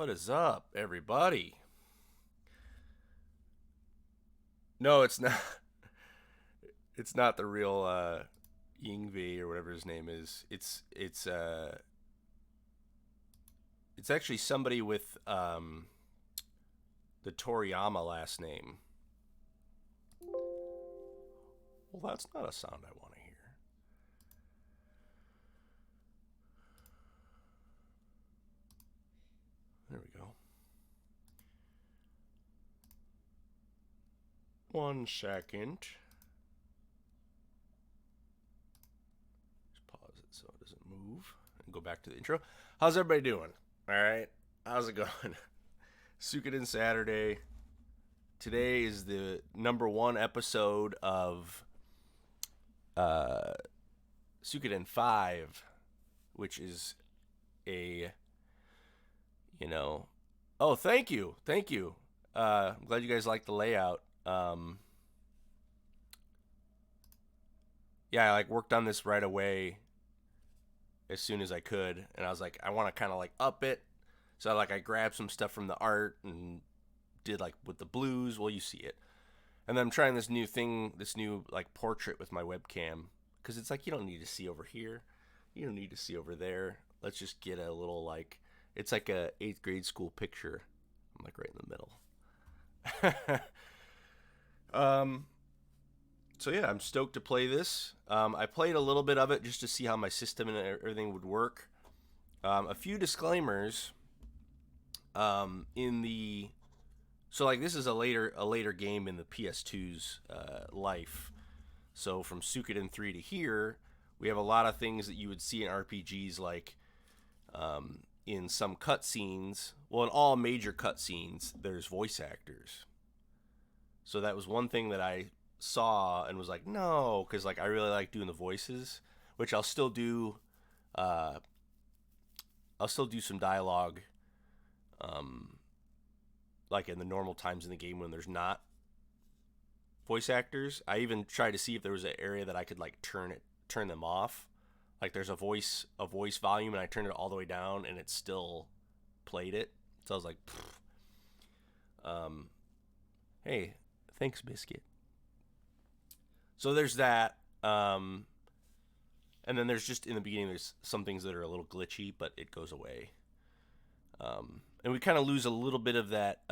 What is up, everybody? No, it's not. It's not the real Yingvi or whatever his name is. It's actually somebody with the Toriyama last name. Well, that's not a sound I want to hear. There we go. One second. Just pause it so it doesn't move and go back to the intro. How's everybody doing? All right. How's it going? Suikoden Saturday. Today is the number one episode of Suikoden V, which is a, you know, oh, thank you. Thank you. I'm glad you guys like the layout. Yeah, I like worked on this right away as soon as I could, and I was like, I want to kind of like up it. So like I grabbed some stuff from the art and did like with the blues. Well, you see it. And then I'm trying this new thing, this new like portrait with my webcam, because it's like you don't need to see over here, you don't need to see over there. Let's just get a little like it's like a eighth grade school picture. I'm like right in the middle. um. So yeah, I'm stoked to play this. I played a little bit of it just to see how my system and everything would work. A few disclaimers. In the So like this is a later game in the PS2's life. So from Suikoden 3 to here, we have a lot of things that you would see in RPGs, like in some cutscenes. Well, in all major cutscenes, there's voice actors. So that was one thing that I saw and was like, no, because like I really like doing the voices, which I'll still do. Uh, I'll still do some dialogue, um, like in the normal times in the game when there's not voice actors. I even tried to see if there was an area that I could like turn them off. Like there's a voice volume, and I turned it all the way down, and it still played it. So I was like, hey, thanks, Biscuit. So there's that. And then there's just in the beginning, there's some things that are a little glitchy, but it goes away. And we kind of lose a little bit of that.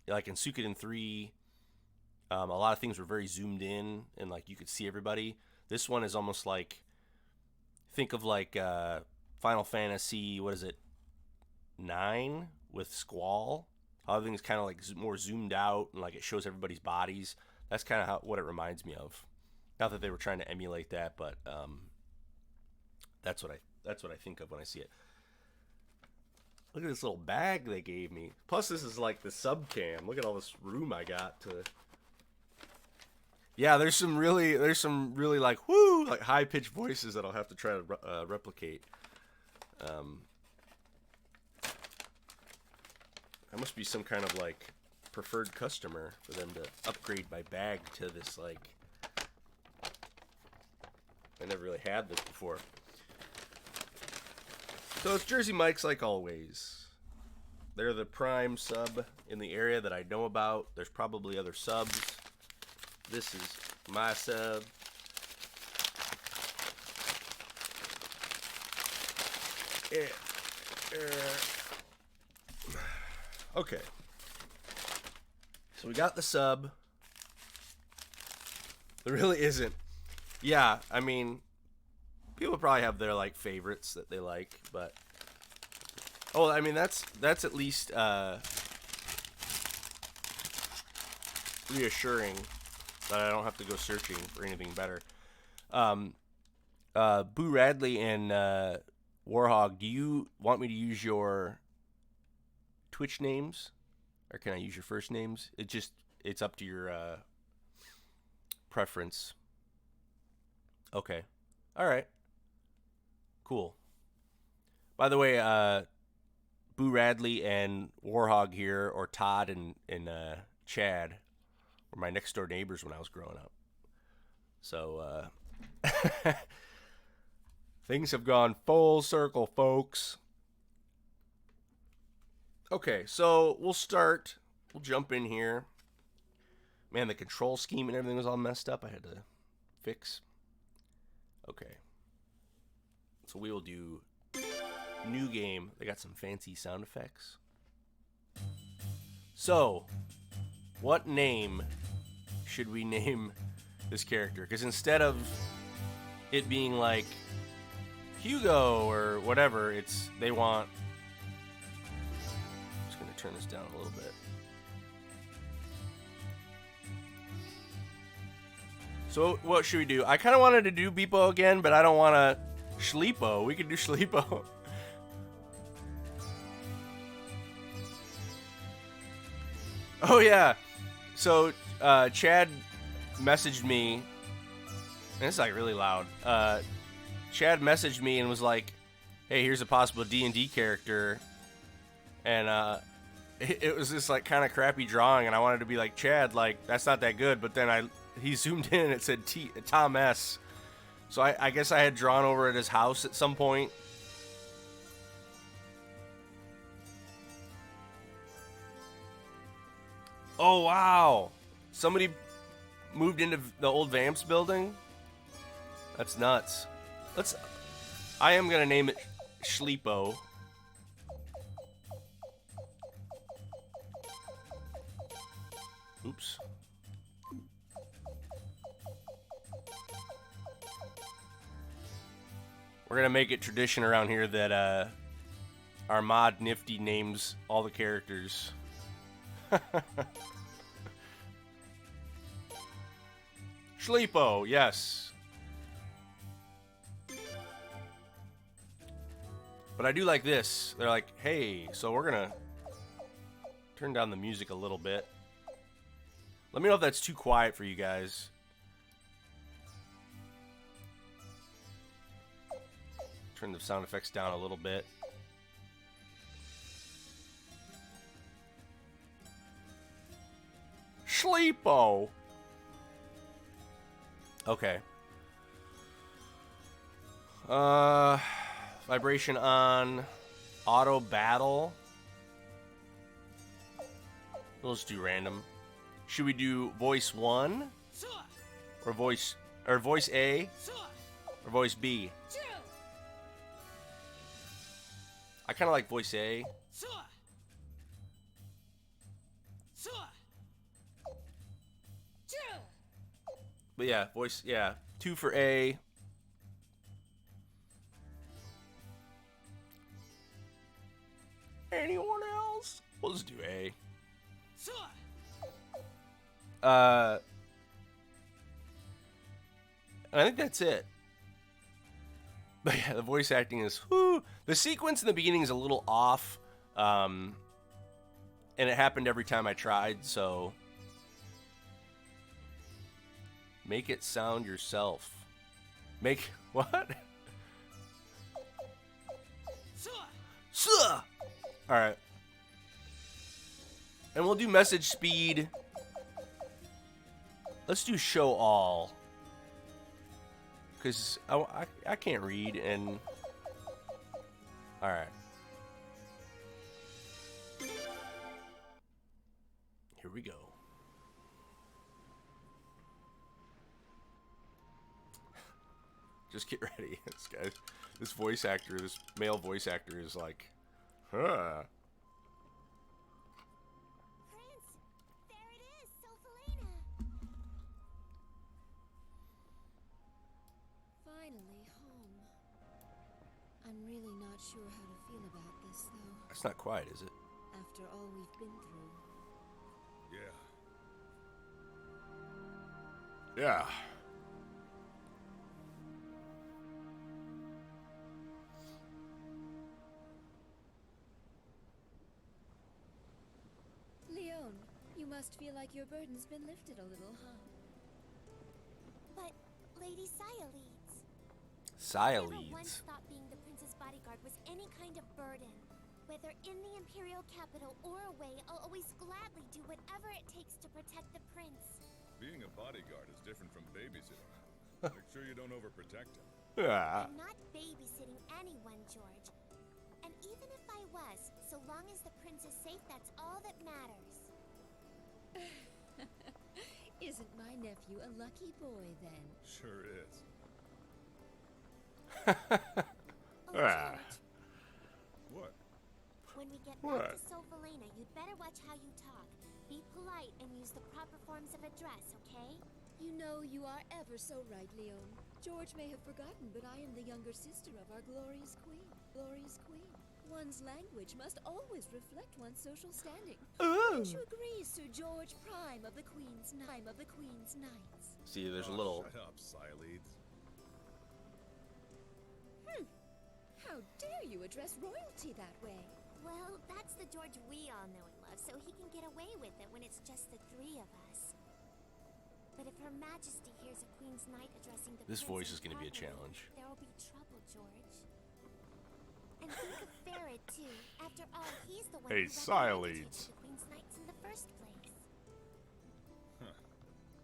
Like in Suikoden 3, a lot of things were very zoomed in and like you could see everybody. This one is almost like, think of like Final Fantasy, what is it, 9 with Squall. Everything's kind of like more zoomed out and like it shows everybody's bodies. That's kind of what it reminds me of. Not that they were trying to emulate that, but that's what I think of when I see it. Look at this little bag they gave me. Plus, this is like the subcam. Look at all this room I got to. Yeah, there's some really like whoo like high pitched voices that I'll have to try to replicate. Um, I must be some kind of like preferred customer for them to upgrade my bag to this like. I never really had this before. So it's Jersey Mike's like always. They're the prime sub in the area that I know about. There's probably other subs. This is my sub. Okay. So we got the sub. There really isn't. Yeah, I mean, people probably have their like favorites that they like, but I mean that's at least reassuring that I don't have to go searching for anything better. Boo Radley and Warhog, do you want me to use your Twitch names, or can I use your first names? It's up to your preference. Okay, all right, cool. By the way, Boo Radley and Warhog here, or Todd and Chad, were my next door neighbors when I was growing up. So things have gone full circle, folks. Okay, so we'll start. We'll jump in here. Man, the control scheme and everything was all messed up. I had to fix. Okay. So we will do new game. They got some fancy sound effects. So, what name should we name this character? Because instead of it being like Hugo or whatever, they want. I'm just gonna turn this down a little bit. So what should we do? I kind of wanted to do Beepo again, but I don't want to Schleepo. We could do Schleepo. Oh yeah. So Chad messaged me, and it's like really loud. Chad messaged me and was like, "Hey, here's a possible D&D character," and it was this like kind of crappy drawing, and I wanted to be like, Chad, like that's not that good, but then he zoomed in and it said Tom S. So I guess I had drawn over at his house at some point. Oh wow! Somebody moved into the old Vamps building? That's nuts. I am gonna name it Schleepo. Oops. We're gonna make it tradition around here that our mod Nifty names all the characters. Schleepo, yes. But I do like this. They're like, hey, so we're gonna turn down the music a little bit. Let me know if that's too quiet for you guys. Turn the sound effects down a little bit. Schleepo. Okay. Vibration on. Auto battle. We'll just do random. Should we do voice 1? Or voice A? Or voice B? I kind of like voice A. But yeah, voice, yeah. 2 for A. Anyone else? We'll just do A. I think that's it. But yeah, the voice acting is whoo. The sequence in the beginning is a little off. And it happened every time I tried, so make it sound yourself. Make what? Alright. And we'll do message speed. Let's do show all. Because I can't read and... Alright. Here we go. Just get ready. This voice actor, this male voice actor is like... Huh. Prince, there it is, Sophelina. Finally home. I'm really not sure how to feel about this, though. That's not quiet, is it? After all we've been through. Yeah. Leon, you must feel like your burden's been lifted a little, huh? But Lady Saya leads. Saya I never leads. once thought being the prince's bodyguard was any kind of burden. Whether in the Imperial capital or away, I'll always gladly do whatever it takes to protect the prince. Being a bodyguard is different from babysitting. Make sure you don't overprotect him. Yeah. I'm not babysitting anyone, George. And And even if I was, so long as the prince is safe, that's all that matters. Isn't my nephew a lucky boy, then? Sure is. Oh, Ah. George, What? when we get What? back to Sophelena, you'd better watch how you talk. Be polite and use the proper forms of address, okay? You know you are ever so right, Leon. George may have forgotten, but I am the younger sister of our glorious queen. Glorious queen. One's language must always reflect one's social standing. Don't you agree, Sir George Prime of the Queen's Knights? See, there's a Oh, little. Shut up, Sileads. How dare you address royalty that way? Well, that's the George we all know and love, so he can get away with it when it's just the three of us. But if Her Majesty hears a Queen's Knight addressing the This prince voice is going to be a improperly, challenge. There'll be trouble, George. And think of Farad, too. After all, he's the one Hey, who recommended you Sileads. to the Queen's Knights in the first place. Huh.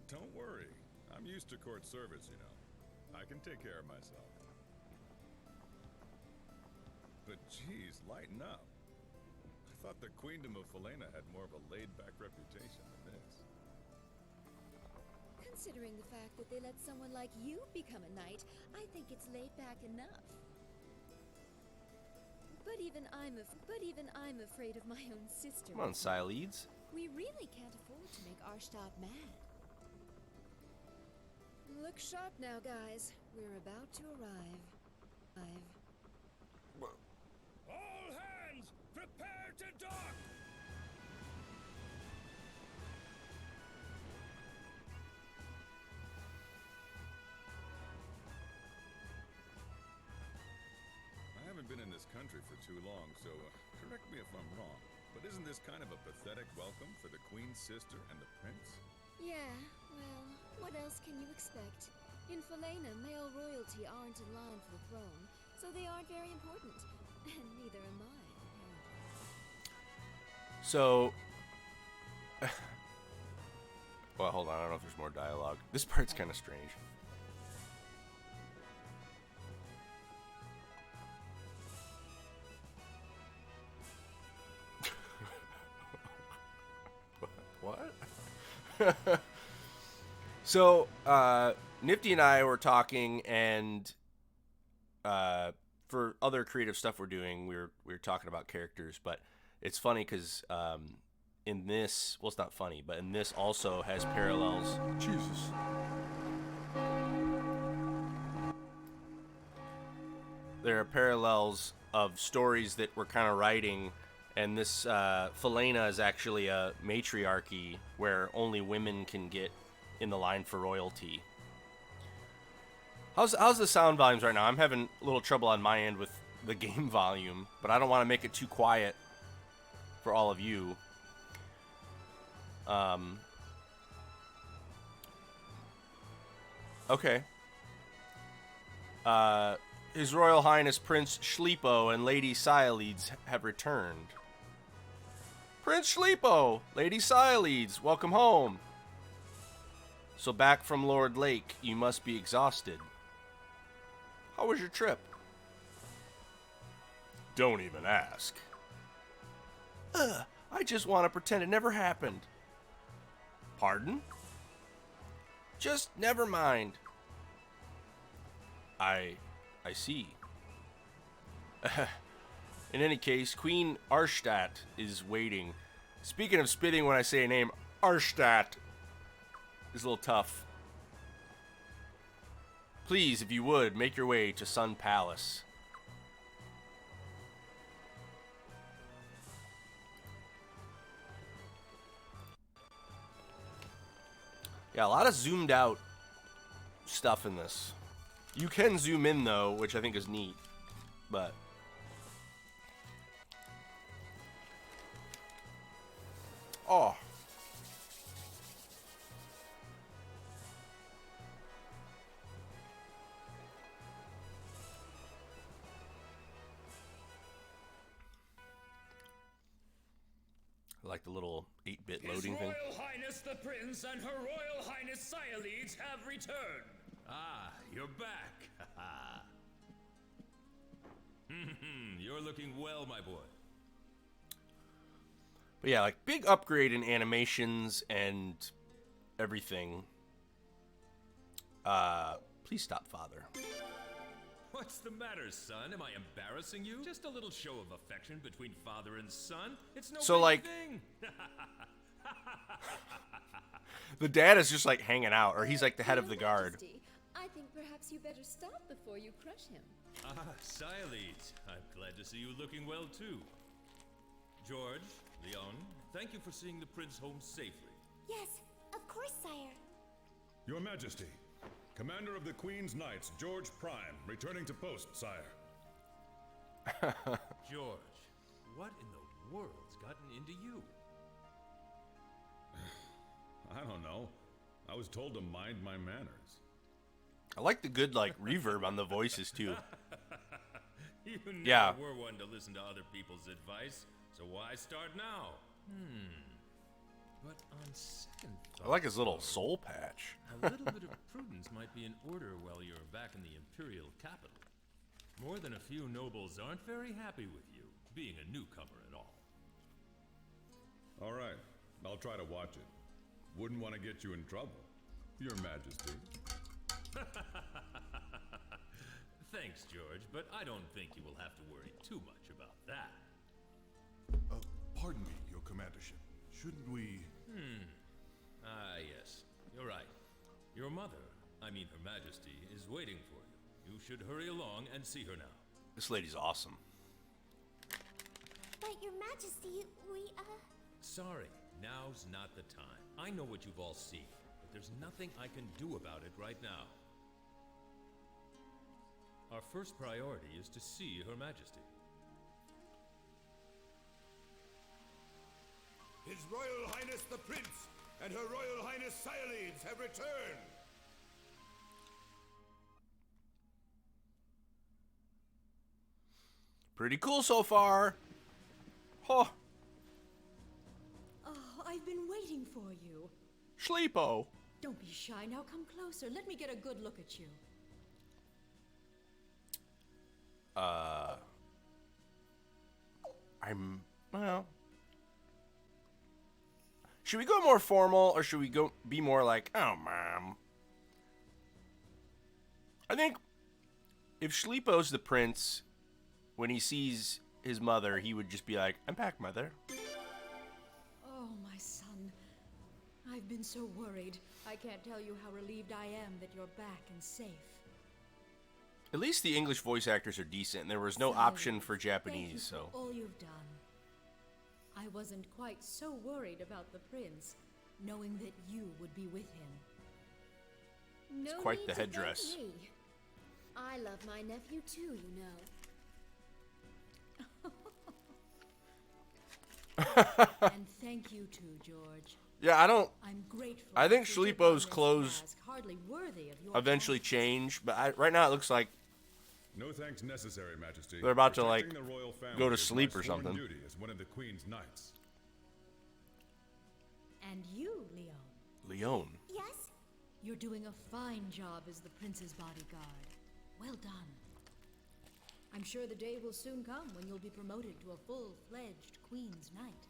Don't worry. I'm used to court service, you know. I can take care of myself. But geez, lighten up. I thought the Queendom of Felena had more of a laid-back reputation than this. Considering the fact that they let someone like you become a knight, I think it's laid back enough. But even I'm afraid of my own sister. Come on, Sileads. We really can't afford to make Arstadt mad. Look sharp now, guys. We're about to arrive. All hands, prepare to dock! I haven't been in this country for too long, so correct me if I'm wrong. But isn't this kind of a pathetic welcome for the Queen's sister and the prince? Yeah, well, what else can you expect? In Felena, male royalty aren't in line for the throne, so they aren't very important. And neither am I, apparently. So. Well, hold on. I don't know if there's more dialogue. This part's kind of strange. What? So, Nifty and I were talking, and for other creative stuff we're doing, we were talking about characters, but it's funny because in this, well, it's not funny, but in this also has parallels. Jesus. There are parallels of stories that we're kind of writing, and this Felena is actually a matriarchy where only women can get in the line for royalty. How's the sound volumes right now? I'm having a little trouble on my end with the game volume, but I don't want to make it too quiet for all of you. Okay. His Royal Highness Prince Schleepo and Lady Sileads have returned. Prince Schleepo, Lady Sileads, welcome home. So back from Lord Lake, you must be exhausted. How was your trip? Don't even ask. I just want to pretend it never happened. Pardon? Just never mind. I see. In any case, Queen Arstadt is waiting. Speaking of spitting when I say a name, Arstadt is a little tough. Please, if you would, make your way to Sun Palace. Yeah, a lot of zoomed out stuff in this. You can zoom in, though, which I think is neat. But oh. I like the little 8-bit loading thing. His Royal Highness the Prince and Her Royal Highness Sileads have returned. Ah, you're back. You're looking well, my boy. But yeah, like big upgrade in animations and everything. Please stop, Father. What's the matter, son? Am I embarrassing you? Just a little show of affection between father and son. It's no So, big like- thing. The dad is just like hanging out, or he's like the head of Your the guard. Majesty, I think perhaps you better stop before you crush him. Siles, I'm glad to see you looking well too. George, Leon, thank you for seeing the prince home safely. Yes, of course, sire. Your Majesty, Commander of the Queen's Knights, George Prime, returning to post, sire. George, what in the world's gotten into you? I don't know. I was told to mind my manners. I like the good like reverb on the voices too. You never Yeah. were one to listen to other people's advice, so why start now? But on second thought, I like his little soul patch. a little bit of prudence might be in order while you're back in the imperial capital. More than a few nobles aren't very happy with you, being a newcomer at all. All right, I'll try to watch it. Wouldn't want to get you in trouble, Your Majesty. Thanks, George, but I don't think you will have to worry too much about that. Pardon me, Your Commandership. Shouldn't we... Ah, yes. You're right. Your mother, I mean Her Majesty, is waiting for you. You should hurry along and see her now. This lady's awesome. But, Your Majesty, we, Sorry, now's not the time. I know what you've all seen, but there's nothing I can do about it right now. Our first priority is to see Her Majesty. His Royal Highness the Prince and Her Royal Highness Sialines have returned! Pretty cool so far. Huh. Oh, I've been waiting for you. Sleepo. Don't be shy. Now come closer. Let me get a good look at you. Well. Should we go more formal, or should we go be more like, oh, Mom? I think if Sleepo's the prince, when he sees his mother, he would just be like, I'm back, Mother. Oh, my son. I've been so worried. I can't tell you how relieved I am that you're back and safe. At least the English voice actors are decent, and there was no Sire, option for thank you Japanese, for so... all you've done. I wasn't quite so worried about the prince, knowing that you would be with him. No quite need the to thank headdress. me. I love my nephew too, you know. And thank you too, George. Yeah, I don't... I'm grateful. I think that you took Sleepo's on this clothes task, hardly worthy of your eventually talents. change, but right now it looks like No thanks necessary, Majesty. They're about to, like, Protecting the royal family go to is my sleep or sworn something. duty as one of the Queen's Knights. And you, Leon, Leon. yes? you're doing a fine job as the prince's bodyguard. Well done. I'm sure the day will soon come when you'll be promoted to a full-fledged Queen's Knight.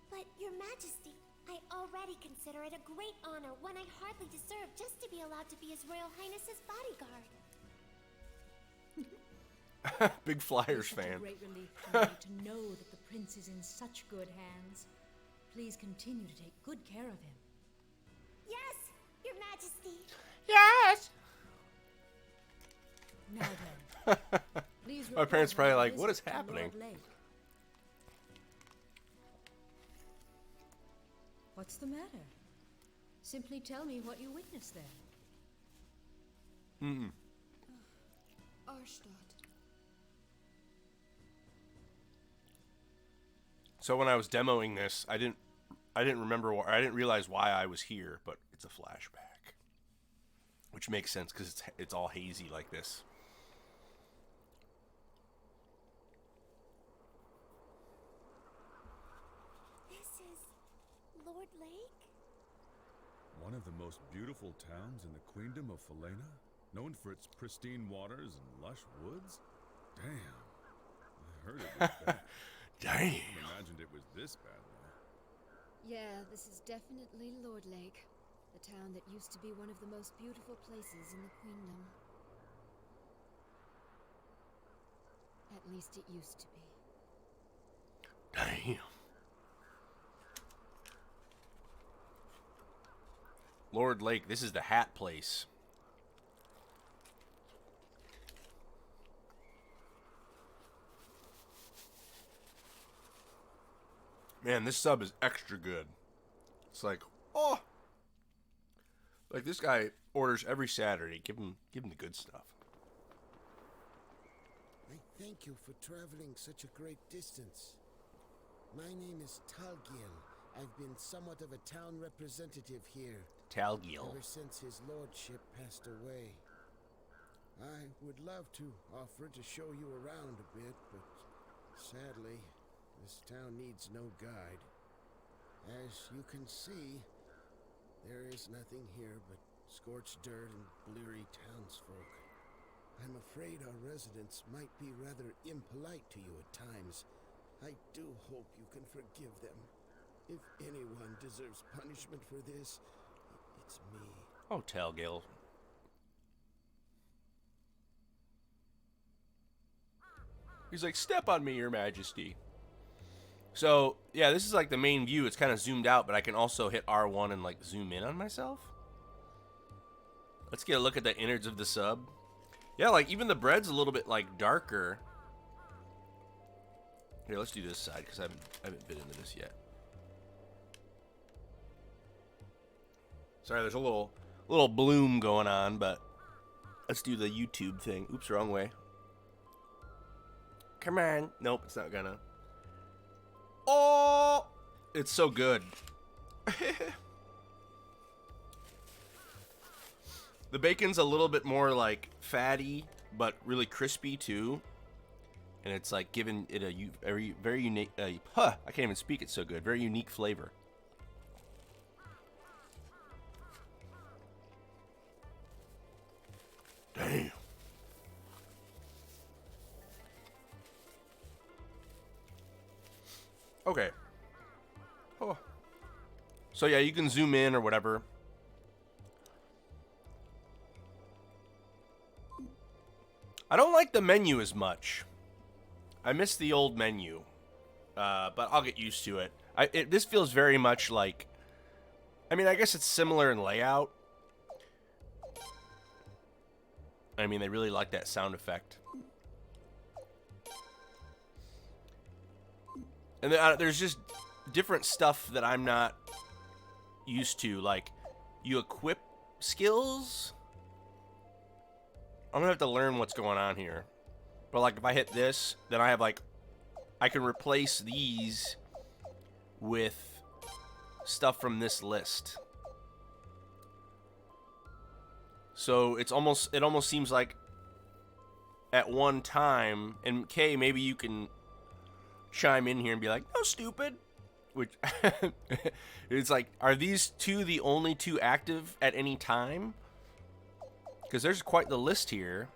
But, Your Majesty, I already consider it a great honor, one I hardly deserve, just to be allowed to be His Royal Highness's bodyguard. Big Flyers It's such fan. a great relief to me to know that the prince is in such good hands. Please continue to take good care of him. Yes, Your Majesty. Yes! Now then, please My parents report probably on your like, what is visit to happening? Lord Lake. What's the matter? Simply tell me what you witnessed there. Arstadt. So when I was demoing this, I didn't remember, I didn't realize why I was here, but it's a flashback, which makes sense because it's all hazy like this. This is Lord Lake? One of the most beautiful towns in the Queendom of Falena? Known for its pristine waters and lush woods? Damn, heard it was bad. Damn. I imagined it was this bad, though. Yeah, this is definitely Lord Lake, the town that used to be one of the most beautiful places in the Queendom. At least it used to be. Damn. Lord Lake, this is the hat place. Man, this sub is extra good. It's like, oh, like this guy orders every Saturday. Give him the good stuff. I thank you for traveling such a great distance. My name is Talgil. I've been somewhat of a town representative here Talgil. ever since his lordship passed away. I would love to offer to show you around a bit, but sadly, this town needs no guide. As you can see, there is nothing here but scorched dirt and bleary townsfolk. I'm afraid our residents might be rather impolite to you at times. I do hope you can forgive them. If anyone deserves punishment for this, it's me. Oh, Talgil. He's like, step on me, your majesty. So, yeah, this is like the main view. It's kind of zoomed out, but I can also hit R1 and like zoom in on myself. Let's get a look at the innards of the sub. Yeah, like even the bread's a little bit like darker. Here, let's do this side because I haven't bit into this yet. Sorry, there's a little bloom going on, but let's do the YouTube thing. Oops, wrong way. Come on. Nope, it's not gonna. Oh, it's so good. The bacon's a little bit more like fatty, but really crispy too. And it's like giving it a very unique, I can't even speak it so good. Very unique flavor. Damn. Okay. Oh. So yeah, you can zoom in or whatever. I don't like the menu as much. I miss the old menu, but I'll get used to it. This feels very much like, I mean, I guess it's similar in layout. I mean, they really like that sound effect. And then, there's just different stuff that I'm not used to. Like, you equip skills. I'm gonna have to learn what's going on here. But like, if I hit this, then I have like, I can replace these with stuff from this list. So it almost seems like at one time, and Kay, maybe you can chime in here and be like, no, stupid. Which it's like, are these two the only two active at any time? Because there's quite the list here.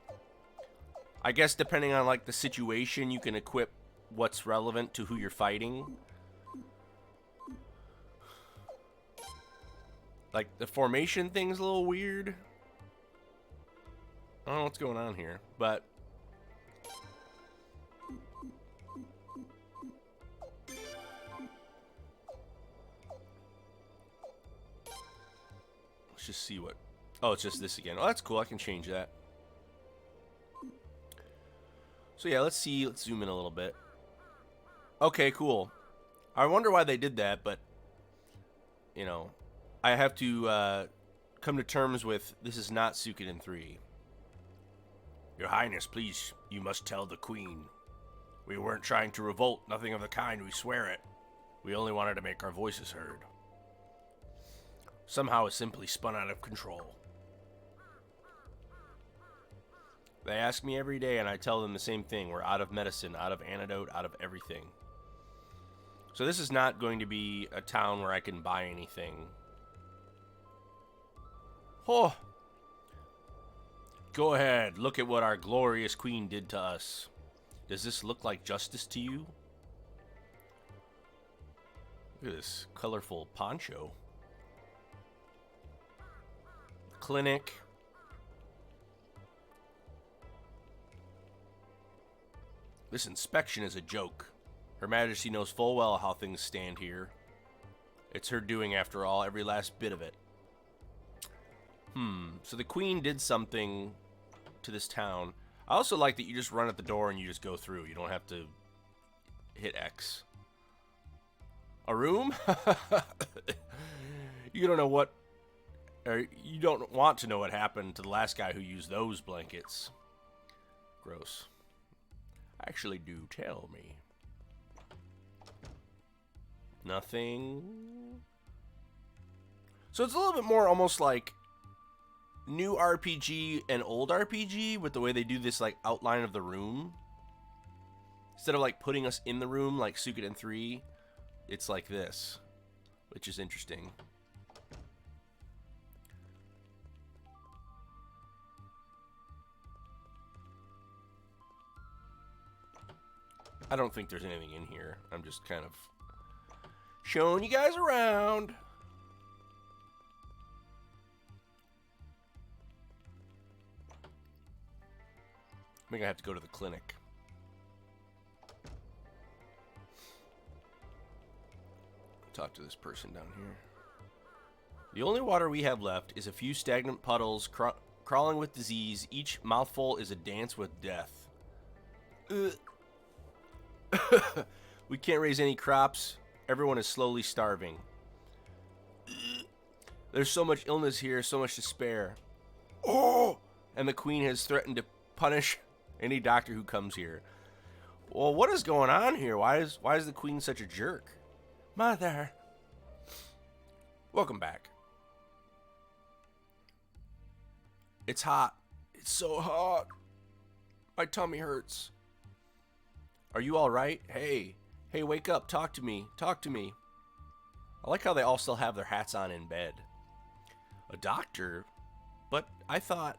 I guess depending on like the situation, you can equip what's relevant to who you're fighting. Like the formation thing's a little weird. I don't know what's going on here, but let's just see what. Oh, it's just this again. Oh, that's cool. I can change that. So yeah, let's see. Let's zoom in a little bit. Okay, cool. I wonder why they did that, but you know, I have to come to terms with this is not Suikoden 3. Your Highness, please, you must tell the Queen. We weren't trying to revolt, nothing of the kind, we swear it. We only wanted to make our voices heard. Somehow it simply spun out of control. They ask me every day, and I tell them the same thing. We're out of medicine, out of antidote, out of everything. So this is not going to be a town where I can buy anything. Oh! Go ahead, look at what our glorious queen did to us. Does this look like justice to you? Look at this colorful poncho. Clinic. This inspection is a joke. Her Majesty knows full well how things stand here. It's her doing, after all, every last bit of it. So the Queen did something to this town. I also like that you just run at the door and you just go through. You don't have to hit X. A room? You don't know what... Or you don't want to know what happened to the last guy who used those blankets. Gross. Actually, do tell me. Nothing. So it's a little bit more almost like new RPG and old RPG with the way they do this like outline of the room. Instead of like putting us in the room like Suikoden 3, it's like this, which is interesting. I don't think there's anything in here. I'm just kind of showing you guys around. I think I have to go to the clinic. Talk to this person down here. The only water we have left is a few stagnant puddles crawling with disease. Each mouthful is a dance with death. We can't raise any crops. Everyone is slowly starving. There's so much illness here, so much despair. Oh! And the Queen has threatened to punish any doctor who comes here. Well, what is going on here? Why is the Queen such a jerk? Mother. Welcome back. It's hot. It's so hot. My tummy hurts. Are you all right? Hey, wake up. Talk to me. Talk to me. I like how they all still have their hats on in bed. A doctor? But I thought...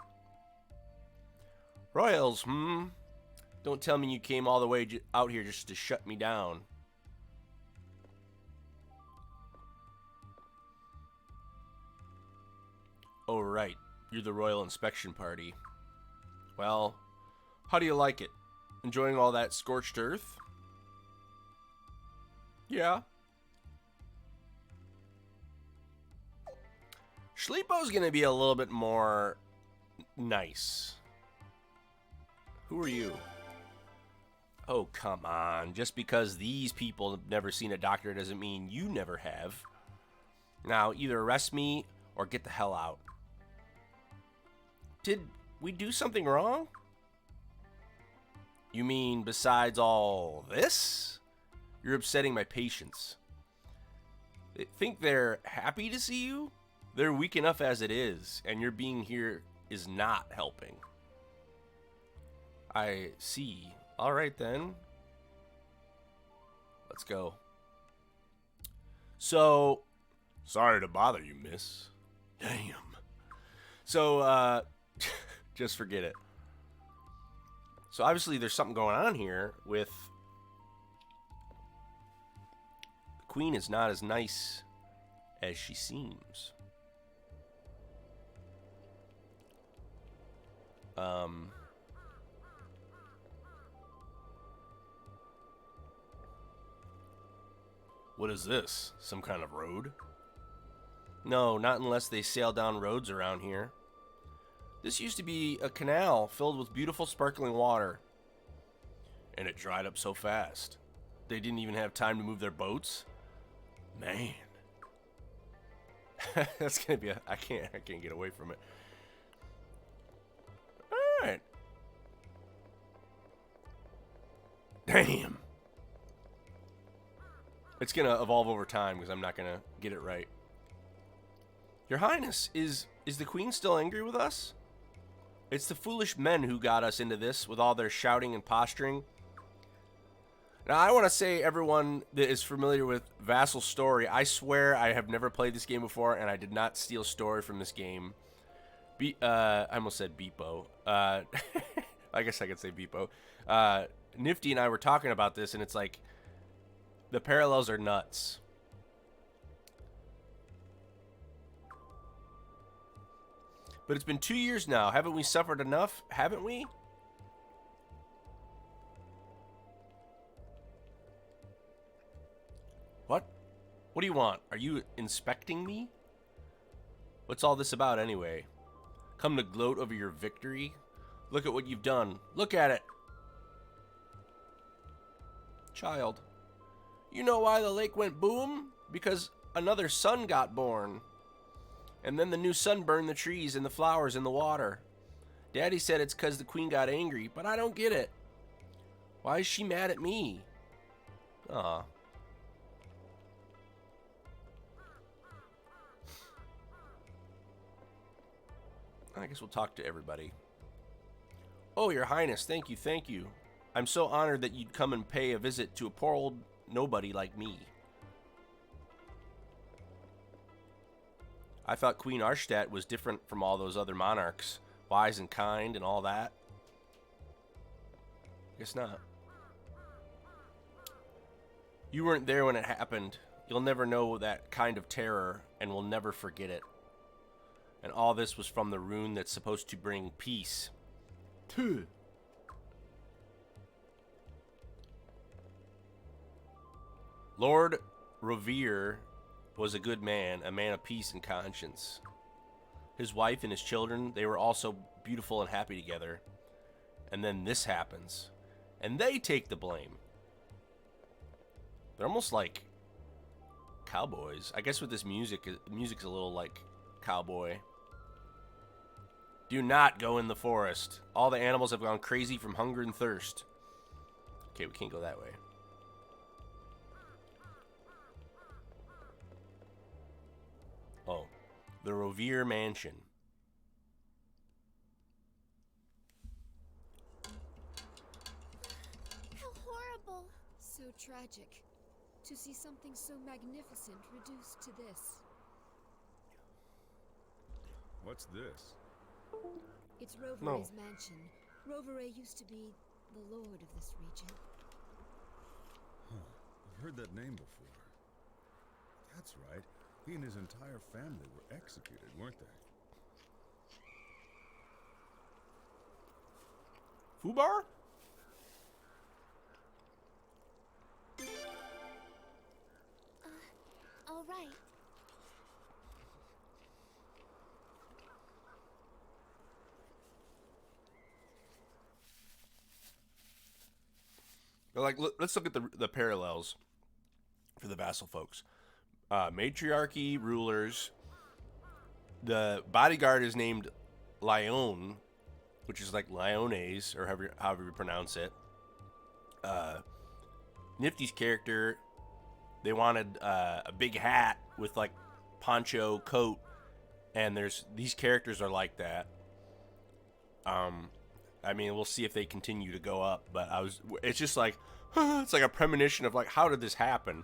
Royals, Don't tell me you came all the way out here just to shut me down. Oh, right. You're the Royal Inspection Party. Well, how do you like it? Enjoying all that scorched earth? Yeah. Schleepo's gonna be a little bit more nice. Who are you? Oh, come on. Just because these people have never seen a doctor doesn't mean you never have. Now, either arrest me or get the hell out. Did we do something wrong? You mean besides all this? You're upsetting my patients. They think they're happy to see you? They're weak enough as it is, and your being here is not helping. I see. All right, then. Let's go. So, sorry to bother you, miss. Damn. So, just forget it. So, obviously, there's something going on here with... The Queen is not as nice as she seems. What is this? Some kind of road? No, not unless they sail down roads around here. This used to be a canal filled with beautiful sparkling water. And it dried up so fast. They didn't even have time to move their boats? Man. That's gonna be I can't get away from it. Alright. Damn. It's gonna evolve over time because I'm not gonna get it right. Your Highness, is the Queen still angry with us? It's the foolish men who got us into this with all their shouting and posturing. Now, I want to say, everyone that is familiar with Vassal's story, I swear I have never played this game before, and I did not steal story from this game. I almost said Beepo. I guess I could say Beepo. Nifty and I were talking about this, and it's like the parallels are nuts. But it's been 2 years now. Haven't we suffered enough? Haven't we? What? What do you want? Are you inspecting me? What's all this about anyway? Come to gloat over your victory? Look at what you've done. Look at it. Child. You know why the lake went boom? Because another sun got born. And then the new sun burned the trees and the flowers and the water. Daddy said it's because the queen got angry, but I don't get it. Why is she mad at me? Aw. I guess we'll talk to everybody. Oh, Your Highness, thank you, thank you. I'm so honored that you'd come and pay a visit to a poor old nobody like me. I thought Queen Arshtat was different from all those other monarchs. Wise and kind and all that. Guess not. You weren't there when it happened. You'll never know that kind of terror, and will never forget it. And all this was from the rune that's supposed to bring peace. Tuh. Lord Revere was a good man, a man of peace and conscience. His wife and his children, they were also beautiful and happy together. And then this happens. And they take the blame. They're almost like cowboys. I guess with this music's a little like cowboy. Do not go in the forest. All the animals have gone crazy from hunger and thirst. Okay, we can't go that way. Oh, the Rovere Mansion. How horrible. So tragic. To see something so magnificent reduced to this. What's this? It's Rovere's mansion. Rovere used to be the lord of this region. Huh. I've heard that name before. That's right. He and his entire family were executed, weren't they? Fubar? All right. Like, let's look at the parallels for the vassal folks. Matriarchy, rulers. The bodyguard is named Lyon, which is like Lyonnaise, or however you pronounce it. Nifty's character, they wanted a big hat with like poncho coat, and these characters are like that. I mean, we'll see if they continue to go up, but it's just like, it's like a premonition of like, how did this happen?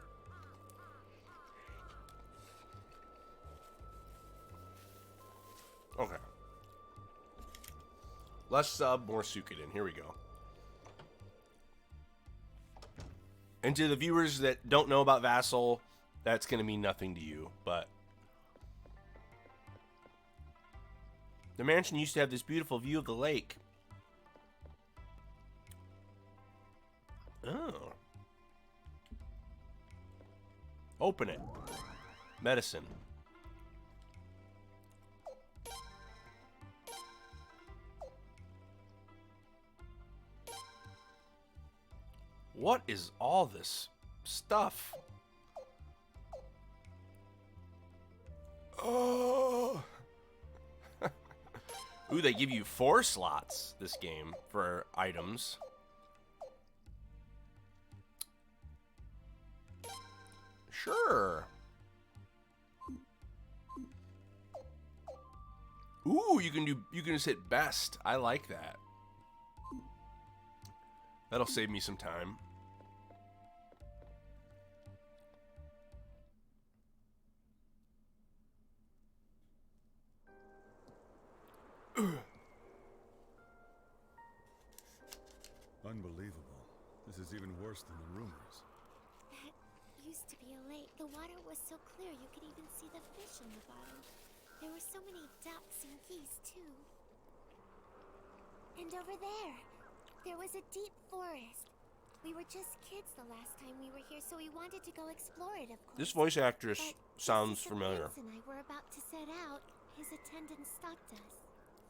Okay. Less sub, more Suikoden. Here we go. And to the viewers that don't know about Vassal, that's going to mean nothing to you, but the mansion used to have this beautiful view of the lake. Oh. Open it. Medicine. What is all this stuff? Oh. Ooh, they give you 4 slots this game for items. Sure. Ooh, you can just hit best. I like that. That'll save me some time. Unbelievable. This is even worse than the rumors. That used to be a lake. The water was so clear you could even see the fish in the bottom. There were so many ducks and geese, too. And over there was a deep forest. We were just kids the last time we were here, so we wanted to go explore it, of course. This voice actress But sounds just as the familiar. prince and I were about to set out, his attendant stopped us.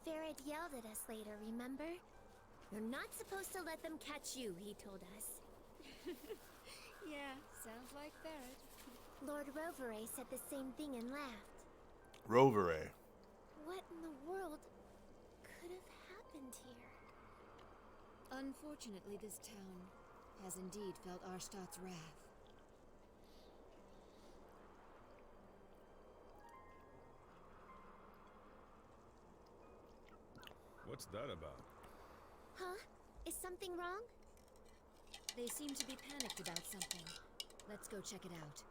Farad yelled at us later, remember? You're not supposed to let them catch you, he told us. Yeah, sounds like Barrett. Lord Rovere said the same thing and laughed. Rovere. What in the world could have happened here? Unfortunately, this town has indeed felt Arstad's wrath. What's that about? Huh? Is something wrong? They seem to be panicked about something. Let's go check it out.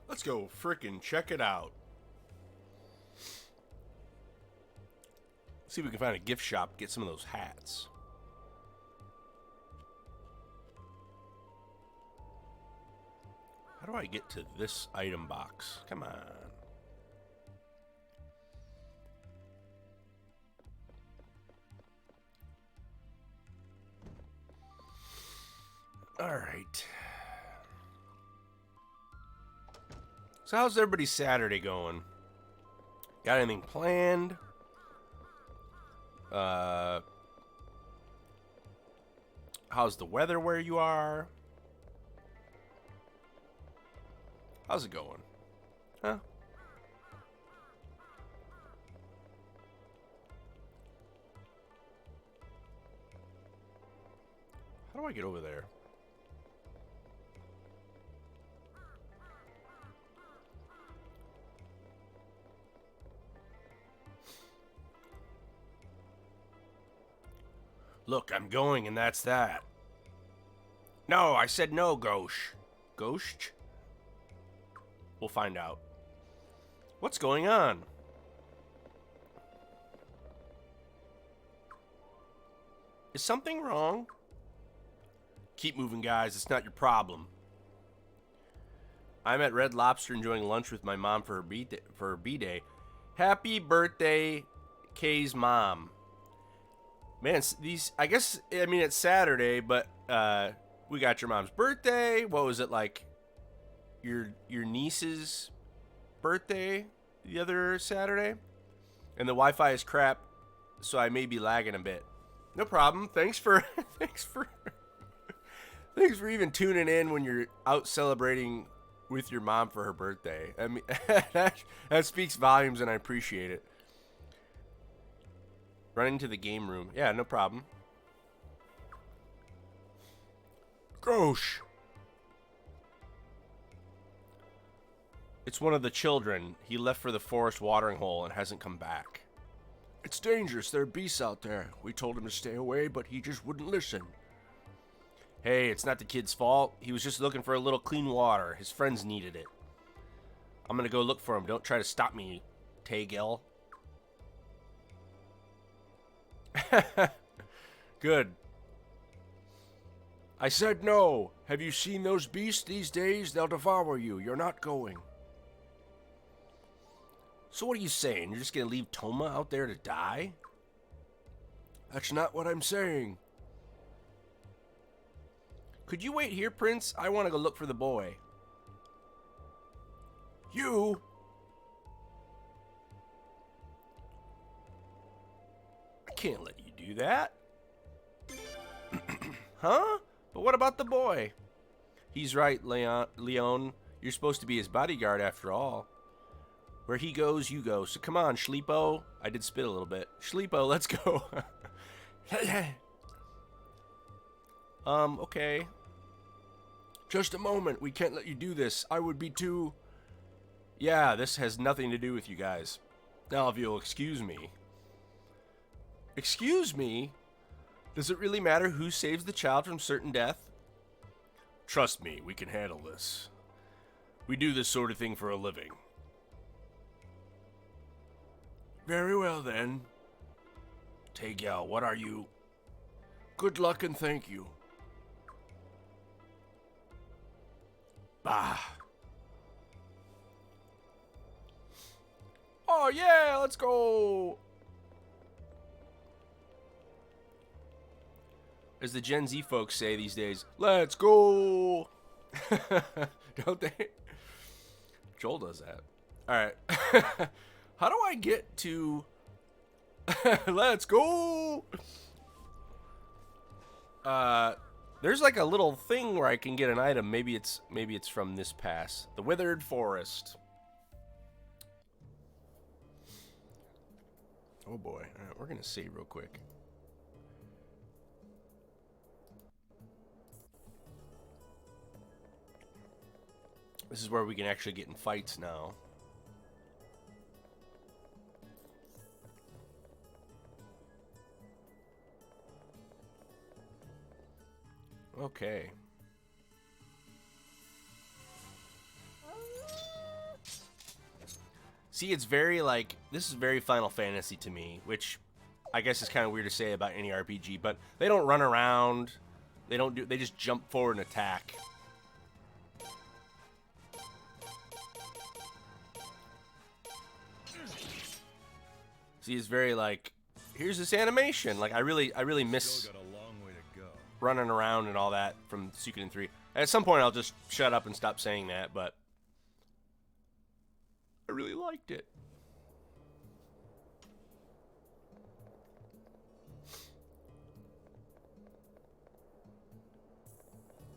Let's go frickin' check it out. See if we can find a gift shop, get some of those hats. How do I get to this item box? Come on. All right. So how's everybody's Saturday going? Got anything planned? How's the weather where you are? How's it going? Huh? How do I get over there? Look, I'm going, and that's that. No, I said no, Ghosh. Ghosh? We'll find out. What's going on? Is something wrong? Keep moving, guys. It's not your problem. I'm at Red Lobster enjoying lunch with my mom for her B-Day. Happy birthday, Kay's mom. Man, these, I guess, I mean, it's Saturday, but we got your mom's birthday. What was it, like your niece's birthday the other Saturday? And the Wi-Fi is crap, so I may be lagging a bit. No problem. Thanks for thanks for even tuning in when you're out celebrating with your mom for her birthday. I mean, that speaks volumes, and I appreciate it. Running to the game room. Yeah, no problem. Gosh. It's one of the children. He left for the forest watering hole and hasn't come back. It's dangerous. There are beasts out there. We told him to stay away, but he just wouldn't listen. Hey, it's not the kid's fault. He was just looking for a little clean water. His friends needed it. I'm gonna go look for him. Don't try to stop me, Taygel. Good. I said no. Have you seen those beasts these days? They'll devour you. You're not going. So what are you saying? You're just gonna leave Toma out there to die? That's not what I'm saying. Could you wait here, Prince? I want to go look for the boy. You? I can't let you do that. Huh? But what about the boy? He's right, Leon. You're supposed to be his bodyguard after all. Where he goes, you go. So come on, Schleepo. I did spit a little bit. Schleepo, let's go. Okay. Just a moment. We can't let you do this. I would be too... Yeah, this has nothing to do with you guys. Now, if you'll excuse me. Excuse me? Does it really matter who saves the child from certain death? Trust me, we can handle this. We do this sort of thing for a living. Very well then. Taegyao, what are you? Good luck and thank you. Bah. Oh yeah, let's go. As the Gen Z folks say these days, let's go. Don't they? Joel does that. All right. How do I get to let's go? There's like a little thing where I can get an item. Maybe it's from this pass. The Withered Forest. Oh boy. All right, we're going to save real quick. This is where we can actually get in fights now. Okay. See, it's very like, this is very Final Fantasy to me, which I guess is kind of weird to say about any RPG, but they don't run around. They just jump forward and attack. See, it's very like, here's this animation. Like I really miss Still got a long way to go. running around and all that from Suikoden 3. At some point, I'll just shut up and stop saying that, but I really liked it.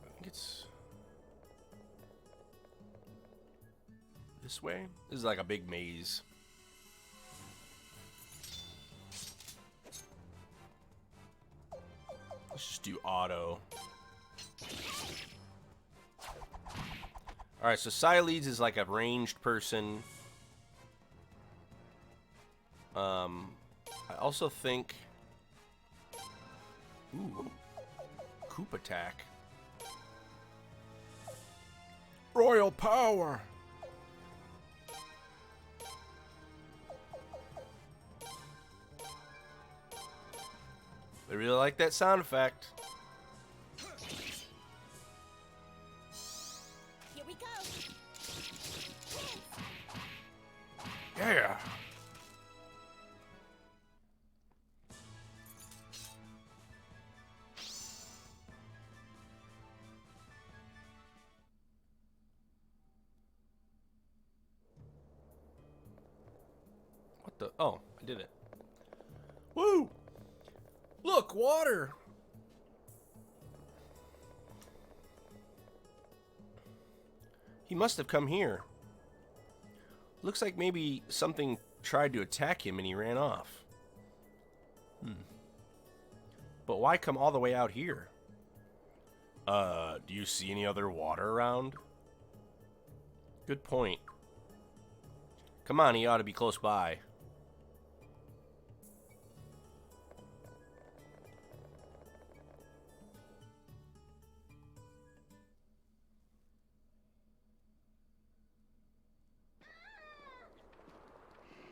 I think it's this way. This is like a big maze. Let's just do auto. Alright, so Sileeds is like a ranged person. I also think... Ooh. Coop attack. Royal power! I really like that sound effect. Here we go. Yeah. What the? Oh, I did it. Woo! Look, water! He must have come here. Looks like maybe something tried to attack him and he ran off. But why come all the way out here? Do you see any other water around? Good point. Come on, he ought to be close by.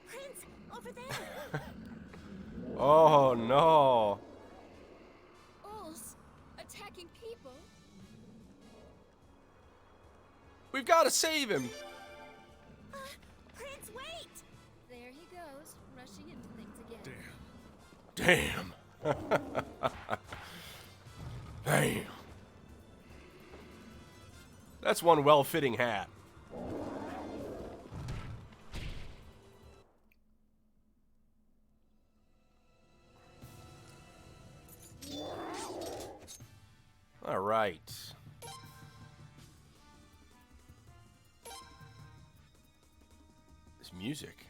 Prince, over there. Oh no. Ulls attacking people? We've got to save him. Prince, wait! There he goes, rushing into things again. Damn. Damn. That's one well-fitting hat. All right. This music.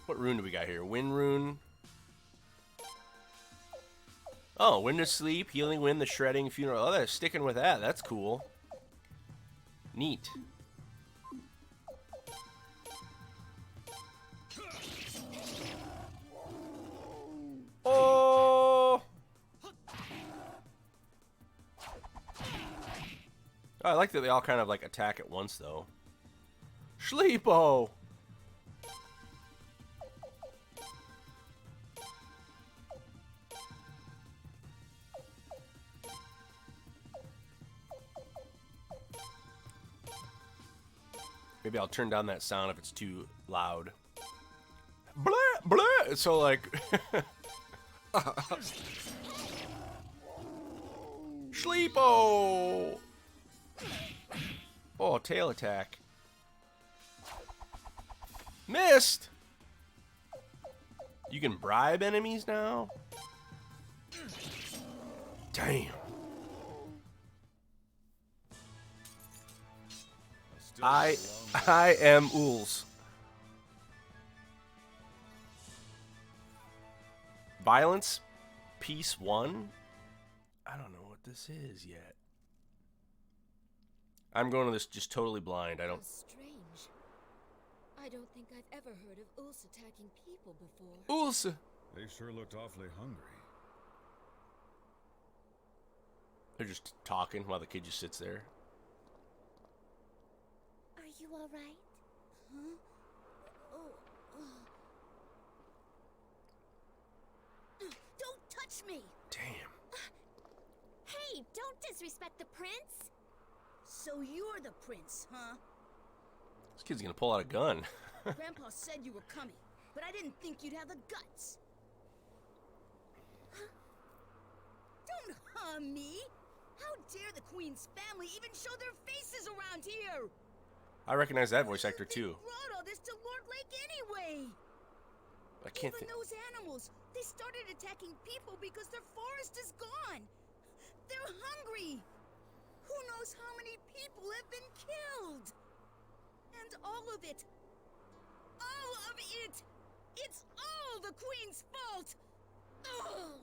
What rune do we got here? Wind rune. Oh, wind of sleep, healing wind, the shredding, funeral. Oh, they're sticking with that. That's cool. Neat. Oh! Oh, I like that they all kind of like attack at once, though. Sleepo! Maybe I'll turn down that sound if it's too loud. Blah, blah. It's so like... Sleepo! Oh, tail attack. Missed! You can bribe enemies now? Damn. I am Ools. Violence? Piece 1? I don't know what this is yet. I'm going to this just totally blind. I don't... How strange. I don't think I've ever heard of Ulsa attacking people before. Ulsa! They sure looked awfully hungry. They're just talking while the kid just sits there. Are you alright? Huh? Don't touch me! Damn. Hey, don't disrespect the prince! So you're the prince, huh? This kid's gonna pull out a gun. Grandpa said you were coming, but I didn't think you'd have the guts. Don't harm me! How dare the Queen's family even show their faces around here? I recognize that voice actor too. Who brought all this to Lord Lake anyway? I can't Even think. those animals, they started attacking people because their forest is gone. They're hungry. Who knows how many people have been killed? And all of it, it's all the Queen's fault. Ugh.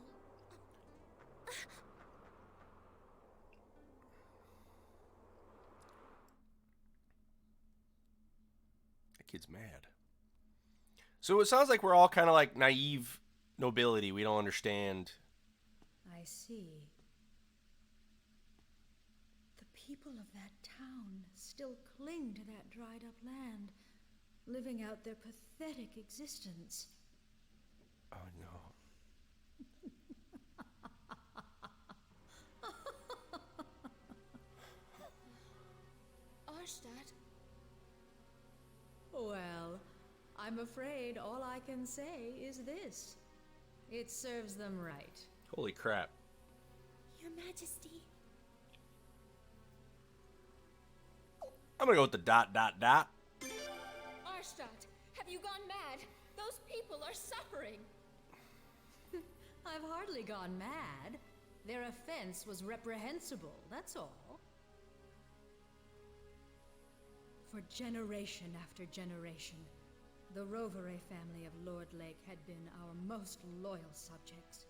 That kid's mad. So it sounds like we're all kind of like naive nobility. We don't understand. I see. The people of that town still cling to that dried up land, living out their pathetic existence. Oh no. Arstadt? Well, I'm afraid all I can say is this. It serves them right. Holy crap. Your Majesty. I'm gonna go with the ... Arstadt, have you gone mad? Those people are suffering. I've hardly gone mad. Their offense was reprehensible, that's all. For generation after generation, the Rovere family of Lord Lake had been our most loyal subjects.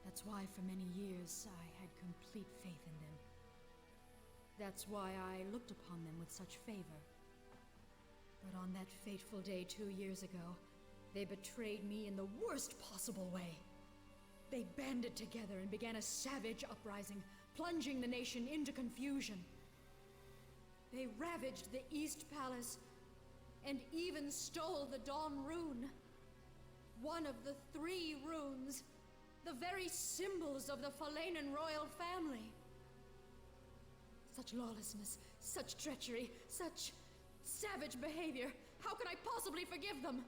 That's why for many years I had complete faith in them. That's why I looked upon them with such favor. But on that fateful day 2 years ago, they betrayed me in the worst possible way. They banded together and began a savage uprising, plunging the nation into confusion. They ravaged the East Palace and even stole the Dawn Rune. One of the 3 runes, the very symbols of the Falanan royal family. Such lawlessness, such treachery, such savage behavior. How could I possibly forgive them?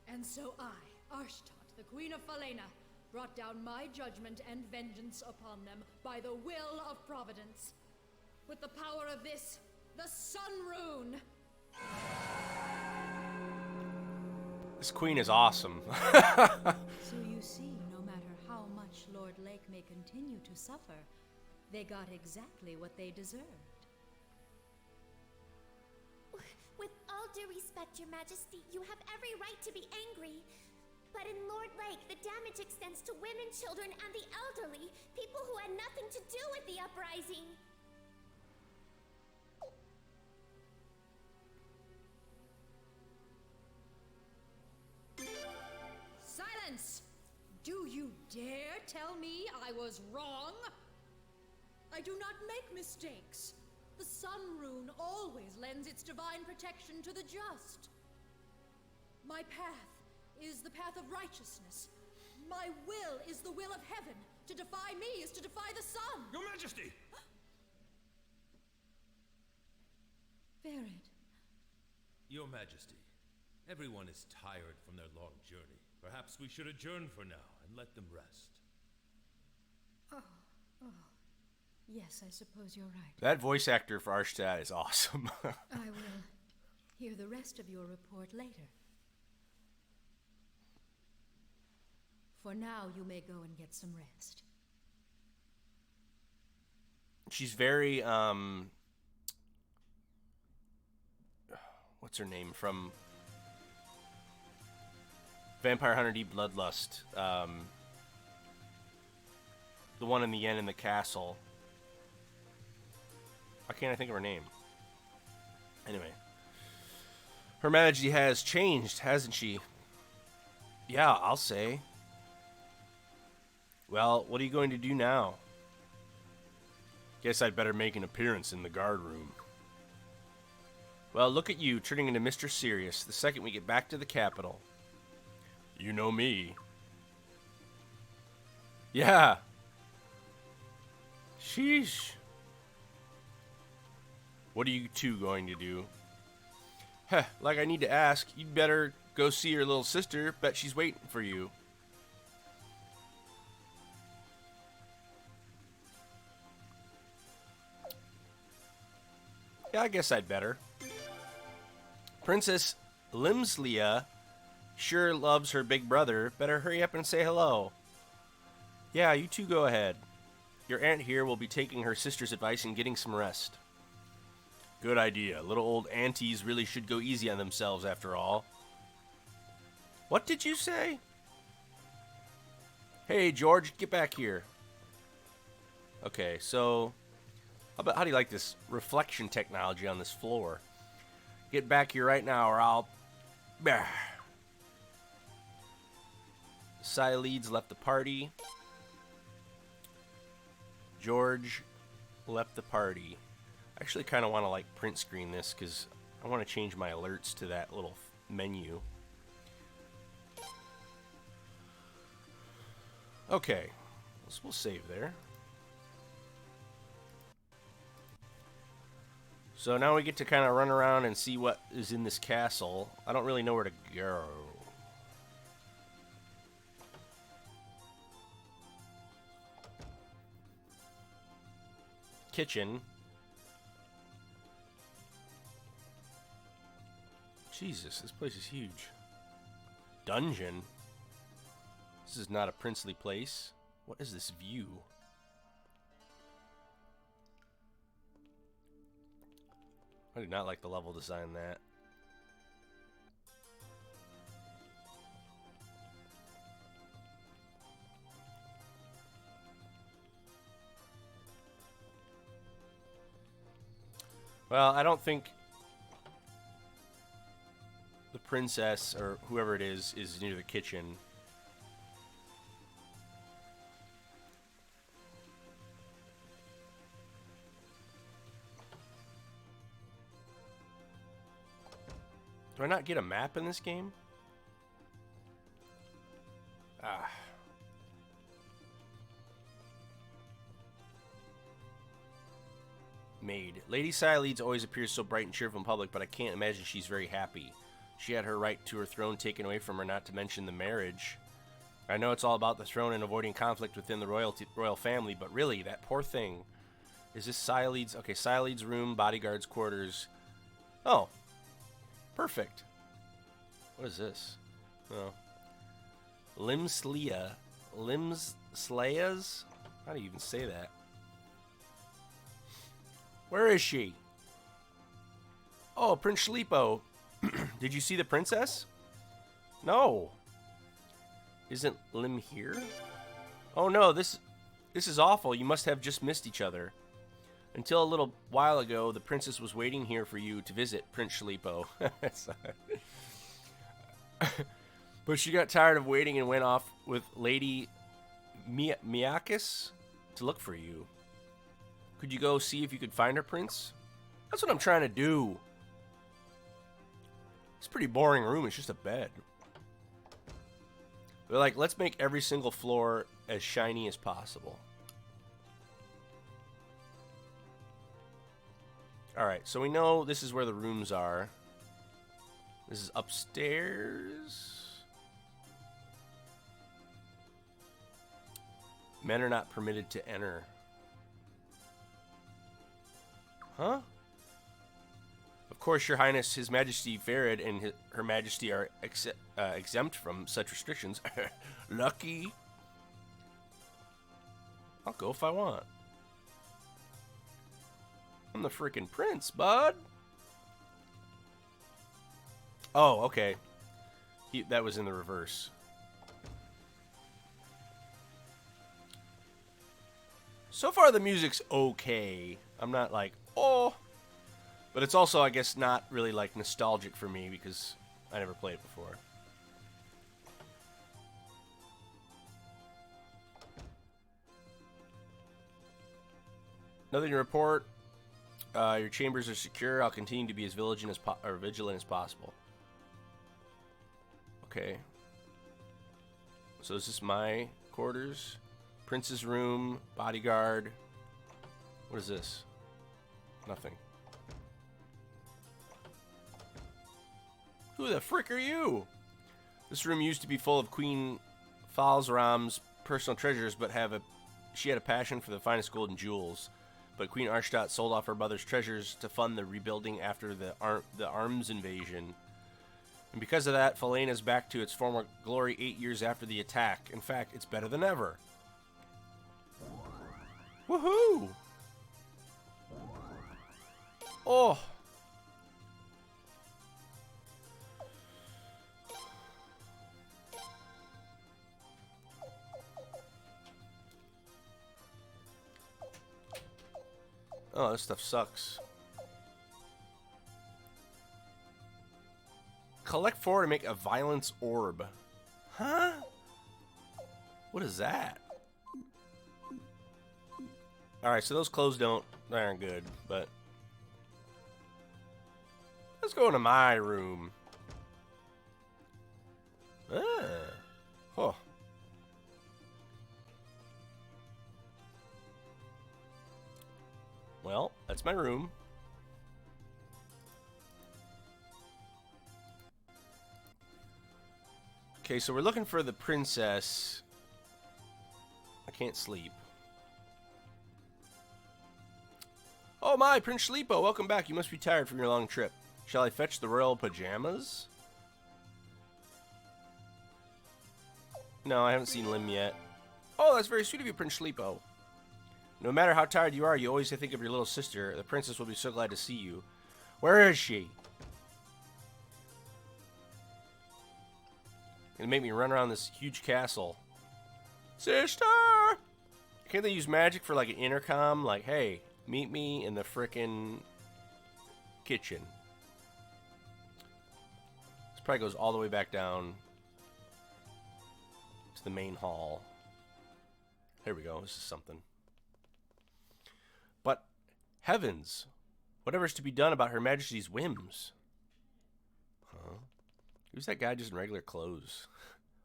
And so I, Arstadt, the Queen of Falena, brought down my judgment and vengeance upon them by the will of Providence. With the power of this, the Sun Rune. This queen is awesome. So you see, no matter how much Lord Lake may continue to suffer, they got exactly what they deserved. With all due respect, Your Majesty, you have every right to be angry. But in Lord Lake, the damage extends to women, children, and the elderly, people who had nothing to do with the uprising. Silence! Do you dare tell me I was wrong? I do not make mistakes. The sun rune always lends its divine protection to the just. My path is the path of righteousness. My will is the will of heaven. To defy me is to defy the sun. Your Majesty! Verid. Your Majesty, everyone is tired from their long journey. Perhaps we should adjourn for now and let them rest. Yes, I suppose you're right. That voice actor for Arstad is awesome. I will hear the rest of your report later. For now, you may go and get some rest. She's very, what's her name? From Vampire Hunter D Bloodlust. The one in the end in the castle. Why can't I think of her name? Anyway. Her Majesty has changed, hasn't she? Yeah, I'll say. Well, what are you going to do now? Guess I'd better make an appearance in the guard room. Well, look at you, turning into Mr. Serious the second we get back to the capital. You know me. Yeah. Sheesh. What are you two going to do? Heh, like I need to ask, you'd better go see your little sister. Bet she's waiting for you. Yeah, I guess I'd better. Princess Limslia sure loves her big brother. Better hurry up and say hello. Yeah, you two go ahead. Your aunt here will be taking her sister's advice and getting some rest. Good idea. Little old aunties really should go easy on themselves after all. What did you say? Hey, George, get back here. Okay, so how do you like this reflection technology on this floor? Get back here right now or I'll... Cyleeds left the party. George left the party. I actually kind of want to like print screen this because I want to change my alerts to that little menu. Okay, we'll save there. So now we get to kind of run around and see what is in this castle. I don't really know where to go. Kitchen. Jesus, this place is huge. Dungeon. This is not a princely place. What is this view? I do not like the level design that. Well, I don't think the princess or whoever it is near the kitchen. Do I not get a map in this game? Ah. Maid. Lady Cyleeds always appears so bright and cheerful in public, but I can't imagine she's very happy. She had her right to her throne taken away from her, not to mention the marriage. I know it's all about the throne and avoiding conflict within the royal family, but really, that poor thing. Is this Cyleeds? Okay, Cyleeds' room, bodyguard's quarters. Oh. Perfect. What is this? Oh. Limslia. Limslayas? How do you even say that? Where is she? Oh, Prince Schlipo. Did you see the princess? No. Isn't Lim here? Oh no, this is awful. You must have just missed each other. Until a little while ago, the princess was waiting here for you to visit Prince Schlipo. But she got tired of waiting and went off with Lady Miakis to look for you. Could you go see if you could find her, Prince? That's what I'm trying to do. It's a pretty boring room. It's just a bed. They're like, let's make every single floor as shiny as possible. Alright, so we know this is where the rooms are. This is upstairs. Men are not permitted to enter. Huh? Of course, Your Highness, His Majesty Farid and Her Majesty are exempt from such restrictions. Lucky. I'll go if I want. I'm the freaking prince, bud. Oh, okay. That was in the reverse. So far, the music's okay. I'm not like, oh. But it's also, I guess, not really like nostalgic for me because I never played it before. Nothing to report. Your chambers are secure. I'll continue to be as vigilant as possible. Okay. So is this my quarters? Prince's room, bodyguard. What is this? Nothing. Who the frick are you? This room used to be full of Queen Falzram's personal treasures, but she had a passion for the finest gold and jewels. But Queen Arshtat sold off her mother's treasures to fund the rebuilding after the arms invasion. And because of that, Falane is back to its former glory 8 years after the attack. In fact, it's better than ever. Woohoo! Oh! Oh, this stuff sucks. Collect 4 to make a violence orb. Huh? What is that? Alright, so those clothes aren't good, but let's go into my room. Ah. Oh. Well, that's my room. Okay, so we're looking for the princess. I can't sleep. Oh my, Prince Schleepo, welcome back. You must be tired from your long trip. Shall I fetch the royal pajamas? No, I haven't seen Lim yet. Oh, that's very sweet of you, Prince Schleepo. No matter how tired you are, you always think of your little sister. The princess will be so glad to see you. Where is she? Gonna make me run around this huge castle. Sister! Can't they use magic for like an intercom? Like, hey, meet me in the frickin' kitchen. This probably goes all the way back down to the main hall. Here we go. This is something. But, heavens, whatever's to be done about Her Majesty's whims? Huh? Who's that guy just in regular clothes?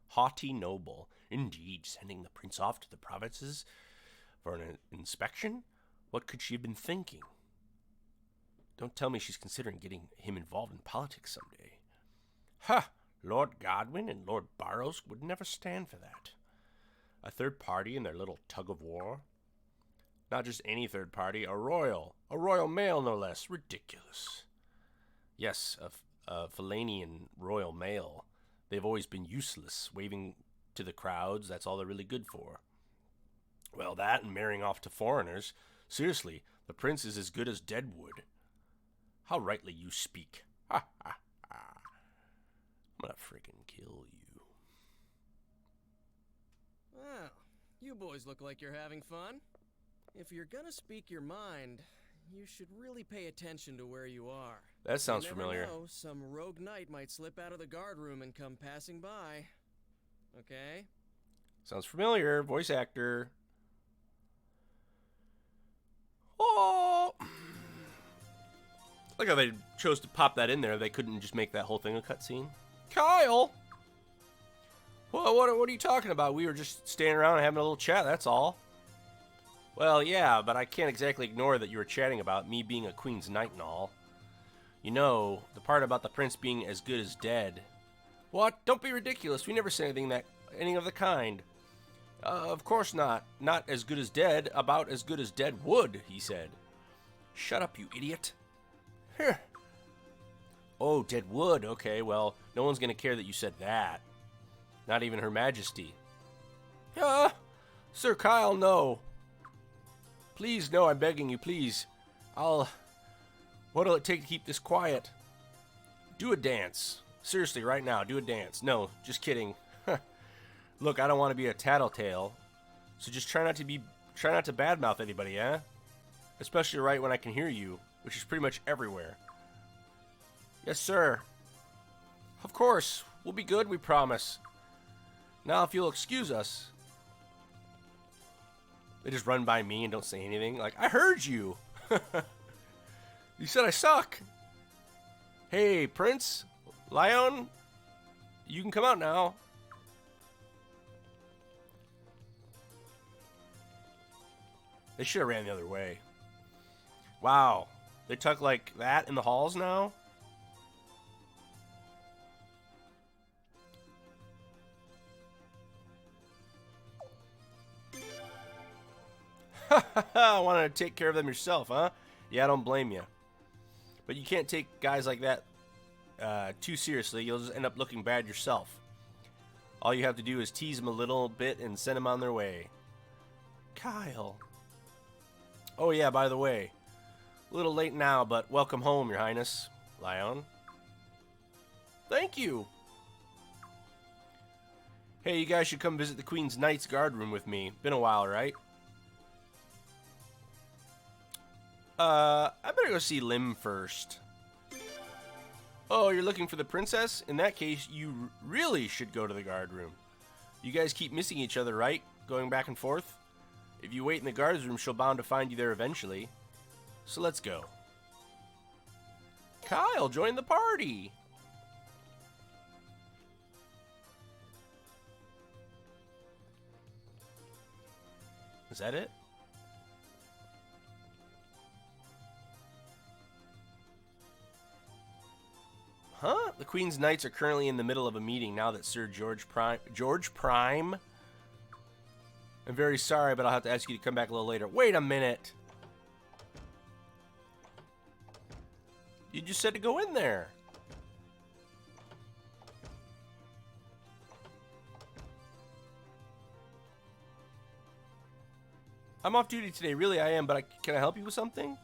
Haughty noble. Indeed, sending the prince off to the provinces for an inspection? What could she have been thinking? Don't tell me she's considering getting him involved in politics someday. Ha! Lord Godwin and Lord Barrows would never stand for that. A third party in their little tug-of-war? Not just any third party, a royal mail no less. Ridiculous. Yes, a Falanian royal mail. They've always been useless, waving to the crowds, that's all they're really good for. Well, that and marrying off to foreigners. Seriously, the prince is as good as dead wood. How rightly you speak. Ha ha ha. I'm gonna freaking kill you. Well, you boys look like you're having fun. If you're gonna speak your mind, you should really pay attention to where you are. That sounds you never familiar. Know, some rogue knight might slip out of the guard room and come passing by. Okay? Sounds familiar. Voice actor. Oh! Like how they chose to pop that in there. They couldn't just make that whole thing a cutscene. Kyle! Well, what are you talking about? We were just standing around and having a little chat, that's all. Well, yeah, but I can't exactly ignore that you were chatting about me being a Queen's Knight and all. You know, the part about the prince being as good as dead. What? Don't be ridiculous. We never said anything of the kind. Of course not. Not as good as dead. About as good as dead would, he said. Shut up, you idiot. Oh, dead wood. Okay, well, no one's going to care that you said that. Not even Her Majesty. Sir Kyle, no. Please, no, I'm begging you, please. What'll it take to keep this quiet? Do a dance. Seriously, right now, do a dance. No, just kidding. Look, I don't want to be a tattletale, so just try not to badmouth anybody, eh? Especially right when I can hear you, which is pretty much everywhere. Yes, sir. Of course. We'll be good, we promise. Now, if you'll excuse us. They just run by me and don't say anything. Like, I heard you. You said I suck. Hey, Prince, Lion, you can come out now. They should have ran the other way. Wow. They talk like that in the halls now? Wanted to take care of them yourself, huh? Yeah, I don't blame you. But you can't take guys like that too seriously. You'll just end up looking bad yourself. All you have to do is tease them a little bit and send them on their way. Kyle. Oh yeah, by the way. A little late now, but welcome home, Your Highness. Lion. Thank you. Hey, you guys should come visit the Queen's Knight's guard room with me. Been a while, right? I better go see Lim first. Oh, you're looking for the princess? In that case, you really should go to the guard room. You guys keep missing each other, right? Going back and forth? If you wait in the guard's room, she'll bound to find you there eventually. So let's go. Kyle, join the party! Is that it? Huh? The Queen's Knights are currently in the middle of a meeting now that Sir George Prime? I'm very sorry, but I'll have to ask you to come back a little later. Wait a minute. You just said to go in there. I'm off duty today. Really, I am, but can I help you with something?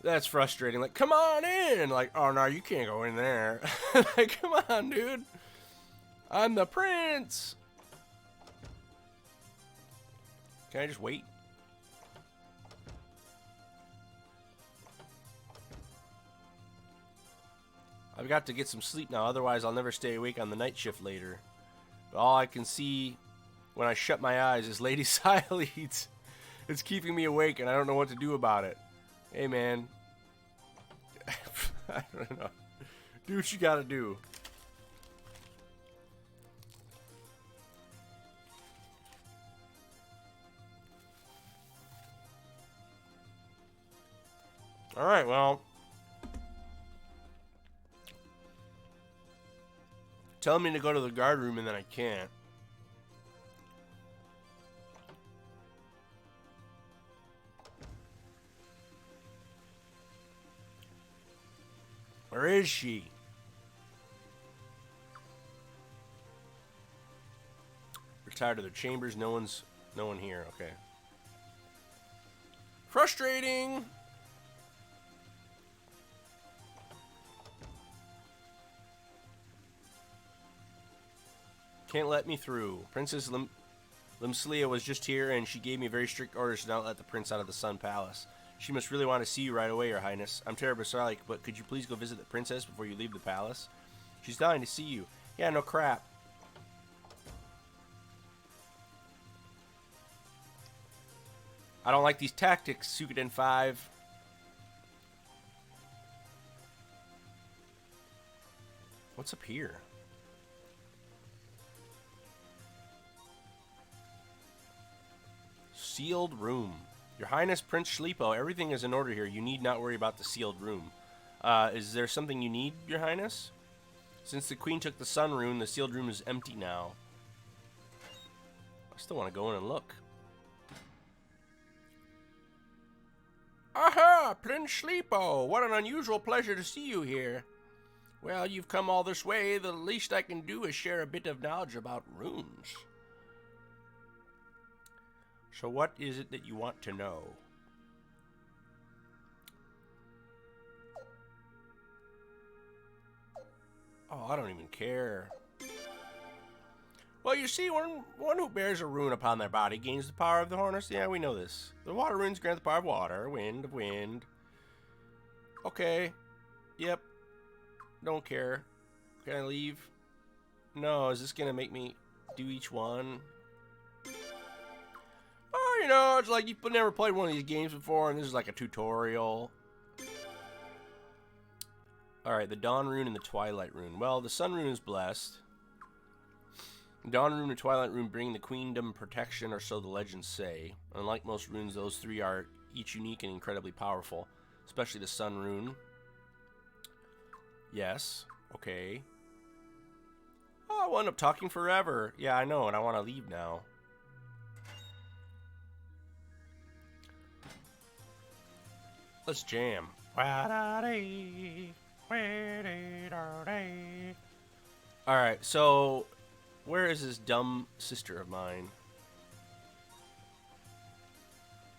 That's frustrating. Like, come on in. Like, oh, no, you can't go in there. Like, come on, dude. I'm the prince. Can I just wait? I've got to get some sleep now. Otherwise, I'll never stay awake on the night shift later. But all I can see when I shut my eyes is Lady Sileeds. It's keeping me awake, and I don't know what to do about it. Hey, man. I don't know. Do what you gotta do. Alright, well. Tell me to go to the guard room, and then I can't. Where is she? Retired to their chambers. No one here. Okay. Frustrating. Can't let me through. Princess Limslia was just here, and she gave me very strict orders to not let the prince out of the Sun Palace. She must really want to see you right away, Your Highness. I'm terribly sorry, but could you please go visit the princess before you leave the palace? She's dying to see you. Yeah, no crap. I don't like these tactics, Suikoden V. What's up here? Sealed room. Your Highness Prince Schleepo, everything is in order here. You need not worry about the sealed room. Is there something you need, Your Highness? Since the Queen took the Sun Rune, the sealed room is empty now. I still want to go in and look. Aha! Prince Schleepo! What an unusual pleasure to see you here. Well, you've come all this way. The least I can do is share a bit of knowledge about runes. So what is it that you want to know? Oh, I don't even care. Well, you see, one who bears a rune upon their body gains the power of the harness. Yeah, we know this. The water runes grant the power of water, wind of wind. Okay. Yep. Don't care. Can I leave? No, is this gonna make me do each one? Oh, you know, it's like you've never played one of these games before, and this is like a tutorial. Alright, the Dawn Rune and the Twilight Rune. Well, the Sun Rune is blessed. The Dawn Rune and Twilight Rune bring the Queendom protection, or so the legends say. Unlike most runes, those three are each unique and incredibly powerful. Especially the Sun Rune. Yes. Okay. Oh, I'll end up talking forever. Yeah, I know, and I want to leave now. Let's jam. Alright, so where is this dumb sister of mine?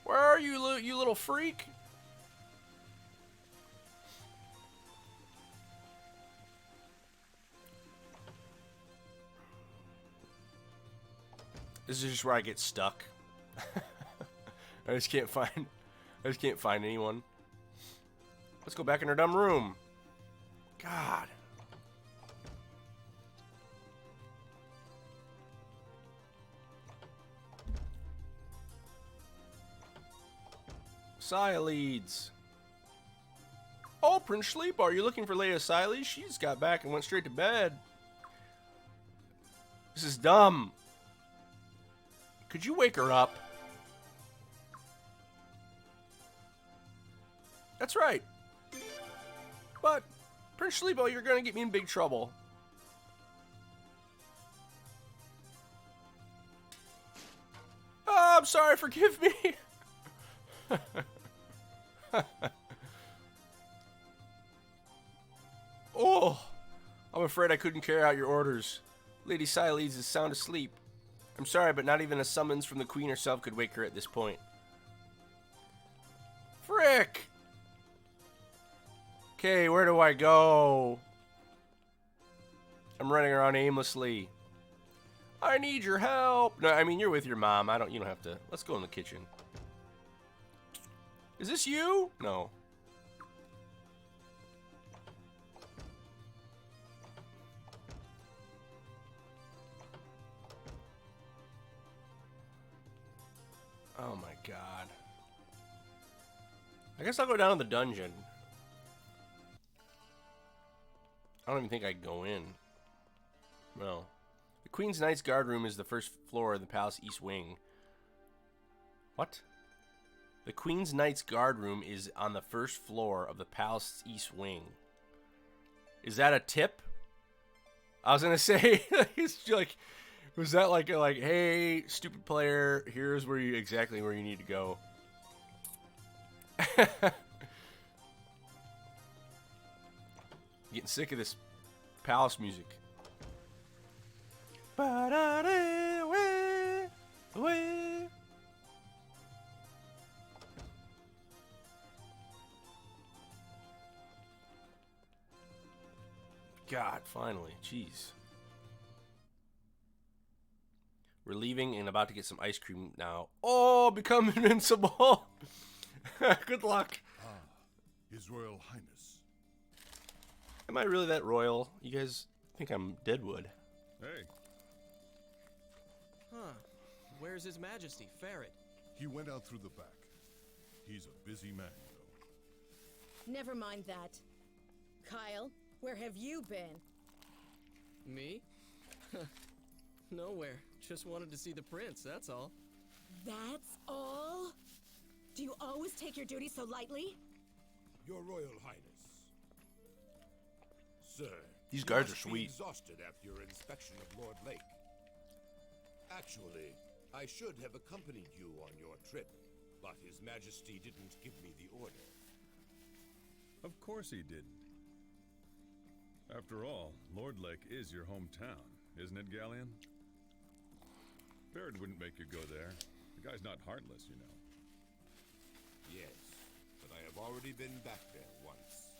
Where are you, you little freak? This is just where I get stuck. I just can't find anyone. Let's go back in our dumb room. God. Sialeeds. Oh, Prince Sleep, are you looking for Leia Sialeeds? She just got back and went straight to bed. This is dumb. Could you wake her up? That's right. But, Prince Schleebo, you're gonna get me in big trouble. Oh, I'm sorry, forgive me. Oh, I'm afraid I couldn't carry out your orders. Lady Sialeeds is sound asleep. I'm sorry, but not even a summons from the Queen herself could wake her at this point. Frick! Okay, where do I go? I'm running around aimlessly. I need your help. No, I mean, you're with your mom. You don't have to. Let's go in the kitchen. Is this you? No. Oh my god. I guess I'll go down to the dungeon. I don't even think I can go in. No. The Queen's Knight's Guard Room is the first floor of the Palace East Wing. What? The Queen's Knight's Guard Room is on the first floor of the Palace East Wing. Is that a tip? I was gonna say, it's like, was that like, hey, stupid player, here's where you exactly where you need to go. Getting sick of this palace music. God, finally. Jeez. We're leaving and about to get some ice cream now. Oh, become invincible. Good luck. Ah, His Royal Highness. Am I really that royal? You guys think I'm Deadwood. Hey. Huh. Where's His Majesty, Ferret? He went out through the back. He's a busy man, you know. Never mind that. Kyle, where have you been? Me? Nowhere. Just wanted to see the prince, that's all. That's all? Do you always take your duty so lightly? Your Royal Highness. Sir, These you guards must are be sweet. exhausted after your inspection of Lord Lake. Actually, I should have accompanied you on your trip, but His Majesty didn't give me the order. Of course he didn't. After all, Lord Lake is your hometown, isn't it, Galleon? Baird wouldn't make you go there. The guy's not heartless, you know. Yes, but I have already been back there once.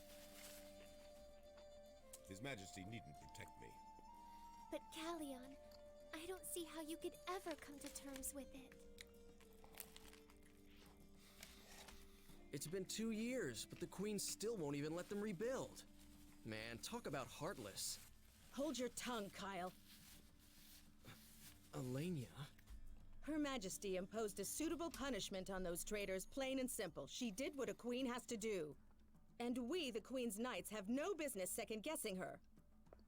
His Majesty needn't protect me. But Callion, I don't see how you could ever come to terms with it. It's been 2 years, but the Queen still won't even let them rebuild. Man, talk about heartless. Hold your tongue, Kyle. Elenia? Her Majesty imposed a suitable punishment on those traitors, plain and simple. She did what a queen has to do. And we, the Queen's Knights, have no business second-guessing her.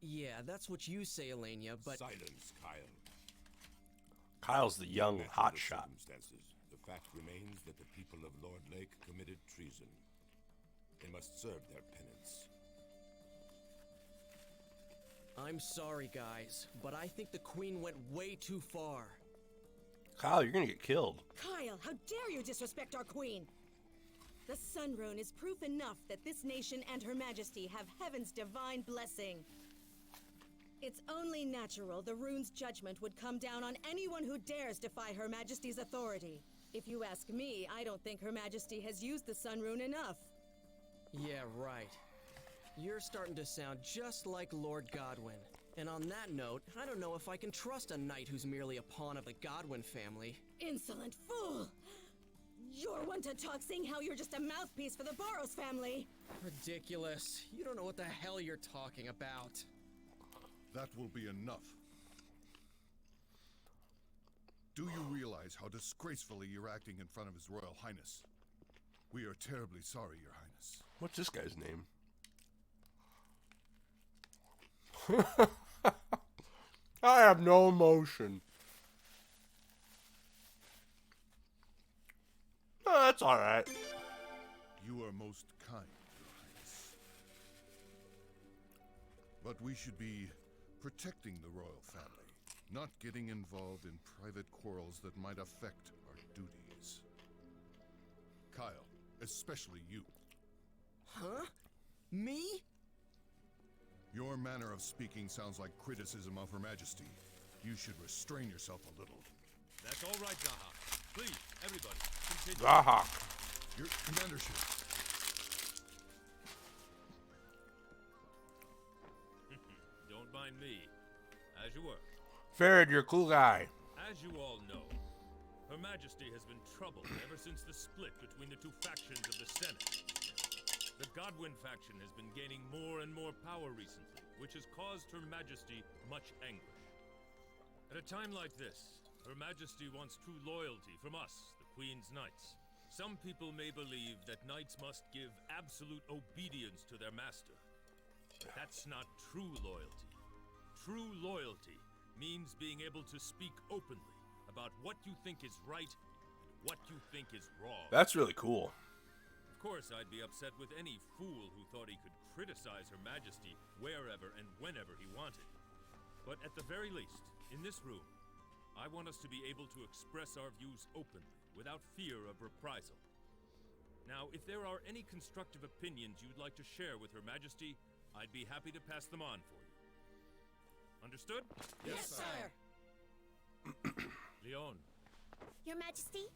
Yeah, that's what you say, Elenia, but... Silence, Kyle. Kyle's the young Matter of hotshot. circumstances, the fact remains that the people of Lord Lake committed treason. They must serve their penance. I'm sorry, guys, but I think the Queen went way too far. Kyle, you're gonna get killed. Kyle, how dare you disrespect our queen? The Sun Rune is proof enough that this nation and Her Majesty have heaven's divine blessing. It's only natural the rune's judgment would come down on anyone who dares defy Her Majesty's authority. If you ask me, I don't think Her Majesty has used the Sun Rune enough. Yeah, right. You're starting to sound just like Lord Godwin. And on that note, I don't know if I can trust a knight who's merely a pawn of the Godwin family. Insolent fool! You're one to talk saying how you're just a mouthpiece for the Boros family! Ridiculous. You don't know what the hell you're talking about. That will be enough. Do you realize how disgracefully you're acting in front of His Royal Highness? We are terribly sorry, Your Highness. What's this guy's name? I have no emotion. Oh, that's alright. You are most kind, Your Highness. But we should be protecting the royal family, not getting involved in private quarrels that might affect our duties. Kyle, especially you. Huh? Me? Your manner of speaking sounds like criticism of Her Majesty. You should restrain yourself a little. That's all right, Zaha. Please, everybody, continue. Zaha. Your commandership. Don't mind me. As you were. Farad, you're a cool guy. As you all know, Her Majesty has been troubled ever since the split between the two factions of the Senate. The Godwin faction has been gaining more and more power recently, which has caused Her Majesty much anguish. At a time like this, Her Majesty wants true loyalty from us, the Queen's Knights. Some people may believe that knights must give absolute obedience to their master. But that's not true loyalty. True loyalty means being able to speak openly about what you think is right and what you think is wrong. That's really cool. Of course, I'd be upset with any fool who thought he could criticize Her Majesty wherever and whenever he wanted. But at the very least, in this room, I want us to be able to express our views openly, without fear of reprisal. Now, if there are any constructive opinions you'd like to share with Her Majesty, I'd be happy to pass them on for you. Understood? Yes, sire! Leon, Your Majesty?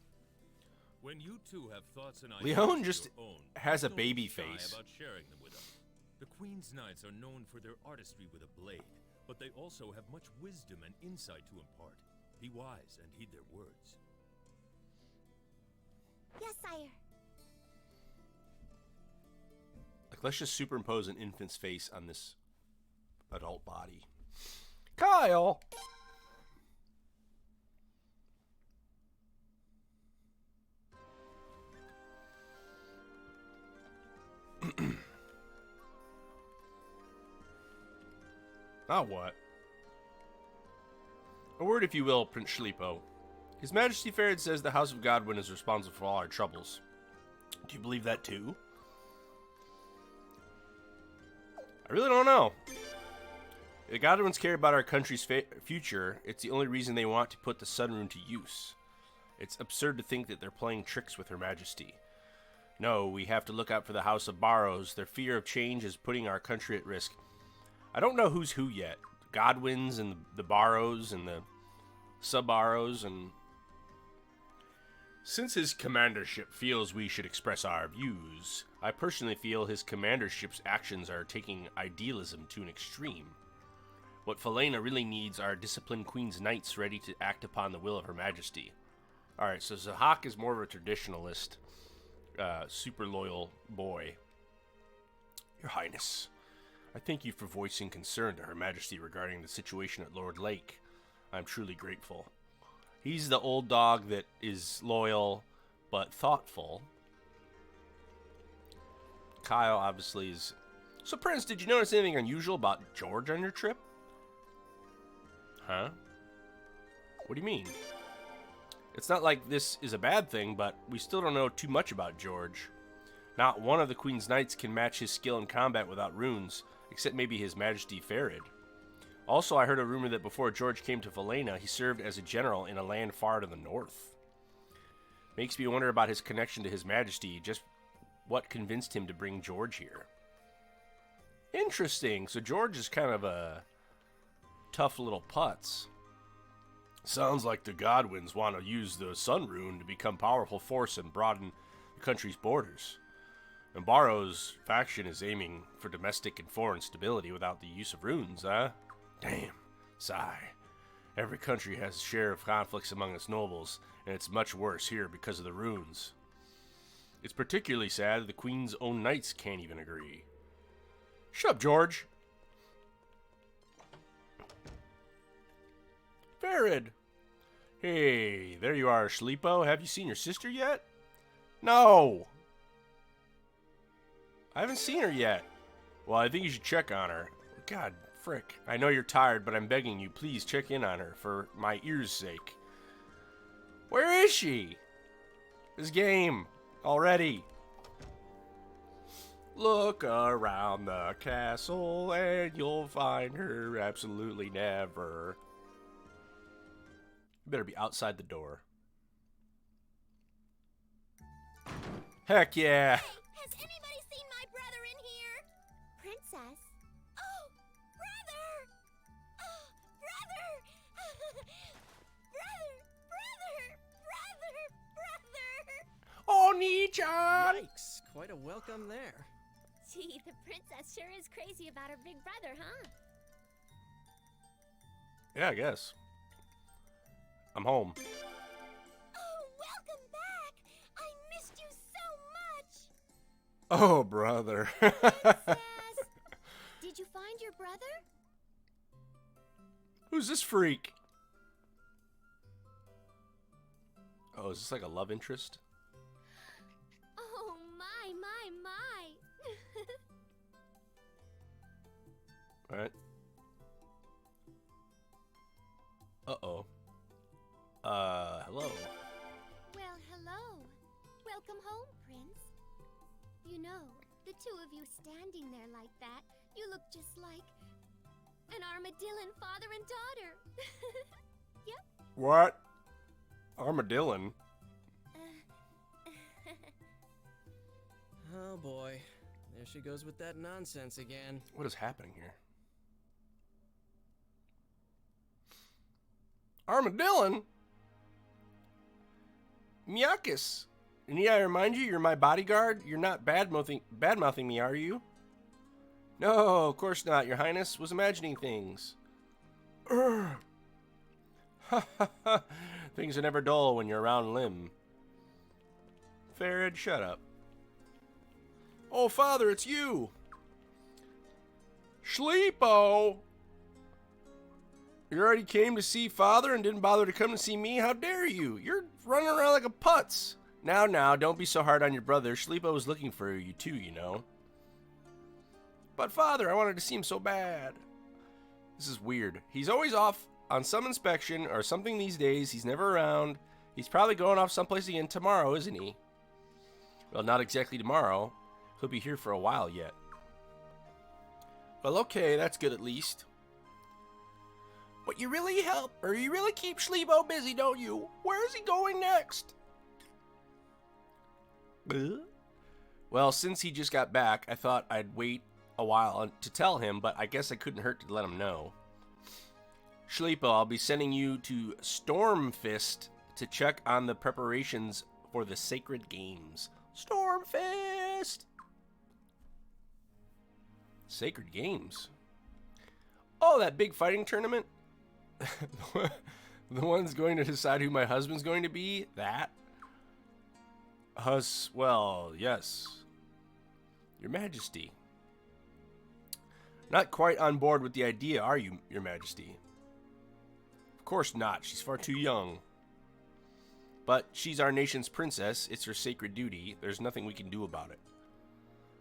when you two have thoughts and ideas Leon of just your own, has a don't baby be shy face. about sharing them with us. The Queen's Knights are known for their artistry with a blade, but they also have much wisdom and insight to impart. Be wise and heed their words. Yes, sire. Like, let's just superimpose an infant's face on this adult body. Kyle! Now what? A word, if you will, Prince Schlipo. His Majesty Farid says the House of Godwin is responsible for all our troubles. Do you believe that too? I really don't know. The Godwins care about our country's future. It's the only reason they want to put the Sun Rune to use. It's absurd to think that they're playing tricks with Her Majesty. No, we have to look out for the House of Barrows. Their fear of change is putting our country at risk. I don't know who's who yet. The Godwins and the Barrows and the Sub-Barrows and... Since his commandership feels we should express our views, I personally feel his commandership's actions are taking idealism to an extreme. What Felena really needs are disciplined Queen's Knights ready to act upon the will of Her Majesty. Alright, so Zahak is more of a traditionalist, super loyal boy. Your Highness, I thank you for voicing concern to Her Majesty regarding the situation at Lord Lake. I'm truly grateful. He's the old dog that is loyal, but thoughtful. Kyle obviously is... So, Prince, did you notice anything unusual about George on your trip? Huh? What do you mean? It's not like this is a bad thing, but we still don't know too much about George. Not one of the Queen's Knights can match his skill in combat without runes, except maybe His Majesty Farid. Also, I heard a rumor that before George came to Felena, he served as a general in a land far to the north. Makes me wonder about his connection to His Majesty, just what convinced him to bring George here. Interesting, so George is kind of a tough little putz. Sounds like the Godwins want to use the Sun Rune to become a powerful force and broaden the country's borders. And Barrow's faction is aiming for domestic and foreign stability without the use of runes, huh? Damn. Sigh. Every country has a share of conflicts among its nobles, and it's much worse here because of the runes. It's particularly sad that the Queen's own knights can't even agree. Shut up, George! Farid! Hey, there you are, Schlipo. Have you seen your sister yet? No! I haven't seen her yet. Well, I think you should check on her. God, frick. I know you're tired, but I'm begging you, please check in on her for my ears' sake. Where is she? This game. Already. Look around the castle and you'll find her absolutely never. You better be outside the door. Heck yeah. Has anybody seen my brother in here? Princess? Oh, brother! Oh, brother! brother! Oh, Nichan! Yikes, quite a welcome there. Gee, the princess sure is crazy about her big brother, huh? Yeah, I guess. I'm home. Oh, welcome back! I missed you so much! Oh, brother. Princess! Did you find your brother? Who's this freak? Oh, is this like a love interest? Oh, my, my, my! Alright. Uh-oh. Hello. Well, hello. Welcome home, Prince. You know, the two of you standing there like that, you look just like an armadillo father and daughter. Yep. What? Armadillo? Oh boy, there she goes with that nonsense again. What is happening here? Armadillo? Miyakis. Need I remind you, you're my bodyguard? You're not bad-mouthing me, are you? No, of course not, Your Highness. Was imagining things. Ha ha ha. Things are never dull when you're around Lim. Farid, shut up. Oh, Father, it's you! Schlipo! You already came to see Father and didn't bother to come to see me? How dare you? You're running around like a putz. Now, don't be so hard on your brother. Schlipo was looking for you too, you know. But Father, I wanted to see him so bad. This is weird. He's always off on some inspection or something these days. He's never around. He's probably going off someplace again tomorrow, isn't he? Well, not exactly tomorrow. He'll be here for a while yet. Well, okay, that's good at least. But you really help, or you really keep Schleebo busy, don't you? Where's he going next? Well, since he just got back, I thought I'd wait a while to tell him, but I guess I couldn't hurt to let him know. Schleepo, I'll be sending you to Stormfist to check on the preparations for the Sacred Games. Stormfist! Sacred Games? Oh, that big fighting tournament? The one's going to decide who my husband's going to be? That? Well, yes. Your Majesty. Not quite on board with the idea, are you, Your Majesty? Of course not. She's far too young. But she's our nation's princess. It's her sacred duty. There's nothing we can do about it.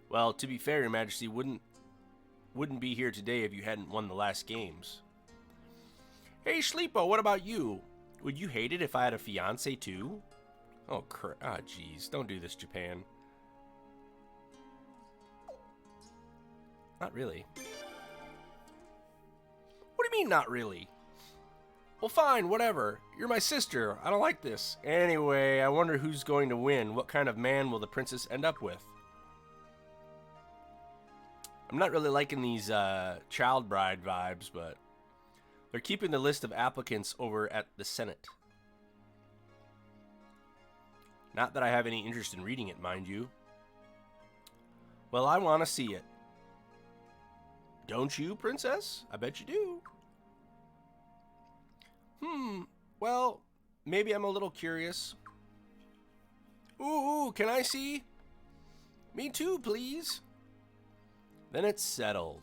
Well, to be fair, Your Majesty wouldn't be here today if you hadn't won the last games. Hey, Schleepo, what about you? Would you hate it if I had a fiance too? Oh, jeez. Don't do this, Japan. Not really. What do you mean, not really? Well, fine, whatever. You're my sister. I don't like this. Anyway, I wonder who's going to win. What kind of man will the princess end up with? I'm not really liking these child bride vibes, but they're keeping the list of applicants over at the Senate. Not that I have any interest in reading it, mind you. Well, I want to see it. Don't you, princess? I bet you do. Well, maybe I'm a little curious. Ooh, can I see? Me too, please. Then it's settled.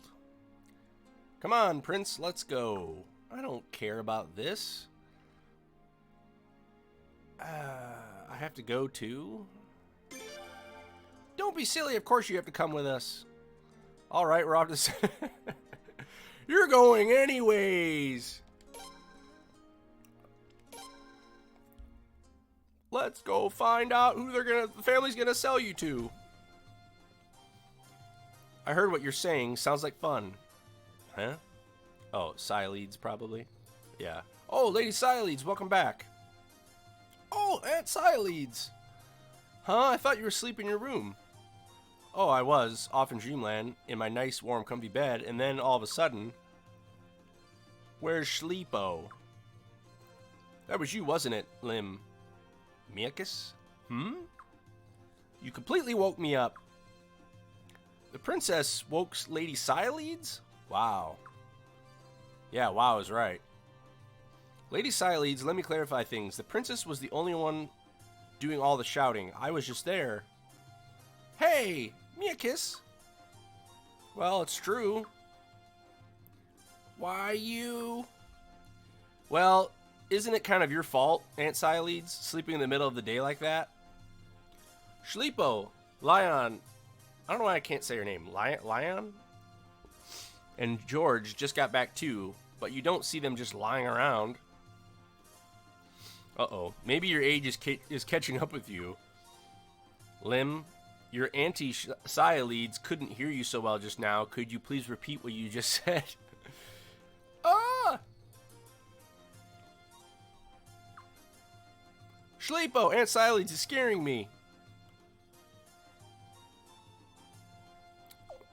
Come on, Prince, let's go. I don't care about this. I have to go too? Don't be silly, of course you have to come with us. Alright, we're off to... You're going anyways! Let's go find out who the family's gonna sell you to. I heard what you're saying. Sounds like fun. Huh? Oh, Sileads, probably. Yeah. Oh, Lady Sileads, welcome back. Oh, Aunt Sileads. Huh? I thought you were asleep in your room. Oh, I was, off in Dreamland, in my nice, warm, comfy bed, and then, all of a sudden... Where's Schleepo? That was you, wasn't it, Lim? Miakus? You completely woke me up. The princess woke Lady Sileads? Wow. Yeah, wow is right. Lady Sileads, let me clarify things. The princess was the only one doing all the shouting. I was just there. Hey, Miakus. Well, it's true. Why you? Well, isn't it kind of your fault, Aunt Sileads, sleeping in the middle of the day like that? Schleepo, Lion, I don't know why I can't say your name. Lion? And George just got back too, but you don't see them just lying around. Uh-oh. Maybe your age is catching up with you. Lim, your Auntie Sileads couldn't hear you so well just now. Could you please repeat what you just said? Ah! Schleepo, Aunt Sileads is scaring me.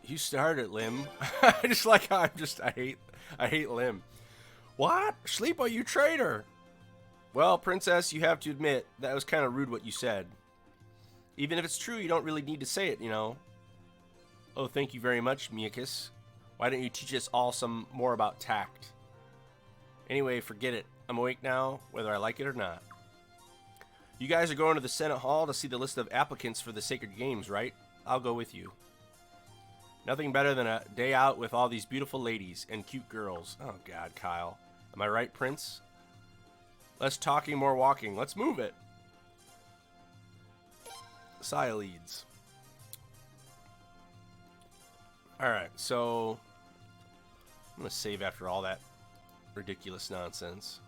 You started, Lim. I just like how I hate Lim. What? Schleepo, you traitor! Well, Princess, you have to admit, that was kind of rude what you said. Even if it's true, you don't really need to say it, you know. Oh, thank you very much, Miakus. Why don't you teach us all some more about tact? Anyway, forget it. I'm awake now, whether I like it or not. You guys are going to the Senate Hall to see the list of applicants for the Sacred Games, right? I'll go with you. Nothing better than a day out with all these beautiful ladies and cute girls. Oh, God, Kyle. Am I right, Prince? Less talking, more walking. Let's move it. Sileads. Alright, so... I'm going to save after all that ridiculous nonsense.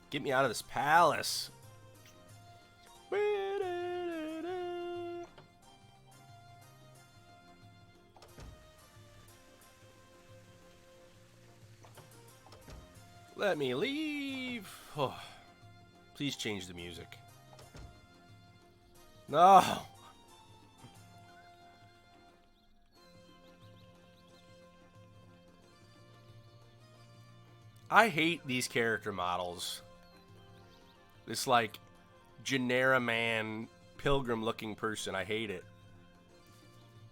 Get me out of this palace. Let me leave. Oh, please change the music. No. I hate these character models. This like Genera Man pilgrim looking person. I hate it.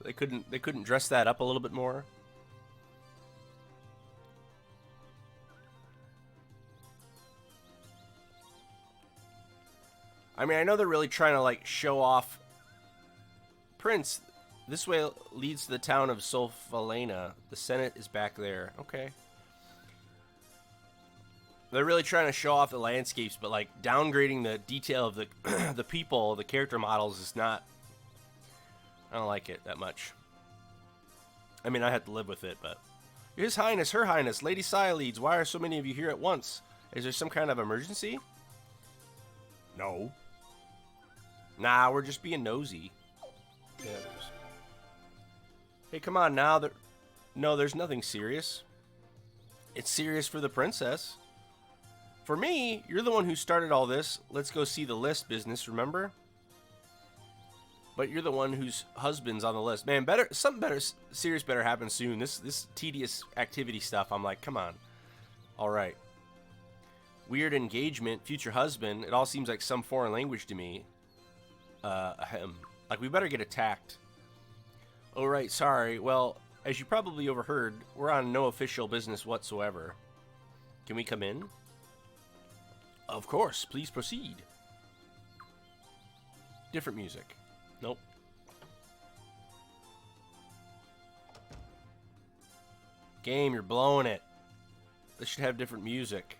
They couldn't dress that up a little bit more. I mean, I know they're really trying to like show off Prince. This way leads to the town of Solfalena. The Senate is back there. Okay. They're really trying to show off the landscapes, but like downgrading the detail of the the people, the character models is not. I don't like it that much. I mean, I have to live with it, but His Highness, Her Highness, Lady Sialeeds, why are so many of you here at once? Is there some kind of emergency? No. Nah, we're just being nosy. Yeah, there's... Hey, come on now. No, there's nothing serious. It's serious for the princess. For me, you're the one who started all this. Let's go see the list business, remember? But you're the one whose husband's on the list. Man, something better, serious better happen soon. This tedious activity stuff, I'm like, come on. All right. Weird engagement, future husband. It all seems like some foreign language to me. Like, we better get attacked. Oh, right, sorry. Well, as you probably overheard, we're on no official business whatsoever. Can we come in? Of course, please proceed. Different music. Nope. Game, you're blowing it. This should have different music.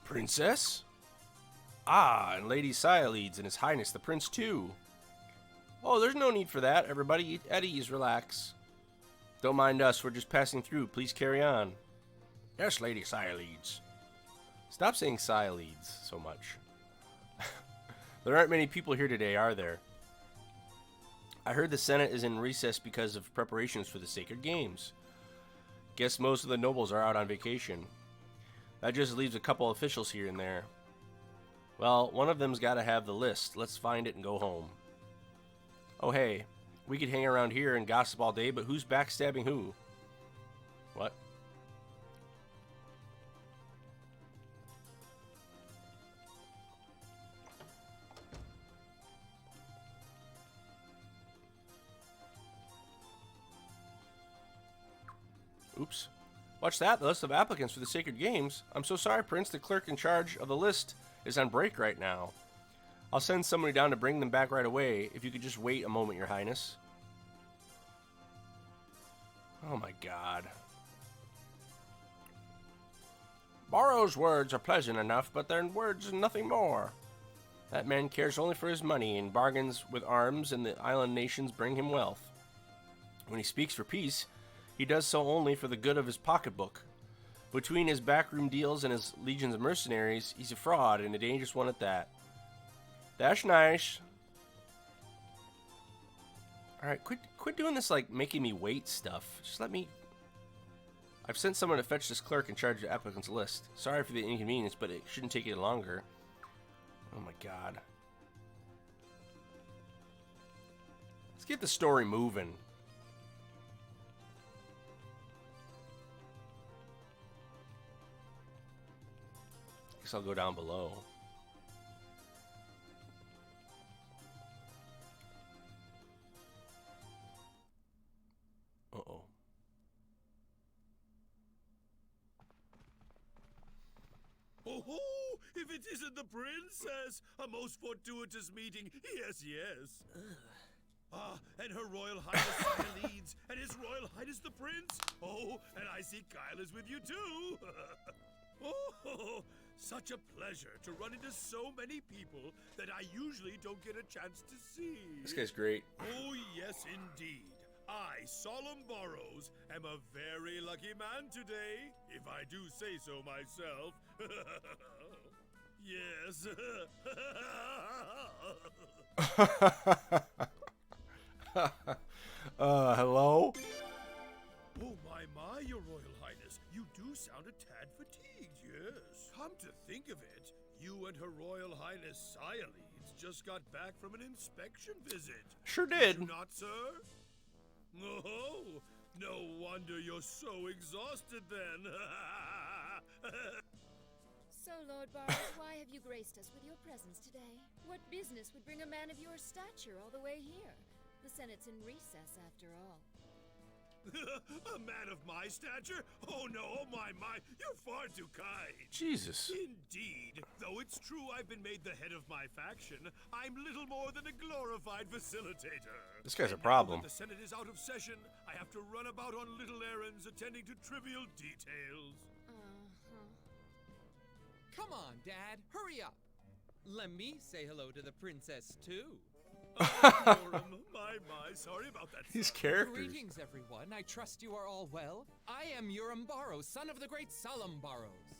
Princess? Ah, and Lady Sialeeds and His Highness the Prince too. Oh, there's no need for that. Everybody at ease, relax. Don't mind us, we're just passing through. Please carry on. Yes, Lady Sialeeds. Stop saying Sialeeds so much. There aren't many people here today, are there? I heard the Senate is in recess because of preparations for the Sacred Games. Guess most of the nobles are out on vacation. That just leaves a couple officials here and there. Well, one of them's got to have the list. Let's find it and go home. Oh, hey, we could hang around here and gossip all day, but who's backstabbing who? What? Oops. Watch that, the list of applicants for the Sacred Games. I'm so sorry, Prince. The clerk in charge of the list is on break right now. I'll send somebody down to bring them back right away. If you could just wait a moment, Your Highness. Oh my god. Borrow's words are pleasant enough, but they're words and nothing more. That man cares only for his money and bargains with arms, and the island nations bring him wealth. When he speaks for peace, he does so only for the good of his pocketbook. Between his backroom deals and his legions of mercenaries, he's a fraud, and a dangerous one at that. That's nice. Alright, quit doing this, like, making me wait stuff. Just let me... I've sent someone to fetch this clerk in charge of the applicants list. Sorry for the inconvenience, but it shouldn't take any longer. Oh my god. Let's get the story moving. Guess I'll go down below. Uh-oh. Oh-ho! If it isn't the princess! A most fortuitous meeting, yes, yes. And Her Royal Highness Saya leads, and His Royal Highness the Prince. Oh, and I see Kyle is with you too. Oh, such a pleasure to run into so many people that I usually don't get a chance to see. This guy's great. Oh, yes, indeed. I, Solemn Burrows, am a very lucky man today, if I do say so myself. Yes. Hello? Oh, my, Your Royal Highness. You do sound a tad fatigued, yes. Come to think of it, you and Her Royal Highness Saya Leeds just got back from an inspection visit. Sure did. You not, sir? Oh, no wonder you're so exhausted then. So, Lord Barrows, why have you graced us with your presence today? What business would bring a man of your stature all the way here? The Senate's in recess, after all. A man of my stature? Oh no, oh my, you're far too kind. Jesus. Indeed. Though it's true I've been made the head of my faction, I'm little more than a glorified facilitator. This guy's a And problem. now that the Senate is out of session, I have to run about on little errands attending to trivial details. Come on, Dad, hurry up. Let me say hello to the princess, too. Yoram, my, sorry about that. These characters. Greetings, everyone. I trust you are all well. I am Yoram Barrows, son of the great Solemn Barrows.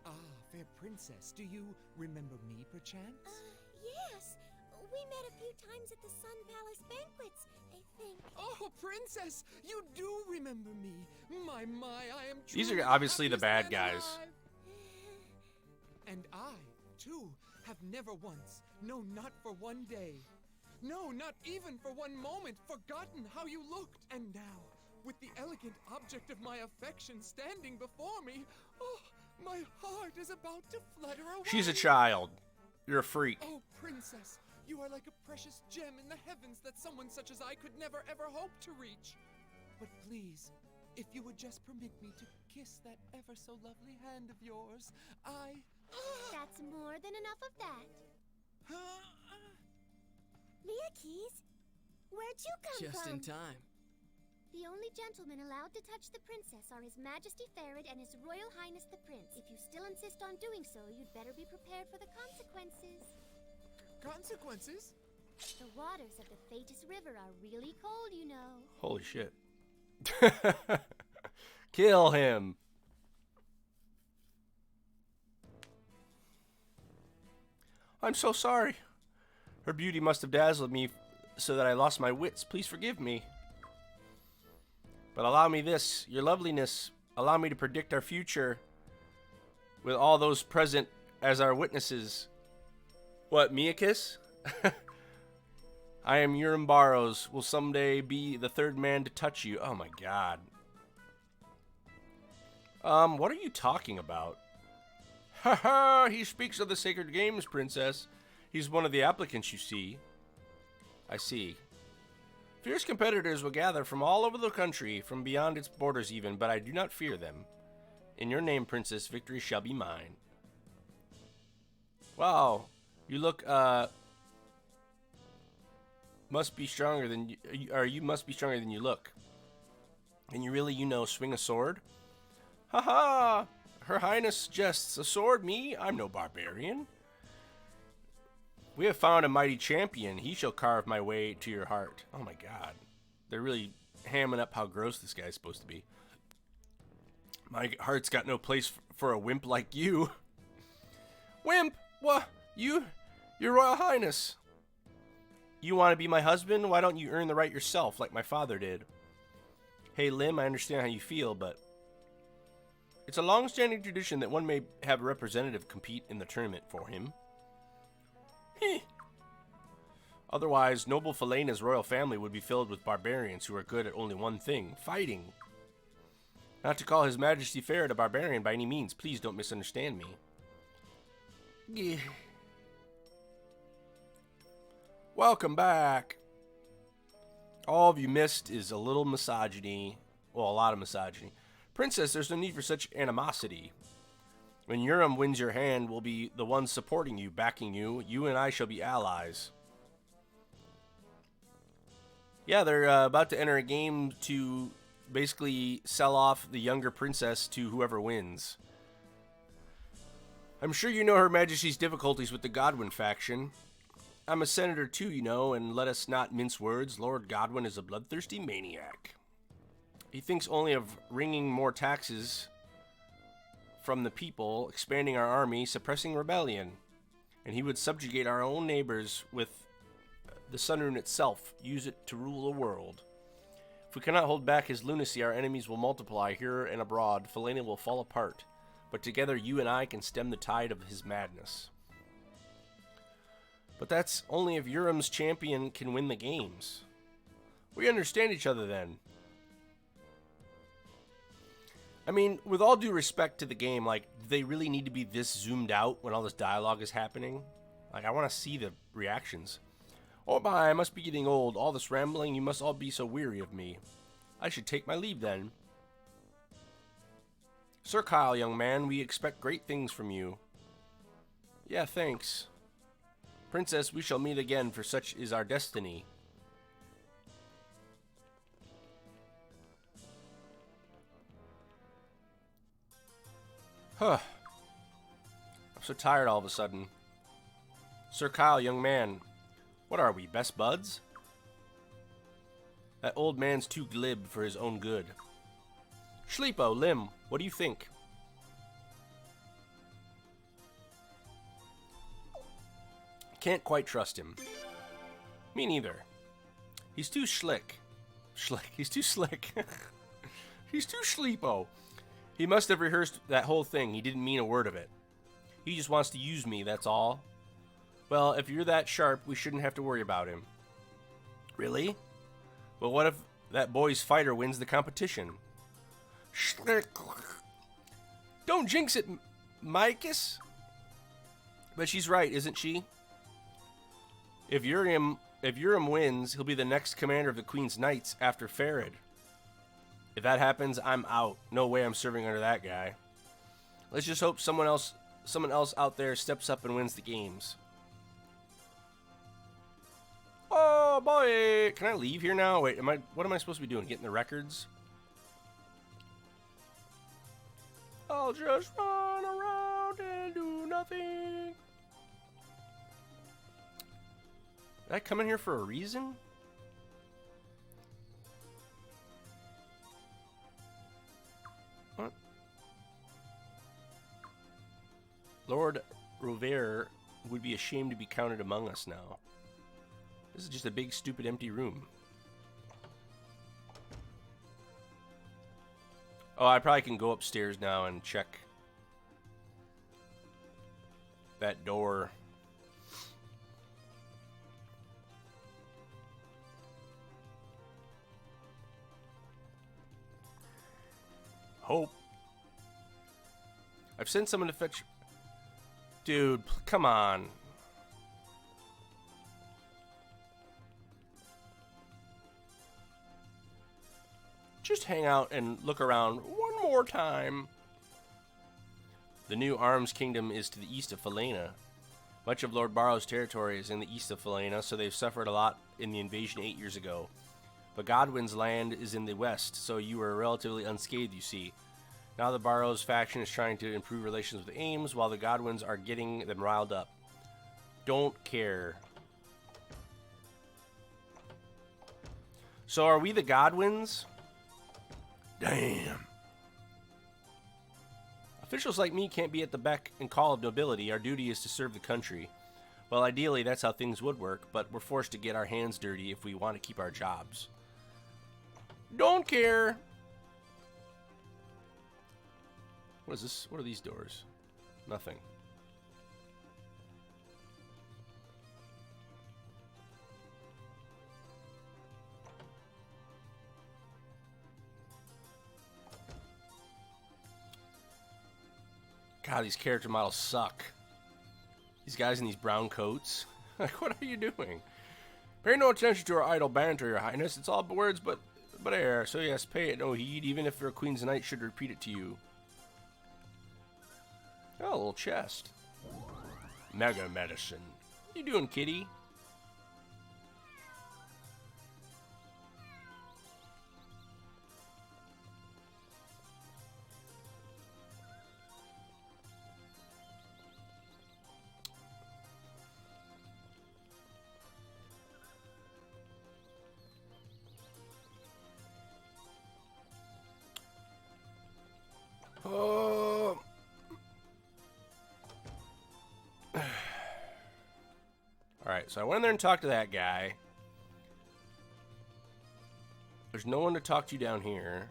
Ah, fair princess, do you remember me, perchance? Yes. We met a few times at the Sun Palace banquets, I think. Oh, princess, you do remember me. My, I am These truly are obviously the happiest bad man guys. alive. And I, too, have never once, no, not for one day, no, not even for one moment, forgotten how you looked. And now, with the elegant object of my affection standing before me, oh, my heart is about to flutter away. She's a child. You're a freak. Oh, princess, you are like a precious gem in the heavens that someone such as I could never ever hope to reach. But please, if you would just permit me to kiss that ever so lovely hand of yours, That's more than enough of that. Leakes, where'd you come Just from? in time. The only gentlemen allowed to touch the princess are His Majesty Farad and His Royal Highness the Prince. If you still insist on doing so, you'd better be prepared for the consequences. Consequences? The waters of the Thetis River are really cold, you know. Holy shit. Kill him. I'm so sorry. Her beauty must have dazzled me so that I lost my wits. Please forgive me. But allow me this, your loveliness. Allow me to predict our future with all those present as our witnesses. What, me a kiss? I am Yoram Barrows, will someday be the third man to touch you. Oh my god. What are you talking about? Haha, he speaks of the sacred games, princess. He's one of the applicants, you see. I see. Fierce competitors will gather from all over the country, from beyond its borders even, but I do not fear them. In your name, princess, victory shall be mine. Wow, you look, must be stronger than, you must be stronger than you look. And you really, swing a sword? Haha! Her Highness jests. A sword, me? I'm no barbarian. We have found a mighty champion. He shall carve my way to your heart. Oh my god. They're really hamming up how gross this guy's supposed to be. My heart's got no place for a wimp like you. Wimp? What? Your Royal Highness. You want to be my husband? Why don't you earn the right yourself, like my father did? Hey, Lim, I understand how you feel, but it's a long-standing tradition that one may have a representative compete in the tournament for him. Otherwise, noble Felena's royal family would be filled with barbarians who are good at only one thing, fighting. Not to call His Majesty Farad a barbarian by any means. Please don't misunderstand me. Welcome back. All of you missed is a little misogyny. Well, a lot of misogyny. Princess, there's no need for such animosity. When Yoram wins your hand, we'll be the ones supporting you, backing you. You and I shall be allies. Yeah, they're about to enter a game to basically sell off the younger princess to whoever wins. I'm sure you know Her Majesty's difficulties with the Godwin faction. I'm a senator too, you know, and let us not mince words. Lord Godwin is a bloodthirsty maniac. He thinks only of wringing more taxes from the people, expanding our army, suppressing rebellion. And he would subjugate our own neighbors with the Sunrune itself, use it to rule the world. If we cannot hold back his lunacy, our enemies will multiply here and abroad. Falena will fall apart. But together, you and I can stem the tide of his madness. But that's only if Urim's champion can win the games. We understand each other then. I mean, with all due respect to the game, like, do they really need to be this zoomed out when all this dialogue is happening? Like, I want to see the reactions. Oh my, I must be getting old. All this rambling, you must all be so weary of me. I should take my leave then. Sir Kyle, young man, we expect great things from you. Yeah, thanks. Princess, we shall meet again, for such is our destiny. Huh. I'm so tired all of a sudden. Sir Kyle, young man, what are we, best buds? That old man's too glib for his own good. Schleepo, Lim, what do you think? Can't quite trust him. Me neither. He's too slick. He's too slick. He's too sleepo. He must have rehearsed that whole thing. He didn't mean a word of it. He just wants to use me, that's all. Well, if you're that sharp, we shouldn't have to worry about him. Really? Well, what if that boy's fighter wins the competition? Don't jinx it, Micus. But she's right, isn't she? If Urim wins, he'll be the next commander of the Queen's Knights after Farid. If that happens, I'm out. No way I'm serving under that guy. Let's just hope someone else out there steps up and wins the games. Oh boy! Can I leave here now? Wait, what am I supposed to be doing? Getting the records? I'll just run around and do nothing. Did I come in here for a reason? What? Lord Rovere would be ashamed to be counted among us now. This is just a big, stupid, empty room. Oh, I probably can go upstairs now and check that door. Hope. I've sent someone to fetch... Dude, come on. Just hang out and look around one more time. The new Arms Kingdom is to the east of Falena. Much of Lord Barrow's territory is in the east of Falena, so they've suffered a lot in the invasion 8 years ago. But Godwin's land is in the west, so you were relatively unscathed, you see. Now the Barrows faction is trying to improve relations with Ames, while the Godwins are getting them riled up. Don't care. So are we the Godwins? Damn. Officials like me can't be at the beck and call of nobility. Our duty is to serve the country. Well, ideally, that's how things would work, but we're forced to get our hands dirty if we want to keep our jobs. Don't care. What is this? What are these doors? Nothing. God, these character models suck. These guys in these brown coats. Like, what are you doing? Pay no attention to our idle banter, Your Highness. It's all words but air. So yes, pay it no heed, even if your Queen's Knight should repeat it to you. Oh, a little chest. Mega medicine. What you doing, kitty? Alright, so I went in there and talked to that guy. There's no one to talk to down here.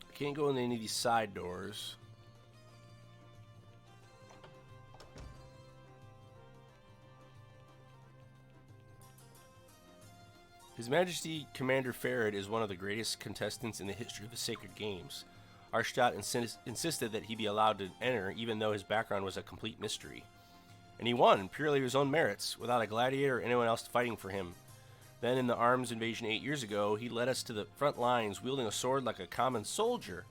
I can't go in any of these side doors. His Majesty Commander Farad is one of the greatest contestants in the history of the Sacred Games. Arshtat insisted that he be allowed to enter, even though his background was a complete mystery. And he won, purely his own merits, without a gladiator or anyone else fighting for him. Then, in the arms invasion 8 years ago, he led us to the front lines, wielding a sword like a common soldier.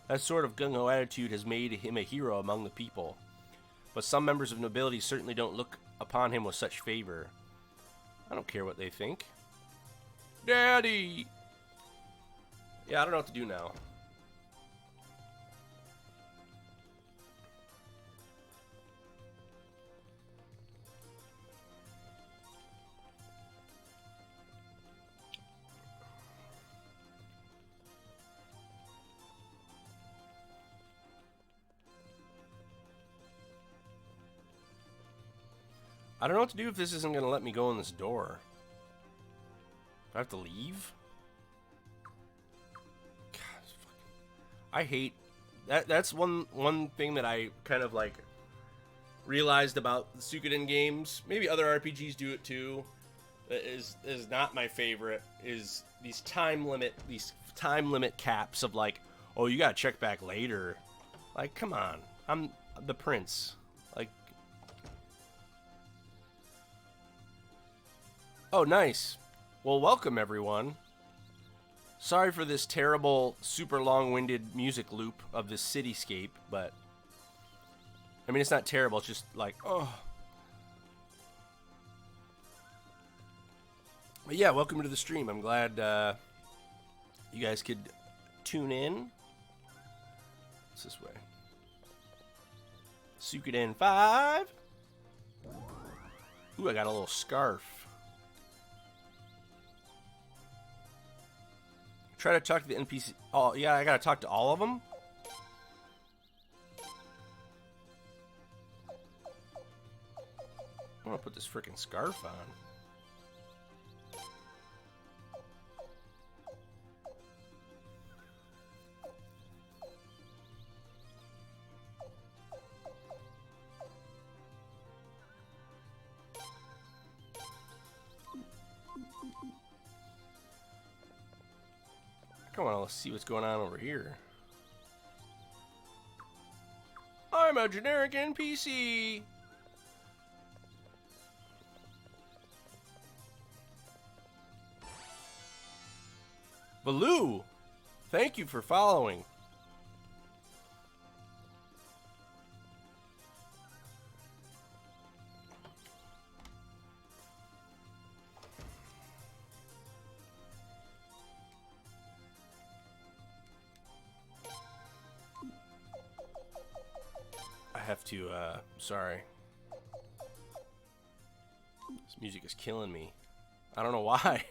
That sort of gung-ho attitude has made him a hero among the people. But some members of nobility certainly don't look upon him with such favor. I don't care what they think. Daddy! Yeah, I don't know what to do now. I don't know what to do if this isn't going to let me go in this door. Do I have to leave? God, I hate that. That's one thing that I kind of like realized about the Suikoden games. Maybe other RPGs do it too. That is not my favorite. Is these time limit caps of like, oh, you gotta check back later. Like, come on, I'm the prince. Like, oh, nice. Well, welcome, everyone. Sorry for this terrible, super long-winded music loop of this cityscape, but... I mean, it's not terrible, it's just like, oh. But yeah, welcome to the stream. I'm glad you guys could tune in. It's this way. Suikoden 5. Ooh, I got a little scarf. Try to talk to the NPC. Oh, yeah, I gotta talk to all of them? I'm gonna put this freaking scarf on. Come on, let's see what's going on over here. I'm a generic NPC. Baloo, thank you for following. I have to, sorry. This music is killing me. I don't know why.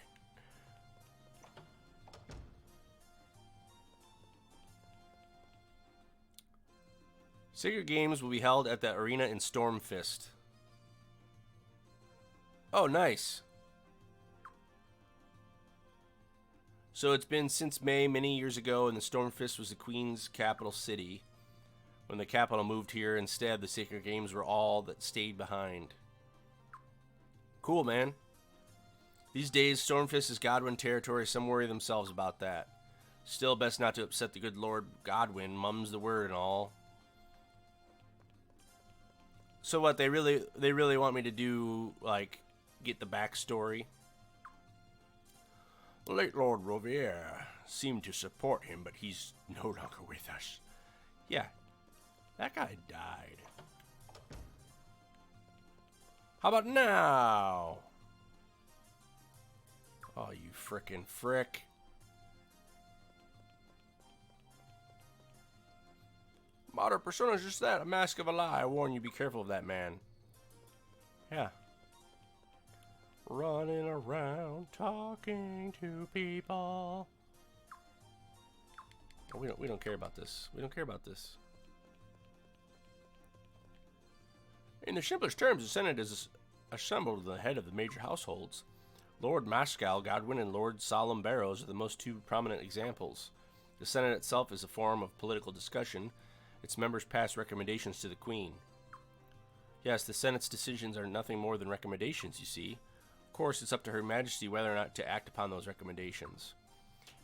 Sacred Games will be held at the arena in Stormfist. Oh, nice. So it's been since May, many years ago, and the Stormfist was the Queen's capital city. When the capital moved here, instead, the Sacred Games were all that stayed behind. Cool, man. These days, Stormfist is Godwin territory. Some worry themselves about that. Still, best not to upset the good Lord Godwin. Mum's the word and all. So what, they really want me to do, like, get the backstory? The late Lord Rovier seemed to support him, but he's no longer with us. Yeah. That guy died. How about now? Oh, you frickin' frick. Modern persona is just that, a mask of a lie. I warn you, be careful of that man. Yeah. Running around, talking to people. Oh, we don't care about this. We don't care about this. In the simplest terms, the Senate is assembled at the head of the major households. Lord Maskell, Godwin, and Lord Solemn Barrows are the most two prominent examples. The Senate itself is a forum of political discussion. Its members pass recommendations to the Queen. Yes, the Senate's decisions are nothing more than recommendations, you see. Of course, it's up to Her Majesty whether or not to act upon those recommendations.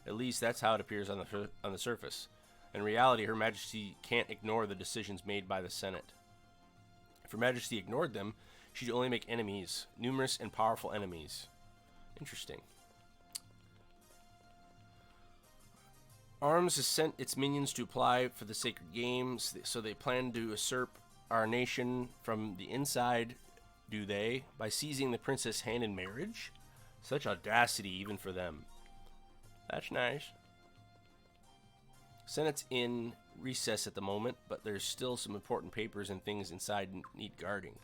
At least that's how it appears on the surface. In reality, Her Majesty can't ignore the decisions made by the Senate. If Her Majesty ignored them, she'd only make enemies, numerous and powerful enemies. Interesting. Arms has sent its minions to apply for the Sacred Games, so they plan to usurp our nation from the inside, do they, by seizing the princess' hand in marriage? Such audacity even for them. That's nice. Senate's in recess at the moment, but there's still some important papers and things inside need guarding.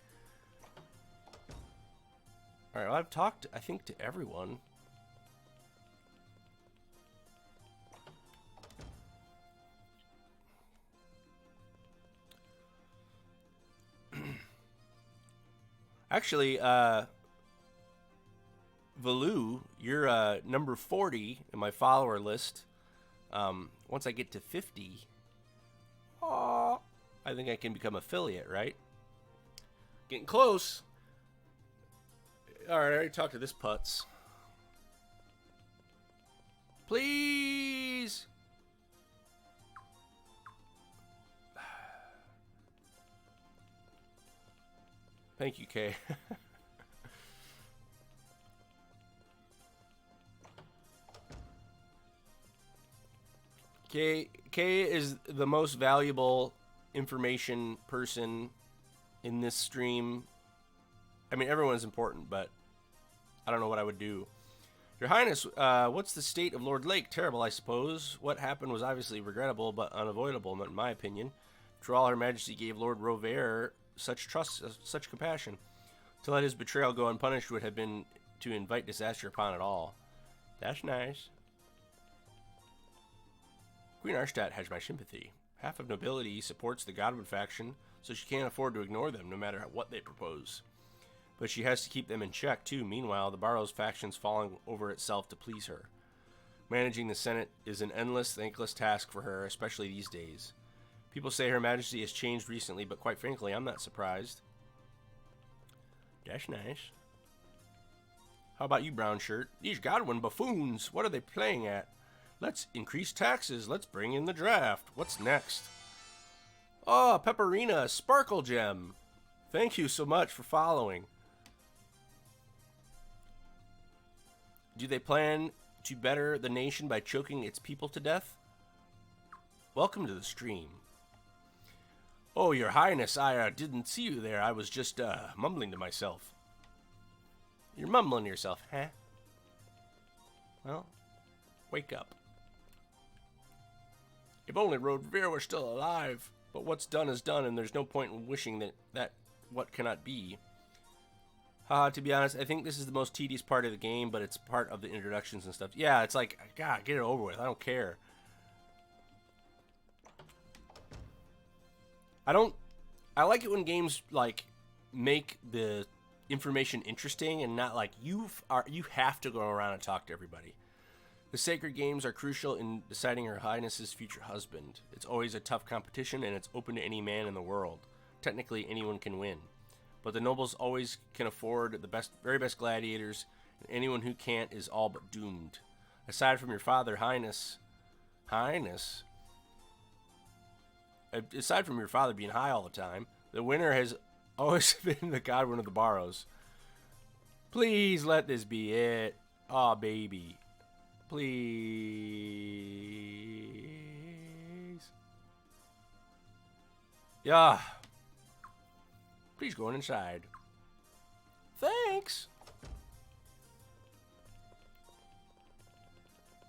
Alright, well, I've talked, I think, to everyone. Actually, Valu, you're number 40 in my follower list. Once I get to 50, I think I can become affiliate, right? Getting close. Alright, I already talked to this putz. Please! Thank you, Kay. Kay is the most valuable information person in this stream. I mean, everyone's important, but I don't know what I would do. Your Highness, what's the state of Lord Lake? Terrible, I suppose. What happened was obviously regrettable, but unavoidable, in my opinion. After all, Her Majesty gave Lord Rovere such trust, such compassion. To let his betrayal go unpunished would have been to invite disaster upon it all. That's nice. Queen Arstadt has my sympathy. Half of nobility supports the Godwin faction, so she can't afford to ignore them no matter what they propose. But she has to keep them in check, too. Meanwhile, the Barrows faction's falling over itself to please her. Managing the Senate is an endless, thankless task for her, especially these days. People say Her Majesty has changed recently, but quite frankly, I'm not surprised. That's nice. How about you, brown shirt? These Godwin buffoons, what are they playing at? Let's increase taxes. Let's bring in the draft. What's next? Oh, Pepperina, Sparkle Gem. Thank you so much for following. Do they plan to better the nation by choking its people to death? Welcome to the stream. Oh, Your Highness, I didn't see you there. I was just mumbling to myself. You're mumbling to yourself, huh? Well, wake up. If only Rovere were still alive. But what's done is done, and there's no point in wishing that what cannot be. To be honest, I think this is the most tedious part of the game, but it's part of the introductions and stuff. Yeah, it's like, God, get it over with. I don't care. I like it when games, like, make the information interesting and not like you have to go around and talk to everybody. The Sacred Games are crucial in deciding Her Highness's future husband. It's always a tough competition, and it's open to any man in the world. Technically, anyone can win. But the nobles always can afford the very best gladiators, and anyone who can't is all but doomed. Aside from your father, aside from your father being high all the time, the winner has always been the Godwin of the Barrows. Please let this be it. Aw, baby. Please. Yeah. Please go on inside. Thanks.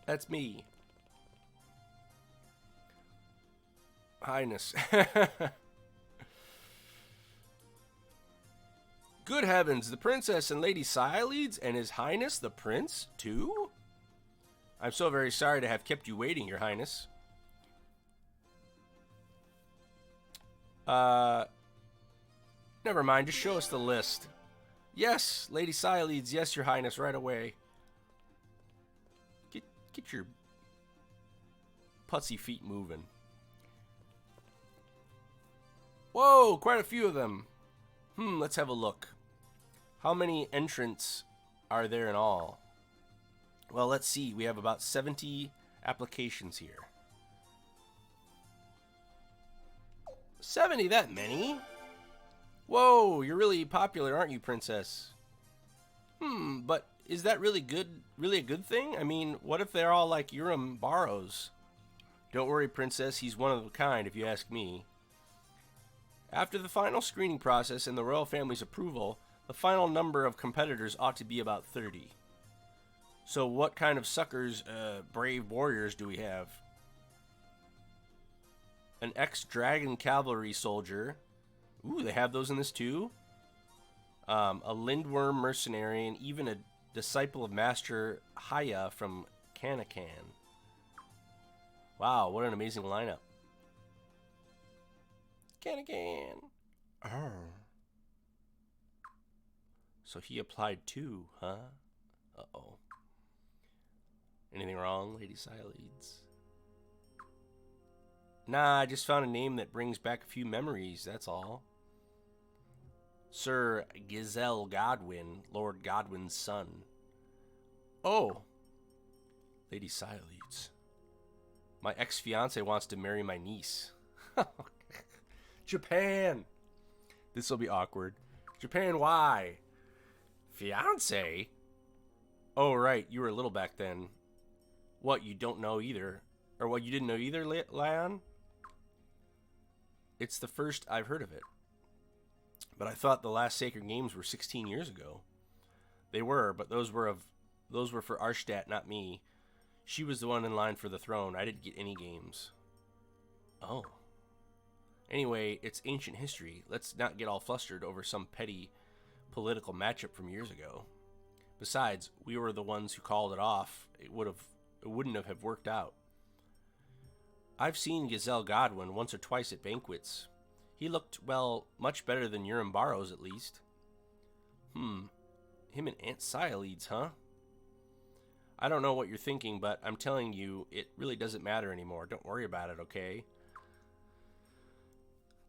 That's me. Highness. Good heavens, the princess and Lady Cyledes and His Highness the Prince, too? I'm so very sorry to have kept you waiting, Your Highness. Never mind, just show us the list. Yes, Lady Sileads, yes, Your Highness, right away. Get your putsy feet moving. Whoa, quite a few of them. Let's have a look. How many entrants are there in all? Well, let's see. We have about 70 applications here. 70, that many? Whoa, you're really popular, aren't you, Princess? But is that really a good thing? I mean, what if they're all like Urim Barrows? Don't worry, Princess, he's one of a kind, if you ask me. After the final screening process and the royal family's approval, the final number of competitors ought to be about 30. So what kind of suckers, brave warriors do we have? An ex-dragon cavalry soldier. Ooh, they have those in this too? A lindworm mercenary, and even a disciple of Master Haya from Kanakan. Wow, what an amazing lineup. Kanakan. Oh. So he applied too, huh? Uh-oh. Anything wrong, Lady Sileads? Nah, I just found a name that brings back a few memories, that's all. Sir Giselle Godwin, Lord Godwin's son. Oh, Lady Sileads. My ex-fiance wants to marry my niece. Japan! This'll be awkward. Japan, why? Fiance? Oh, right, you were little back then. What, you don't know either? Or what, you didn't know either, Leon? It's the first I've heard of it. But I thought the last Sacred Games were 16 years ago. They were, but those were for Arshtat, not me. She was the one in line for the throne. I didn't get any games. Oh. Anyway, it's ancient history. Let's not get all flustered over some petty political matchup from years ago. Besides, we were the ones who called it off. It wouldn't have worked out. I've seen Giselle Godwin once or twice at banquets. He looked, well, much better than Urim Barrows, at least. Him and Aunt Sileads, huh? I don't know what you're thinking, but I'm telling you, it really doesn't matter anymore. Don't worry about it, okay?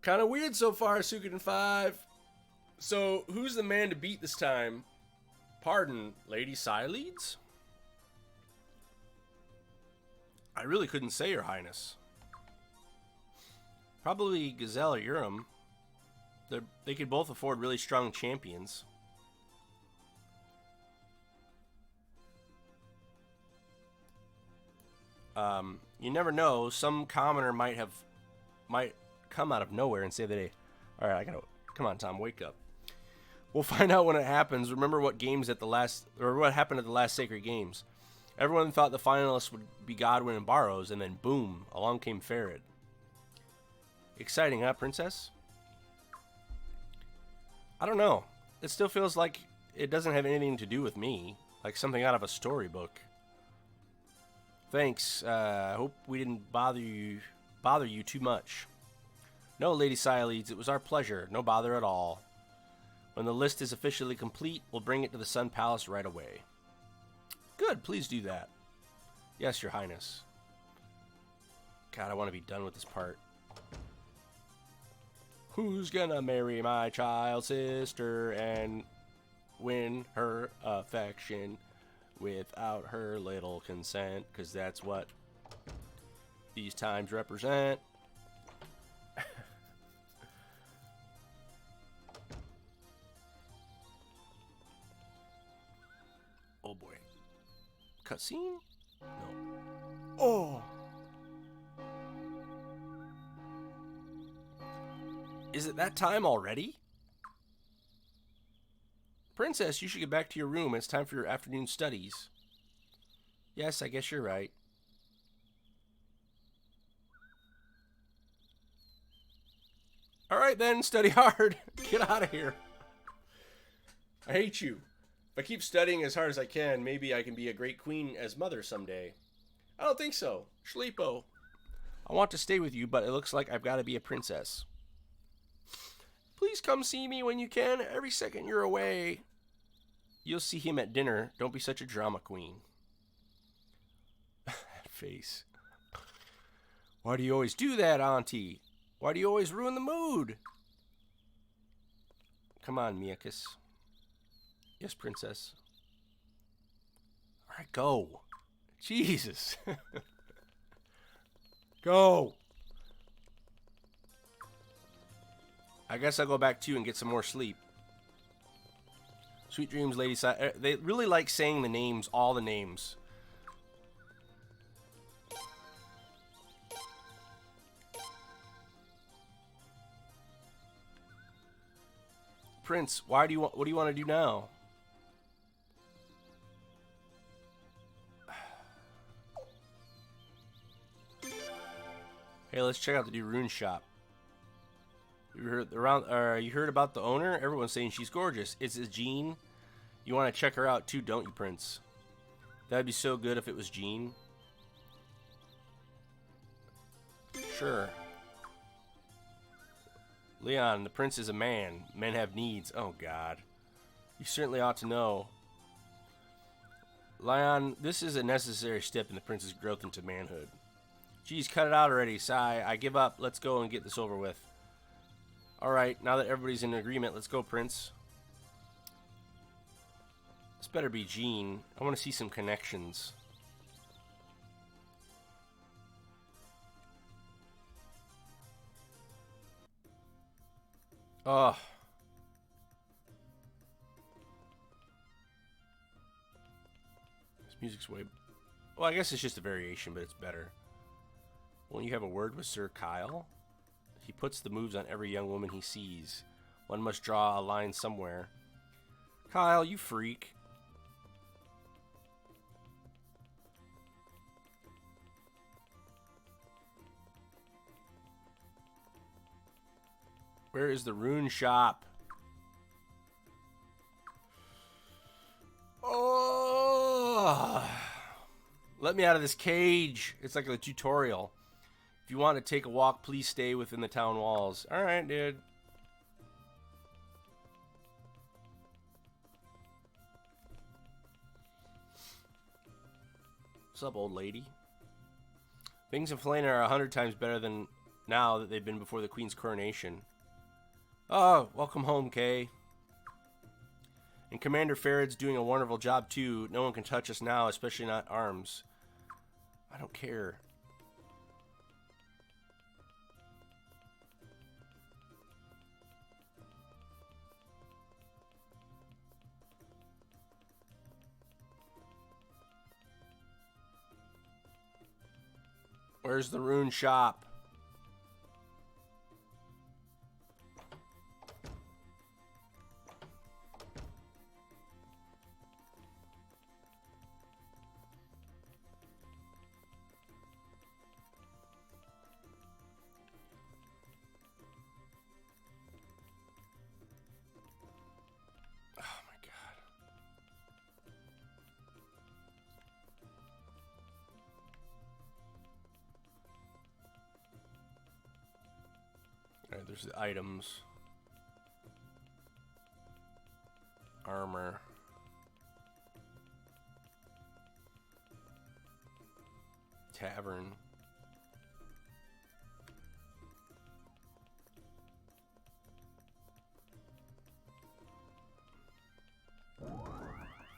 Kind of weird so far, Suikoden 5. So, who's the man to beat this time? Pardon, Lady Sileads? I really couldn't say, Your Highness. Probably Gazelle or Urim. They could both afford really strong champions. You never know. Some commoner might come out of nowhere and say that, hey, all right, come on, Tom, wake up. We'll find out when it happens. Remember what happened at the last Sacred Games. Everyone thought the finalists would be Godwin and Barrows, and then boom, along came Farid. Exciting, huh, Princess? I don't know. It still feels like it doesn't have anything to do with me, like something out of a storybook. Thanks. I hope we didn't bother you too much. No, Lady Sileads, it was our pleasure. No bother at all. When the list is officially complete, we'll bring it to the Sun Palace right away. Good, please do that. Yes, Your Highness. God, I want to be done with this part. Who's gonna marry my child sister and win her affection without her little consent? Because that's what these times represent. Oh boy. Cutscene? No. Oh! Is it that time already? Princess, you should get back to your room. It's time for your afternoon studies. Yes, I guess you're right. Alright then, study hard. Get out of here. I hate you. If I keep studying as hard as I can, maybe I can be a great queen as mother someday. I don't think so. Schleepo. I want to stay with you, but it looks like I've got to be a princess. Please come see me when you can. Every second you're away. You'll see him at dinner. Don't be such a drama queen. That face. Why do you always do that, Auntie? Why do you always ruin the mood? Come on, Miakus. Yes, princess. All right, go. Jesus. Go. I guess I'll go back too and get some more sleep. Sweet dreams, Lady Side. They really like saying the names, all the names. Prince, what do you want to do now? Hey, let's check out the new rune shop. You heard about the owner? Everyone's saying she's gorgeous. It's Jean. You want to check her out too, don't you, Prince? That'd be so good if it was Jean. Sure. Leon, the prince is a man. Men have needs. Oh, God. You certainly ought to know. Leon, this is a necessary step in the prince's growth into manhood. Geez, cut it out already, Sai. I give up. Let's go and get this over with. Alright, now that everybody's in agreement, let's go, Prince. This better be Jean. I want to see some connections. Oh. This music's way... Well, I guess it's just a variation, but it's better. Won't you have a word with Sir Kyle? He puts the moves on every young woman he sees. One must draw a line somewhere. Kyle, you freak. Where is the rune shop? Oh! Let me out of this cage. It's like a tutorial. If you want to take a walk, please stay within the town walls. Alright, dude. What's up, old lady? Things in Flana are 100 times better than now that they've been before the Queen's coronation. Oh, welcome home, Kay. And Commander Farad's doing a wonderful job, too. No one can touch us now, especially not arms. I don't care. Where's the rune shop? Alright, there's the items. Armor. Tavern.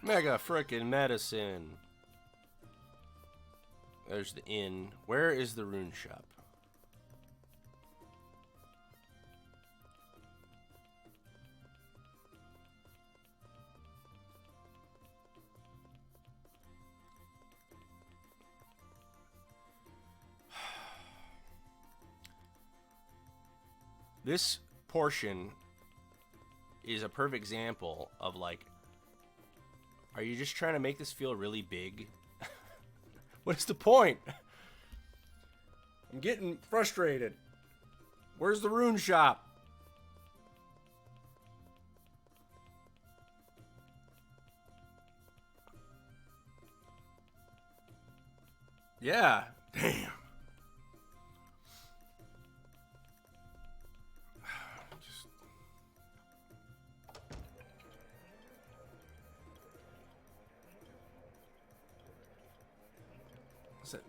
Mega frickin' medicine. There's the inn. Where is the rune shop? This portion is a perfect example of, like, are you just trying to make this feel really big? What's the point? I'm getting frustrated. Where's the rune shop? Yeah, damn.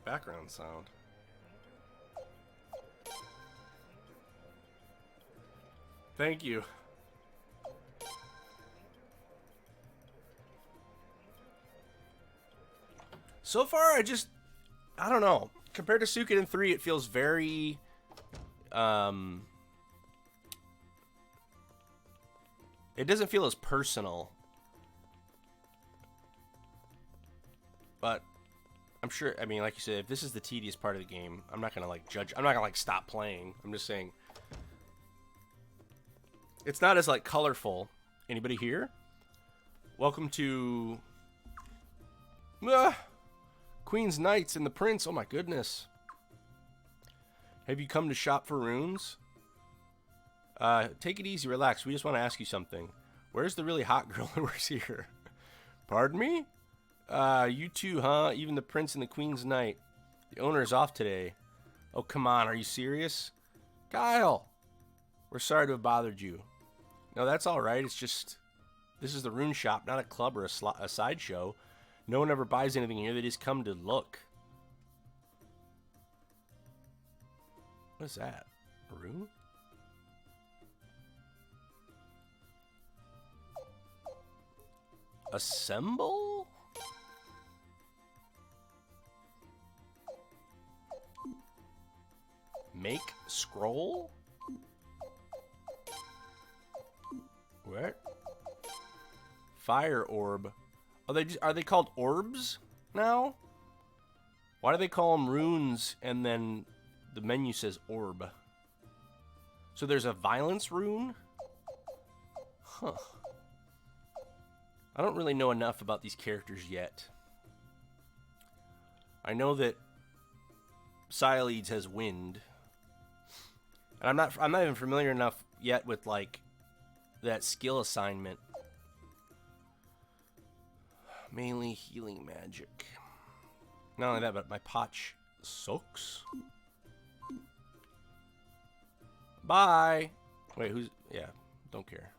background sound. Thank you. So far, I don't know. Compared to Suikoden 3, it feels very, it doesn't feel as personal. But I'm sure, I mean, like you said, if this is the tedious part of the game, I'm not going to, like, judge. I'm not going to, like, stop playing. I'm just saying, it's not as, like, colorful. Anybody here? Welcome to Queen's Knights and the Prince. Oh, my goodness. Have you come to shop for runes? Take it easy, relax. We just want to ask you something. Where's the really hot girl who works here? Pardon me? You too, huh? Even the Prince and the Queen's Knight. The owner is off today. Oh, come on. Are you serious? Kyle! We're sorry to have bothered you. No, that's alright. It's just, this is the rune shop, not a club or a sideshow. No one ever buys anything here. They just come to look. What is that? A rune? Assemble? Make scroll? What? Fire orb. Are they called orbs now? Why do they call them runes and then the menu says orb? So there's a violence rune? Huh. I don't really know enough about these characters yet. I know that Sileeds has wind. And I'm not even familiar enough yet with, like, that skill assignment. Mainly healing magic. Not only that, but my potch sucks. Bye. Wait, who's... Yeah, don't care.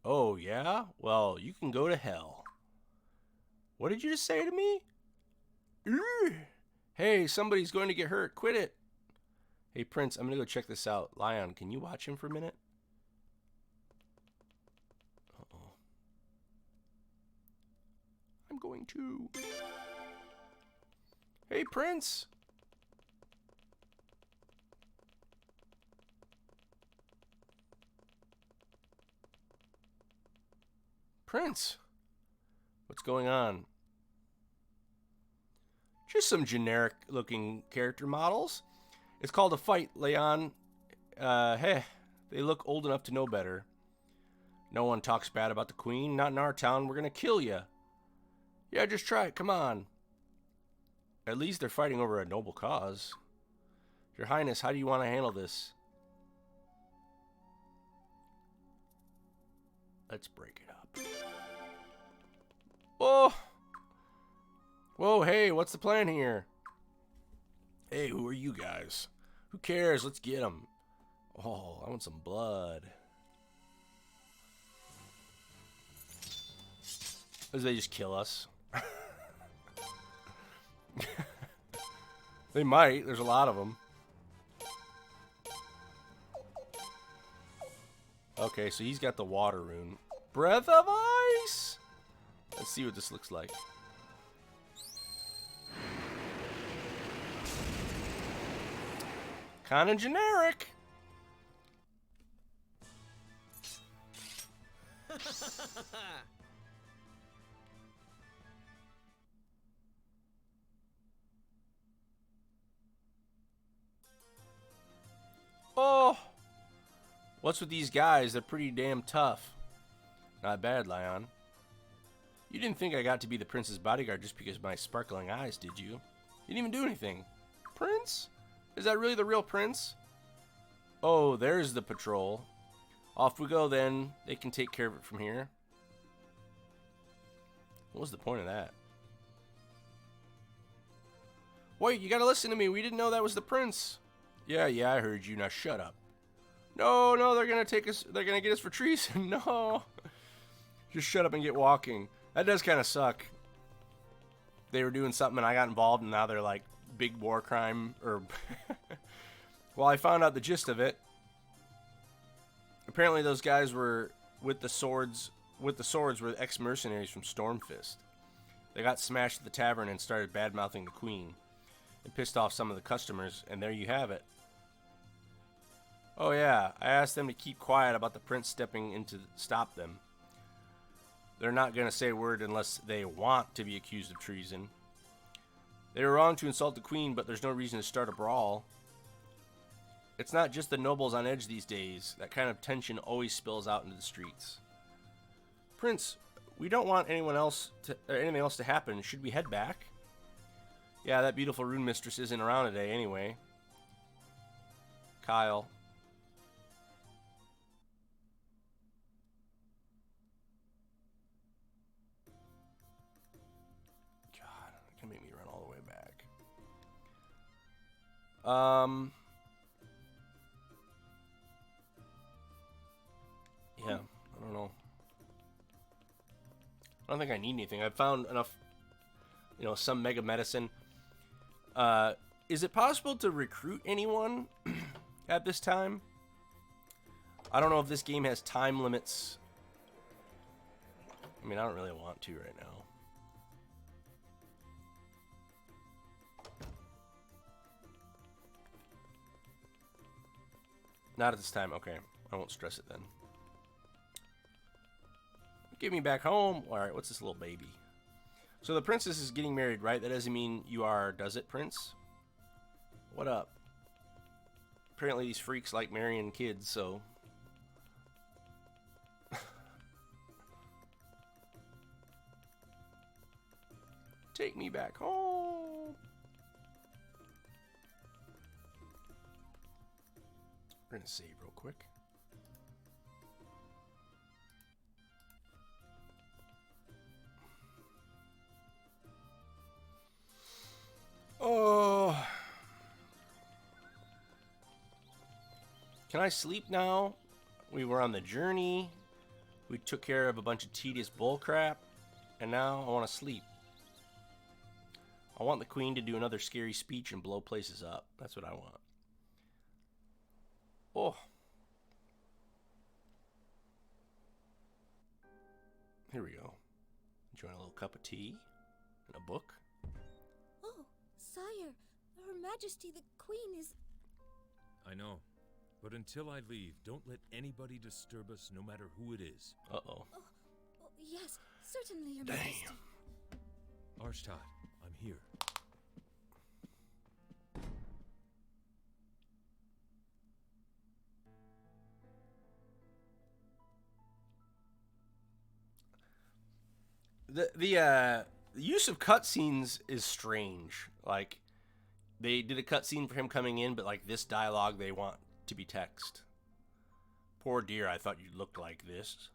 Oh, yeah? Well, you can go to hell. What did you just say to me? Hey, somebody's going to get hurt. Quit it. Hey, Prince, I'm going to go check this out. Lion, can you watch him for a minute? Uh-oh. I'm going to. Hey, Prince. Prince. What's going on? Just some generic looking character models. It's called a fight, Leon. Hey, they look old enough to know better. No one talks bad about the Queen. Not in our town. We're gonna kill you. Yeah, just try it. Come on. At least they're fighting over a noble cause. Your Highness, how do you want to handle this? Let's break it up. Oh! Whoa, hey, what's the plan here? Hey, who are you guys? Who cares? Let's get them. Oh, I want some blood. As they just kill us. They might. There's a lot of them. Okay, so he's got the water rune. Breath of Ice! Let's see what this looks like. Kind of generic. Oh! What's with these guys? They're pretty damn tough. Not bad, Lion. You didn't think I got to be the prince's bodyguard just because of my sparkling eyes, did you? You didn't even do anything. Prince? Is that really the real prince? Oh, there's the patrol. Off we go then. They can take care of it from here. What was the point of that? Wait, you gotta listen to me. We didn't know that was the prince. Yeah, I heard you. Now shut up. No, no, they're gonna take us. They're gonna get us for treason. No. Just shut up and get walking. That does kind of suck. They were doing something and I got involved, and now they're like big war crime. Or well, I found out the gist of it. Apparently, those guys were with the swords. With the swords were ex-mercenaries from Stormfist. They got smashed at the tavern and started bad-mouthing the queen. It pissed off some of the customers, and there you have it. Oh yeah, I asked them to keep quiet about the prince stepping in to stop them. They're not going to say a word unless they want to be accused of treason. They were wrong to insult the queen, but there's no reason to start a brawl. It's not just the nobles on edge these days. That kind of tension always spills out into the streets. Prince, we don't want anything else to happen. Should we head back? Yeah, that beautiful rune mistress isn't around today anyway. Kyle. God, it can make me run all the way back. Yeah, I don't know. I don't think I need anything. I've found enough, some mega medicine. Is it possible to recruit anyone at this time? I don't know if this game has time limits. I mean, I don't really want to right now. Not at this time. Okay, I won't stress it then. Get me back home. All right, what's this little baby? So the princess is getting married, right? That doesn't mean you are, does it, prince? What up? Apparently these freaks like marrying kids, so... Take me back home. We're gonna save real quick. Oh. Can I sleep now? We were on the journey. We took care of a bunch of tedious bullcrap. And now I want to sleep. I want the queen to do another scary speech and blow places up. That's what I want. Oh. Here we go. Enjoying a little cup of tea and a book. Oh, sire, Her Majesty the Queen is... I know. But until I leave, don't let anybody disturb us, no matter who it is. Uh-oh. Oh, yes, certainly, Your Majesty. Arshtat, I'm here. The use of cutscenes is strange. Like, they did a cutscene for him coming in, but like this dialogue they want to be text. Poor dear, I thought you looked like this.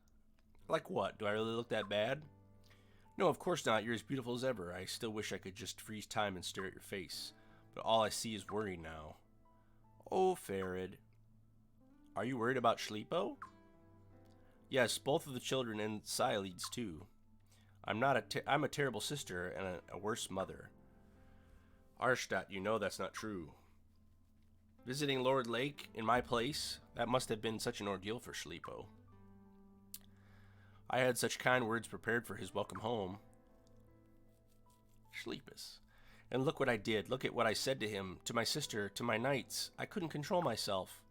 Like what? Do I really look that bad? No, of course not. You're as beautiful as ever. I still wish I could just freeze time and stare at your face. But all I see is worry now. Oh, Farid. Are you worried about Schleepo? Yes, both of the children and Siledes too. I'm a terrible sister and a worse mother. Arshtat, you know that's not true. Visiting Lord Lake in my place? That must have been such an ordeal for Schleepo. I had such kind words prepared for his welcome home. Schleepus. And look what I did. Look at what I said to him, to my sister, to my knights. I couldn't control myself.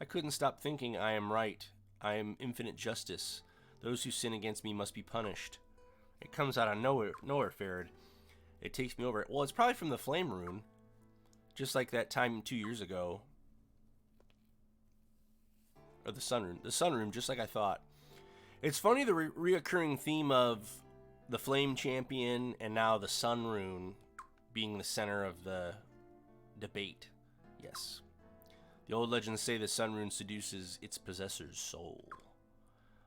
I couldn't stop thinking I am right. I am infinite justice. Those who sin against me must be punished. It comes out of nowhere, Farid. It takes me over. Well, it's probably from the flame rune. Just like that time 2 years ago. Or the sun rune. The sun rune, just like I thought. It's funny the reoccurring theme of the flame champion and now the sun rune being the center of the debate. Yes. The old legends say the sun rune seduces its possessor's soul.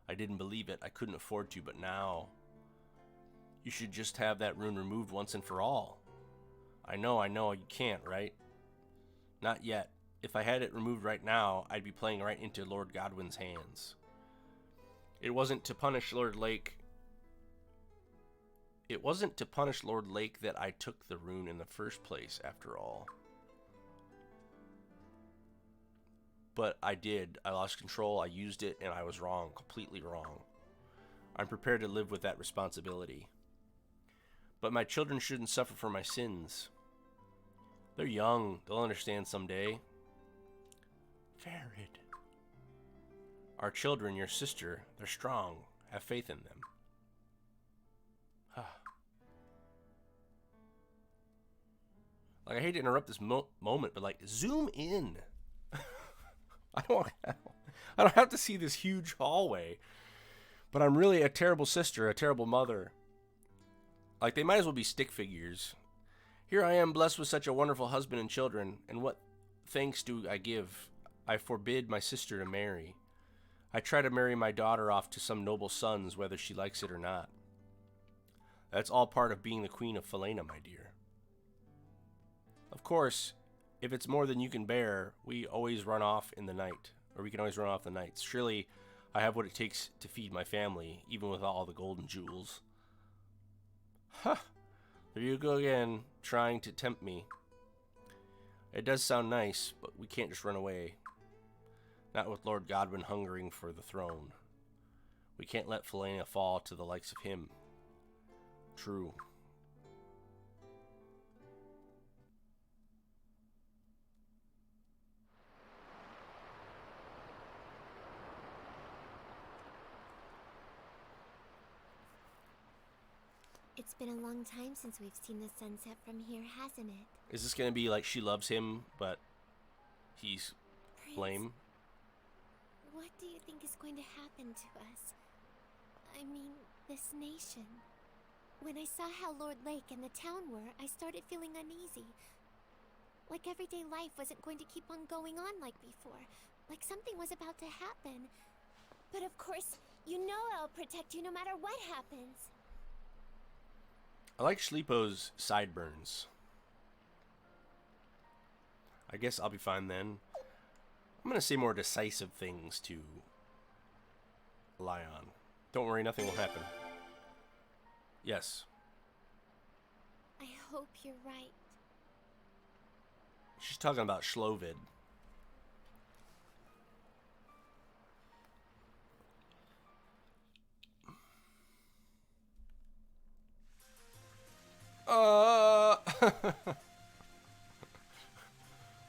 I didn't believe it. I couldn't afford to, but now... You should just have that rune removed once and for all. I know, you can't, right? Not yet. if I had it removed right now, I'd be playing right into Lord Godwin's hands. It wasn't to punish Lord Lake. It wasn't to punish Lord Lake that I took the rune in the first place, after all. But I did. I lost control, I used it, and I was wrong. Completely wrong. I'm prepared to live with that responsibility. But my children shouldn't suffer for my sins. They're young. They'll understand someday. Farid. Our children, your sister, they're strong. Have faith in them. Like, I hate to interrupt this moment, but, like, zoom in. I don't have to see this huge hallway. But I'm really a terrible sister, a terrible mother. Like, they might as well be stick figures. Here I am, blessed with such a wonderful husband and children, and what thanks do I give? I forbid my sister to marry. I try to marry my daughter off to some noble sons, whether she likes it or not. That's all part of being the Queen of Falena, my dear. Of course, if it's more than you can bear, we always run off in the night, or we can always run off the nights. Surely, I have what it takes to feed my family, even with all the golden jewels. Huh. There you go again, trying to tempt me. It does sound nice, but we can't just run away. Not with Lord Godwin hungering for the throne. We can't let Falena fall to the likes of him. True. It's been a long time since we've seen the sunset from here, hasn't it? Is this gonna be like she loves him, but he's lame? What do you think is going to happen to us? I mean, this nation. When I saw how Lord Lake and the town were, I started feeling uneasy. Like everyday life wasn't going to keep on going on like before. Like something was about to happen. But of course, you know I'll protect you no matter what happens. I like Schleepo's sideburns. I guess I'll be fine then. I'm gonna say more decisive things to Lion. Don't worry, nothing will happen. Yes. I hope you're right. She's talking about Shlovid.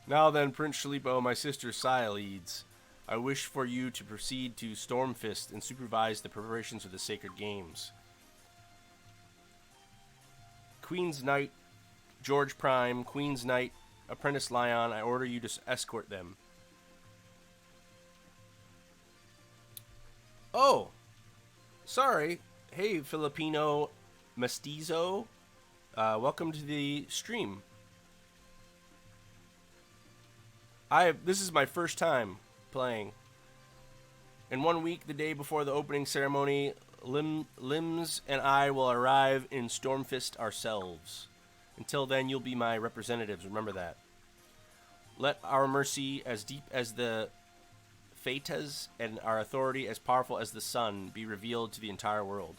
Now then, Prince Shalipo, my sister Saya leads. I wish for you to proceed to Stormfist and supervise the preparations of the sacred games. Queen's Knight, George Prime, Queen's Knight, Apprentice Lion, I order you to escort them. Oh! Sorry. Hey, Filipino Mestizo. Welcome to the stream. This is my first time playing. In 1 week, the day before the opening ceremony, Limbs and I will arrive in Stormfist ourselves. Until then, you'll be my representatives. Remember that. Let our mercy, as deep as the Fatas, and our authority, as powerful as the sun, be revealed to the entire world.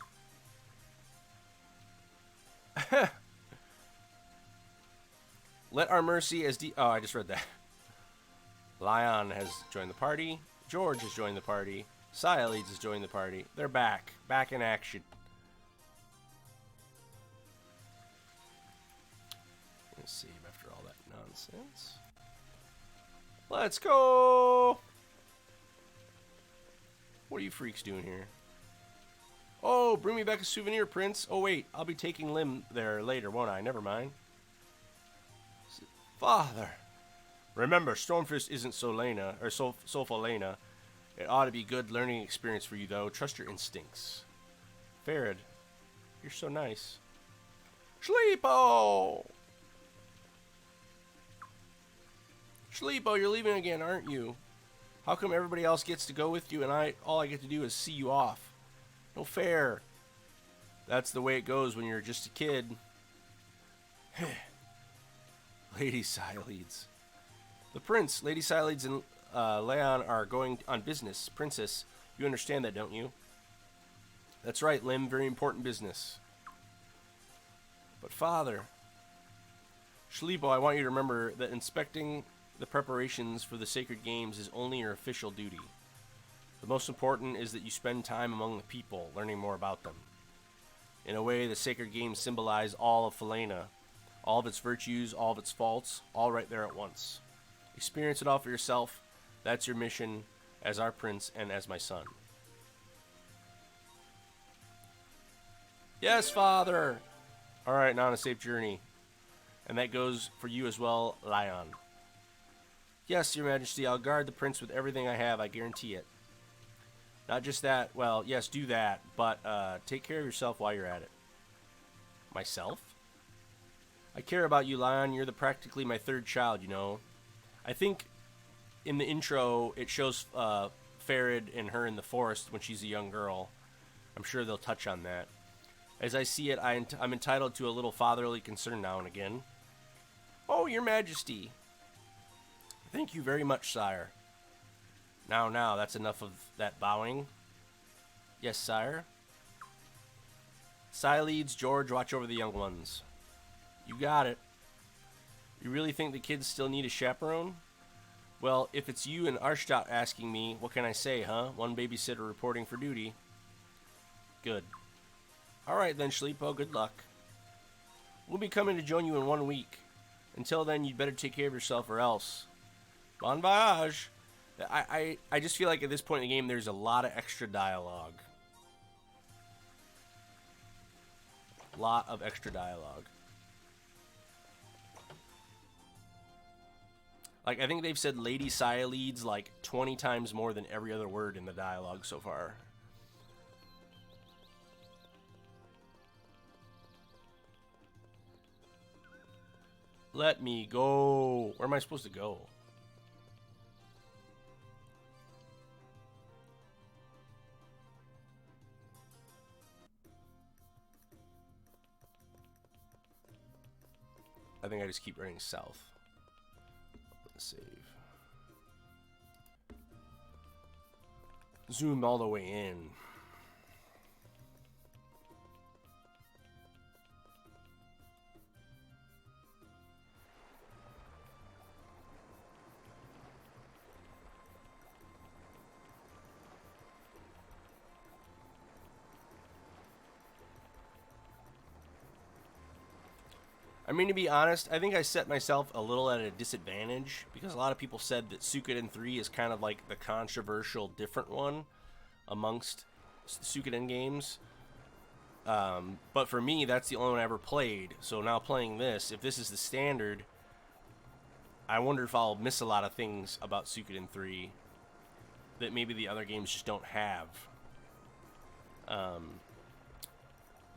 Let our mercy as deep... Oh, I just read that. Lion has joined the party. George has joined the party. Sialeeds has joined the party. They're back. Back in action. Let's save after all that nonsense. Let's go! What are you freaks doing here? Oh, bring me back a souvenir, Prince. Oh, wait. I'll be taking Lim there later, won't I? Never mind. Father. Remember, Stormfist isn't Solena, or Solfalena. It ought to be a good learning experience for you, though. Trust your instincts. Farid, you're so nice. Schleepo! Schleepo, you're leaving again, aren't you? How come everybody else gets to go with you and all I get to do is see you off? No fair. That's the way it goes when you're just a kid. Lady Sialeeds. The prince, Lady Siledes, and Leon are going on business. Princess, you understand that, don't you? That's right, Lim. Very important business. But father... Shalipo, I want you to remember that inspecting the preparations for the sacred games is only your official duty. The most important is that you spend time among the people, learning more about them. In a way, the sacred games symbolize all of Felena, all of its virtues, all of its faults, all right there at once. Experience it all for yourself. That's your mission as our prince and as my son. Yes, father! Alright, now on a safe journey. And that goes for you as well, Lion. Yes, your majesty, I'll guard the prince with everything I have, I guarantee it. Not just that, well, yes, do that, but take care of yourself while you're at it. Myself? I care about you, Lion. You're practically my third child, you know. I think in the intro, it shows Farid and her in the forest when she's a young girl. I'm sure they'll touch on that. As I see it, I'm entitled to a little fatherly concern now and again. Oh, your majesty. Thank you very much, sire. Now, that's enough of that bowing. Yes, sire. Siledes, George, watch over the young ones. You got it. You really think the kids still need a chaperone? Well, if it's you and Arshtat asking me, what can I say, huh? One babysitter reporting for duty. Good. Alright then, Shalipo, good luck. We'll be coming to join you in 1 week. Until then, you'd better take care of yourself or else. Bon voyage! I just feel like at this point in the game, there's a lot of extra dialogue. Lot of extra dialogue. Like, I think they've said Lady Siledes like 20 times more than every other word in the dialogue so far. Let me go. Where am I supposed to go? I think I just keep running south. Let's save. Zoom all the way in. I mean, to be honest, I think I set myself a little at a disadvantage because a lot of people said that Suikoden 3 is kind of like the controversial different one amongst Suikoden games. But for me, that's the only one I ever played. So now playing this, if this is the standard, I wonder if I'll miss a lot of things about Suikoden 3 that maybe the other games just don't have.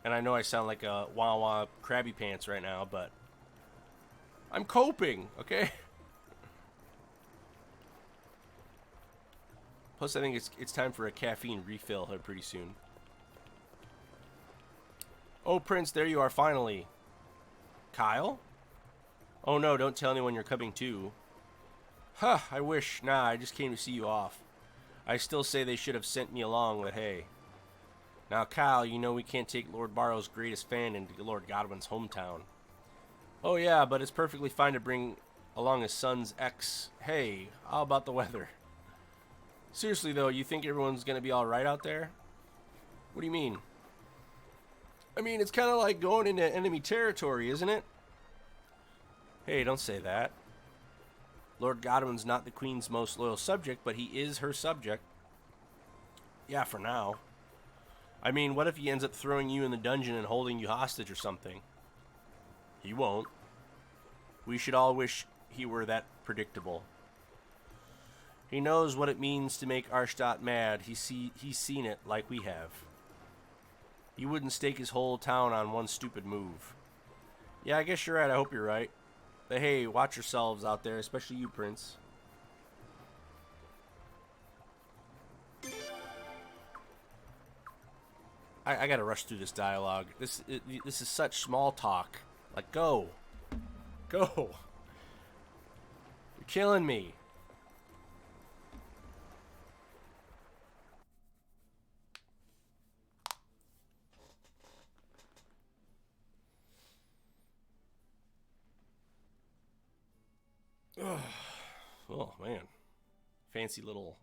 And I know I sound like a wah-wah Krabby Pants right now, but I'm coping, okay? Plus, I think it's time for a caffeine refill here pretty soon. Oh, Prince, there you are finally. Kyle? Oh no, don't tell anyone you're coming too. Huh, I wish. Nah, I just came to see you off. I still say they should have sent me along, but hey. Now, Kyle, you know we can't take Lord Barrow's greatest fan into Lord Godwin's hometown. Oh yeah, but it's perfectly fine to bring along his son's ex. Hey, how about the weather? Seriously though, you think everyone's gonna be alright out there? What do you mean? I mean, it's kind of like going into enemy territory, isn't it? Hey, don't say that. Lord Godwin's not the Queen's most loyal subject, but he is her subject. Yeah, for now. I mean, what if he ends up throwing you in the dungeon and holding you hostage or something? He won't. We should all wish he were that predictable. He knows what it means to make Arshtat mad. He's seen it like we have. He wouldn't stake his whole town on one stupid move. Yeah, I guess you're right. I hope you're right. But hey, watch yourselves out there, especially you, Prince. I gotta rush through this dialogue. This is such small talk. Like, go. Go. You're killing me. Oh, man. Fancy little...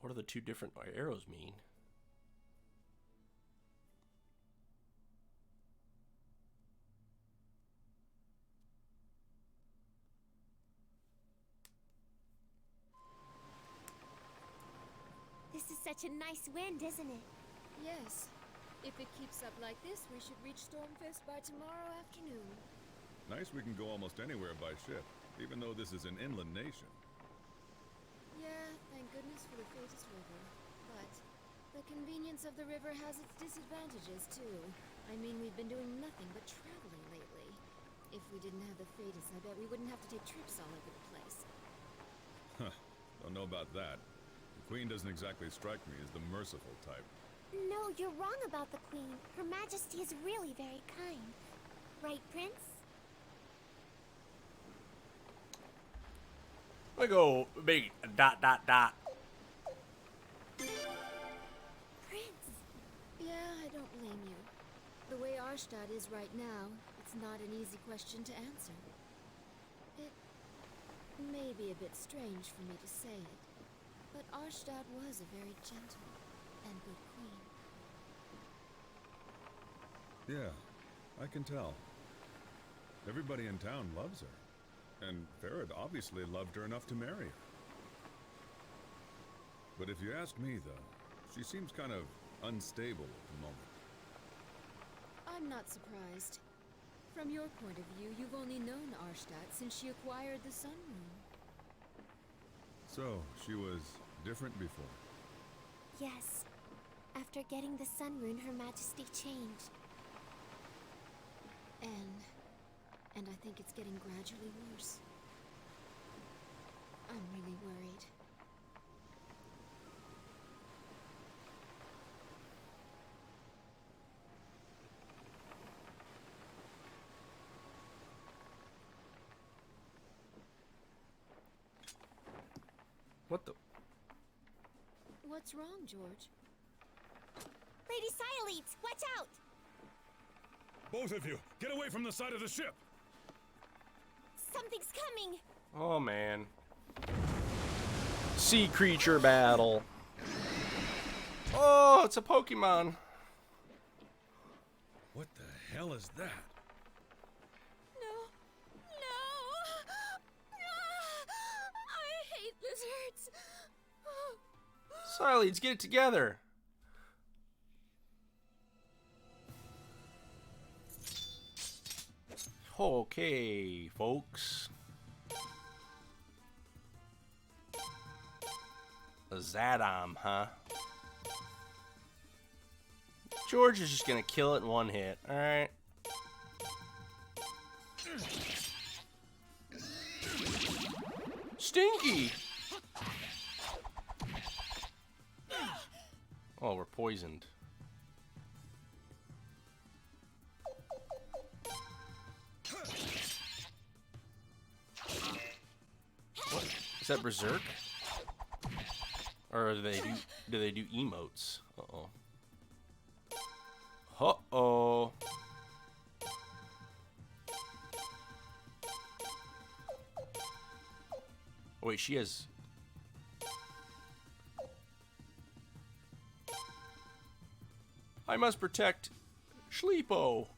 What do the two different arrows mean? This is such a nice wind, isn't it? Yes. If it keeps up like this, we should reach Stormfist by tomorrow afternoon. Nice we can go almost anywhere by ship, even though this is an inland nation. Yeah, thank goodness for the Thetis River. But the convenience of the river has its disadvantages, too. I mean, we've been doing nothing but traveling lately. If we didn't have the Thetis, I bet we wouldn't have to take trips all over the place. Huh, don't know about that. The Queen doesn't exactly strike me as the merciful type. No, you're wrong about the Queen. Her Majesty is really very kind. Right, Prince? I go big ... Prince! Yeah, I don't blame you. The way Arstadt is right now, it's not an easy question to answer. It may be a bit strange for me to say it, but Arstadt was a very gentle and good queen. Yeah, I can tell. Everybody in town loves her. And Farad obviously loved her enough to marry her. But if you ask me, though, she seems kind of unstable at the moment. I'm not surprised. From your point of view, you've only known Arstadt since she acquired the Sun Moon. So, she was different before? Yes. After getting the Sun Rune, Her Majesty changed. And I think it's getting gradually worse. I'm really worried. What the... What's wrong, George? Lady Sialeeds, watch out! Both of you, get away from the side of the ship! Something's coming! Oh, man. Sea creature battle. Oh, it's a Pokemon. What the hell is that? No. I hate lizards. Sialeeds, get it together. Okay, folks. A Zadam, huh? George is just gonna kill it in one hit, alright? Stinky! Oh, we're poisoned. What? Is that Berserk? Or do they do emotes? Uh-oh. Uh-oh. Wait, she has... I must protect Schleepo.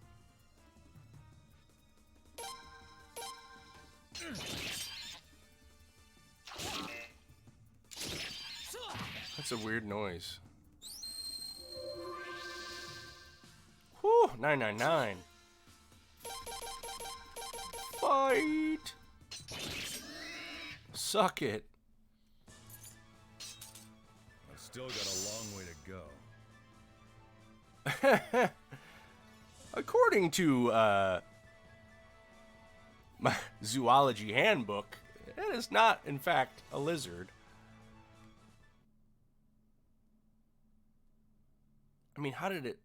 That's a weird noise. Whew, 999. Fight! Suck it. I've still got a long way to go. According to my zoology handbook, it is not, in fact, a lizard. I mean, how did it...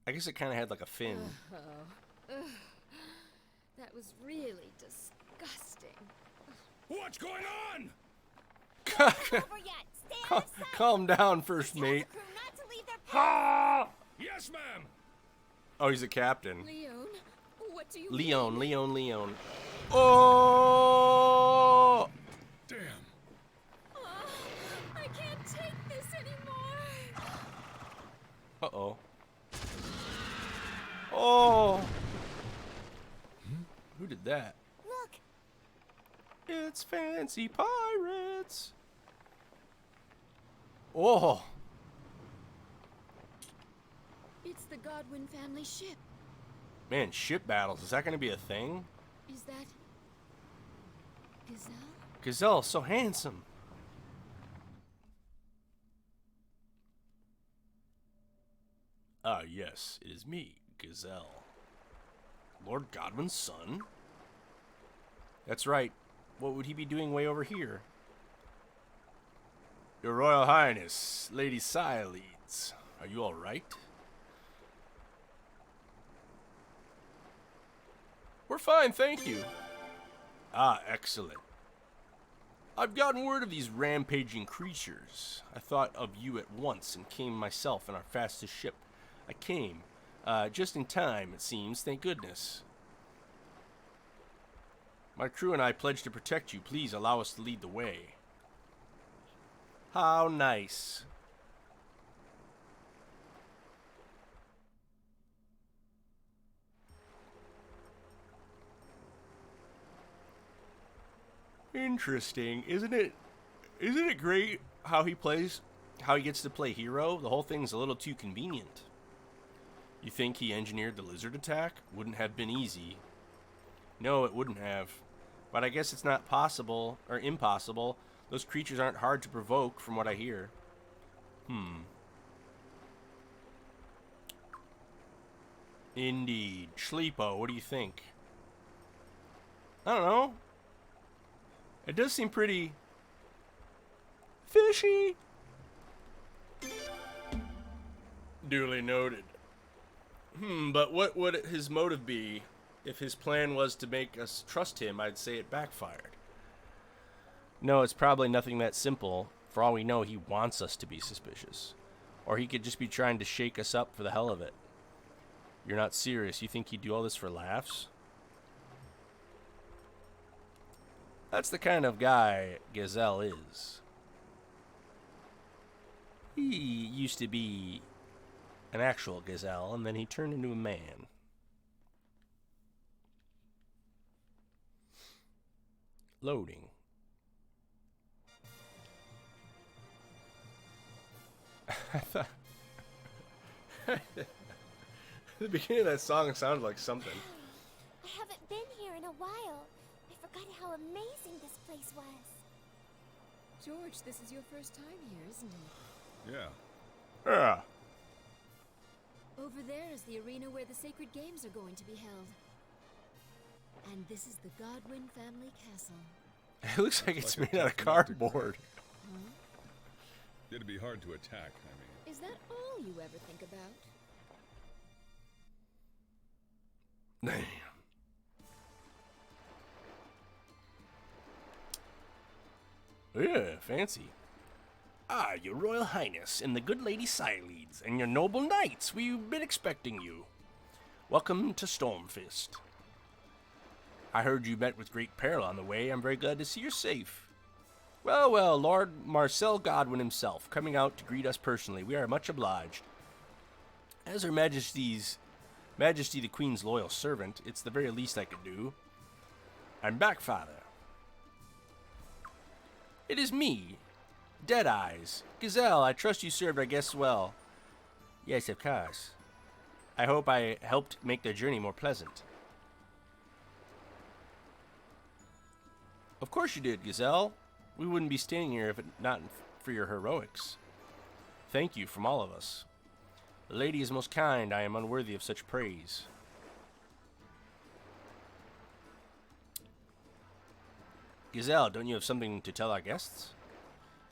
I guess it kind of had like a fin. That was really disgusting. What's going on? Over yet. Stay out of sight. Calm down, first mate. Crew not to leave their Ah! Yes, ma'am. Oh, he's a captain. Leon, what do you Leon. Oh! Damn. Oh, I can't take this anymore. Uh-oh. Oh! Who did that? Look. It's fancy pirates. Oh! It's the Godwin family ship. Man, ship battles. Is that going to be a thing? Is that Gazelle? Gazelle, so handsome. Ah, yes, it is me, Gazelle. Lord Godwin's son? That's right. What would he be doing way over here? Your Royal Highness, Lady Sialeeds, are you all right? We're fine, thank you. Ah, excellent. I've gotten word of these rampaging creatures. I thought of you at once and came myself in our fastest ship. I came, just in time, it seems, thank goodness. My crew and I pledge to protect you. Please allow us to lead the way. How nice. Interesting, isn't it? Isn't it great how he plays, how he gets to play hero? The whole thing's a little too convenient. You think he engineered the lizard attack? Wouldn't have been easy. No, it wouldn't have. But I guess it's not possible, or impossible. Those creatures aren't hard to provoke, from what I hear. Indeed. Schleepo, what do you think? I don't know. It does seem pretty fishy. Duly noted. But what would his motive be? If his plan was to make us trust him, I'd say it backfired. No, it's probably nothing that simple. For all we know, he wants us to be suspicious. Or he could just be trying to shake us up for the hell of it. You're not serious. You think he'd do all this for laughs? That's the kind of guy Gazelle is. He used to be an actual gazelle, and then he turned into a man. Loading. I thought... the beginning of that song sounded like something. I haven't been here in a while. I forgot how amazing this place was. George, this is your first time here, isn't it? Yeah. Yeah. Over there is the arena where the sacred games are going to be held. And this is the Godwin family castle. It looks like it's made out of cardboard. Huh? It'd be hard to attack, I mean. Is that all you ever think about? Damn. Yeah, fancy. Ah, your Royal Highness and the good Lady Sialeeds and your noble knights, we've been expecting you. Welcome to Stormfist. I heard you met with great peril on the way. I'm very glad to see you're safe. Well, well, Lord Marcel Godwin himself, coming out to greet us personally. We are much obliged. As Her Majesty the Queen's loyal servant, it's the very least I could do. I'm back, Father. It is me, Deadeyes. Gazelle, I trust you served our guests well. Yes, of course. I hope I helped make their journey more pleasant. Of course you did, Gazelle. We wouldn't be standing here if it not for your heroics. Thank you from all of us. The lady is most kind. I am unworthy of such praise. Gazelle, don't you have something to tell our guests?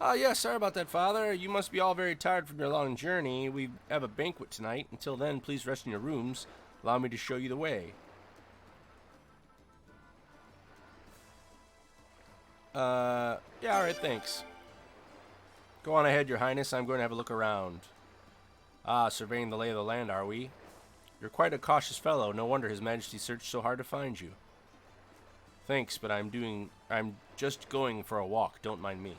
Ah, yes, sorry about that, Father. You must be all very tired from your long journey. We have a banquet tonight. Until then, please rest in your rooms. Allow me to show you the way. Yeah, alright, thanks. Go on ahead, Your Highness. I'm going to have a look around. Ah, surveying the lay of the land, are we? You're quite a cautious fellow. No wonder His Majesty searched so hard to find you. Thanks, but I'm just going for a walk. Don't mind me.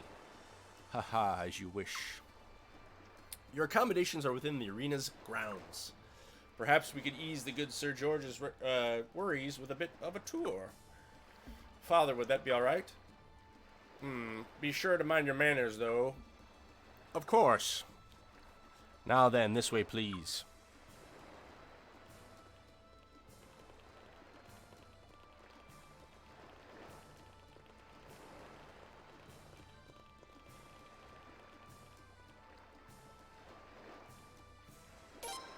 Haha, as you wish. Your accommodations are within the arena's grounds. Perhaps we could ease the good Sir George's worries with a bit of a tour. Father, would that be all right? Be sure to mind your manners, though. Of course. Now then, this way, please.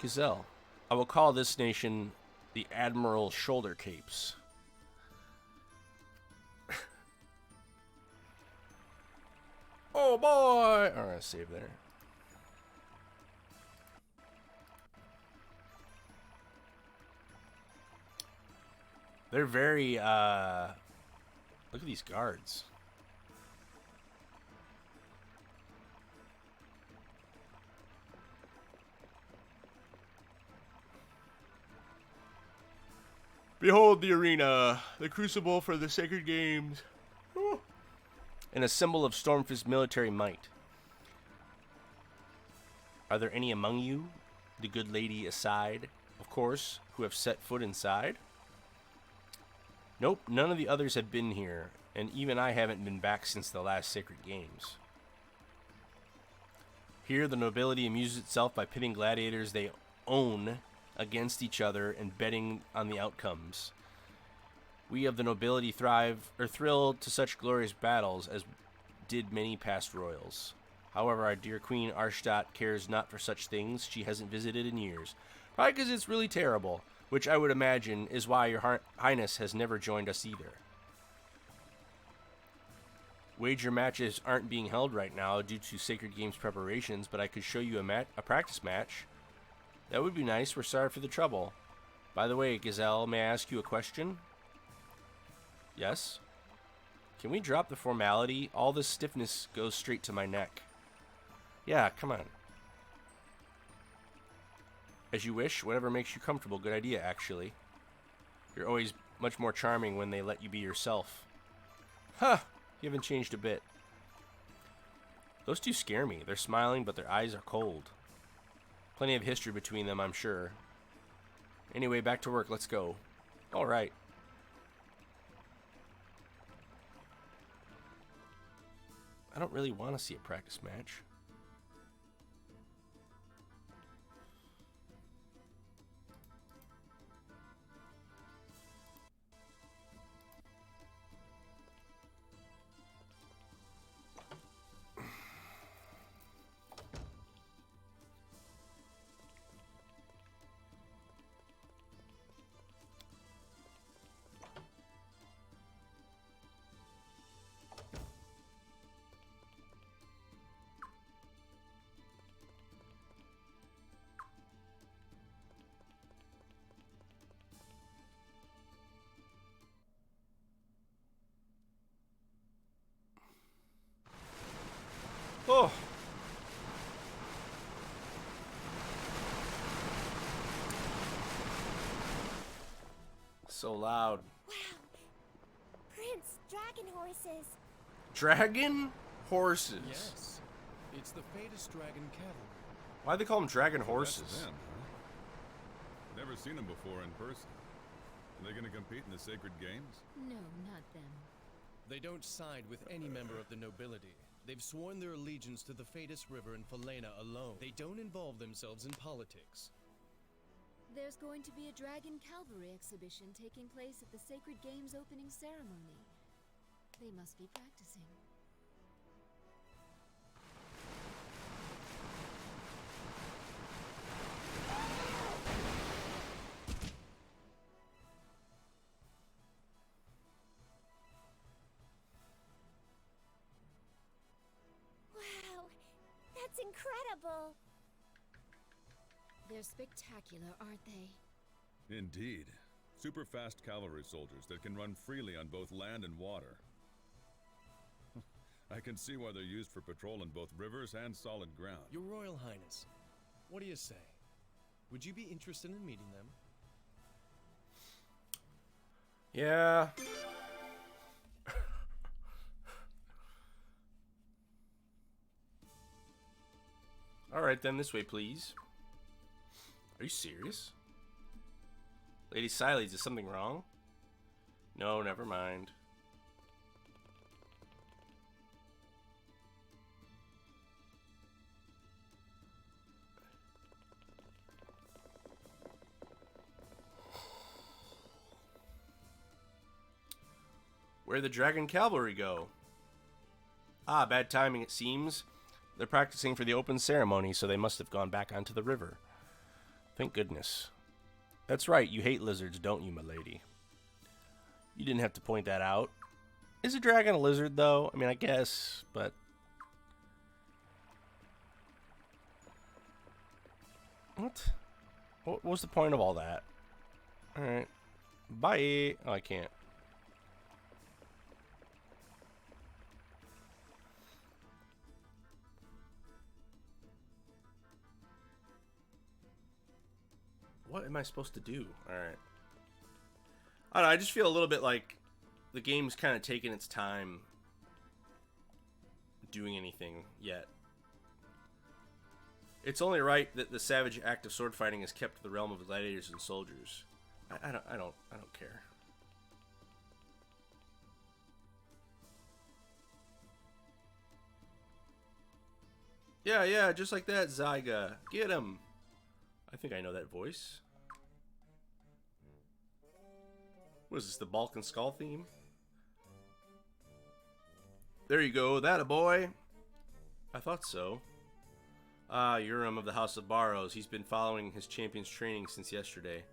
Gazelle. I will call this nation the Admiral Shoulder Capes. Oh boy! Alright, save there. They're very, look at these guards. Behold the arena, the crucible for the sacred games. Ooh. And a symbol of Stormfist military might. Are there any among you, the good lady aside, of course, who have set foot inside? Nope, none of the others have been here, and even I haven't been back since the last Sacred Games. Here, the nobility amuses itself by pitting gladiators they own against each other and betting on the outcomes. We of the nobility thrill to such glorious battles as did many past royals. However, our dear Queen Arshtat cares not for such things. She hasn't visited in years. Probably because it's really terrible, which I would imagine is why your Highness has never joined us either. Wager matches aren't being held right now due to Sacred Games preparations, but I could show you a practice match. That would be nice. We're sorry for the trouble. By the way, Gazelle, may I ask you a question? Yes? Can we drop the formality? All this stiffness goes straight to my neck. Yeah, come on. As you wish, whatever makes you comfortable. Good idea, actually. You're always much more charming when they let you be yourself. Huh! You haven't changed a bit. Those two scare me. They're smiling, but their eyes are cold. Plenty of history between them, I'm sure. Anyway, back to work. Let's go. All right. I don't really want to see a practice match. Oh. So loud. Wow. Prince, dragon horses. Dragon horses? Yes. It's the Fadus Dragon Cavalry. Why'd they call them dragon So horses? that's them, huh? Never seen them before in person. Are they going to compete in the Sacred Games? No, not them. They don't side with any member of the nobility. They've sworn their allegiance to the Fadus River and Falena alone. They don't involve themselves in politics. There's going to be a Dragon Cavalry exhibition taking place at the Sacred Games opening ceremony. They must be practicing. Wow, that's incredible. They're spectacular, aren't they? Indeed. Super fast cavalry soldiers that can run freely on both land and water. I can see why they're used for patrolling both rivers and solid ground. Your Royal Highness, what do you say? Would you be interested in meeting them? Yeah. Alright then, this way please. Are you serious? Lady Siles, is something wrong? No, never mind. Where'd the Dragon Cavalry go? Ah, bad timing it seems. They're practicing for the open ceremony, so they must have gone back onto the river. Thank goodness. That's right, you hate lizards, don't you, my lady? You didn't have to point that out. Is a dragon a lizard, though? I mean, I guess, but... What? What was the point of all that? Alright. Bye! Oh, I can't. What am I supposed to do? Alright. I don't know, I just feel a little bit like the game's kind of taking its time doing anything yet. It's only right that the savage act of sword fighting is kept to the realm of gladiators and soldiers. I don't care. Yeah, just like that, Zyga. Get him. I think I know that voice. What is this, the Balkan Skull theme? There you go, that a boy. I thought so. Ah, Urim of the House of Barrows. He's been following his champion's training since yesterday.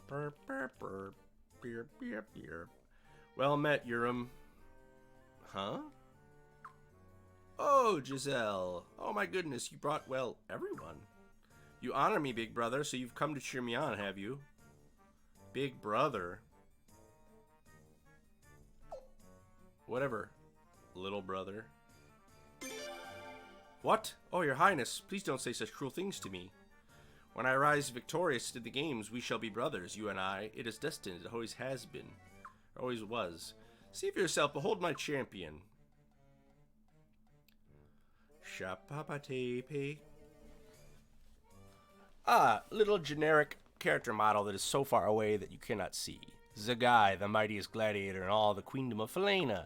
Burp, burp, burp. Beer, beer, beer. Well met, Urim. Huh? Oh, Giselle. Oh my goodness, you brought, well, everyone. You honor me, big brother, so you've come to cheer me on, have you? Big brother? Whatever, little brother. What? Oh, your highness, please don't say such cruel things to me. When I rise victorious in the games, we shall be brothers, you and I. It is destined, it always has been. Always was. See for yourself, behold my champion. Shapapatepe. Ah, little generic character model that is so far away that you cannot see. Zagai, the mightiest gladiator in all the queendom of Falena.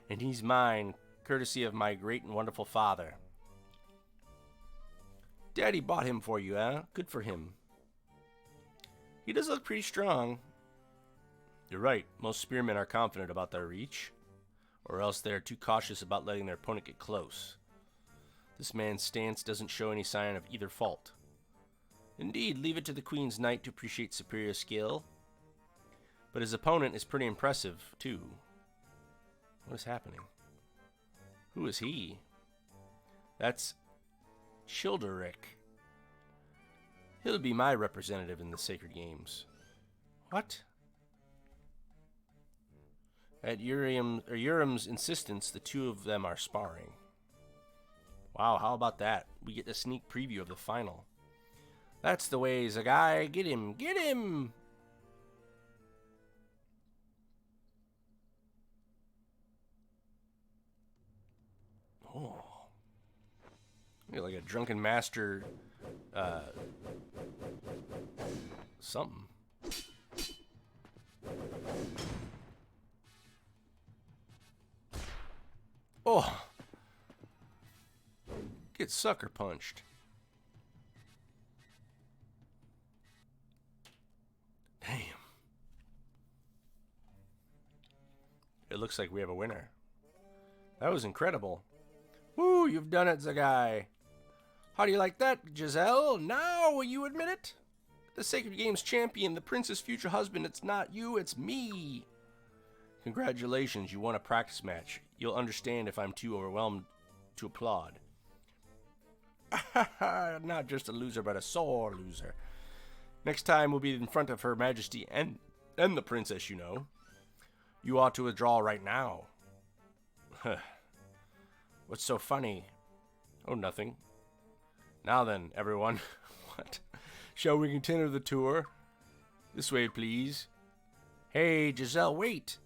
And he's mine, courtesy of my great and wonderful father. Daddy bought him for you, eh? Good for him. He does look pretty strong. You're right, most spearmen are confident about their reach, or else they're too cautious about letting their opponent get close. This man's stance doesn't show any sign of either fault. Indeed, leave it to the Queen's Knight to appreciate superior skill. But his opponent is pretty impressive, too. What is happening? Who is he? That's Childeric. He'll be my representative in the Sacred Games. What? At Urim's insistence, the two of them are sparring. Wow, how about that? We get a sneak preview of the final. That's the way, Zagai. Get him! Get him! Oh. You're like a drunken master, something. Oh! Get sucker punched. Damn. It looks like we have a winner. That was incredible. Woo, you've done it, Zagai. How do you like that, Giselle? Now will you admit it? The Sacred Games champion, the prince's future husband, it's not you, it's me. Congratulations, you won a practice match. You'll understand if I'm too overwhelmed to applaud. Not just a loser, but a sore loser. Next time we'll be in front of Her Majesty and the princess, you know. You ought to withdraw right now. What's so funny? Oh, nothing. Now then, everyone. What? Shall we continue the tour? This way, please. Hey, Giselle, wait!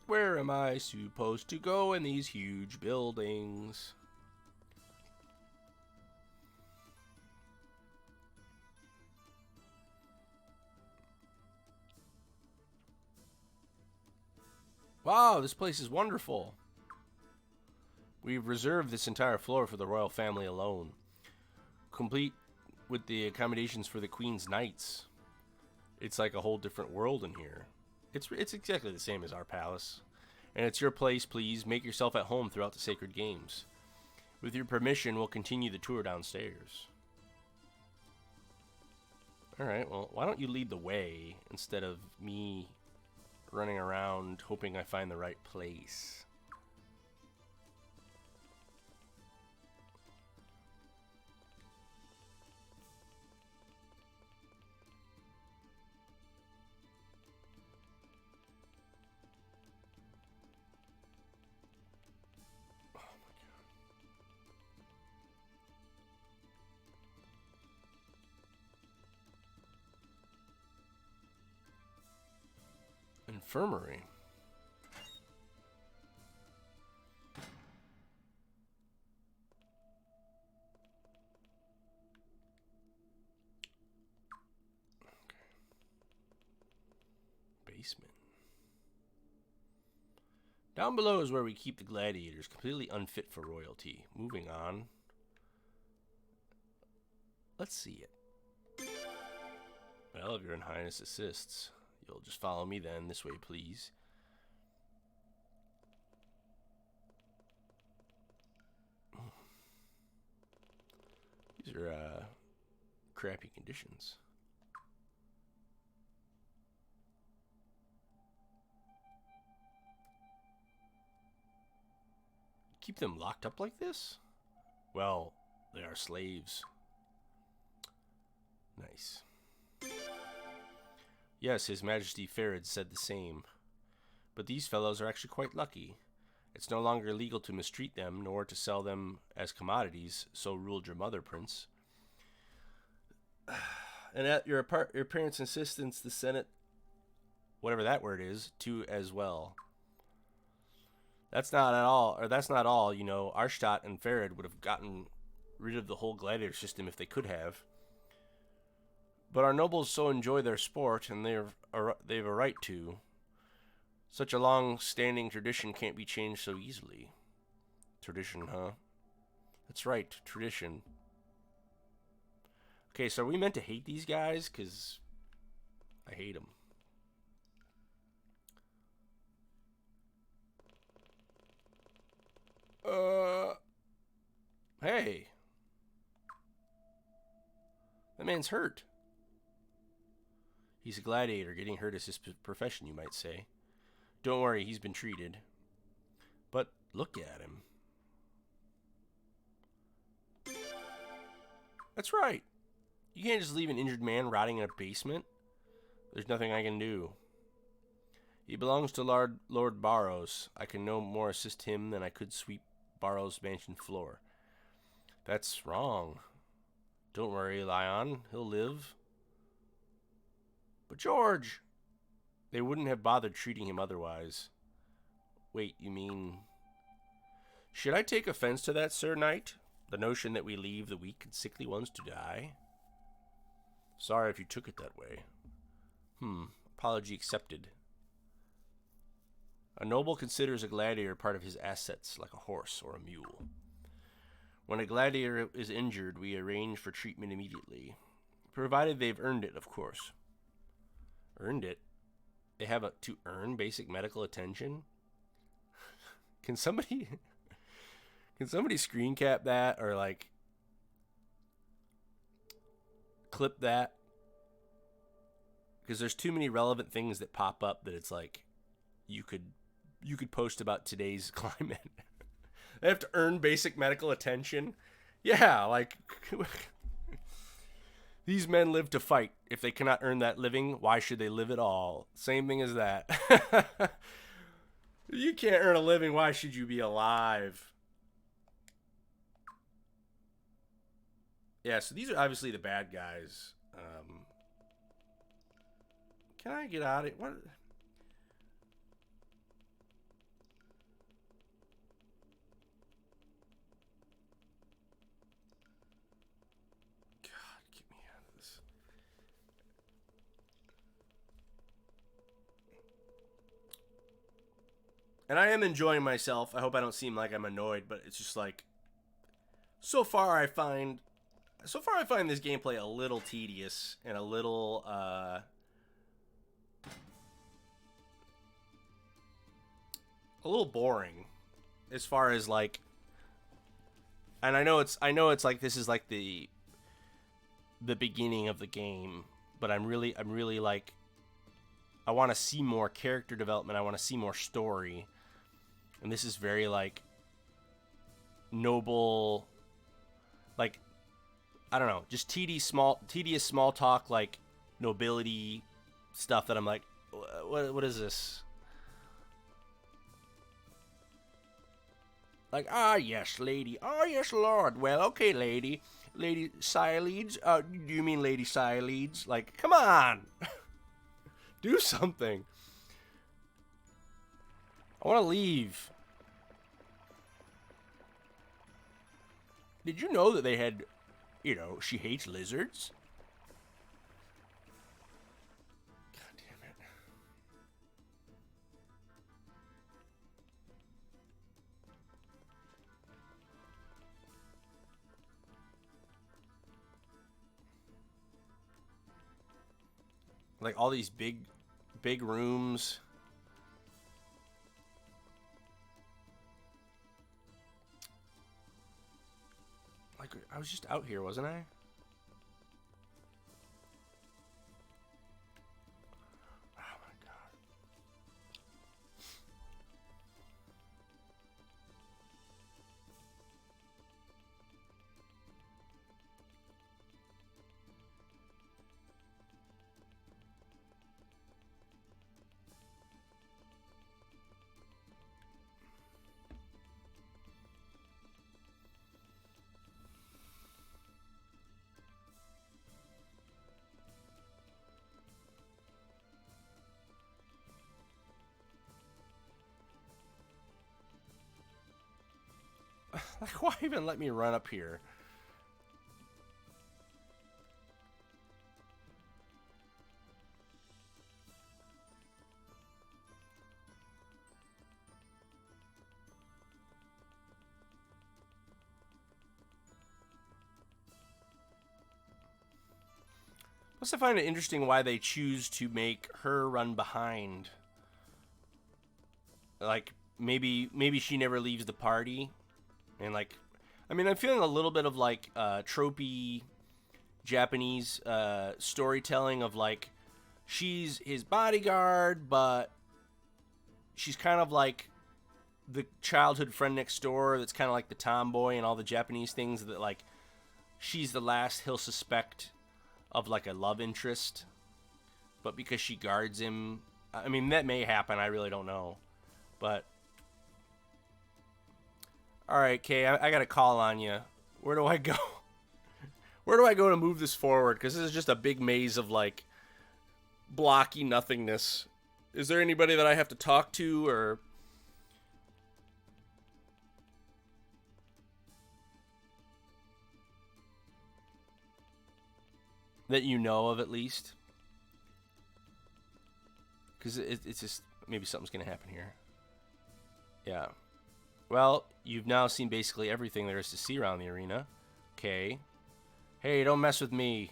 Where am I supposed to go in these huge buildings? Wow, this place is wonderful. We've reserved this entire floor for the royal family alone, complete with the accommodations for the Queen's Knights. It's like a whole different world in here. It's exactly the same as our palace. And it's your place, please. Make yourself at home throughout the sacred games. With your permission, we'll continue the tour downstairs. Alright, well, why don't you lead the way instead of me running around hoping I find the right place? Infirmary. Okay. Basement. Down below is where we keep the gladiators, completely unfit for royalty. Moving on. Let's see it. Well, if your Highness assists, you'll just follow me then. This way, please. These are, crappy conditions. Keep them locked up like this? Well, they are slaves. Nice. Yes, His Majesty Farid said the same. But these fellows are actually quite lucky. It's no longer legal to mistreat them, nor to sell them as commodities, so ruled your mother, Prince. And at your parents' insistence, the Senate, whatever that word is, too, as well. That's not all, you know. Arstadt and Farid would have gotten rid of the whole gladiator system if they could have. But our nobles so enjoy their sport, and they've a right to. Such a long-standing tradition can't be changed so easily. Tradition, huh? That's right, tradition. Okay, so are we meant to hate these guys? Because I hate them. Hey. That man's hurt. He's a gladiator. Getting hurt is his profession, you might say. Don't worry, he's been treated. But look at him. That's right. You can't just leave an injured man rotting in a basement. There's nothing I can do. He belongs to Lord Barrows. I can no more assist him than I could sweep Barrows' mansion floor. That's wrong. Don't worry, Lion. He'll live. But George! They wouldn't have bothered treating him otherwise. Wait, you mean... Should I take offense to that, Sir Knight? The notion that we leave the weak and sickly ones to die? Sorry if you took it that way. Apology accepted. A noble considers a gladiator part of his assets, like a horse or a mule. When a gladiator is injured, we arrange for treatment immediately. Provided they've earned it, of course. Earned it? They have to earn basic medical attention? Can somebody screen cap that or like clip that? Because there's too many relevant things that pop up that it's like you could post about today's climate. They have to earn basic medical attention. Yeah, like these men live to fight. If they cannot earn that living, why should they live at all? Same thing as that. You can't earn a living, why should you be alive? Yeah, so these are obviously the bad guys. Can I get out of it? What? God, get me out of this. And I am enjoying myself. I hope I don't seem like I'm annoyed, but it's just like so far I find this gameplay a little tedious and a little boring as far as like, and I know it's like this is like the beginning of the game, but I'm really like, I want to see more character development. I want to see more story. And this is very like noble, like, I don't know, just tedious small talk, like nobility stuff that I'm like, what is this? Like, ah, yes, lady. Ah, yes, lord. Well, okay, lady. Lady Siledes. Do you mean Lady Siledes? Like, come on. Do something. I want to leave. Did you know that they had, you know, she hates lizards? God damn it. Like all these big rooms. Like I was just out here, wasn't I? Oh my god. Like, why even let me run up here? Plus, I find it interesting why they choose to make her run behind. Like, maybe she never leaves the party. And like, I mean, I'm feeling a little bit of like tropey Japanese storytelling of like, she's his bodyguard, but she's kind of like the childhood friend next door that's kind of like the tomboy and all the Japanese things that like, she's the last he'll suspect of like a love interest. But because she guards him, I mean, that may happen, I really don't know. But alright, Kay, I got a call on you. Where do I go? Where do I go to move this forward? Because this is just a big maze of, like, blocky nothingness. Is there anybody that I have to talk to, or... that you know of, at least? Because it's just, maybe something's going to happen here. Yeah. Well, you've now seen basically everything there is to see around the arena. Okay. Hey, don't mess with me.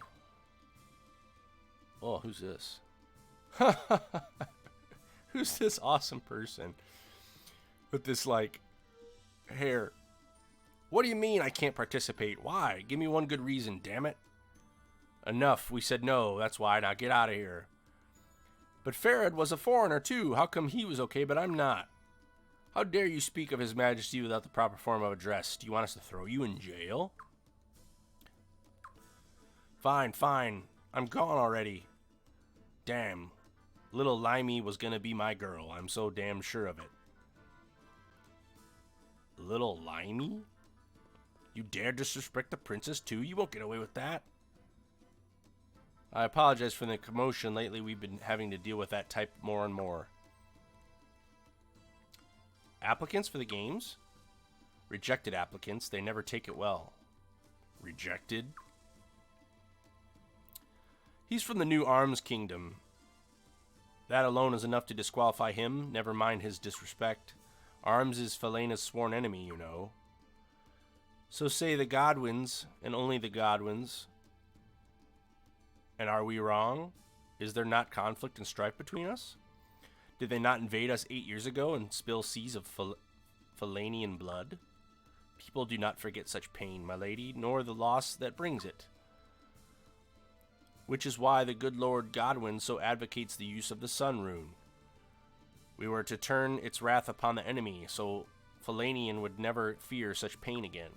Oh, who's this? Who's this awesome person with this, like, hair? What do you mean I can't participate? Why? Give me one good reason, damn it. Enough. We said no. That's why. Now get out of here. But Farad was a foreigner, too. How come he was okay, but I'm not? How dare you speak of His Majesty without the proper form of address? Do you want us to throw you in jail? Fine, fine. I'm gone already. Damn. Little Limey was gonna be my girl. I'm so damn sure of it. Little Limey? You dare disrespect the princess, too? You won't get away with that. I apologize for the commotion. Lately, we've been having to deal with that type more and more. Applicants for the games? Rejected applicants. They never take it well. Rejected? He's from the New Arms Kingdom. That alone is enough to disqualify him, never mind his disrespect. Arms is Felena's sworn enemy, you know. So say the Godwins, and only the Godwins. And are we wrong? Is there not conflict and strife between us? Did they not invade us 8 years ago and spill seas of Felanian blood? People do not forget such pain, my lady, nor the loss that brings it. Which is why the good Lord Godwin so advocates the use of the Sun Rune. We were to turn its wrath upon the enemy, so Felanian would never fear such pain again.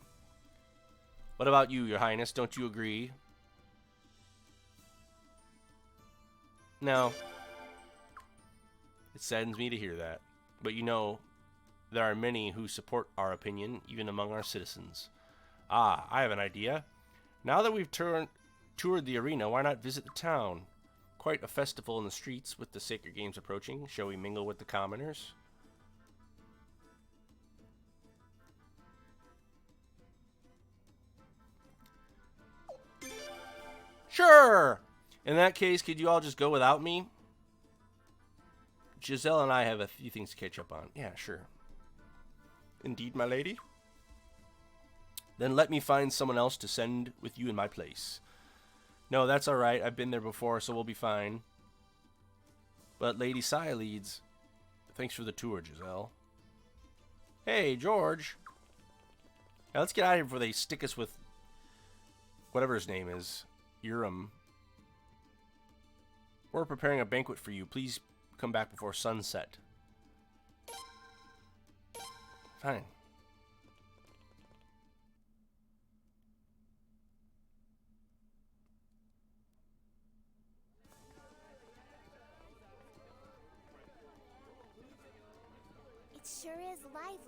What about you, Your Highness? Don't you agree? No. It saddens me to hear that. But you know, there are many who support our opinion, even among our citizens. Ah, I have an idea. Now that we've toured the arena, why not visit the town? Quite a festival in the streets with the Sacred Games approaching. Shall we mingle with the commoners? Sure! In that case, could you all just go without me? Giselle and I have a few things to catch up on. Yeah, sure. Indeed, my lady. Then let me find someone else to send with you in my place. No, that's all right. I've been there before, so we'll be fine. But Lady Saya leads. Thanks for the tour, Giselle. Hey, George. Now let's get out of here before they stick us with whatever his name is. Urim. We're preparing a banquet for you. Please come back before sunset. Fine. It sure is lively.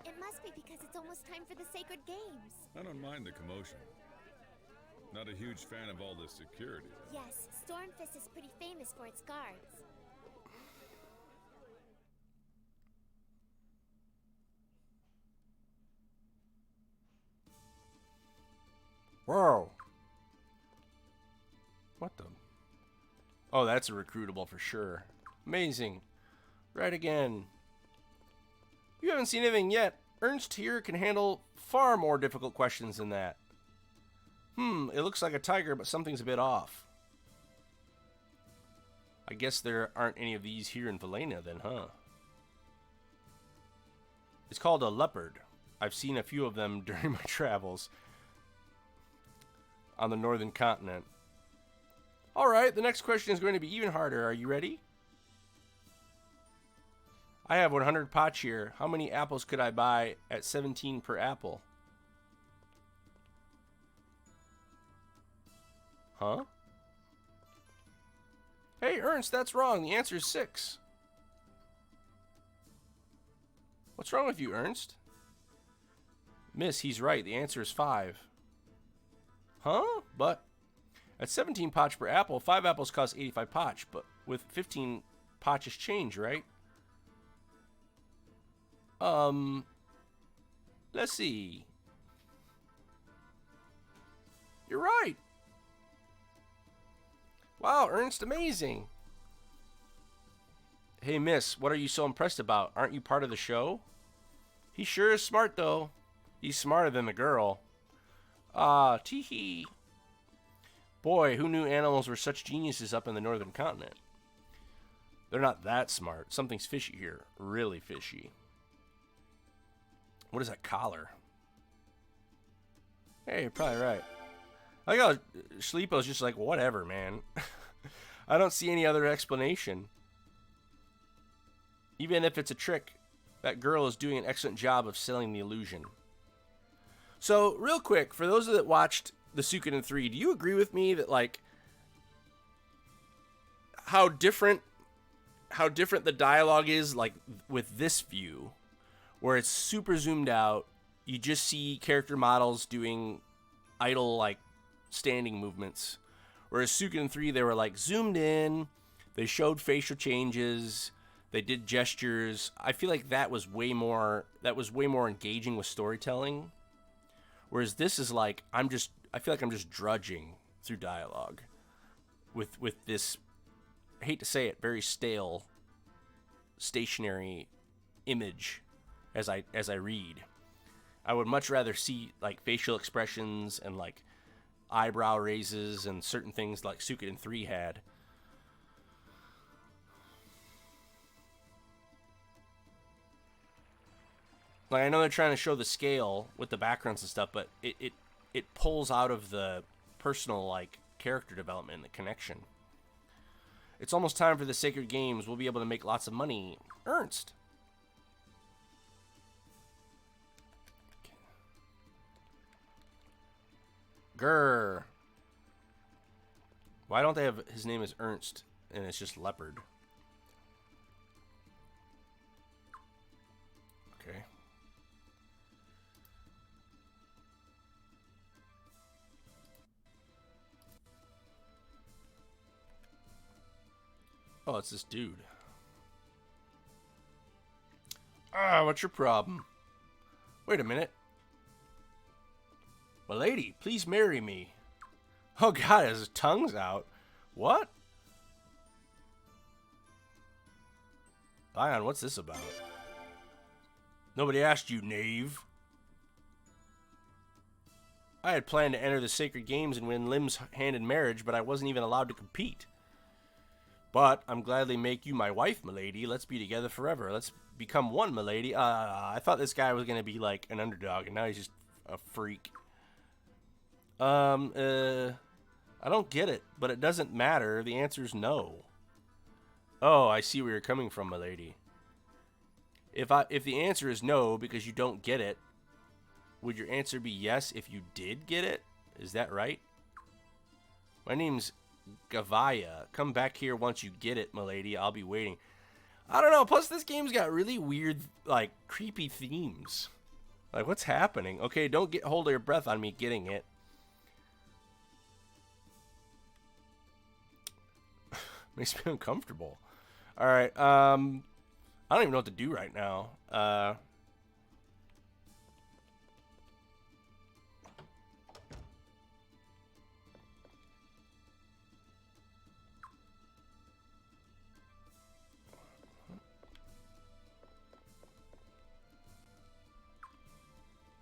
It must be because it's almost time for the Sacred Games. I don't mind the commotion. Not a huge fan of all the security. Yes, Stormfist is pretty famous for its guards. Whoa. What the? Oh, that's a recruitable for sure. Amazing. Right again. You haven't seen anything yet. Ernst here can handle far more difficult questions than that. It looks like a tiger, but something's a bit off. I guess there aren't any of these here in Felena then, huh? It's called a leopard. I've seen a few of them during my travels on the northern continent. Alright, the next question is going to be even harder. Are you ready? I have 100 potch here. How many apples could I buy at 17 per apple? Huh? Hey, Ernst, that's wrong. The answer is 6. What's wrong with you, Ernst? Miss, he's right. The answer is 5. Huh? But at 17 potch per apple, 5 apples cost 85 potch, but with 15 potch is change, right? Let's see. You're right. Wow, Ernst, amazing. Hey, miss, what are you so impressed about? Aren't you part of the show? He sure is smart, though. He's smarter than the girl. Ah, tee-hee. Boy, who knew animals were such geniuses up in the northern continent? They're not that smart. Something's fishy here. Really fishy. What is that collar? Hey, you're probably right. I like how Schleepo's just like, whatever, man. I don't see any other explanation. Even if it's a trick, that girl is doing an excellent job of selling the illusion. So, real quick, for those that watched the Suikoden 3, do you agree with me that, like, how different the dialogue is, like, with this view, where it's super zoomed out, you just see character models doing idle, like, standing movements, whereas Suikoden 3, they were, like, zoomed in, they showed facial changes, they did gestures. I feel like that was way more engaging with storytelling, whereas this is like, I feel like I'm just drudging through dialogue with this, I hate to say it, very stale, stationary image as I read. I would much rather see like facial expressions and like eyebrow raises and certain things like Suikoden 3 had. Like, I know they're trying to show the scale with the backgrounds and stuff, but it pulls out of the personal, like, character development and the connection. It's almost time for the Sacred Games. We'll be able to make lots of money. Ernst. Grr. Why don't they have his name is Ernst and it's just Leopard? Okay. Oh, it's this dude. Ah, what's your problem? Wait a minute. Milady, please marry me. Oh god, his tongue's out. What? Lion, what's this about? Nobody asked you, knave. I had planned to enter the Sacred Games and win Lim's hand in marriage, but I wasn't even allowed to compete. But I'm gladly make you my wife, milady. Let's be together forever. Let's become one, milady. I thought this guy was gonna be like an underdog, and now he's just a freak. I don't get it, but it doesn't matter. The answer is no. Oh, I see where you're coming from, milady. If the answer is no because you don't get it, would your answer be yes if you did get it? Is that right? My name's Gavaya. Come back here once you get it, milady. I'll be waiting. I don't know. Plus, this game's got really weird, like, creepy themes. Like, what's happening? Okay, don't hold your breath on me getting it. Makes me uncomfortable. All right. I don't even know what to do right now.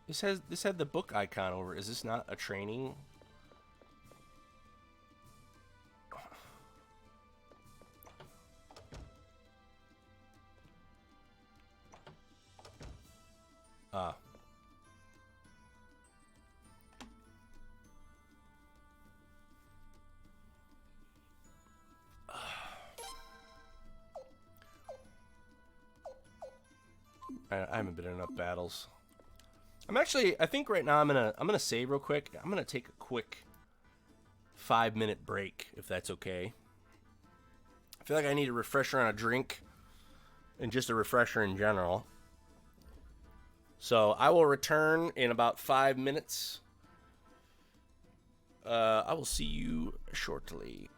This had the book icon over. Is this not a training? Ah. I haven't been in enough battles. I think right now I'm gonna save real quick. I'm gonna take a quick 5-minute break, if that's okay. I feel like I need a refresher on a drink and just a refresher in general. So I will return in about 5 minutes. I will see you shortly.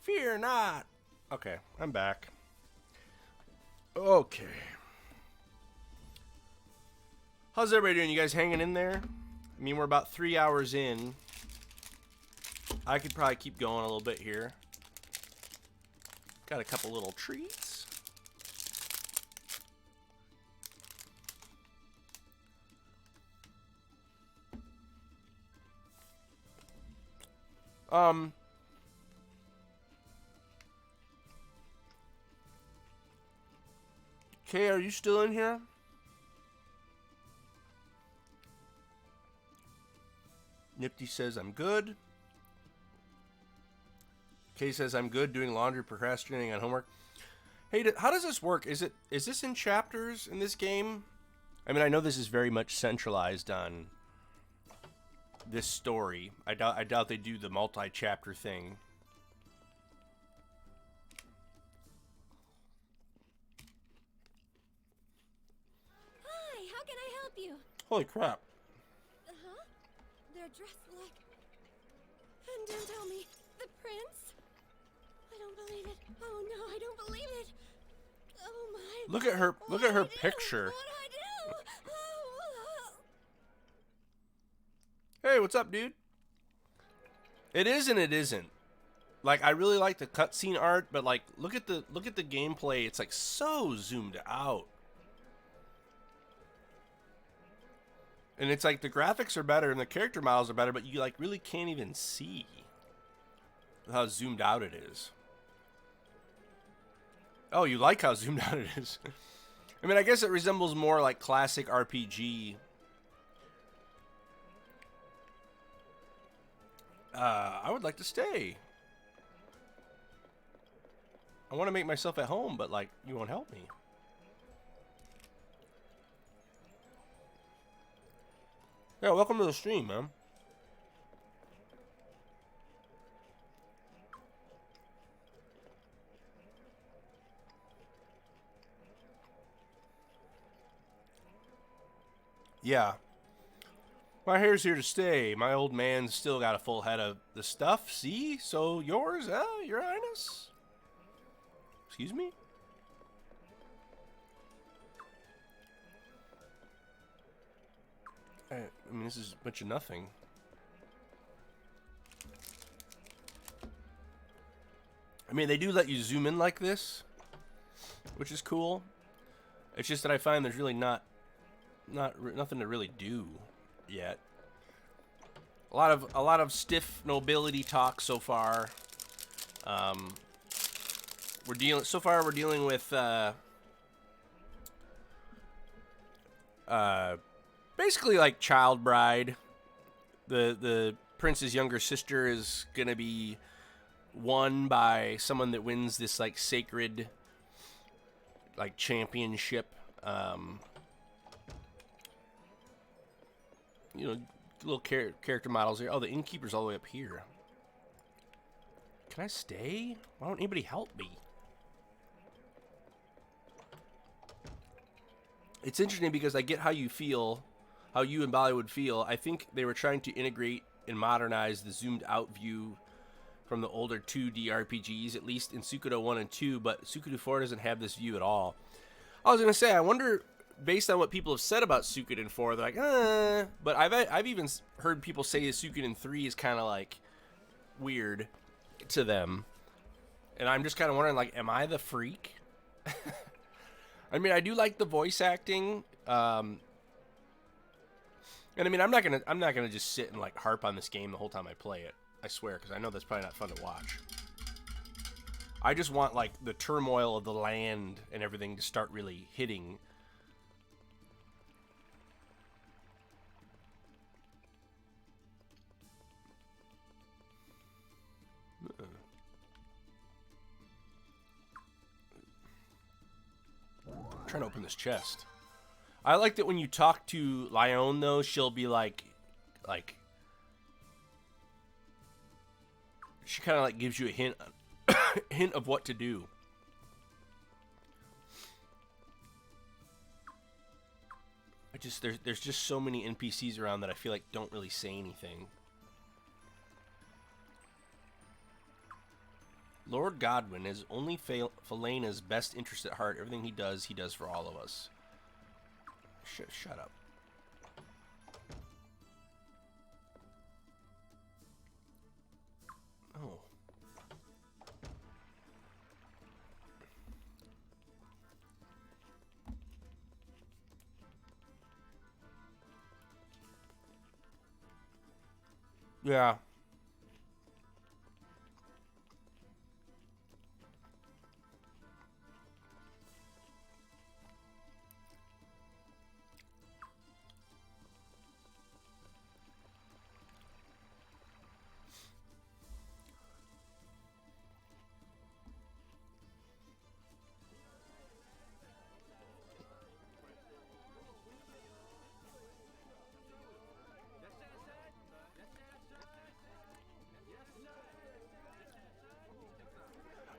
Fear not. Okay, I'm back. Okay. How's everybody doing? You guys hanging in there? I mean, we're about 3 hours in. I could probably keep going a little bit here. Got a couple little treats. Kay, are you still in here? Nifty says I'm good. Kay says I'm good, doing laundry, procrastinating on homework. Hey, how does this work? Is this in chapters in this game? I mean, I know this is very much centralized on this story. I doubt they do the multi-chapter thing. Hi, how can I help you? Holy crap. Huh? They're dressed like... And don't tell me, the prince? I don't believe it. Oh no, I don't believe it. Oh my... Look at her picture. What do I do? Hey, what's up, dude? It is and it isn't. Like, I really like the cutscene art, but like, look at the gameplay. It's like so zoomed out, and it's like the graphics are better and the character models are better, but you like really can't even see how zoomed out it is. Oh, you like how zoomed out it is? I mean, I guess it resembles more like classic RPG. I would like to stay. I want to make myself at home, but like, you won't help me. Yeah, welcome to the stream, man. Yeah. My hair's here to stay. My old man's still got a full head of the stuff. See? So yours, Your Highness? Excuse me? I mean, this is a bunch of nothing. I mean, they do let you zoom in like this, which is cool. It's just that I find there's really nothing to really do yet. A lot of stiff nobility talk so far. We're dealing with basically like child bride. The prince's younger sister is gonna be won by someone that wins this like sacred like championship. You know, little character models here. Oh, the innkeeper's all the way up here. Can I stay? Why don't anybody help me? It's interesting because I get how you feel, how you and Bollywood feel. I think they were trying to integrate and modernize the zoomed out view from the older 2D RPGs, at least in Suikoden 1 and 2, but Suikoden 4 doesn't have this view at all. I was going to say, I wonder, based on what people have said about Suikoden 4, they're like, but I've even heard people say that Suikoden 3 is kind of like weird to them. And I'm just kind of wondering, like, am I the freak? I mean, I do like the voice acting. And I mean, I'm not gonna just sit and like harp on this game the whole time I play it. I swear, because I know that's probably not fun to watch. I just want like the turmoil of the land and everything to start really hitting. I'm trying to open this chest. I like that when you talk to Lyon, though, she'll be like, she kind of like gives you a hint of what to do. There's just so many NPCs around that I feel like don't really say anything. Lord Godwin is only Felena's best interest at heart. Everything he does for all of us. Shut up. Oh. Yeah.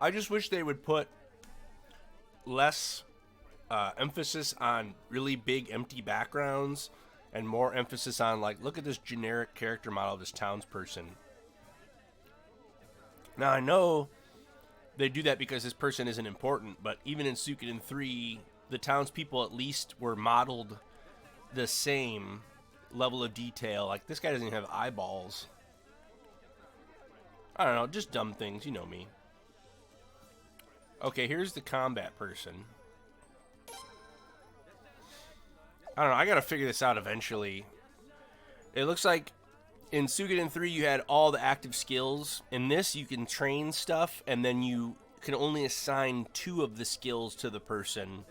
I just wish they would put less emphasis on really big empty backgrounds and more emphasis on, like, look at this generic character model of this townsperson. Now, I know they do that because this person isn't important, but even in Suikoden 3, the townspeople at least were modeled the same level of detail. Like, this guy doesn't even have eyeballs. I don't know, just dumb things, you know me. Okay, here's the combat person. I don't know, I gotta figure this out eventually. It looks like in Suikoden 3 you had all the active skills. In this you can train stuff, and then you can only assign 2 of the skills to the person.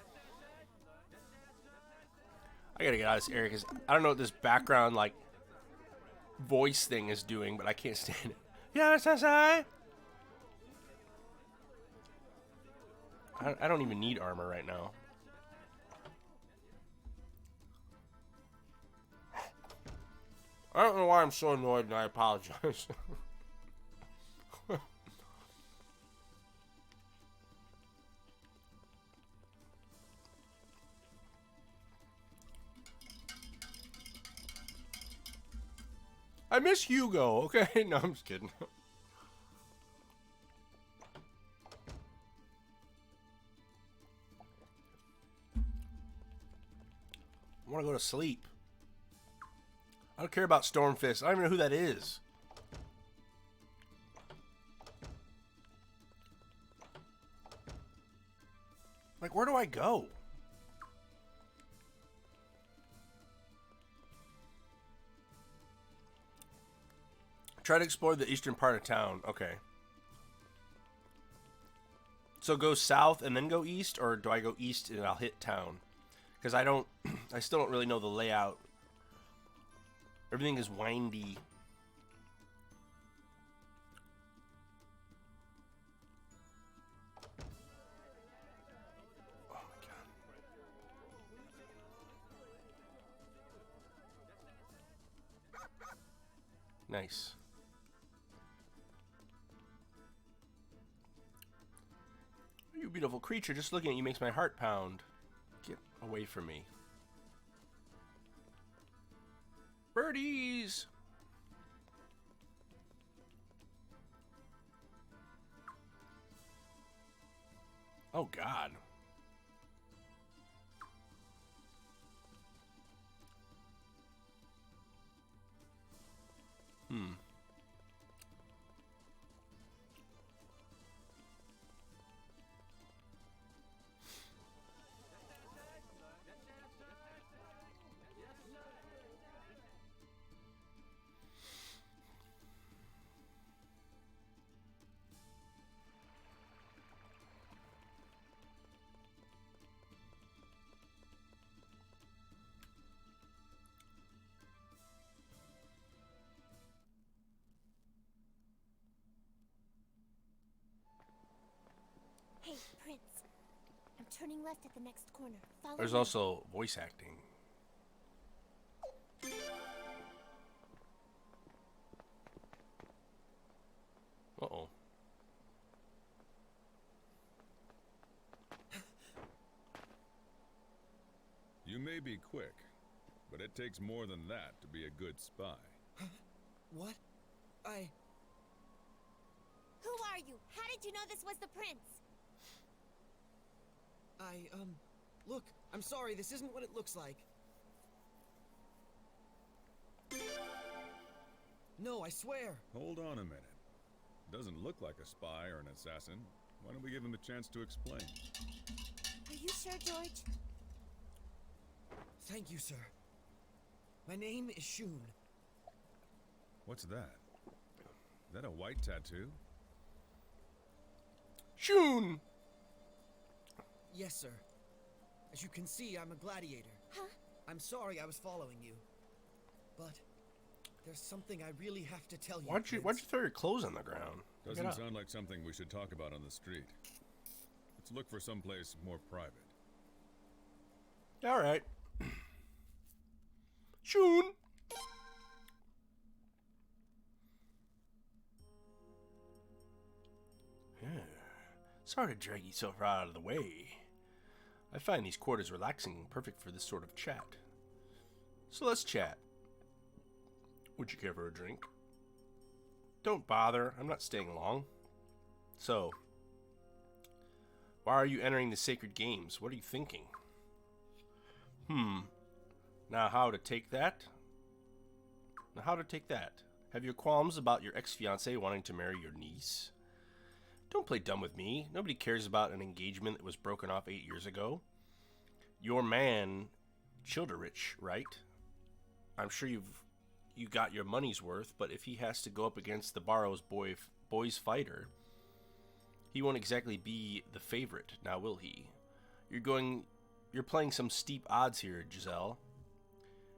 I gotta get out of this area because I don't know what this background, like, voice thing is doing, but I can't stand it. Yeah, Sensei! I don't even need armor right now. I don't know why I'm so annoyed, and I apologize. I miss Hugo, okay? No, I'm just kidding. I want to go to sleep. I don't care about Stormfist. I don't even know who that is. Like, where do I go? Try to explore the eastern part of town. Okay. So go south and then go east, or do I go east and I'll hit town? Because I still don't really know the layout. Everything is windy. Oh my god. Nice. You beautiful creature, just looking at you makes my heart pound. Get away from me. Birdies! Oh god. Hey, Prince. I'm turning left at the next corner. Follow There's me. also voice acting. Uh-oh. You may be quick, but it takes more than that to be a good spy. What? Who are you? How did you know this was the prince? Look, I'm sorry, this isn't what it looks like. No, I swear. Hold on a minute. Doesn't look like a spy or an assassin. Why don't we give him a chance to explain? Are you sure, George? Thank you, sir. My name is Shun. What's that? Is that a white tattoo? Shun! Yes, sir. As you can see, I'm a gladiator. Huh? I'm sorry I was following you. But there's something I really have to tell you. Why'd you throw your clothes on the ground? Doesn't sound like something we should talk about on the street. Let's look for someplace more private. All right. Shun! Sorry to drag you so far out of the way. I find these quarters relaxing, perfect for this sort of chat. So let's chat. Would you care for a drink? Don't bother, I'm not staying long. So, why are you entering the sacred games? What are you thinking? Now how to take that? Have your qualms about your ex-fiancé wanting to marry your niece? Don't play dumb with me. Nobody cares about an engagement that was broken off 8 years ago. Your man, Childerich, right? I'm sure you got your money's worth, but if he has to go up against the Barrow's boys fighter, he won't exactly be the favorite, now will he? You're playing some steep odds here, Giselle.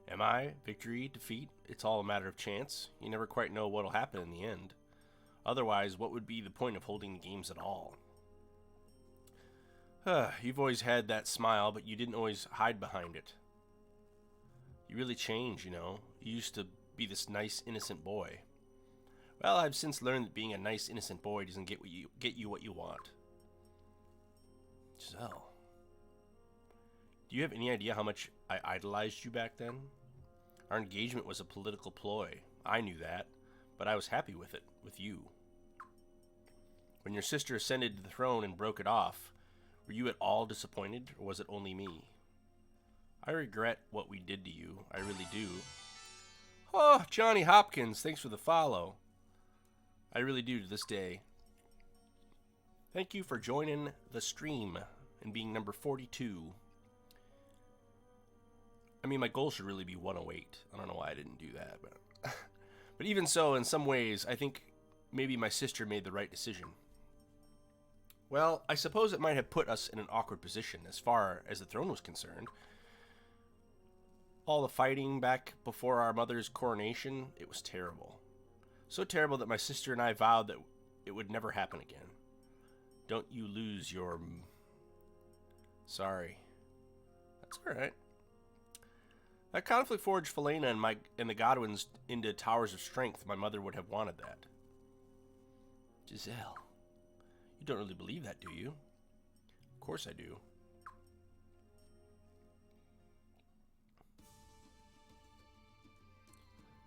Am I? Victory, defeat? It's all a matter of chance. You never quite know what'll happen in the end. Otherwise, what would be the point of holding the games at all? You've always had that smile, but you didn't always hide behind it. You really changed, you know. You used to be this nice, innocent boy. Well, I've since learned that being a nice, innocent boy doesn't get you what you want. Giselle, do you have any idea how much I idolized you back then? Our engagement was a political ploy. I knew that, but I was happy with it, with you. When your sister ascended to the throne and broke it off, were you at all disappointed, or was it only me? I regret what we did to you. I really do. Oh, Johnny Hopkins, thanks for the follow. I really do to this day. Thank you for joining the stream and being number 42. I mean, my goal should really be 108. I don't know why I didn't do that, but but even so, in some ways, I think maybe my sister made the right decision. Well, I suppose it might have put us in an awkward position as far as the throne was concerned. All the fighting back before our mother's coronation, it was terrible. So terrible that my sister and I vowed that it would never happen again. Don't you lose your... Sorry. That's alright. That conflict forged Felena and the Godwins into towers of strength. My mother would have wanted that. Giselle, you don't really believe that, do you? Of course I do.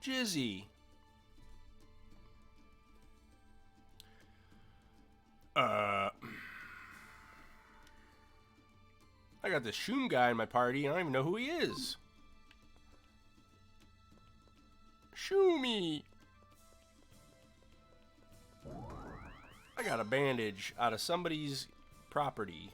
Jizzy. I got this Shun guy in my party, and I don't even know who he is. Shumi. I got a bandage out of somebody's property.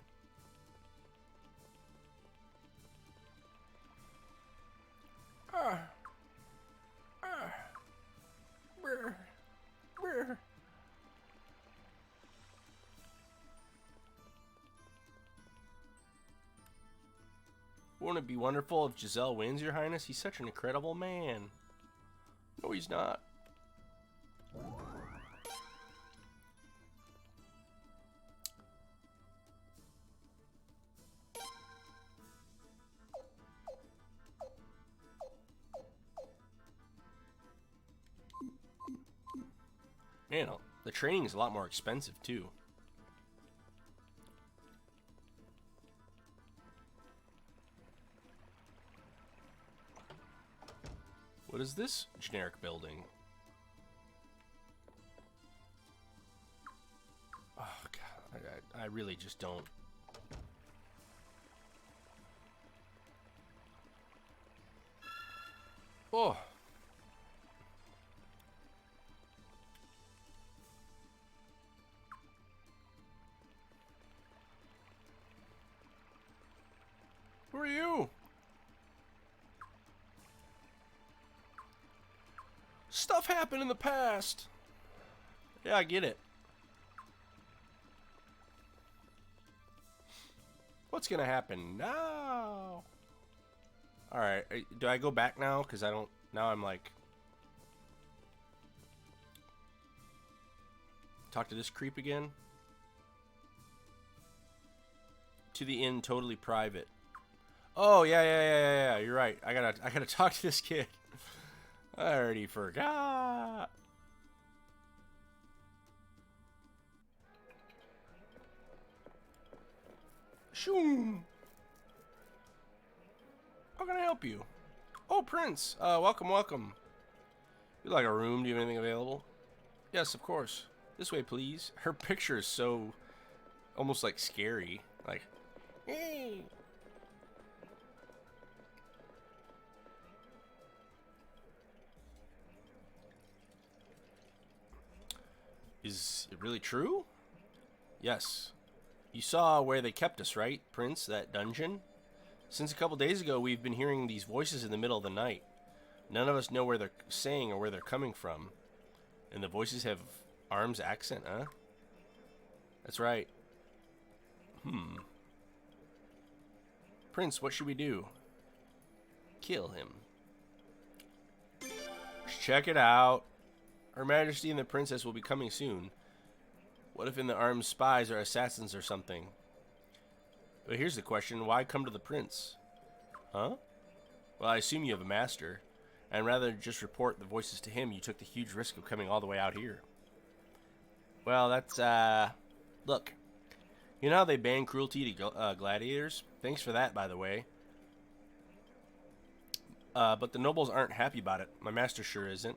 Brr. Won't it be wonderful if Giselle wins, Your Highness? He's such an incredible man. No, he's not. Man, the training is a lot more expensive, too. What is this generic building? I really just don't. Oh. Who are you? Stuff happened in the past. Yeah, I get it. What's gonna happen now? Alright, do I go back now? Because I don't... Now I'm like... Talk to this creep again? To the inn, totally private. Oh, yeah, you're right. I gotta talk to this kid. I already forgot. Shoom. How can I help you? Oh, Prince. Welcome, welcome. You like a room? Do you have anything available? Yes, of course. This way, please. Her picture is so almost like scary. Like, hey. Is it really true? Yes. You saw where they kept us, right, Prince? That dungeon? Since a couple days ago, we've been hearing these voices in the middle of the night. None of us know where they're saying or where they're coming from. And the voices have Arm's accent, huh? That's right. Prince, what should we do? Kill him. Let's check it out. Her Majesty and the Princess will be coming soon. What if in the armed spies are assassins or something? But here's the question, why come to the Prince? Huh? Well, I assume you have a master. And rather than just report the voices to him, you took the huge risk of coming all the way out here. Well, that's, look. You know how they ban cruelty to gladiators? Thanks for that, by the way. But the nobles aren't happy about it. My master sure isn't.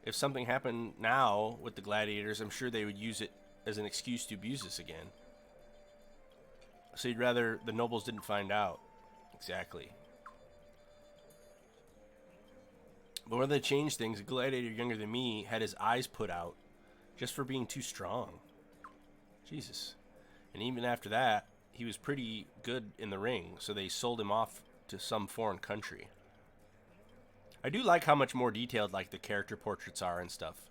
If something happened now with the gladiators, I'm sure they would use it as an excuse to abuse us again. So you'd rather the nobles didn't find out. Exactly. But when they changed things, a gladiator younger than me had his eyes put out just for being too strong. Jesus. And even after that, he was pretty good in the ring, so they sold him off to some foreign country. I do like how much more detailed like the character portraits are and stuff.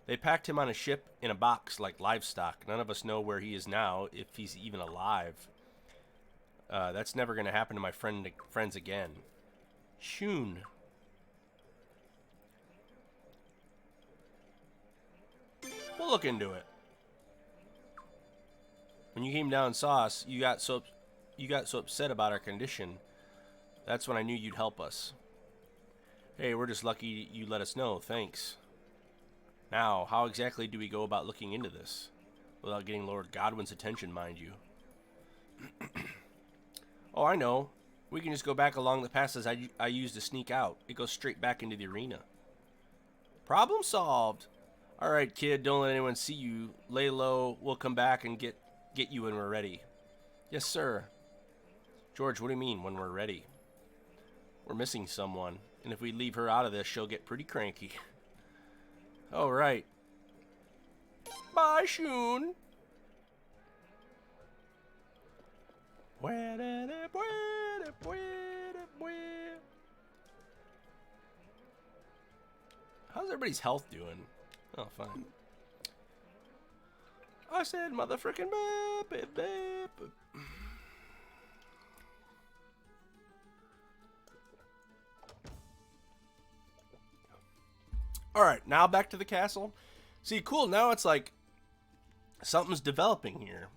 They packed him on a ship in a box like livestock. None of us know where he is now, if he's even alive. That's never going to happen to my friends again. Shun. We'll look into it. When you came down and saw us, you got so upset about our condition. That's when I knew you'd help us. Hey, we're just lucky you let us know. Thanks. Now, how exactly do we go about looking into this? Without getting Lord Godwin's attention, mind you. Oh, I know. We can just go back along the passes I used to sneak out. It goes straight back into the arena. Problem solved. Alright, kid, don't let anyone see you. Lay low. We'll come back and get you when we're ready. Yes, sir. George, what do you mean, when we're ready? We're missing someone. And if we leave her out of this, she'll get pretty cranky. Oh, right. Bye, Shun. How's everybody's health doing? Oh, fine. I said mother frickin' beep. Alright, now back to the castle. See, cool, now it's like something's developing here.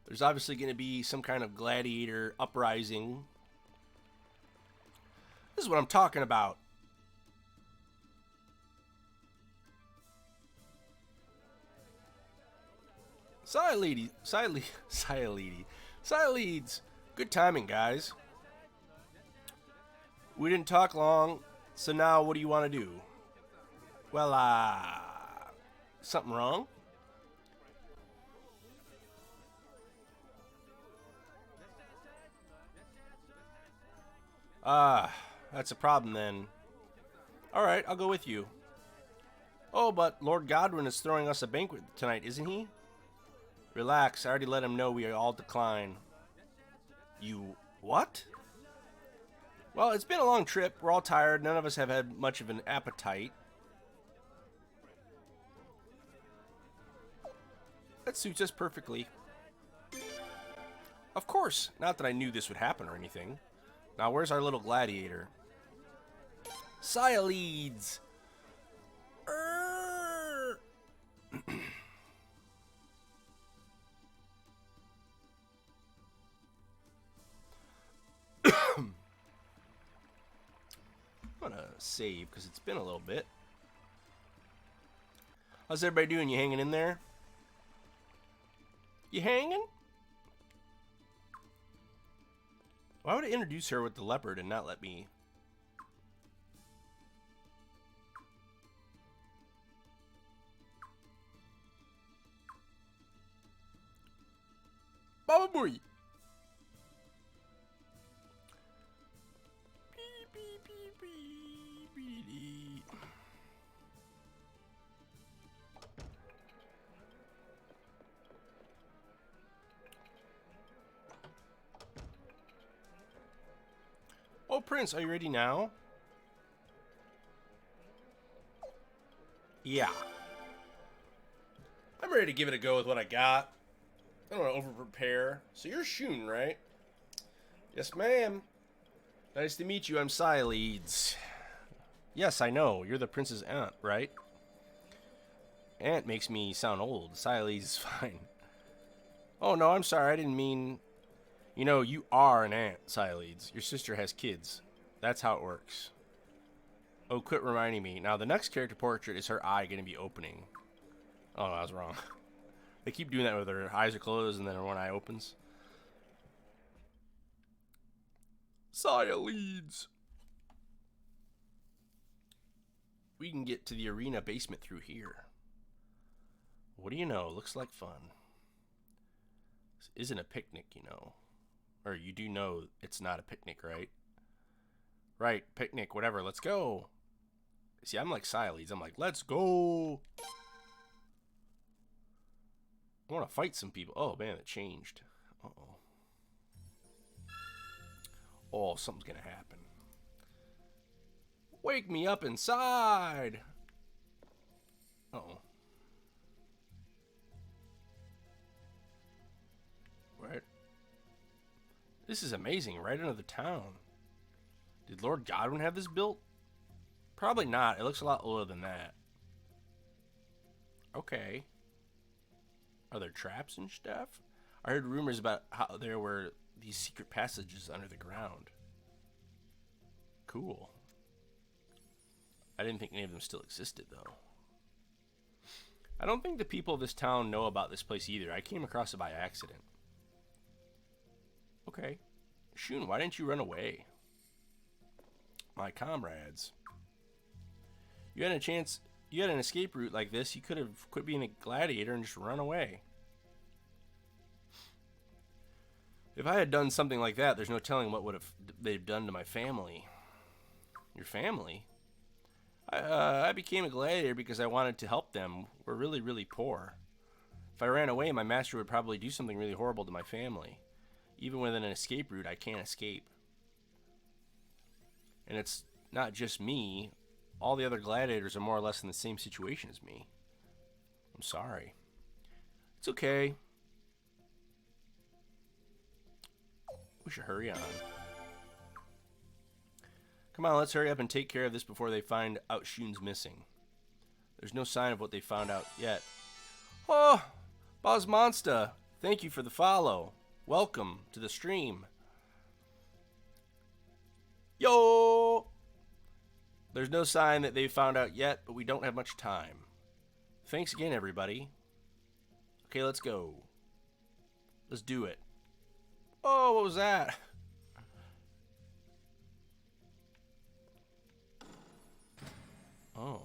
There's obviously going to be some kind of gladiator uprising. This is what I'm talking about. Sileads. Good timing, guys. We didn't talk long, so now what do you want to do? Well, something wrong? Ah, that's a problem then. Alright, I'll go with you. Oh, but Lord Godwin is throwing us a banquet tonight, isn't he? Relax, I already let him know we all decline. You... what? Well, it's been a long trip. We're all tired. None of us have had much of an appetite. That suits us perfectly. Of course. Not that I knew this would happen or anything. Now, where's our little gladiator? Sialeeds! I'm gonna save because it's been a little bit. How's everybody doing? You hanging in there? You hanging? Why would I introduce her with the leopard and not let me? Baba Booey! Oh, Prince, are you ready now? Yeah. I'm ready to give it a go with what I got. I don't want to over-prepare. So you're Shun, right? Yes, ma'am. Nice to meet you. I'm Sialeeds. Yes, I know. You're the prince's aunt, right? Aunt makes me sound old. Sialeeds is fine. Oh, no, I'm sorry. I didn't mean... You know, you are an aunt, Sialeeds. Your sister has kids. That's how it works. Oh, quit reminding me. Now, the next character portrait is her eye going to be opening. Oh, no, I was wrong. They keep doing that with her eyes are closed and then her one eye opens. Sialeeds. We can get to the arena basement through here. What do you know? Looks like fun. This isn't a picnic, you know. Or you do know it's not a picnic, right? Right, picnic, whatever. Let's go. See, I'm like Sialeeds. I'm like, let's go. I want to fight some people. Oh, man, it changed. Uh-oh. Oh, something's going to happen. Wake me up inside. Uh-oh. Right. This is amazing. Right into the town. Did Lord Godwin have this built? Probably not. It looks a lot older than that. Okay. Are there traps and stuff? I heard rumors about how there were these secret passages under the ground. Cool. I didn't think any of them still existed, though. I don't think the people of this town know about this place either. I came across it by accident. Okay. Shun, why didn't you run away? My comrades. You had a chance. You had an escape route like this. You could have quit being a gladiator and just run away. If I had done something like that, there's no telling what would have they've done to my family. Your family? I became a gladiator because I wanted to help them. We're really, really poor. If I ran away, my master would probably do something really horrible to my family. Even with an escape route, I can't escape. And it's not just me. All the other gladiators are more or less in the same situation as me. I'm sorry. It's okay. We should hurry on. Come on, let's hurry up and take care of this before they find out Shun's missing. There's no sign of what they found out yet. Oh, Boz Monster, thank you for the follow. Welcome to the stream. Yo! There's no sign that they've found out yet, but we don't have much time. Thanks again, everybody. Okay, let's go. Let's do it. Oh, what was that? Oh.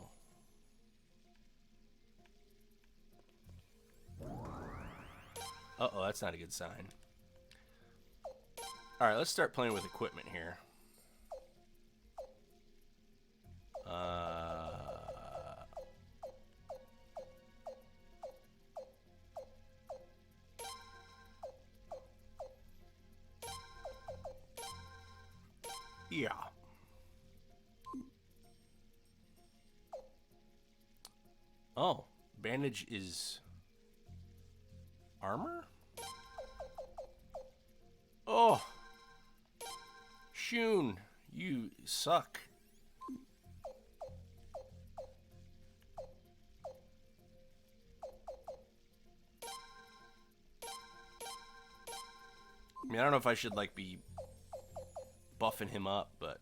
Uh-oh, that's not a good sign. Alright, let's start playing with equipment here. Yeah. Oh, bandage is armor? Oh. Shun, you suck. I mean, I don't know if I should, like, be buffing him up, but...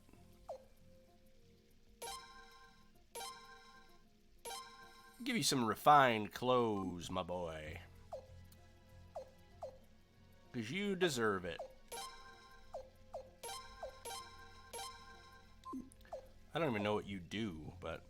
give you some refined clothes, my boy. Because you deserve it. I don't even know what you do, but...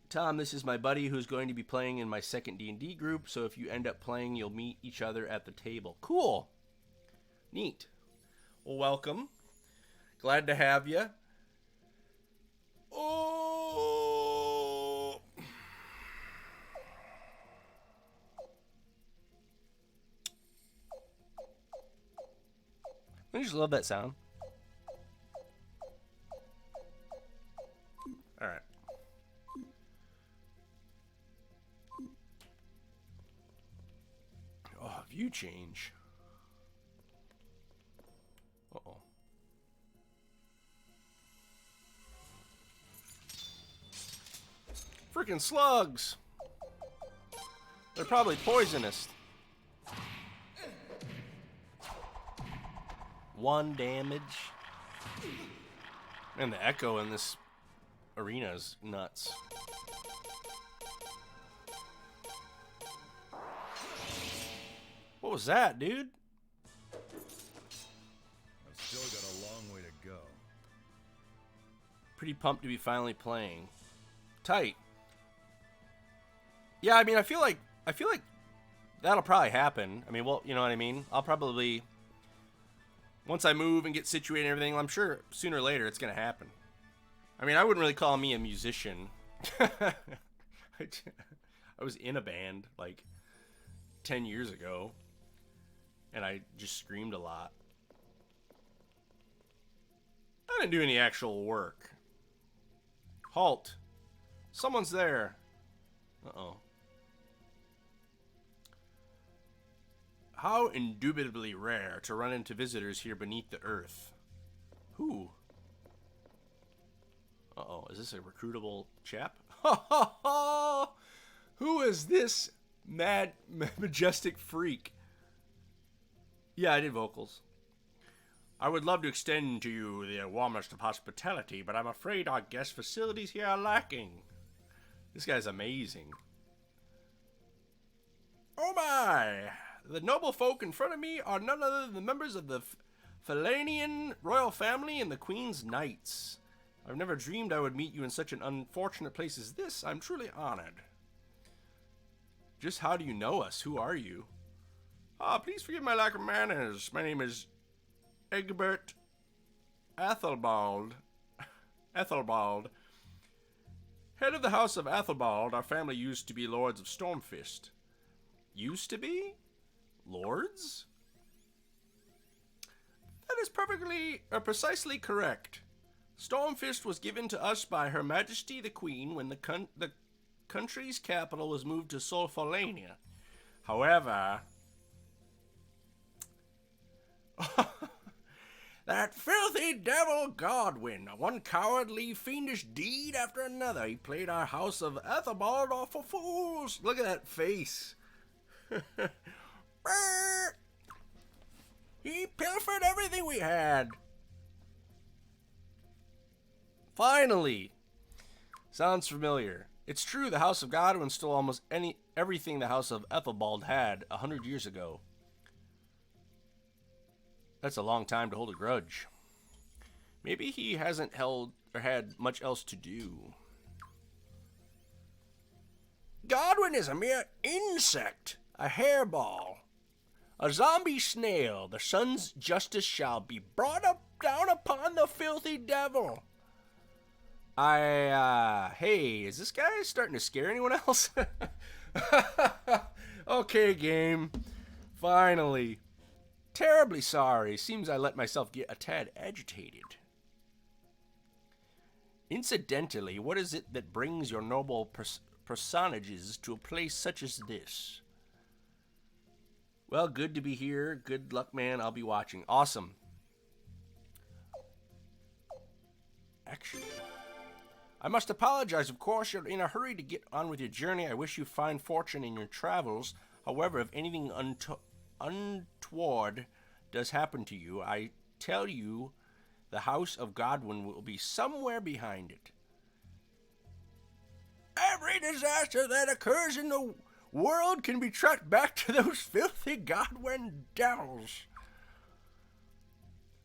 Tom, this is my buddy who's going to be playing in my second D&D group, so if you end up playing, you'll meet each other at the table. Cool. Neat. Well, welcome. Glad to have you. Oh! I just love that sound. All right. Oh, view change. Uh-oh. Freaking slugs! They're probably poisonous. 1 damage. Man, the echo in this arena is nuts. What was that, dude? I've still got a long way to go. Pretty pumped to be finally playing. Tight. Yeah, I mean, I feel like that'll probably happen. I mean, well, you know what I mean? I'll probably, once I move and get situated and everything, I'm sure sooner or later it's going to happen. I mean, I wouldn't really call me a musician. I was in a band like 10 years ago, and I just screamed a lot. I didn't do any actual work. Halt. Someone's there. Uh-oh. How indubitably rare to run into visitors here beneath the earth. Who? Uh-oh, is this a recruitable chap? Who is this mad, majestic freak? Yeah, I did vocals. I would love to extend to you the warmest of hospitality, but I'm afraid our guest facilities here are lacking. This guy's amazing. Oh my! The noble folk in front of me are none other than the members of the Falanian royal family and the Queen's Knights. I've never dreamed I would meet you in such an unfortunate place as this. I'm truly honored. Just how do you know us? Who are you? Please forgive my lack of manners. My name is Egbert Athelbald. Athelbald. Head of the House of Athelbald, our family used to be Lords of Stormfist. Used to be? Lords? That is precisely correct. Stormfist was given to us by Her Majesty the Queen when the country's capital was moved to Solfalania. However... that filthy devil Godwin, one cowardly, fiendish deed after another. He played our House of Athelbald off for fools. Look at that face. He pilfered everything we had. Finally. Sounds familiar. It's true, the House of Godwin stole almost everything the House of Ethelbald had 100 years ago. That's a long time to hold a grudge. Maybe he hasn't held or had much else to do. Godwin is a mere insect, a hairball, a zombie snail. The sun's justice shall be brought down upon the filthy devil. Hey, is this guy starting to scare anyone else? Okay, game. Finally. Terribly sorry. Seems I let myself get a tad agitated. Incidentally, what is it that brings your noble personages to a place such as this? Well, good to be here. Good luck, man. I'll be watching. Awesome. Actually, I must apologize. Of course, you're in a hurry to get on with your journey. I wish you fine fortune in your travels. However, if anything untoward does happen to you, I tell you, the House of Godwin will be somewhere behind it. Every disaster that occurs in the world can be tracked back to those filthy Godwin devils.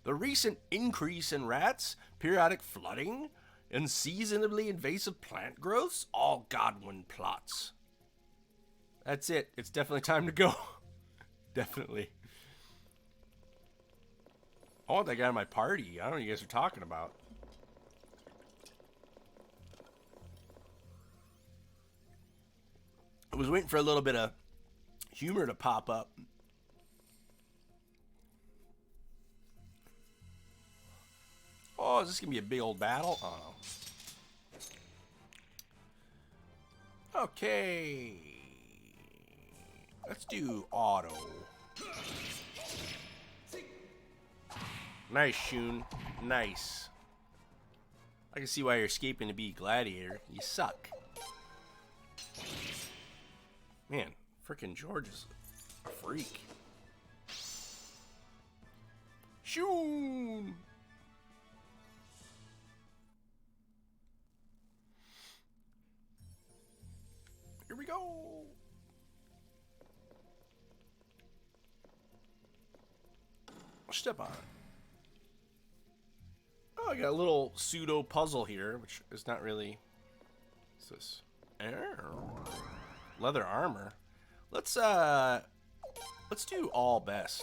The recent increase in rats, periodic flooding, unseasonably invasive plant growths, all Godwin plots. That's it. It's definitely time to go. Definitely. I want that guy in my party. I don't know what you guys are talking about. I was waiting for a little bit of humor to pop up. Oh, is this going to be a big old battle? Oh, no. Okay. Let's do auto. Nice, Shun. Nice. I can see why you're escaping to be gladiator. You suck. Man, frickin' George is a freak. Shun! Here we go! Step on it. Oh, I got a little pseudo puzzle here, which is not really. What's this? Leather armor. Let's do all best.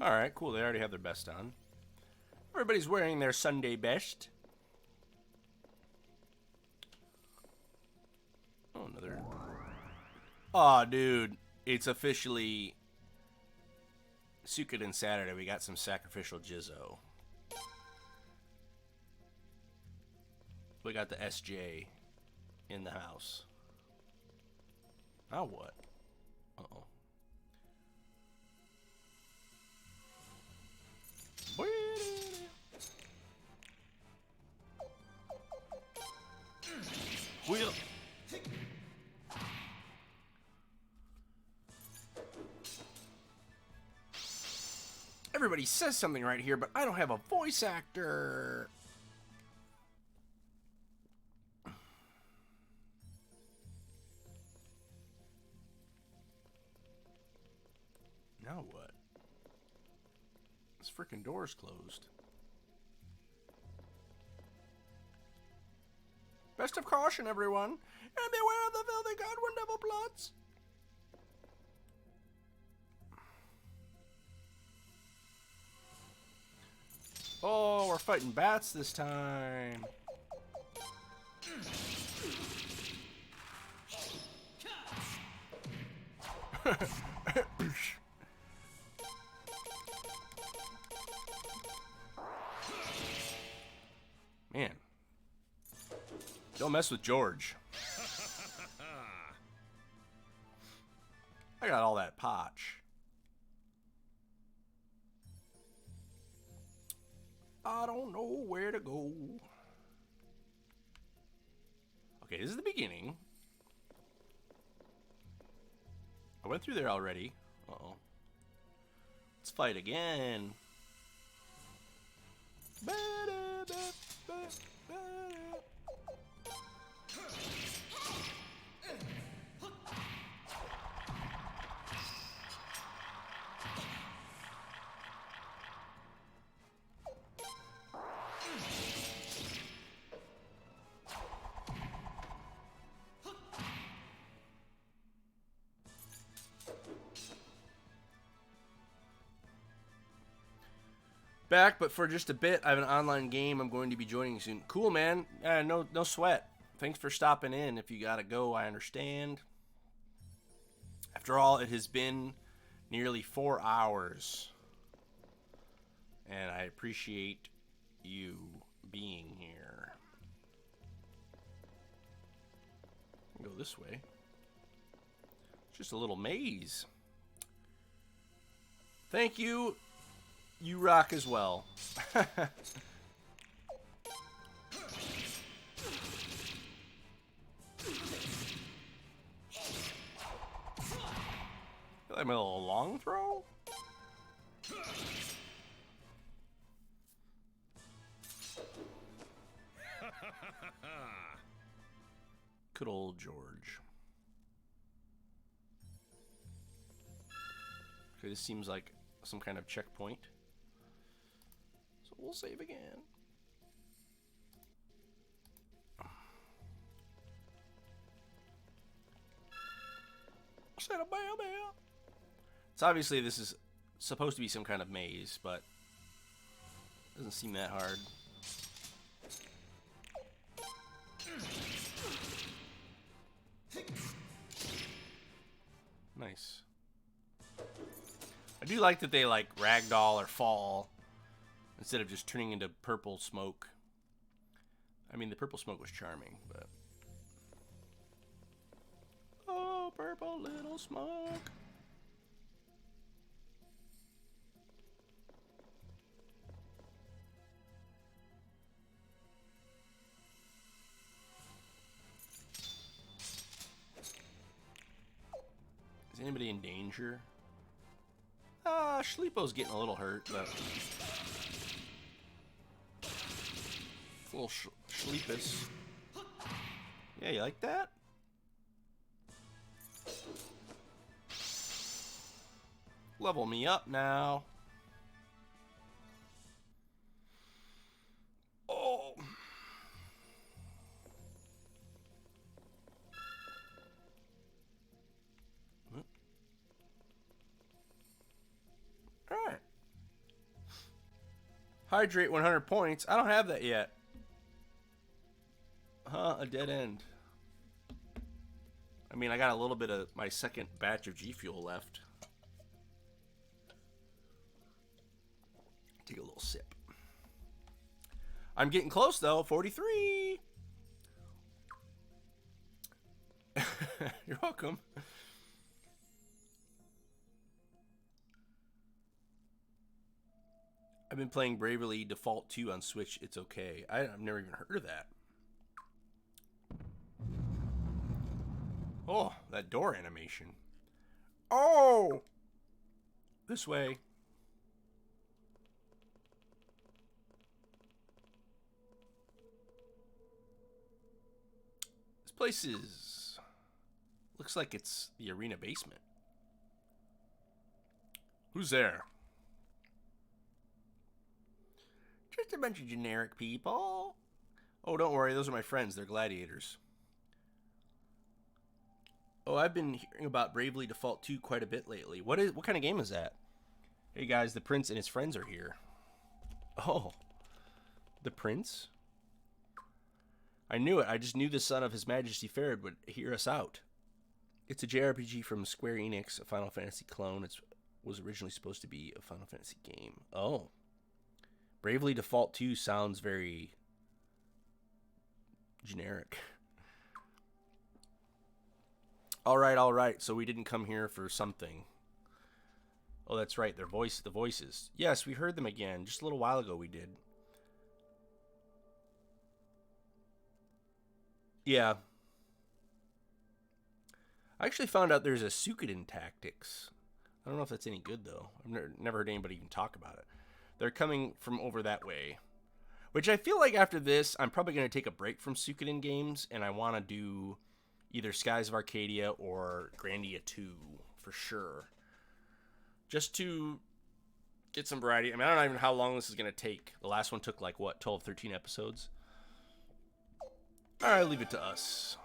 Alright, cool. They already have their best on. Everybody's wearing their Sunday best. Oh, another. Aw, dude. It's officially Suikoden Saturday. We got some sacrificial Jizzo. We got the SJ in the house. Now what? Uh-oh. Wheel. Everybody says something right here, but I don't have a voice actor. Now what? This freaking door's closed. Best of caution, everyone, and beware of the filthy Godwin devil plots. Oh, we're fighting bats this time. Man. Don't mess with George. I got all that potch. I don't know where to go. Okay, this is the beginning. I went through there already. Uh-oh. Let's fight again. back, but for just a bit. I have an online game I'm going to be joining soon. Cool, man. No sweat. Thanks for stopping in. If you gotta go, I understand. After all, it has been nearly 4 hours. And I appreciate you being here. Go this way. It's just a little maze. Thank you. You rock as well. I feel like I'm a little long throw. Good old George. Okay, this seems like some kind of checkpoint. So we'll save again. So obviously this is supposed to be some kind of maze, but it doesn't seem that hard. Nice. I do like that they like ragdoll or fall instead of just turning into purple smoke. I mean, the purple smoke was charming, but... Oh, purple little smoke. Is anybody in danger? Schleepo's getting a little hurt, but... A little Schleepus. Yeah, you like that? Level me up now. Oh. Alright. Hydrate 100 points. I don't have that yet. Huh, a dead end. I mean, I got a little bit of my second batch of G Fuel left. Take a little sip. I'm getting close, though. 43. You're welcome. I've been playing Bravely Default 2 on Switch. It's okay. I've never even heard of that. Oh, that door animation. Oh! This way. This place is... looks like it's the arena basement. Who's there? Just a bunch of generic people. Oh, don't worry. Those are my friends. They're gladiators. Oh, I've been hearing about Bravely Default 2 quite a bit lately. What kind of game is that? Hey guys, the prince and his friends are here. Oh. The prince? I knew it. I just knew the son of His Majesty Farad would hear us out. It's a JRPG from Square Enix, a Final Fantasy clone. It was originally supposed to be a Final Fantasy game. Oh. Bravely Default 2 sounds very generic. All right. So we didn't come here for something. Oh, that's right. The voices. Yes, we heard them again. Just a little while ago we did. Yeah. I actually found out there's a Suikoden Tactics. I don't know if that's any good, though. I've never heard anybody even talk about it. They're coming from over that way. Which I feel like after this, I'm probably going to take a break from Suikoden games, and I want to do either Skies of Arcadia or Grandia 2 for sure. Just to get some variety. I mean, I don't know even how long this is going to take. The last one took like, what, 12, 13 episodes? Alright, leave it to us.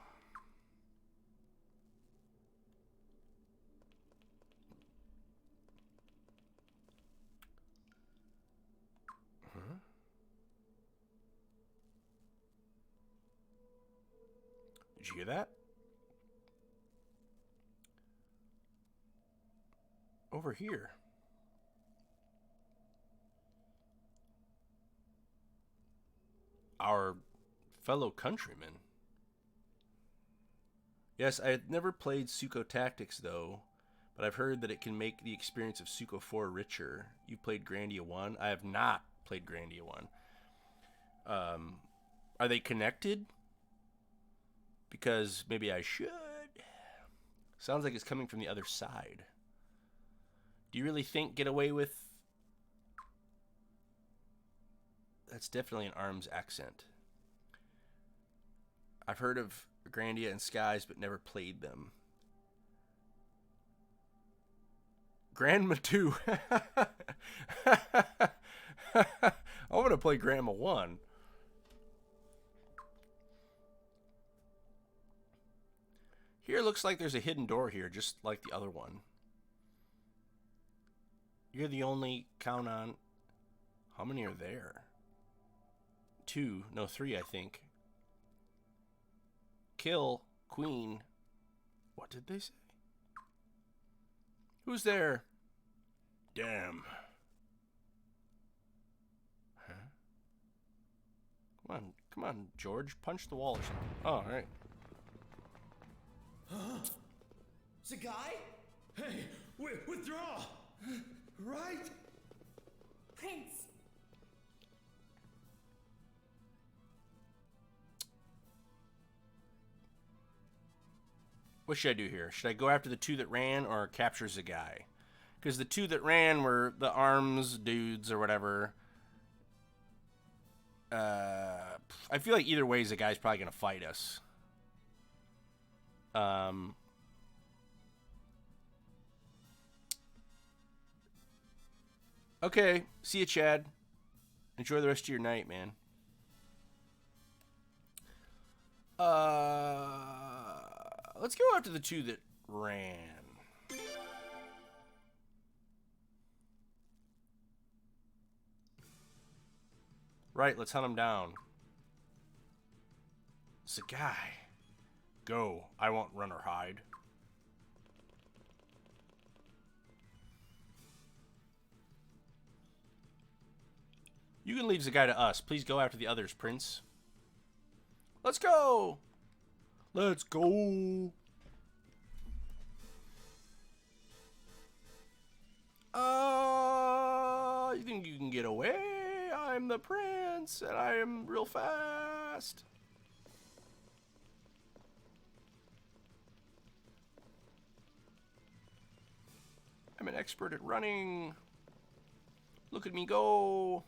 you hear that? Over here. Our fellow countrymen. Yes, I had never played Suiko Tactics, though, but I've heard that it can make the experience of Suiko 4 richer. You've played Grandia 1? I have not played Grandia 1. Are they connected? Because maybe I should. Sounds like it's coming from the other side. Do you really think get away with... That's definitely an ARMS accent. I've heard of Grandia and Skies, but never played them. Grandma 2. I want to play Grandma 1. Here looks like there's a hidden door here, just like the other one. You're the only count on... How many are there? 2. No, 3, I think. Kill Queen. What did they say? Who's there? Damn. Huh? Come on, George. Punch the wall or something. Oh, alright. Huh? It's a guy? Hey, withdraw! Right? Prince! What should I do here? Should I go after the 2 that ran or capture the guy? Because the 2 that ran were the ARMS dudes or whatever. I feel like either way, the guy's probably going to fight us. Okay. See you, Chad. Enjoy the rest of your night, man. Let's go after the 2 that ran. Right, let's hunt him down. It's a guy. Go. I won't run or hide. You can leave the guy to us. Please go after the others, Prince. Let's go! Let's go! You think you can get away? I'm the prince, and I am real fast. I'm an expert at running. Look at me go.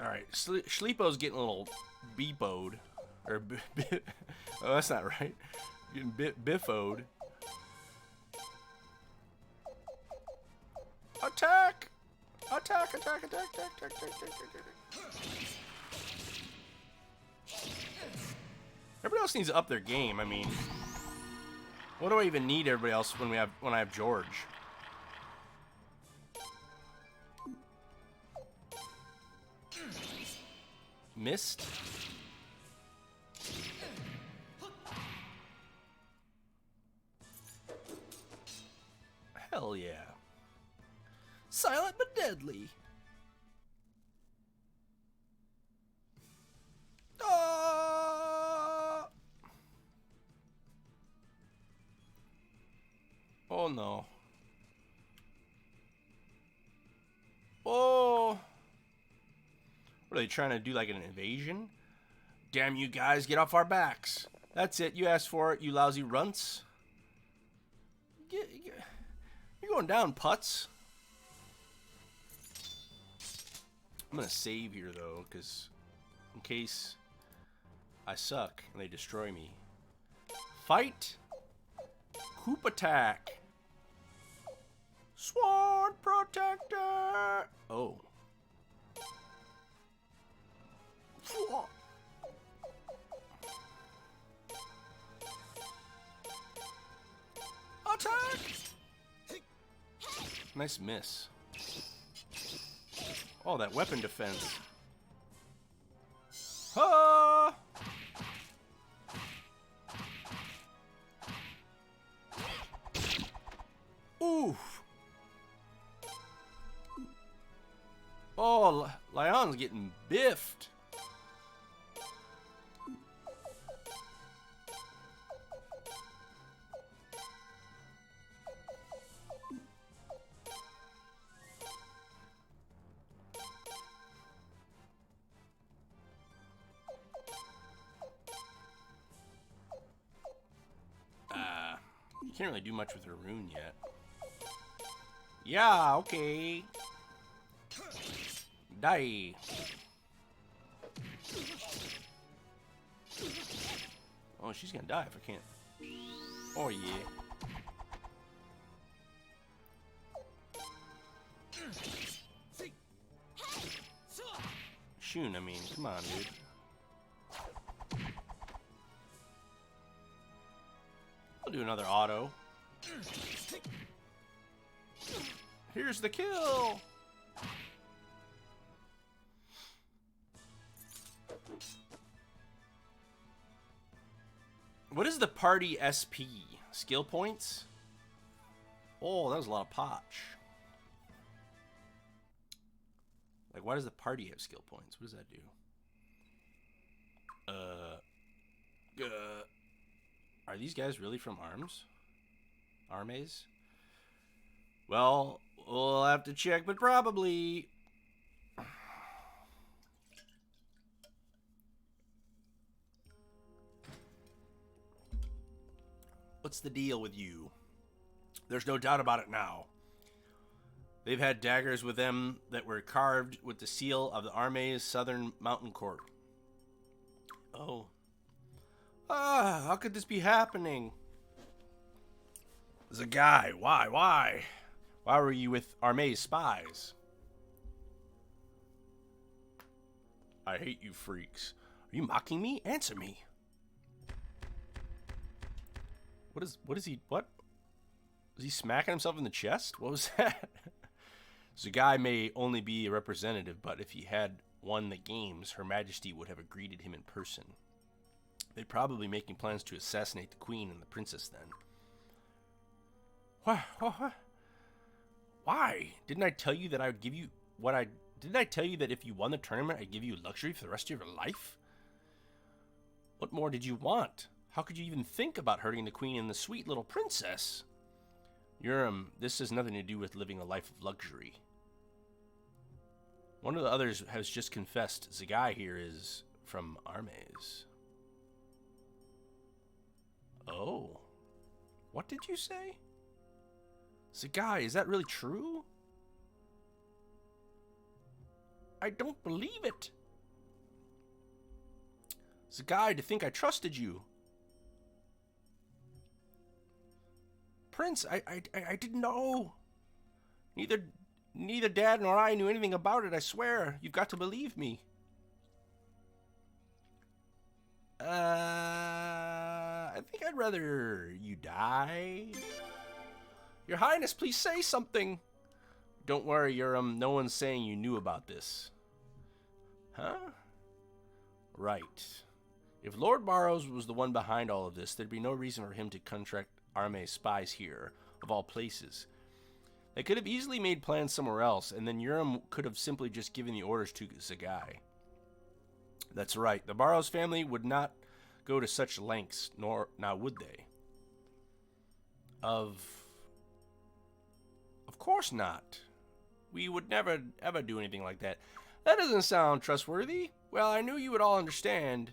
Alright, Schleepo's getting a little beepoed. Or, oh, that's not right. Getting biffoed. Attack! Attack, attack, attack, attack, attack, attack, attack. Everybody else needs to up their game. I mean, what do I even need everybody else when I have George? Missed? Hell yeah. Silent but deadly. Oh no. Oh. What are they trying to do, like an invasion? Damn you guys, get off our backs. That's it, you asked for it, you lousy runts. You're going down, putz. I'm gonna save here though, because in case I suck and they destroy me. Fight! Coop attack! Sworn protector! Oh. Attack! Nice miss. Oh, that weapon defense. Ah! Oof. Oh, Leon's getting biffed. You can't really do much with her rune yet. Yeah, okay. Die. Oh, she's gonna die if I can't. Oh, yeah. Shun, I mean, come on, dude. I'll do another auto. Here's the kill! What is the party SP? Skill points? Oh, that was a lot of potch. Like, why does the party have skill points? What does that do? Are these guys really from ARMS? Armes? Well, we'll have to check, but probably. What's the deal with you? There's no doubt about it now. They've had daggers with them that were carved with the seal of the Armee's Southern Mountain Court. Oh. Ah, how could this be happening? There's a guy. Why? Why were you with Armee's spies? I hate you freaks. Are you mocking me? Answer me. What is he? What? Was he smacking himself in the chest? What was that? Zagai may only be a representative, but if he had won the games, Her Majesty would have greeted him in person. They'd probably be making plans to assassinate the Queen and the Princess then. What? Why? Didn't I tell you that I would give you didn't I tell you that if you won the tournament, I'd give you luxury for the rest of your life? What more did you want? How could you even think about hurting the Queen and the sweet little princess? Urim, this has nothing to do with living a life of luxury. One of the others has just confessed Zagai here is from Armes. Oh. What did you say? Zagai, is that really true? I don't believe it. Zagai, to think I trusted you. Prince, I didn't know. Neither Dad nor I knew anything about it, I swear. You've got to believe me. I think I'd rather you die. Your Highness, please say something. Don't worry, Urim. No one's saying you knew about this. Huh? Right. If Lord Barrows was the one behind all of this, there'd be no reason for him to contract Armee's spies here, of all places. They could have easily made plans somewhere else, and then Urim could have simply just given the orders to Zagai. That's right. The Barrows family would not go to such lengths, nor now would they. Of course not. We would never, ever do anything like that. That doesn't sound trustworthy. Well, I knew you would all understand.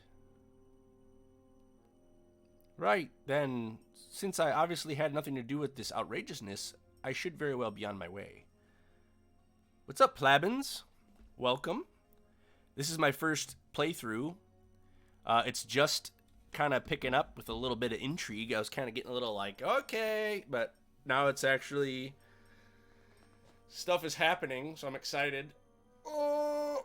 Right, then, since I obviously had nothing to do with this outrageousness, I should very well be on my way. What's up, plebans? Welcome. This is my first playthrough. It's just kind of picking up with a little bit of intrigue. I was kind of getting a little like, okay, but now it's actually... stuff is happening, so I'm excited. Oh.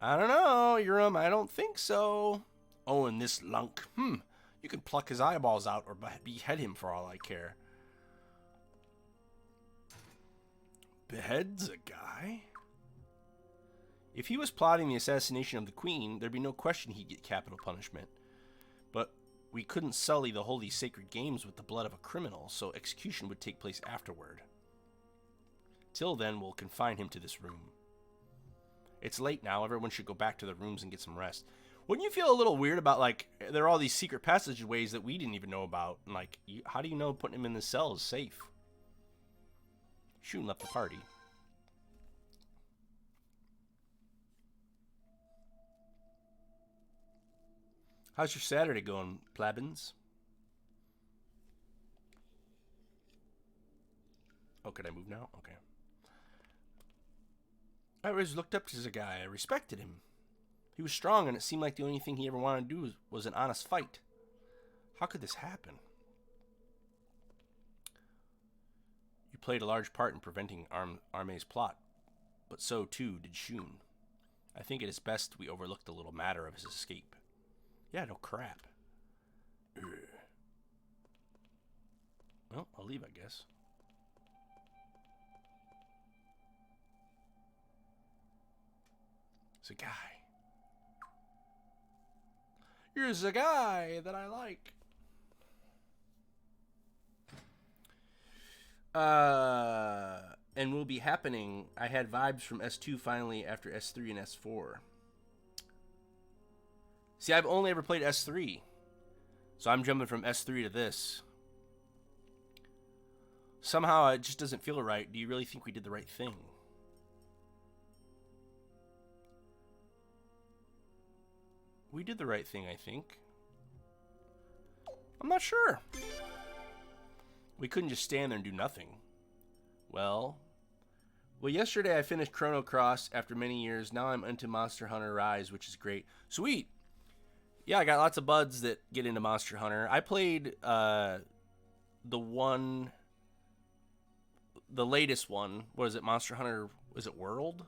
I don't know, Urim. I don't think so. Oh, and this lunk. You can pluck his eyeballs out or behead him for all I care. beheads a guy? If he was plotting the assassination of the queen, there'd be no question he'd get capital punishment. But we couldn't sully the holy sacred games with the blood of a criminal, so execution would take place afterward. Till then, we'll confine him to this room. It's late now. Everyone should go back to their rooms and get some rest. Wouldn't you feel a little weird about, like, there are all these secret passageways that we didn't even know about? And, like, how do you know putting him in the cell is safe? Shooting left the party. How's your Saturday going, plebins? Oh, can I move now? Okay. I always looked up to this guy. I respected him. He was strong, and it seemed like the only thing he ever wanted to do was an honest fight. How could this happen? You played a large part in preventing Arme's plot, but so too did Shun. I think it is best we overlook the little matter of his escape. Yeah, no crap. Ugh. Well, I'll leave, I guess. It's a guy. You're the guy that I like. And will be happening. I had vibes from S2 finally after S3 and S4. See, I've only ever played S3. So I'm jumping from S3 to this. Somehow it just doesn't feel right. Do you really think we did the right thing? We did the right thing, I think. I'm not sure. We couldn't just stand there and do nothing. Well, yesterday I finished Chrono Cross after many years. Now I'm into Monster Hunter Rise, which is great. Sweet. Yeah, I got lots of buds that get into Monster Hunter. I played the latest one. What is it, Monster Hunter? Is it World?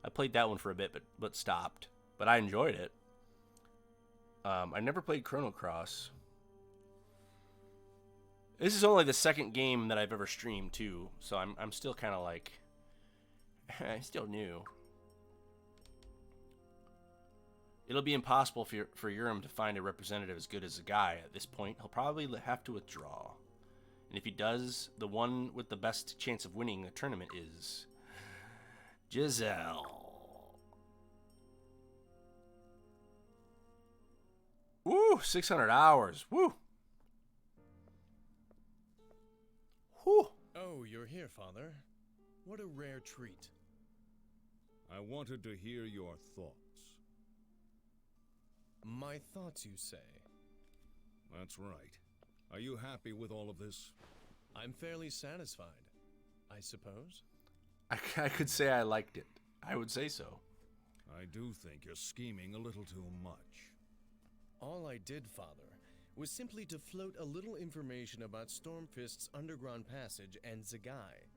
I played that one for a bit, but stopped. But I enjoyed it. I never played Chrono Cross. This is only the second game that I've ever streamed too, so I'm still kind of like, I'm still new. It'll be impossible for Urim to find a representative as good as the guy. At this point, he'll probably have to withdraw. And if he does, the one with the best chance of winning the tournament is Giselle. Woo! 600 hours. Woo! Whew. Oh, you're here, Father. What a rare treat. I wanted to hear your thoughts. My thoughts, you say? That's right. Are you happy with all of this? I'm fairly satisfied, I suppose. I could say I liked it. I would say so. I do think you're scheming a little too much. All I did, Father, was simply to float a little information about Stormfist's underground passage and Zagai.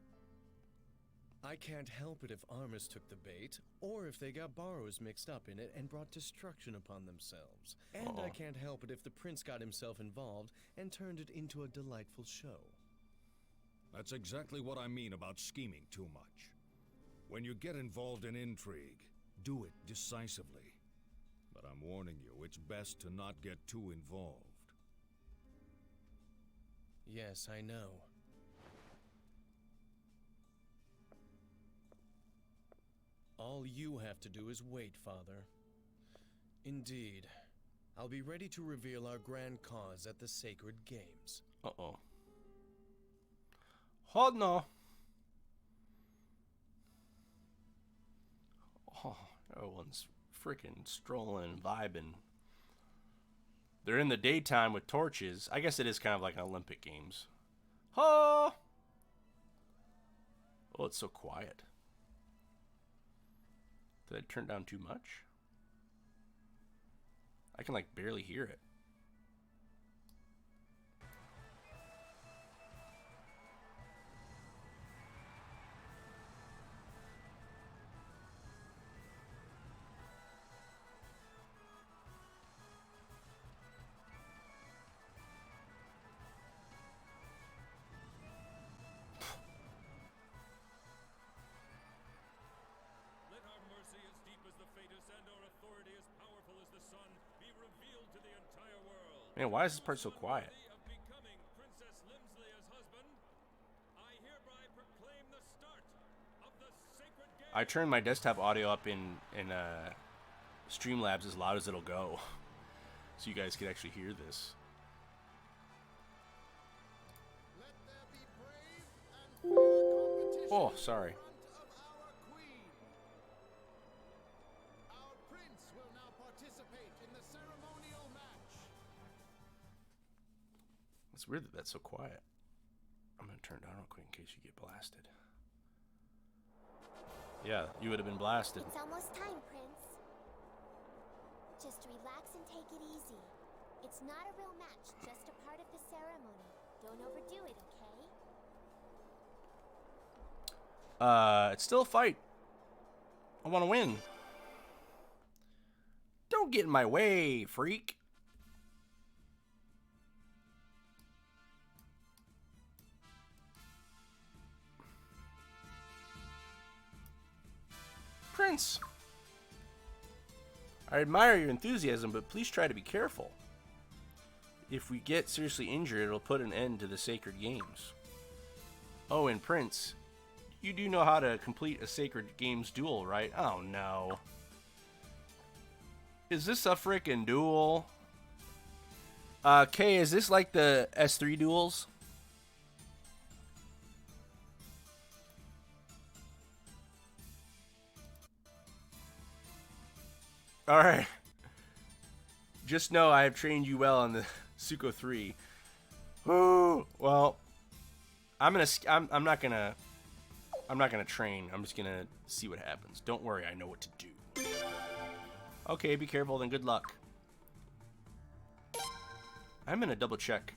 I can't help it if Armus took the bait, or if they got Barrows mixed up in it and brought destruction upon themselves. And I can't help it if the prince got himself involved and turned it into a delightful show. That's exactly what I mean about scheming too much. When you get involved in intrigue, do it decisively. But I'm warning you, it's best to not get too involved. Yes, I know. All you have to do is wait, Father. Indeed. I'll be ready to reveal our grand cause at the Sacred Games. Uh-oh. Oh, no. Oh, everyone's freaking strolling and vibing. They're in the daytime with torches. I guess it is kind of like an Olympic Games. Oh! Oh, it's so quiet. Did I turn down too much? I can like barely hear it. Man, why is this part so quiet? I turned my desktop audio up in Streamlabs as loud as it'll go, so you guys can actually hear this. Oh, sorry. Our prince will now participate in the ceremonial match. It's weird that that's so quiet. I'm gonna turn it down real quick in case you get blasted. Yeah, you would have been blasted. It's almost time, Prince. Just relax and take it easy. It's not a real match, just a part of the ceremony. Don't overdo it, okay? It's still a fight. I want to win. Don't get in my way, freak. Prince, I admire your enthusiasm, but please try to be careful. If we get seriously injured, it'll put an end to the sacred games. Oh, and Prince, you do know how to complete a sacred games duel, right? Oh no. Is this a frickin' duel? Kay, is this like the S3 duels? Alright. Just know I have trained you well on the Suikoden 3. Woo! Well, I'm not gonna train. I'm just gonna see what happens. Don't worry, I know what to do. Okay, be careful, then good luck. I'm gonna double check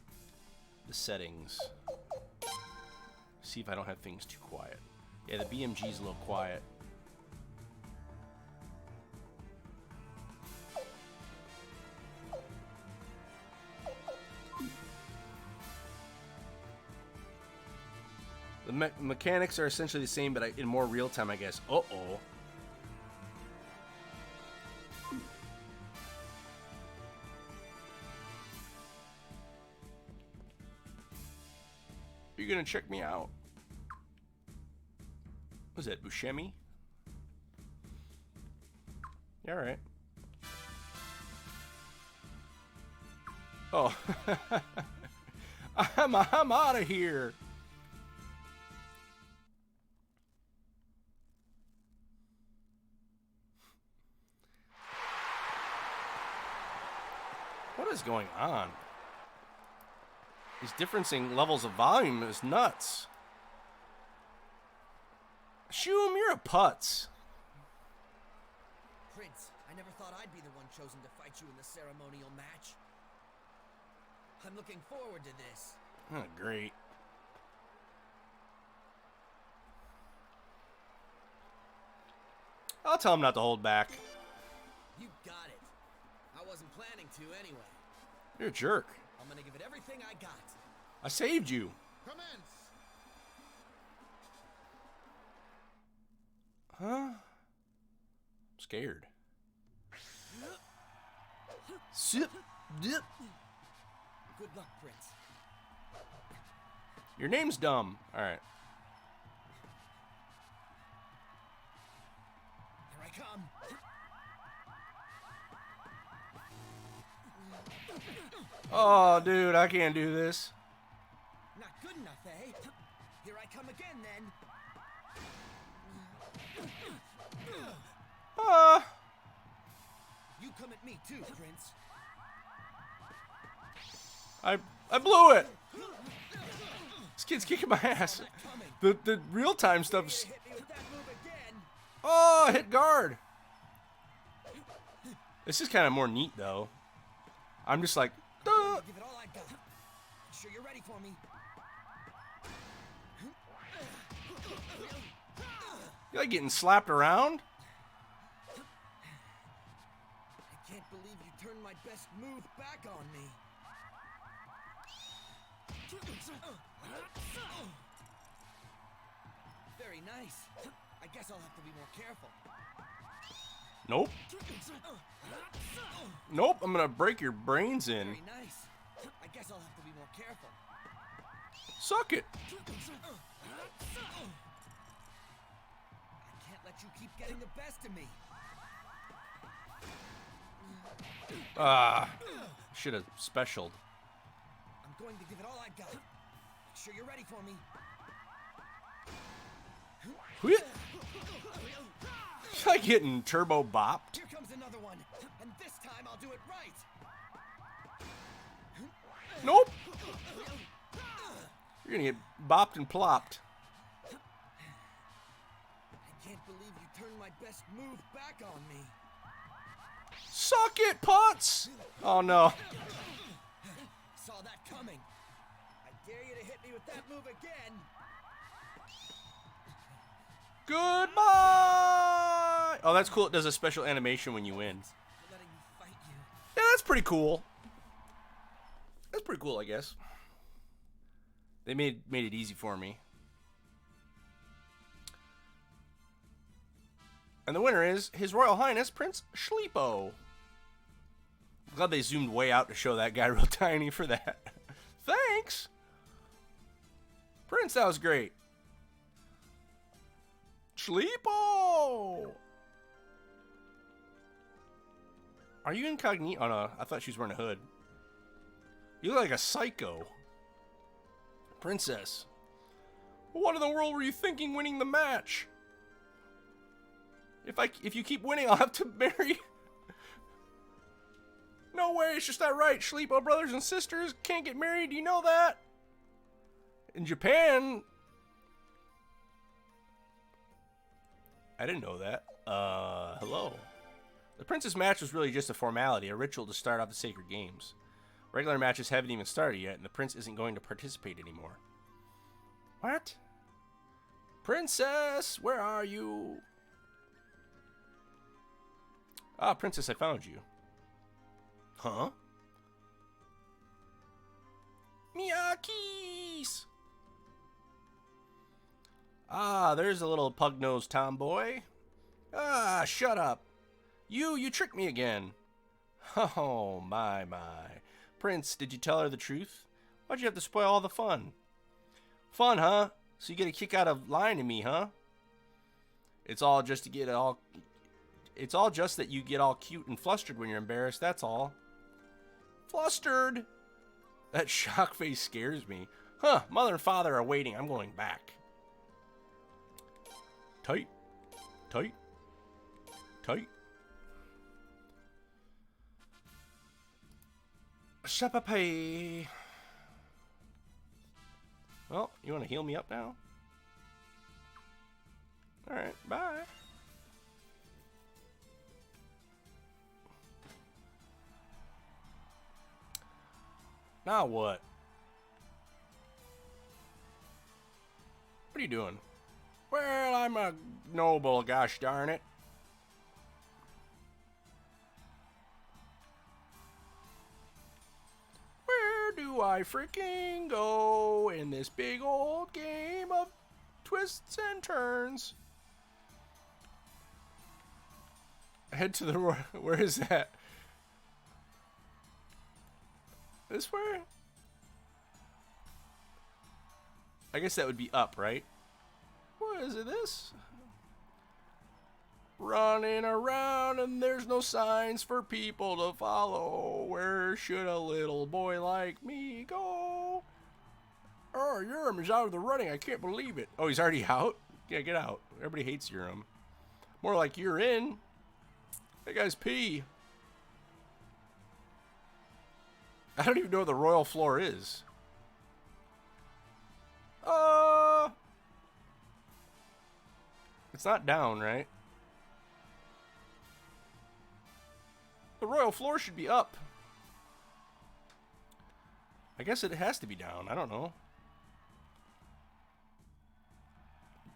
the settings. See if I don't have things too quiet. Yeah, the BMG's a little quiet. The mechanics are essentially the same, but in more real time, I guess. Uh-oh. You're gonna check me out. Was that Buscemi? Yeah, all right. Oh. I'm out of here. What is going on? These differencing levels of volume is nuts. Shoom, you're a putz. Prince, I never thought I'd be the one chosen to fight you in the ceremonial match. I'm looking forward to this. Oh, great. I'll tell him not to hold back. You got it. I wasn't planning to anyway. You're a jerk. I'm gonna give it everything I got. I saved you. Commence. Huh? I'm scared. Sip. Dip. Good luck, Prince. Your name's dumb. All right. Here I come. Oh, dude, I can't do this. Not good enough, eh? Here I come again, then. You come at me too, Prince. I blew it. This kid's kicking my ass. The real time stuff's. Oh, I hit guard. This is kind of more neat though. I'm just like. Duh. Give it all I got. Sure you're ready for me. You like getting slapped around? I can't believe you turned my best move back on me. Very nice. I guess I'll have to be more careful. Nope. Nope, I'm gonna break your brains in. Very nice. Suck it. I can't let you keep getting the best of me. Should have specialed. I'm going to give it all I got. Make sure you're ready for me. It's like getting turbo bopped. Here comes another one, and this time I'll do it right. Nope. You're gonna get bopped and plopped. I can't believe you turned my best move back on me. Suck it, Putz! Oh no. Saw that coming. I dare you to hit me with that move again. Goodbye! Oh, that's cool. It does a special animation when you win. Letting me fight you. Yeah, that's pretty cool. That's pretty cool, I guess. They made it easy for me. And the winner is His Royal Highness Prince Schleepo. I'm glad they zoomed way out to show that guy real tiny for that. Thanks! Prince, that was great. Schleepo! Are you incognito? Oh no, I thought she was wearing a hood. You look like a psycho. Princess. What in the world were you thinking winning the match? If you keep winning, I'll have to marry. No way, it's just not right. Schleepo brothers and sisters can't get married, you know that? In Japan... I didn't know that. Hello. The princess match was really just a formality, a ritual to start off the sacred games. Regular matches haven't even started yet, and the prince isn't going to participate anymore. What? Princess, where are you? Ah, princess, I found you. Huh? Miyakis! Ah, there's a little pug-nosed tomboy. Ah, shut up. You tricked me again. Oh, my. Prince, did you tell her the truth? Why'd you have to spoil all the fun? Fun, huh? So you get a kick out of lying to me, huh? It's all just that you get all cute and flustered when you're embarrassed, that's all. Flustered? That shock face scares me. Huh, mother and father are waiting. I'm going back. Tight. Shapapay. Well, you want to heal me up now? Alright, bye. Now what? What are you doing? Well, I'm a noble, gosh darn it. Where do I freaking go in this big old game of twists and turns? Head to the... Where is that? This way? I guess that would be up, right? What is it, this? Running around and there's no signs for people to follow. Where should a little boy like me go? Oh, Urim is out of the running. I can't believe it. Oh, he's already out? Yeah, get out. Everybody hates Urim. More like you're in. That guy's pee. I don't even know what the royal floor is. It's not down, right? The royal floor should be up. I guess it has to be down. I don't know.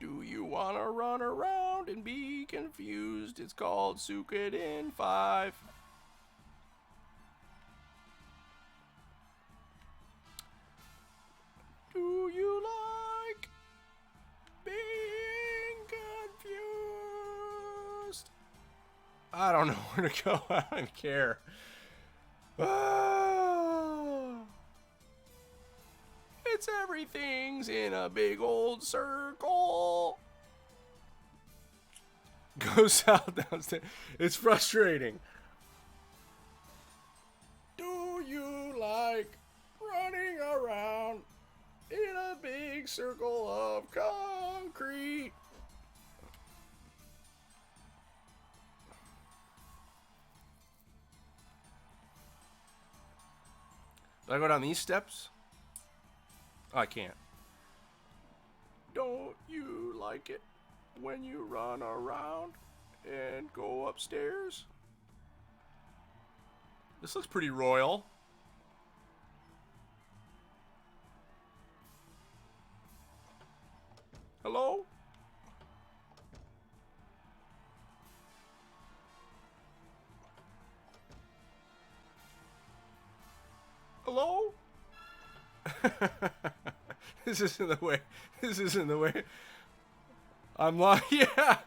Do you want to run around and be confused? It's called Suikoden V. Do you like being confused? I don't know where to go. I don't care. It's everything's in a big old circle. Goes out downstairs. It's frustrating. Do you like running around in a big circle of concrete? Do I go down these steps? Oh, I can't. Don't you like it when you run around and go upstairs? This looks pretty royal. Hello? Hello? This isn't the way. This isn't the way. I'm like, yeah.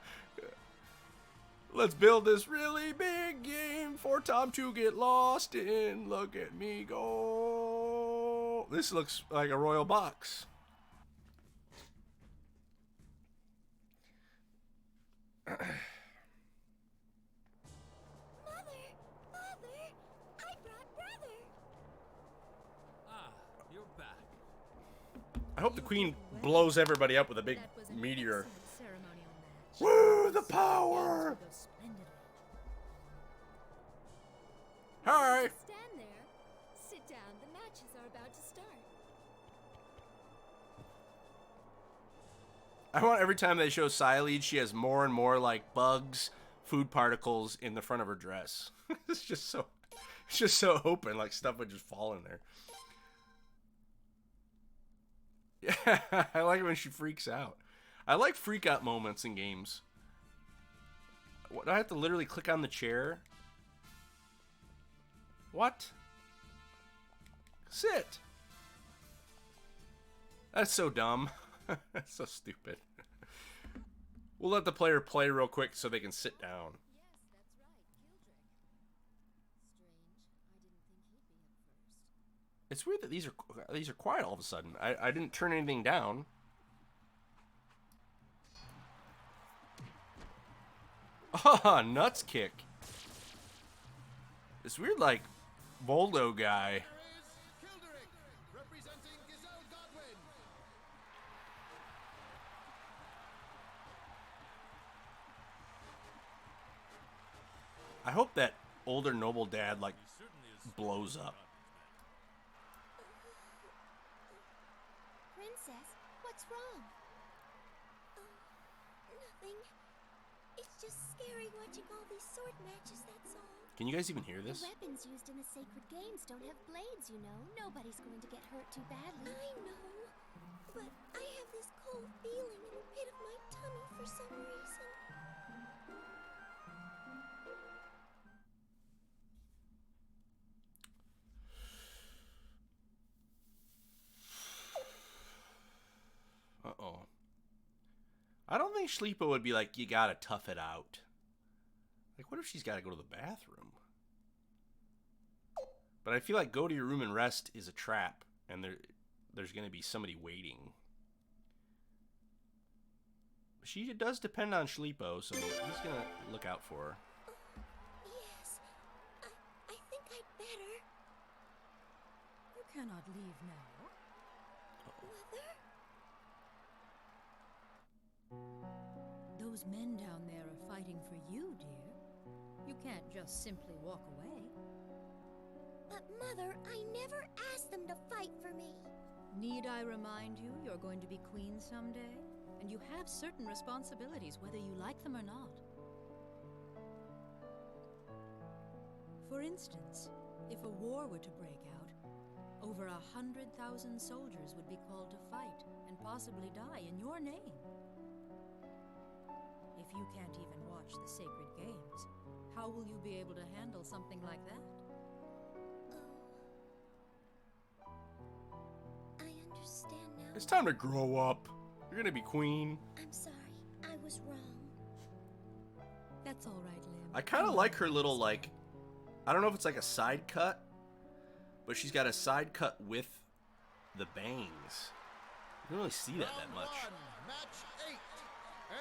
Let's build this really big game for Tom to get lost in. Look at me go. This looks like a royal box. Mother, I brought brother. Ah, you're back. I hope the queen blows everybody up with a big meteor. Woo, the power! Hi! Stand there. Sit down. The matches are about to start. I want every time they show Silene, she has more and more like bugs, food particles in the front of her dress. It's just so open, like stuff would just fall in there. Yeah, I like it when she freaks out. I like freak out moments in games. What, do I have to literally click on the chair? What? Sit. That's so dumb. That's so stupid. We'll let the player play real quick so they can sit down. It's weird that these are quiet all of a sudden. I didn't turn anything down. Ah, nuts kick. This weird like Voldo guy. I hope that older noble dad like blows up. Princess, what's wrong? Oh, nothing. It's just scary watching all these sword matches, that's all. Can you guys even hear this? The weapons used in the sacred games don't have blades, you know. Nobody's going to get hurt too badly. I know. But I have this cold feeling in the pit of my tummy for some reason. Uh-oh. I don't think Schleepa would be like, you gotta tough it out. Like, what if she's gotta go to the bathroom? But I feel like go to your room and rest is a trap, and there's gonna be somebody waiting. She does depend on Schleepo, so he's gonna look out for her. Yes, I think I'd better. You cannot leave now. Mother? Those men down there are fighting for you, dear. You can't just simply walk away. But Mother, I never asked them to fight for me. Need I remind you you're going to be queen someday? And you have certain responsibilities, whether you like them or not. For instance, if a war were to break out, over 100,000 soldiers would be called to fight and possibly die in your name. If you can't even watch the sacred games, how will you be able to handle something like that? I understand now. It's time to grow up. You're gonna be queen. I'm sorry, I was wrong. That's all right, Lim. I kind of like her little, like, I don't know if it's like a side cut, but she's got a side cut with the bangs. You don't really see that much. Match 8.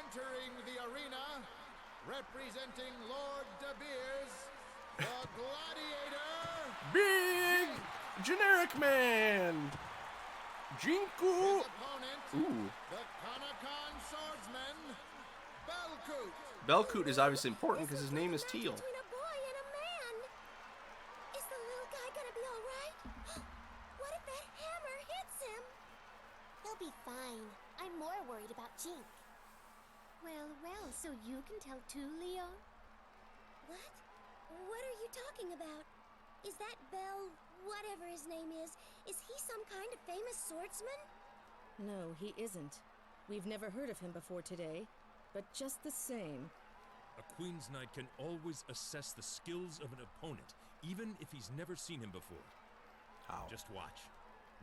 Entering the arena, representing Lord De Beers, the Gladiator. Big generic man. Jinku. His opponent, Ooh. the Kanakhan swordsman, Belkut. Belkut is obviously important because his name is Teal. Between a boy and a man. Is the little guy gonna be all right? What if that hammer hits him? He'll be fine. I'm more worried about Jink. Well, well, so you can tell too, Leon? What? What are you talking about? Is that Bell, whatever his name is he some kind of famous swordsman? No, he isn't. We've never heard of him before today, but just the same. A Queen's Knight can always assess the skills of an opponent, even if he's never seen him before. How? Just watch.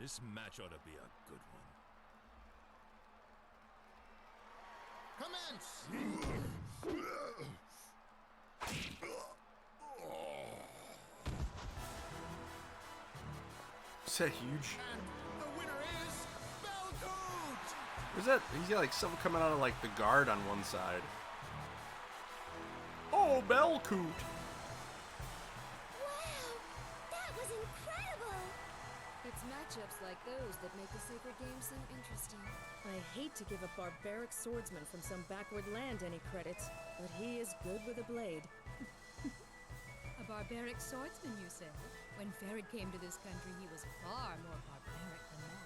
This match ought to be a good one. Commence! Is that huge? And the winner is Belkut! Is that? He's got like something coming out of like the guard on one side. Oh, Belkut! Wow! That was incredible! It's matchups like those that make the sacred game so interesting. I hate to give a barbaric swordsman from some backward land any credit, but he is good with a blade. A barbaric swordsman, you say? When Farid came to this country, he was far more barbaric than that.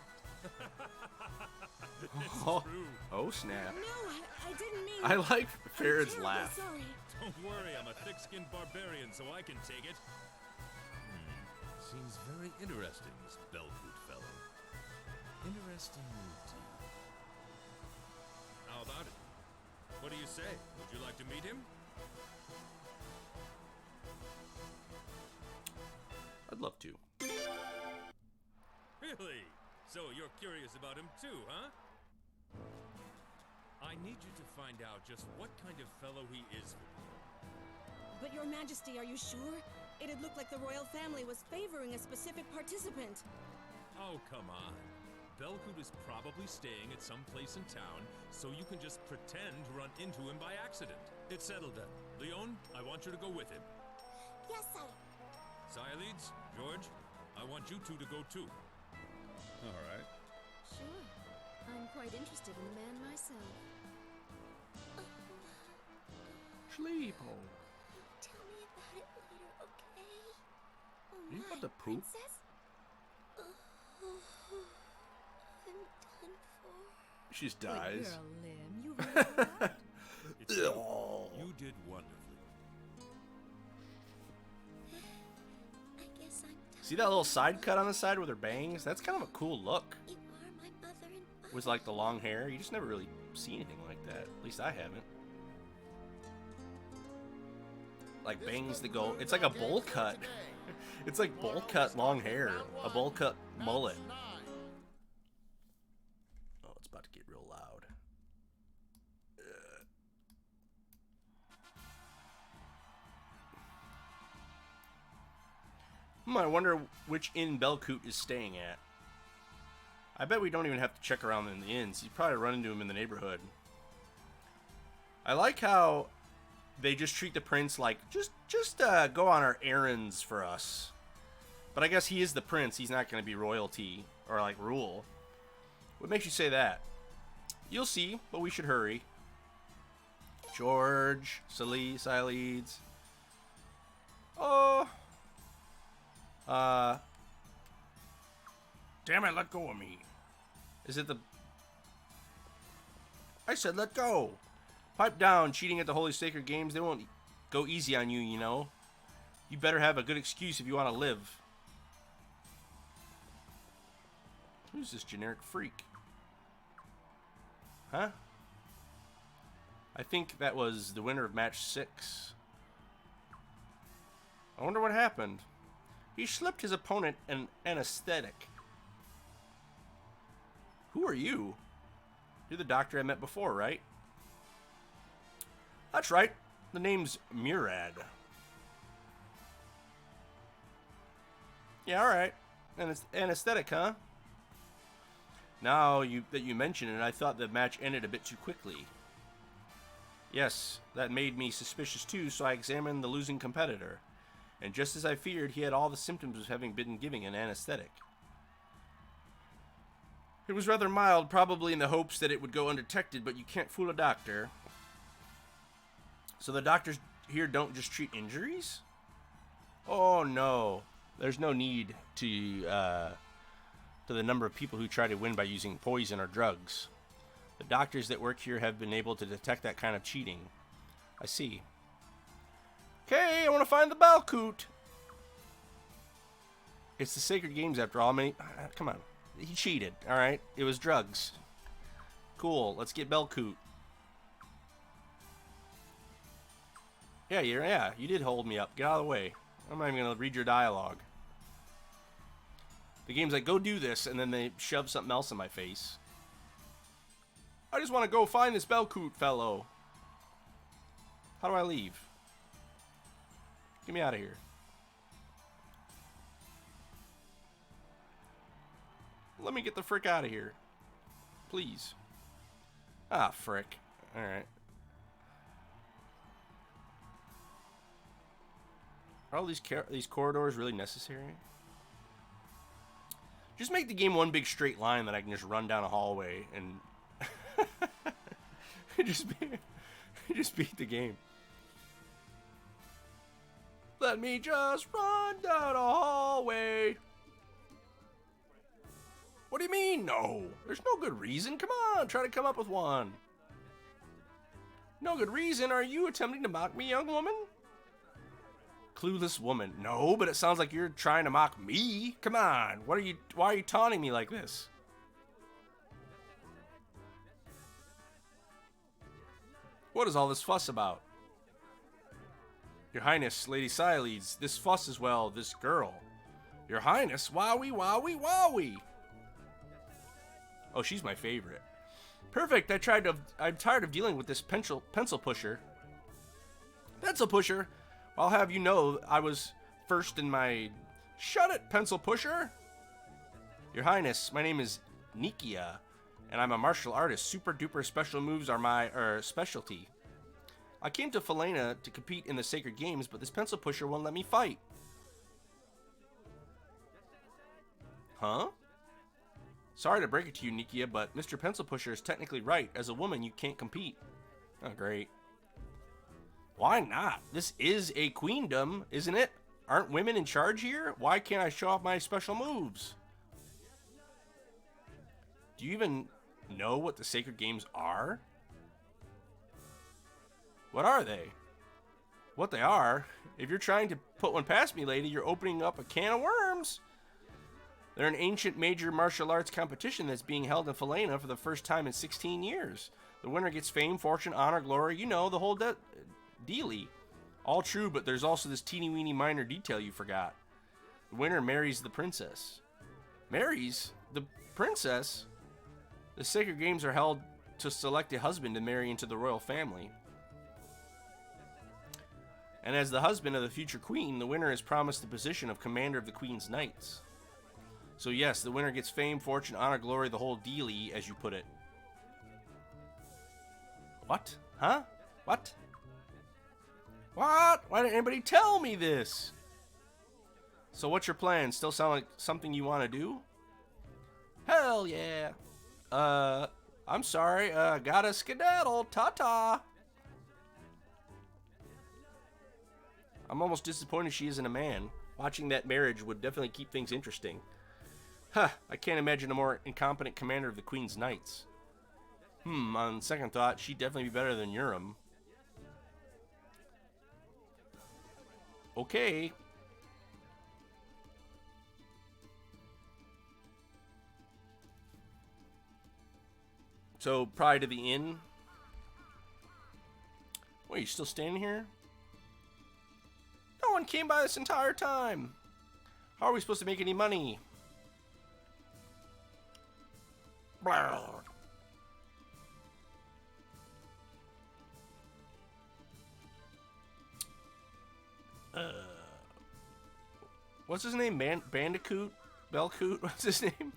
It's Oh, true. oh snap. No, I didn't mean... I like I'm Farid's terribly laugh. Sorry. Don't worry, I'm a thick-skinned barbarian, so I can take it. Seems very interesting, this Belkut fellow. Interesting indeed. How about it? What do you say? Would you like to meet him? I'd love to. Really? So you're curious about him too, huh? I need you to find out just what kind of fellow he is for you. But Your Majesty, are you sure? It'd look like the royal family was favoring a specific participant. Oh, come on. Belkut is probably staying at some place in town, so you can just pretend to run into him by accident. It's settled then. Leon, I want you to go with him. Yes, sir. Sialides, George, I want you two to go too. All right. Sure. I'm quite interested in the man myself. Sleepo. Tell me about it later, okay? Oh, You my got the poop? princess? I'm done for. She just Good dies. girl, Lim. You really are. It's you did wonderfully. I guess I'm done. See that little side cut on the side with her bangs? That's kind of a cool look. You are my mother and father. With like the long hair. You just never really see anything like that. At least I haven't. Like bangs that go. It's like a bowl cut. It's like bowl cut long hair. A bowl cut mullet. Oh, it's about to get real loud. I wonder which inn Belkut is staying at. I bet we don't even have to check around in the inns. You probably run into him in the neighborhood. I like how they just treat the prince like, just go on our errands for us. But I guess he is the prince. He's not going to be royalty or like rule. What makes you say that? You'll see, but we should hurry. George, Sialides. Oh. Damn it, let go of me. Is it the... I said let go. Pipe down, cheating at the Holy Sacred Games. They won't go easy on you, you know. You better have a good excuse if you want to live. Who's this generic freak? Huh? I think that was the winner of match 6. I wonder what happened. He slipped his opponent an anesthetic. Who are you? You're the doctor I met before, right? That's right. The name's Murad. Yeah, alright. Anesthetic, huh? Now that you mention it, I thought the match ended a bit too quickly. Yes, that made me suspicious too, so I examined the losing competitor. And just as I feared, he had all the symptoms of having been given an anesthetic. It was rather mild, probably in the hopes that it would go undetected, but you can't fool a doctor. So the doctors here don't just treat injuries? Oh no, there's no need to the number of people who try to win by using poison or drugs. The doctors that work here have been able to detect that kind of cheating. I see. Okay, I want to find the Balcoot. It's the Sacred Games after all. Come on. He cheated, alright? It was drugs. Cool, let's get Balcoot. Yeah, you did hold me up. Get out of the way. I'm not even going to read your dialogue. The game's like, go do this, and then they shove something else in my face. I just want to go find this Balcoot fellow. How do I leave? Get me out of here. Let me get the frick out of here. Please. Ah, frick. Alright. Are all these corridors really necessary? Just make the game one big straight line that I can just run down a hallway and just beat the game. Let me just run down a hallway. What do you mean, no? There's no good reason. Come on, try to come up with one. No good reason? Are you attempting to mock me, young woman? Clueless woman. No, but it sounds like you're trying to mock me. Come on. Why are you taunting me like this? What is all this fuss about? Your Highness, Lady Siledes, this fuss as well, this girl. Your Highness, wowie, wowie, wowie. Oh, she's my favorite. Perfect. I'm tired of dealing with this pencil pusher. Pencil pusher? I'll have you know I was first in my... Shut it, pencil pusher! Your Highness, my name is Nikia, and I'm a martial artist. Super duper special moves are my specialty. I came to Felena to compete in the Sacred Games, but this pencil pusher won't let me fight. Huh? Sorry to break it to you, Nikia, but Mr. Pencil Pusher is technically right. As a woman, you can't compete. Oh, great. Why not? This is a queendom, isn't it? Aren't women in charge here? Why can't I show off my special moves? Do you even know what the Sacred Games are? What are they? What they are? If you're trying to put one past me, lady, you're opening up a can of worms. They're an ancient major martial arts competition that's being held in Felena for the first time in 16 years. The winner gets fame, fortune, honor, glory, you know, the whole dealy. All true, but there's also this teeny-weeny minor detail you forgot. The winner marries the princess. Marries? The princess? The Sacred Games are held to select a husband to marry into the royal family. And as the husband of the future queen, the winner is promised the position of commander of the queen's knights. So yes, the winner gets fame, fortune, honor, glory, the whole dealy, as you put it. What? Huh? What? What? Why didn't anybody tell me this? So what's your plan? Still sound like something you want to do? Hell yeah. I'm sorry. Gotta skedaddle. Ta-ta. I'm almost disappointed she isn't a man. Watching that marriage would definitely keep things interesting. Huh, I can't imagine a more incompetent commander of the Queen's Knights. On second thought, she'd definitely be better than Urim. Okay. So, probably to the inn. Wait, you still standing here? No one came by this entire time. How are we supposed to make any money? Blah. What's his name? Bandicoot? Belcoot? What's his name?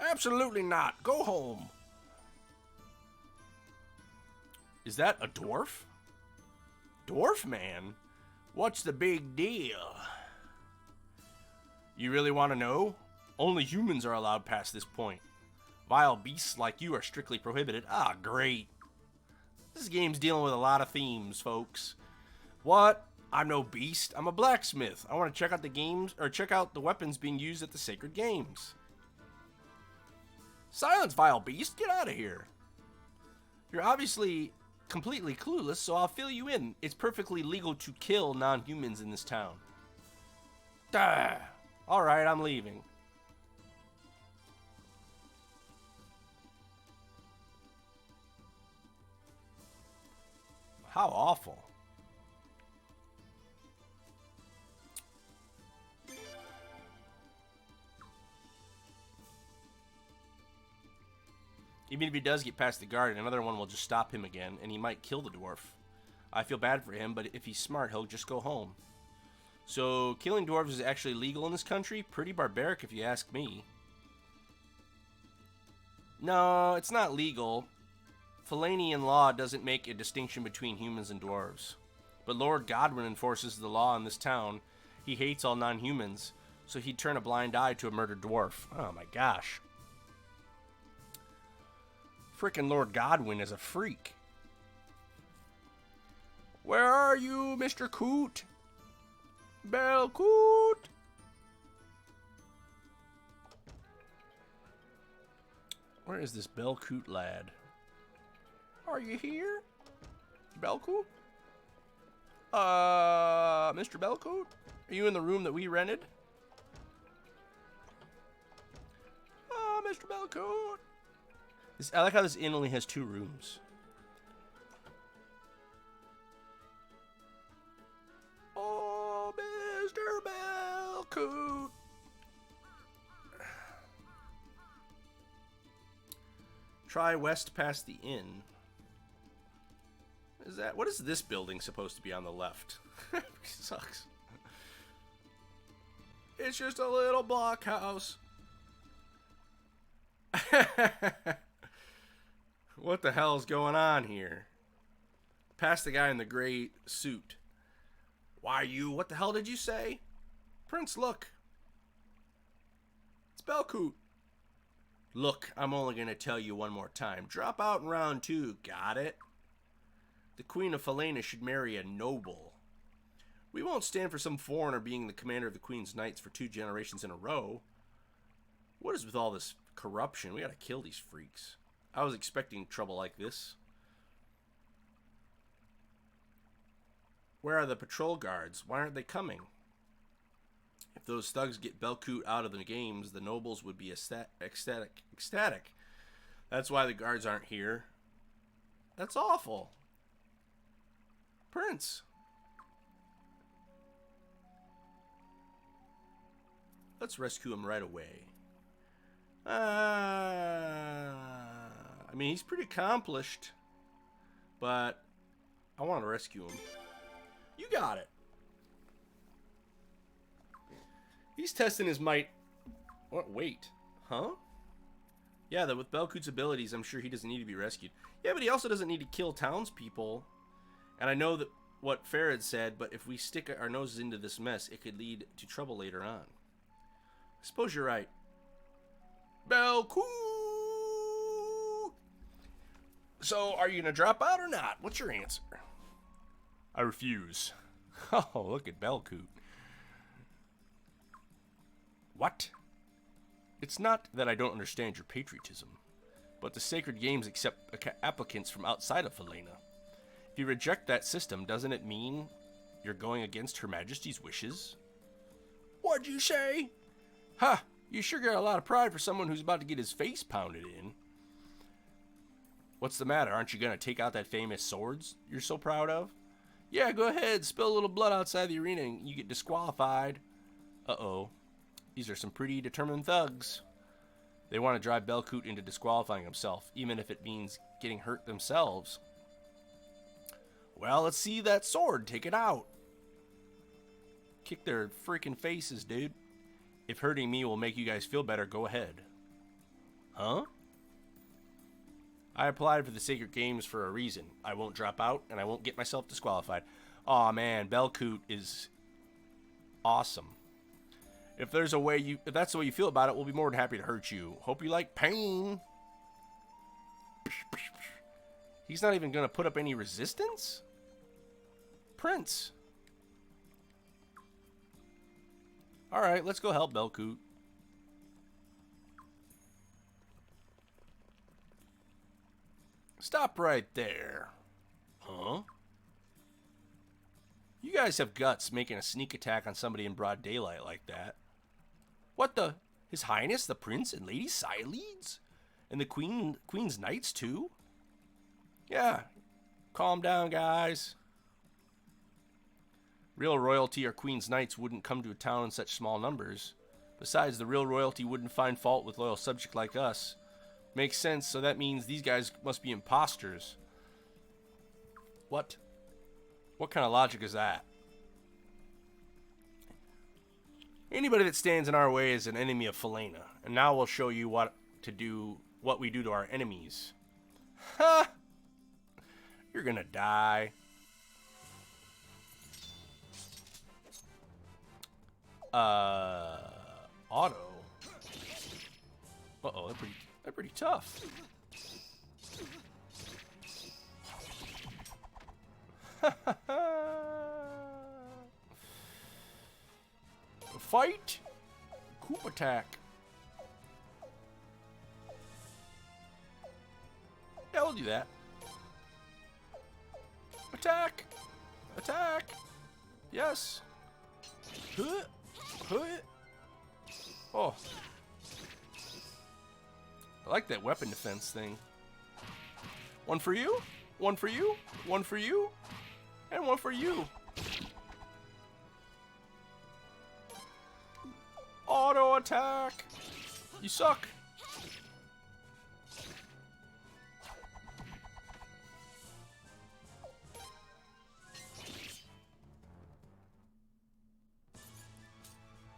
Absolutely not. Go home. Is that a dwarf? Dwarf man? What's the big deal? You really want to know? Only humans are allowed past this point. Vile beasts like you are strictly prohibited. Ah, great. This game's dealing with a lot of themes, folks. What? I'm no beast. I'm a blacksmith. I want to check out the games, or check out the weapons being used at the sacred games. Silence, vile beast. Get out of here. You're obviously completely clueless, so I'll fill you in. It's perfectly legal to kill non-humans in this town. Duh. Alright, I'm leaving. How awful. Even if he does get past the guard, another one will just stop him again, and he might kill the dwarf. I feel bad for him, but if he's smart, he'll just go home. So, killing dwarves is actually legal in this country? Pretty barbaric if you ask me. No, it's not legal. Felanian law doesn't make a distinction between humans and dwarves. But Lord Godwin enforces the law in this town. He hates all non-humans, so he'd turn a blind eye to a murdered dwarf. Oh my gosh. Frickin' Lord Godwin is a freak. Where are you, Mr. Coot? Belcoot? Where is this Belcoot lad? Are you here? Belcoot? Mr. Belcoot? Are you in the room that we rented? Mr. Belcoot? I like how this inn only has 2 rooms. Oh, Mr. Belcoot. Try west past the inn. What is this building supposed to be on the left? Sucks. It's just a little blockhouse. What the hell's going on here? Past the guy in the gray suit. Why what the hell did you say? Prince, look. It's Belcoot. Look, I'm only gonna tell you one more time. Drop out in round 2, got it? The Queen of Falena should marry a noble. We won't stand for some foreigner being the commander of the Queen's Knights for 2 generations in a row. What is with all this corruption? We gotta kill these freaks. I was expecting trouble like this. Where are the patrol guards? Why aren't they coming? If those thugs get Belcoot out of the games, the nobles would be ecstatic. That's why the guards aren't here. That's awful. Prince. Let's rescue him right away. I mean, he's pretty accomplished, but I want to rescue him. You got it. He's testing his might. What? Wait. Huh? Yeah, that with Belcoot's abilities, I'm sure he doesn't need to be rescued. Yeah, but he also doesn't need to kill townspeople. And I know that what Farad said, but if we stick our noses into this mess, it could lead to trouble later on. I suppose you're right. Belcoot! So, are you going to drop out or not? What's your answer? I refuse. Oh, look at Belcoot. What? It's not that I don't understand your patriotism, but the sacred games accept applicants from outside of Falena. If you reject that system, doesn't it mean you're going against Her Majesty's wishes? What'd you say? Ha! You sure got a lot of pride for someone who's about to get his face pounded in. What's the matter? Aren't you going to take out that famous swords you're so proud of? Yeah, go ahead. Spill a little blood outside the arena and you get disqualified. Uh-oh. These are some pretty determined thugs. They want to drive Belcoot into disqualifying himself, even if it means getting hurt themselves. Well, let's see that sword. Take it out. Kick their freaking faces, dude. If hurting me will make you guys feel better, go ahead. Huh? I applied for the Sacred Games for a reason. I won't drop out, and I won't get myself disqualified. Aw, man, Belcoot is awesome. If that's the way you feel about it, we'll be more than happy to hurt you. Hope you like pain. He's not even going to put up any resistance? Prince. Alright, let's go help Belcoot. Stop right there. Huh? You guys have guts making a sneak attack on somebody in broad daylight like that. What the? His Highness, the Prince, and Lady Cyleeds? And the Queen's Knights, too? Yeah. Calm down, guys. Real royalty or Queen's Knights wouldn't come to a town in such small numbers. Besides, the real royalty wouldn't find fault with loyal subjects like us. Makes sense, so that means these guys must be imposters. What? What kind of logic is that? Anybody that stands in our way is an enemy of Felena, and now we'll show you what we do to our enemies. Ha! You're gonna die. Auto. Uh-oh, they're pretty tough. Fight! Coup attack. Yeah, we'll do that. Attack! Attack! Yes! Huh! Huh! Oh. I like that weapon defense thing. One for you, one for you, one for you, and one for you. Auto attack! You suck!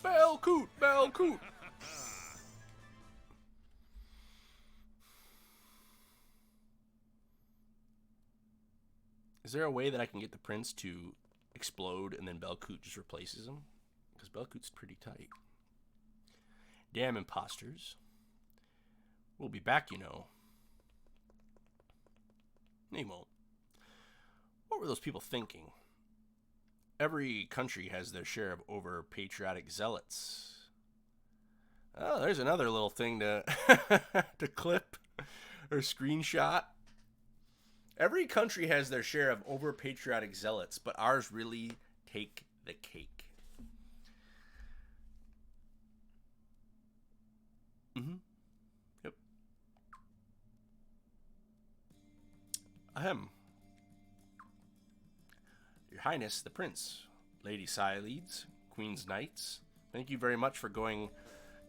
Belcoot! Belcoot! Is there a way that I can get the prince to explode and then Belcoot just replaces him? Because Belcoot's pretty tight. Damn imposters. We'll be back, you know. They won't. What were those people thinking? Every country has their share of over-patriotic zealots. Oh, there's another little thing to to clip or screenshot. Every country has their share of over-patriotic zealots, but ours really take the cake. Mm-hmm. Yep. Ahem. Your Highness, the Prince, Lady Cyleeds, Queen's Knights, thank you very much for going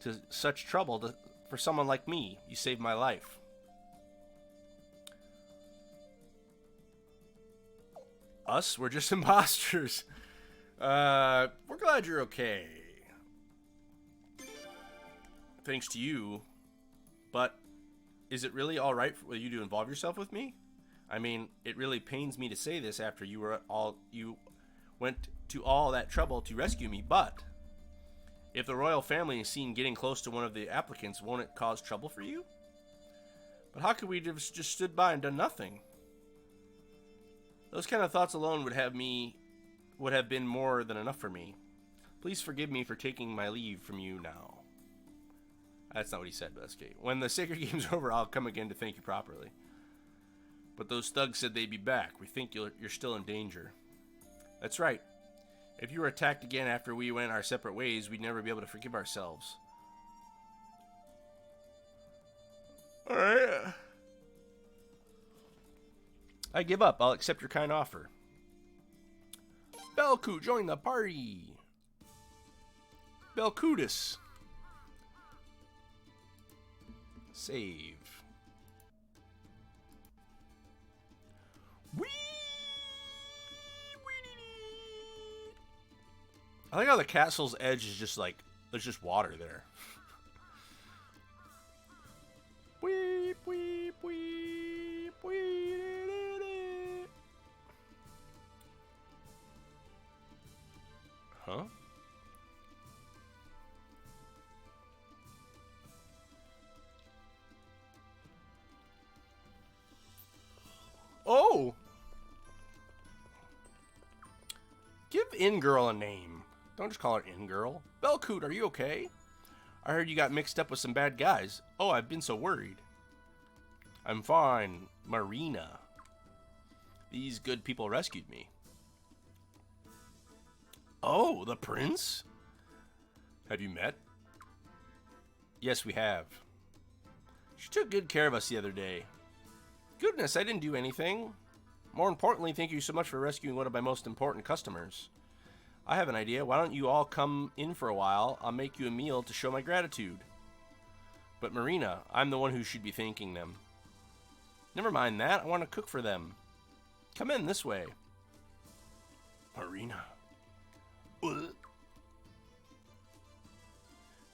to such trouble for someone like me. You saved my life. Us? We're just imposters. We're glad you're okay. Thanks to you. But is it really all right for you to involve yourself with me? I mean, it really pains me to say this after you went to all that trouble to rescue me, but if the royal family is seen getting close to one of the applicants, won't it cause trouble for you? But how could we have just stood by and done nothing? Those kind of thoughts alone would have been more than enough for me. Please forgive me for taking my leave from you now. That's not what he said, but that's okay. When the Sacred Game's over, I'll come again to thank you properly. But those thugs said they'd be back. We think you're still in danger. That's right. If you were attacked again after we went our separate ways, we'd never be able to forgive ourselves. Alright. I give up. I'll accept your kind offer. Belcoot, join the party. Belcootus. Save. Whee! I like how the castle's edge is just like, there's just water there. Huh? Oh! Give In-Girl a name. Don't just call her In-Girl. Belcoot, are you okay? I heard you got mixed up with some bad guys. Oh, I've been so worried. I'm fine, Marina. These good people rescued me. Oh, the prince? Have you met? Yes, we have. She took good care of us the other day. Goodness, I didn't do anything. More importantly, thank you so much for rescuing one of my most important customers. I have an idea. Why don't you all come in for a while? I'll make you a meal to show my gratitude. But Marina, I'm the one who should be thanking them. Never mind that. I want to cook for them. Come in this way. Marina.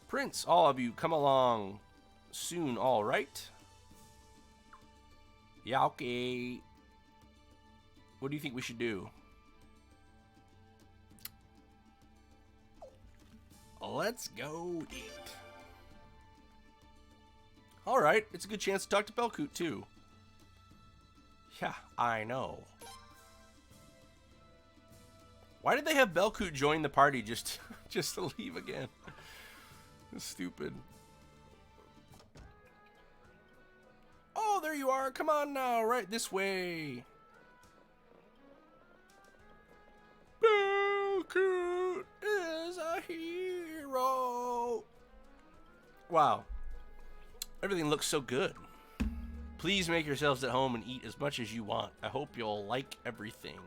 Prince, all of you, come along soon, all right? Yeah, okay. What do you think we should do? Let's go eat. Alright, it's a good chance to talk to Belcoot, too. Yeah, I know. Why did they have Belcoot join the party just to leave again? That's stupid. Oh, there you are. Come on now, right this way. Belcoot is a hero. Wow. Everything looks so good. Please make yourselves at home and eat as much as you want. I hope you'll like everything.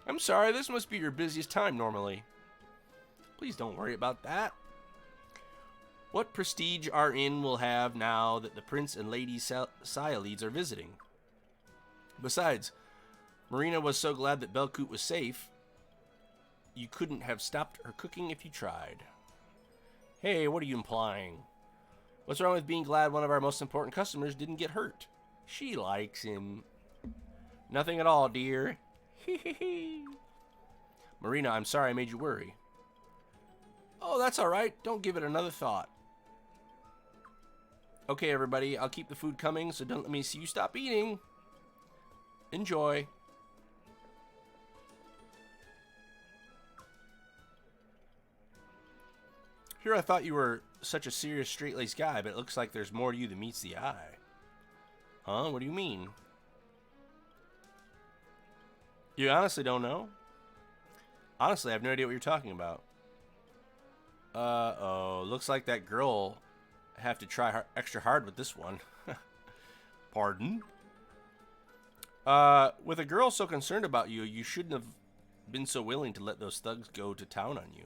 I'm sorry, this must be your busiest time normally. Please don't worry about that. What prestige our inn will have now that the Prince and Lady Sialeeds are visiting? Besides, Marina was so glad that Belcoot was safe, you couldn't have stopped her cooking if you tried. Hey, what are you implying? What's wrong with being glad one of our most important customers didn't get hurt? She likes him. Nothing at all, dear. Marina, I'm sorry I made you worry. Oh, that's all right. Don't give it another thought. Okay, everybody, I'll keep the food coming, so don't let me see you stop eating. Enjoy. Here I thought you were such a serious, straight-laced guy, but it looks like there's more to you than meets the eye. Huh? What do you mean? You honestly don't know? Honestly, I have no idea what you're talking about. Uh-oh. Looks like that girl have to try extra hard with this one. Pardon? With a girl so concerned about you, you shouldn't have been so willing to let those thugs go to town on you.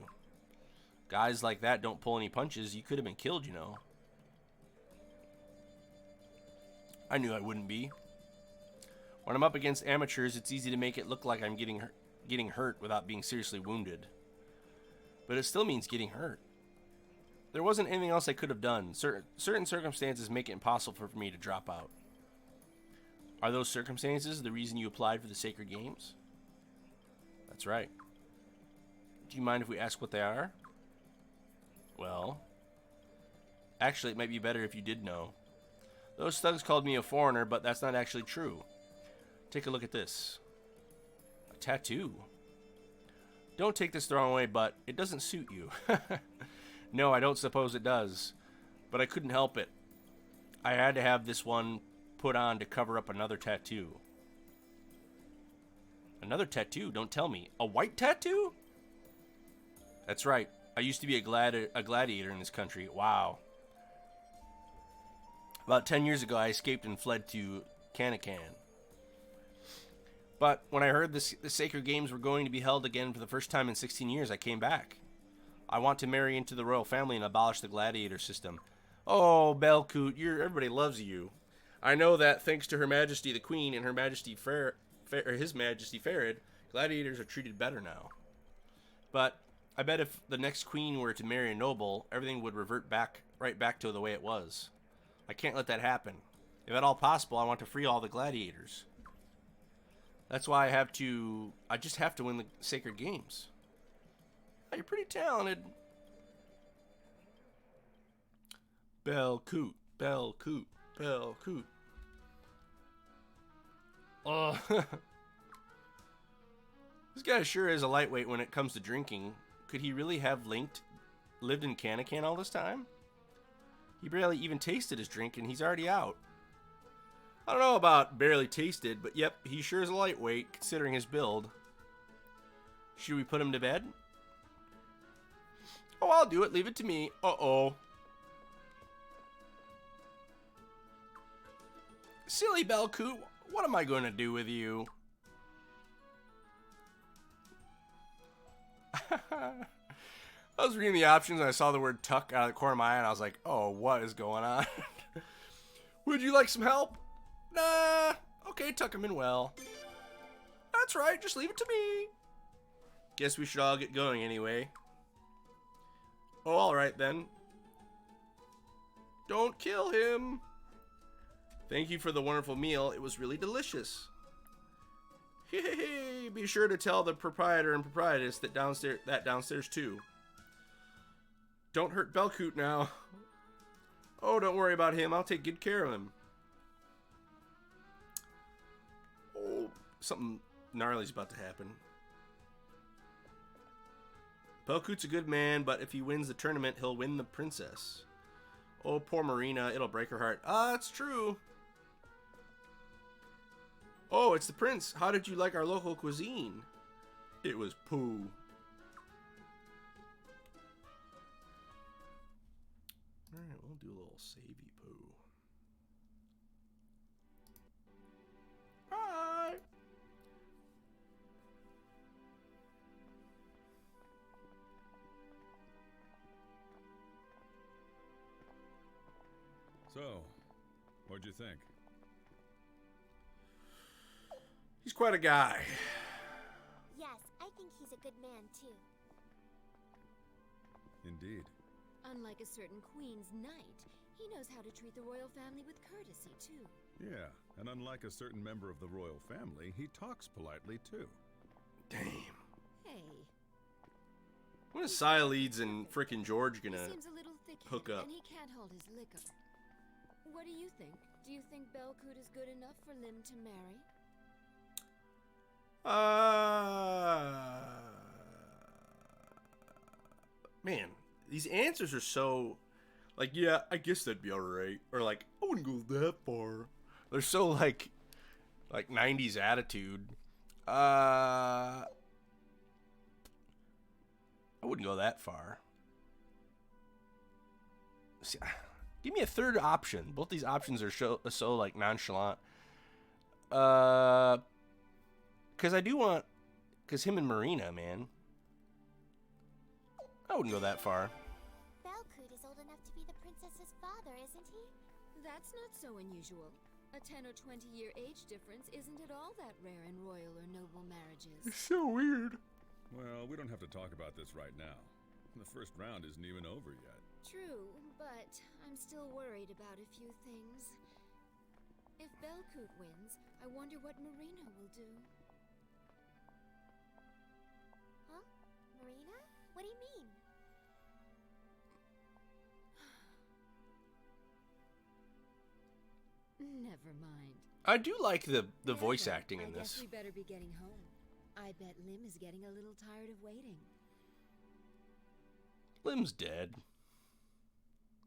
Guys like that don't pull any punches. You could have been killed, you know. I knew I wouldn't be. When I'm up against amateurs, it's easy to make it look like I'm getting hurt without being seriously wounded. But it still means getting hurt. There wasn't anything else I could have done. Certain circumstances make it impossible for me to drop out. Are those circumstances the reason you applied for the Sacred Games? That's right. Do you mind if we ask what they are? Well, actually, it might be better if you did know. Those thugs called me a foreigner, but that's not actually true. Take a look at this. A tattoo. Don't take this the wrong way, but it doesn't suit you. No, I don't suppose it does. But I couldn't help it. I had to have this one put on to cover up another tattoo. Another tattoo? Don't tell me. A white tattoo? That's right. I used to be a gladiator in this country. Wow. About 10 years ago, I escaped and fled to Kanakan. But when I heard the Sacred Games were going to be held again for the first time in 16 years, I came back. I want to marry into the royal family and abolish the gladiator system. Oh, Belcoot, everybody loves you. I know that thanks to Her Majesty the Queen and Her Majesty His Majesty Farid, gladiators are treated better now. But I bet if the next queen were to marry a noble, everything would revert right back to the way it was. I can't let that happen. If at all possible, I want to free all the gladiators. That's why I just have to win the Sacred Games. You're pretty talented. Belcoot, Belcoot, Belcoot. Oh, this guy sure is a lightweight when it comes to drinking. Could he really have lived in Canacan all this time? He barely even tasted his drink and he's already out. I don't know about barely tasted, but yep, he sure is a lightweight considering his build. Should we put him to bed? Oh, I'll do it. Leave it to me. Uh-oh. Silly Belcoot, what am I going to do with you? I was reading the options and I saw the word tuck out of the corner of my eye and I was like, oh, what is going on? Would you like some help? Nah. Okay, tuck him in well. That's right, just leave it to me. Guess we should all get going anyway. Oh, alright then. Don't kill him. Thank you for the wonderful meal. It was really delicious. Hey, be sure to tell the proprietor and proprietress that downstairs too. Don't hurt Belcoot now. Oh, don't worry about him. I'll take good care of him. Oh, something gnarly's about to happen. Belcoot's a good man, but if he wins the tournament, he'll win the princess. Oh, poor Marina. It'll break her heart. Ah, that's true. Oh, it's the prince. How did you like our local cuisine? It was poo. Alright, we'll do a little savey poo. Bye! So, what'd you think? He's quite a guy. Yes, I think he's a good man, too. Indeed. Unlike a certain queen's knight, he knows how to treat the royal family with courtesy, too. Yeah, and unlike a certain member of the royal family, he talks politely, too. Damn. Hey. When is Sialeeds and frickin' George He gonna seems a little thick-headed, hook up? and he can't hold his liquor. What do you think? Do you think Belcoot is good enough for Lim to marry? Man, these answers are so, like, yeah, I guess that'd be alright. Or like, I wouldn't go that far. They're so like 90s attitude. I wouldn't go that far. See, give me a third option. Both these options are so like nonchalant. Because I do want... Because him and Marina, man. I wouldn't go that far. Belcoot is old enough to be the princess's father, isn't he? That's not so unusual. A 10 or 20-year age difference isn't at all that rare in royal or noble marriages. It's so weird. Well, we don't have to talk about this right now. The first round isn't even over yet. True, but I'm still worried about a few things. If Belcoot wins, I wonder what Marina will do. Huh? Marina? What do you mean? Never mind. I do like the voice acting in I guess this. we better be getting home. I bet Lim is getting a little tired of waiting. Lim's dead.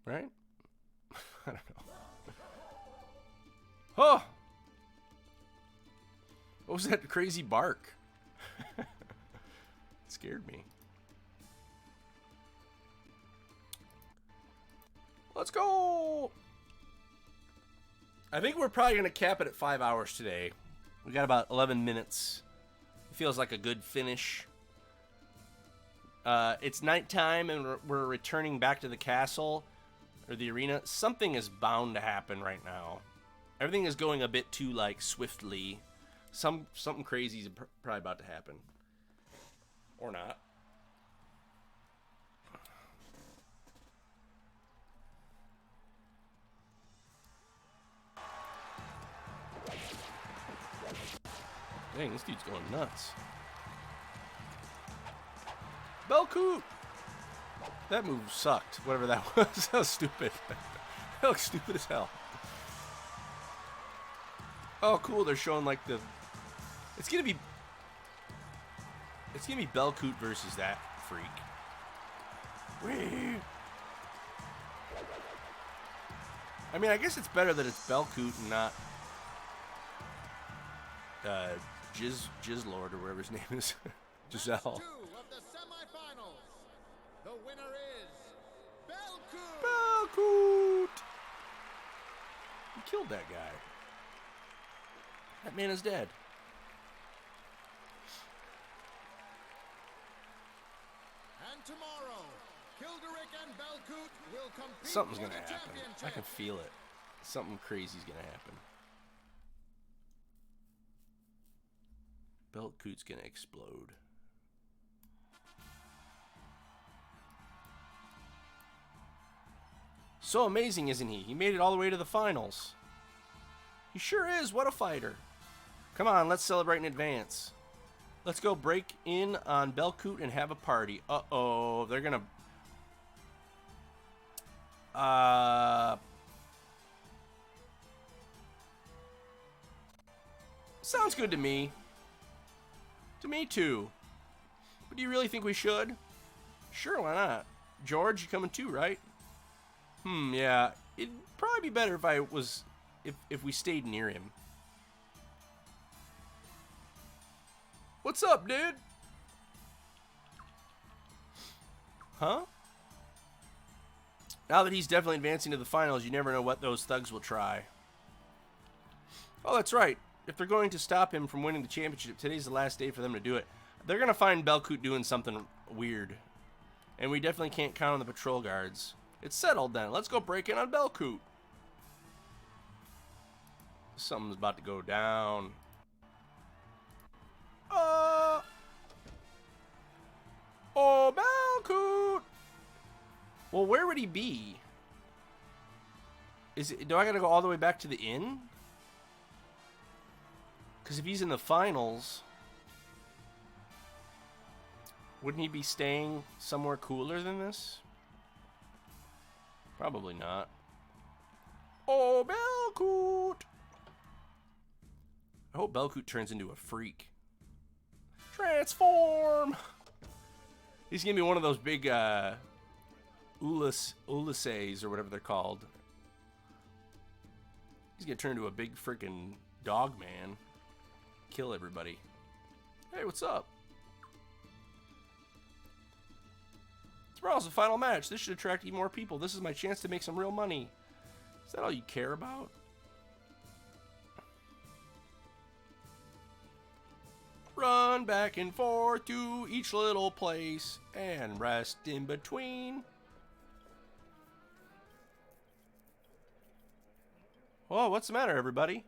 Right? I don't know. Oh! What was that crazy bark? It scared me. Let's go! I think we're probably going to cap it at 5 hours today. We got about 11 minutes. It feels like a good finish. It's nighttime and we're returning back to the castle or the arena. Something is bound to happen right now. Everything is going a bit too like swiftly. Something crazy is probably about to happen. Or not. Dang, this dude's going nuts. Belcoot! That move sucked, whatever that was. That was stupid. That looks stupid as hell. Oh, cool. They're showing like the... It's gonna be Belcoot versus that freak. Whee! I mean, I guess it's better that it's Belcoot and not Jizzlord or whatever his name is. Giselle. 2 of the semifinals. The winner is Belcoot. Belcoot! He killed that guy. That man is dead. And tomorrow, Kilderick and Belcoot will compete Something's for gonna the happen. championship. I can feel it. Something crazy's gonna happen. Belcoot's gonna explode. So amazing, isn't he? He made it all the way to the finals. He sure is. What a fighter. Come on, let's celebrate in advance. Let's go break in on Belcoot and have a party. Uh-oh, they're gonna... Sounds good to me. To me, too. But do you really think we should? Sure, why not? George, you coming too, right? Yeah. It'd probably be better if I was... If we stayed near him. What's up, dude? Huh? Now that he's definitely advancing to the finals, you never know what those thugs will try. Oh, that's right. If they're going to stop him from winning the championship, today's the last day for them to do it. They're going to find Belcoot doing something weird. And we definitely can't count on the patrol guards. It's settled then. Let's go break in on Belcoot. Something's about to go down. Oh, Belcoot! Well, where would he be? Do I gotta go all the way back to the inn? Because if he's in the finals, wouldn't he be staying somewhere cooler than this? Probably not. Oh, Belcoot! I hope Belcoot turns into a freak. Transform! He's gonna be one of those big Ulysses or whatever they're called. He's gonna turn into a big freaking dog man. Kill everybody. Hey, what's up? Tomorrow's the final match. This should attract even more people. This is my chance to make some real money. Is that all you care about? Run back and forth to each little place and rest in between. Oh, what's the matter, everybody?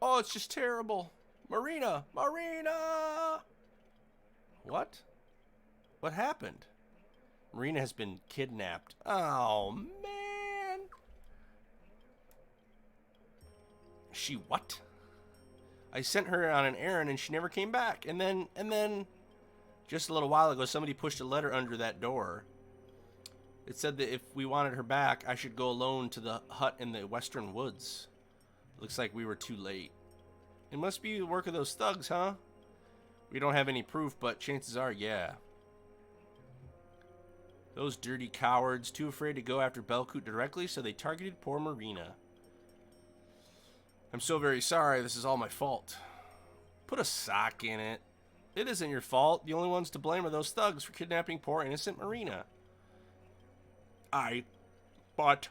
Oh, it's just terrible. Marina! Marina! What? What happened? Marina has been kidnapped. Oh, man. She what? I sent her on an errand and she never came back. And then, just a little while ago, somebody pushed a letter under that door. It said that if we wanted her back, I should go alone to the hut in the western woods. Looks like we were too late. It must be the work of those thugs, huh? We don't have any proof, but chances are, yeah. Those dirty cowards, too afraid to go after Belcoot directly, so they targeted poor Marina. I'm so very sorry. This is all my fault. Put a sock in it. It isn't your fault. The only ones to blame are those thugs for kidnapping poor innocent Marina. But...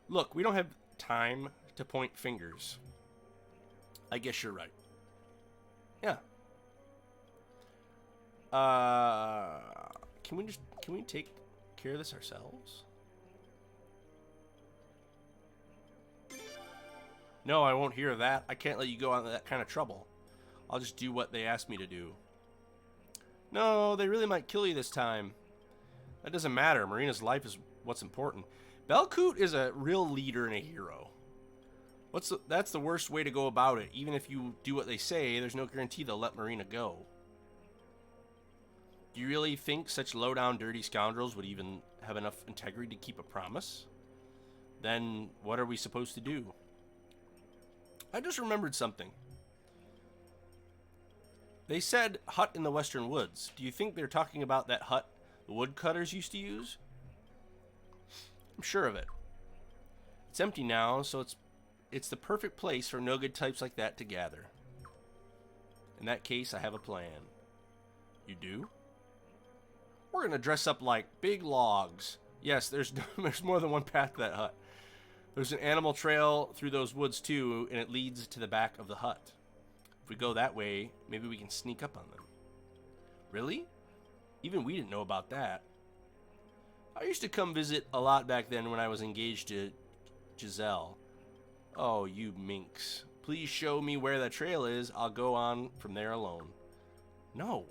Look, we don't have time to point fingers. I guess you're right. Yeah. Can we take care of this ourselves? No, I won't hear that. I can't let you go on that kind of trouble. I'll just do what they ask me to do. No, they really might kill you this time. That doesn't matter. Marina's life is what's important. Belcoot is a real leader and a hero. That's the worst way to go about it. Even if you do what they say, there's no guarantee they'll let Marina go. Do you really think such low-down, dirty scoundrels would even have enough integrity to keep a promise? Then what are we supposed to do? I just remembered something. They said hut in the western woods. Do you think they're talking about that hut the woodcutters used to use? I'm sure of it. It's empty now, so it's the perfect place for no-good types like that to gather. In that case, I have a plan. You do? We're gonna dress up like big logs. Yes, there's more than one path to that hut. There's an animal trail through those woods too, and it leads to the back of the hut. If we go that way, maybe we can sneak up on them. Really? Even we didn't know about that. I used to come visit a lot back then when I was engaged to Giselle. Oh, you minx. Please show me where that trail is. I'll go on from there alone. No.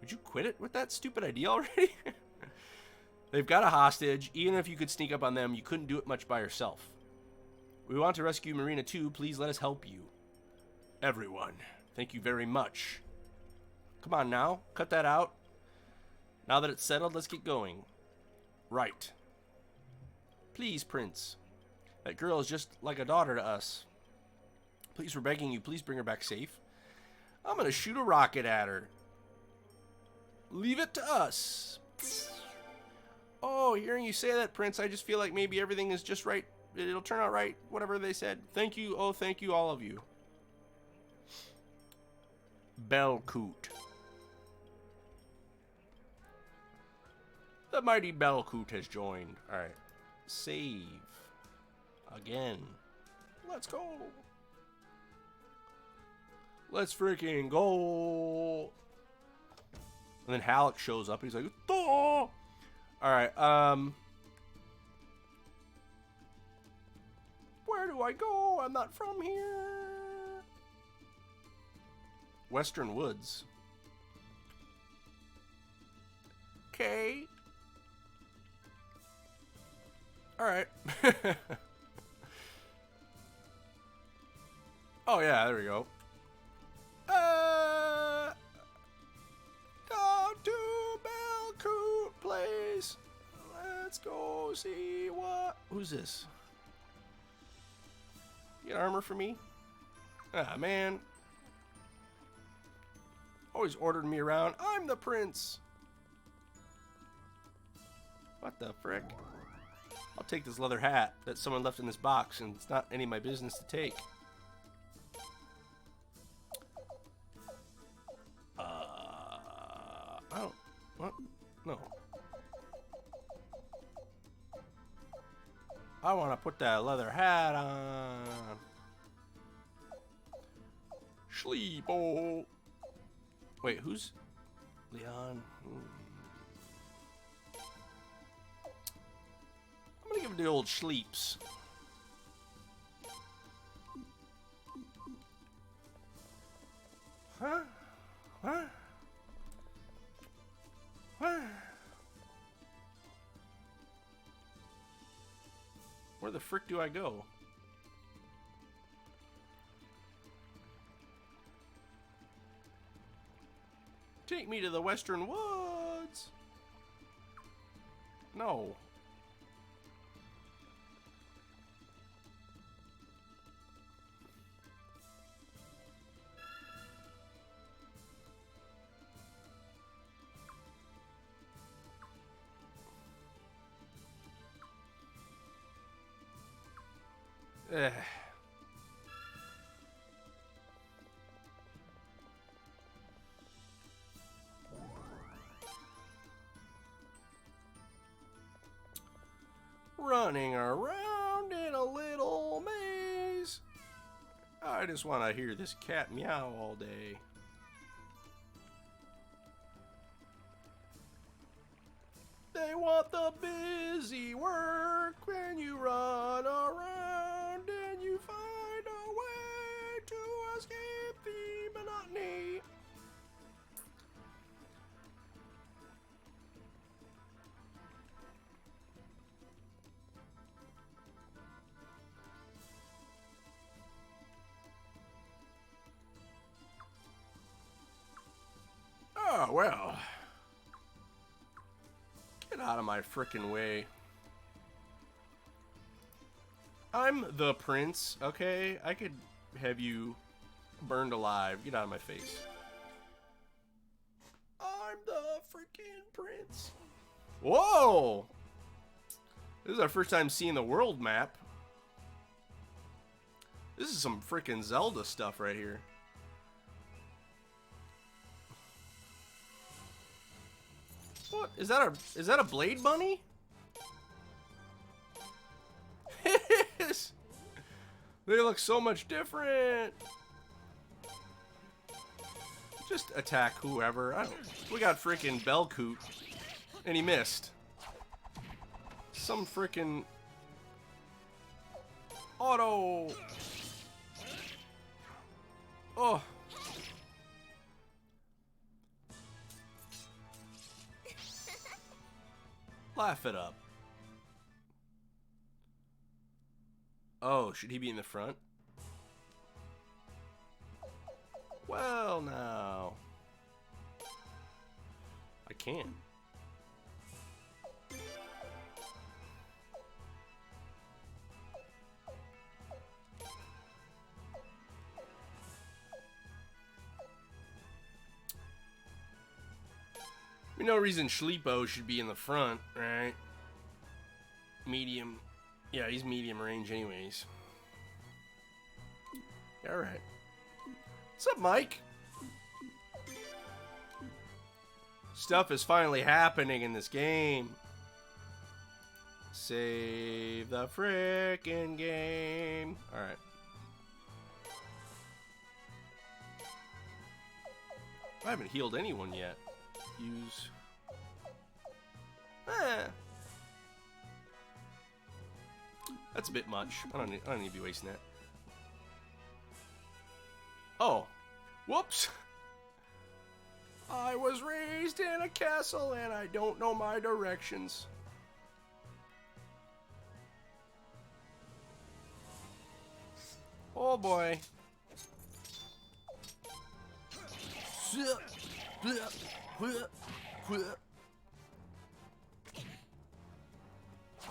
Would you quit it with that stupid idea already? They've got a hostage. Even if you could sneak up on them, you couldn't do it much by yourself. We want to rescue Marina too. Please let us help you. Everyone, thank you very much. Come on now, cut that out. Now that it's settled, let's get going. Right. Please, Prince. That girl is just like a daughter to us. Please, we're begging you, please bring her back safe. I'm gonna shoot a rocket at her. Leave it to us. Oh, hearing you say that, Prince, I just feel like maybe everything is just right. It'll turn out right, whatever they said. Thank you, oh, thank you, all of you. Belcoot. The mighty Belcoot has joined. Alright. Save. Again. Let's go. Let's freaking go. And then Halleck shows up. He's like, "Duh!" Alright, where do I go? I'm not from here. Western Woods. Okay. Alright. Oh yeah, there we go. Go to Belcoot Place. Let's go see what... Who's this? You got armor for me? Ah, man. Always ordering me around. I'm the prince. What the frick? I'll take this leather hat that someone left in this box, and it's not any of my business to take. I don't... What? No. I want to put that leather hat on. Schleepo. Wait, who's... Leon? I'm gonna give him the old sleeps. Huh? What? What? Where the frick do I go? Take me to the Western Woods. No. Ugh. Running around in a little maze. I just want to hear this cat meow all day. They want the busy work when you run around and you find a way to escape the monotony. Oh, well. Get out of my frickin' way. I'm the prince, okay? I could have you burned alive. Get out of my face. I'm the freaking prince. Whoa! This is our first time seeing the world map. This is some freaking Zelda stuff right here. What? Is that a blade bunny? Yes. They look so much different. Just attack whoever. We got freaking Belcoot, and he missed. Some freaking auto. Oh. Laugh it up. Oh, should he be in the front? Well, now. I can. No reason Schleepo should be in the front, right? Medium. Yeah, he's medium range anyways. Alright. What's up, Mike? Stuff is finally happening in this game. Save the frickin' game. Alright. I haven't healed anyone yet. Use. That's a bit much. I don't need to be wasting that. Oh. Whoops. I was raised in a castle and I don't know my directions. Oh boy.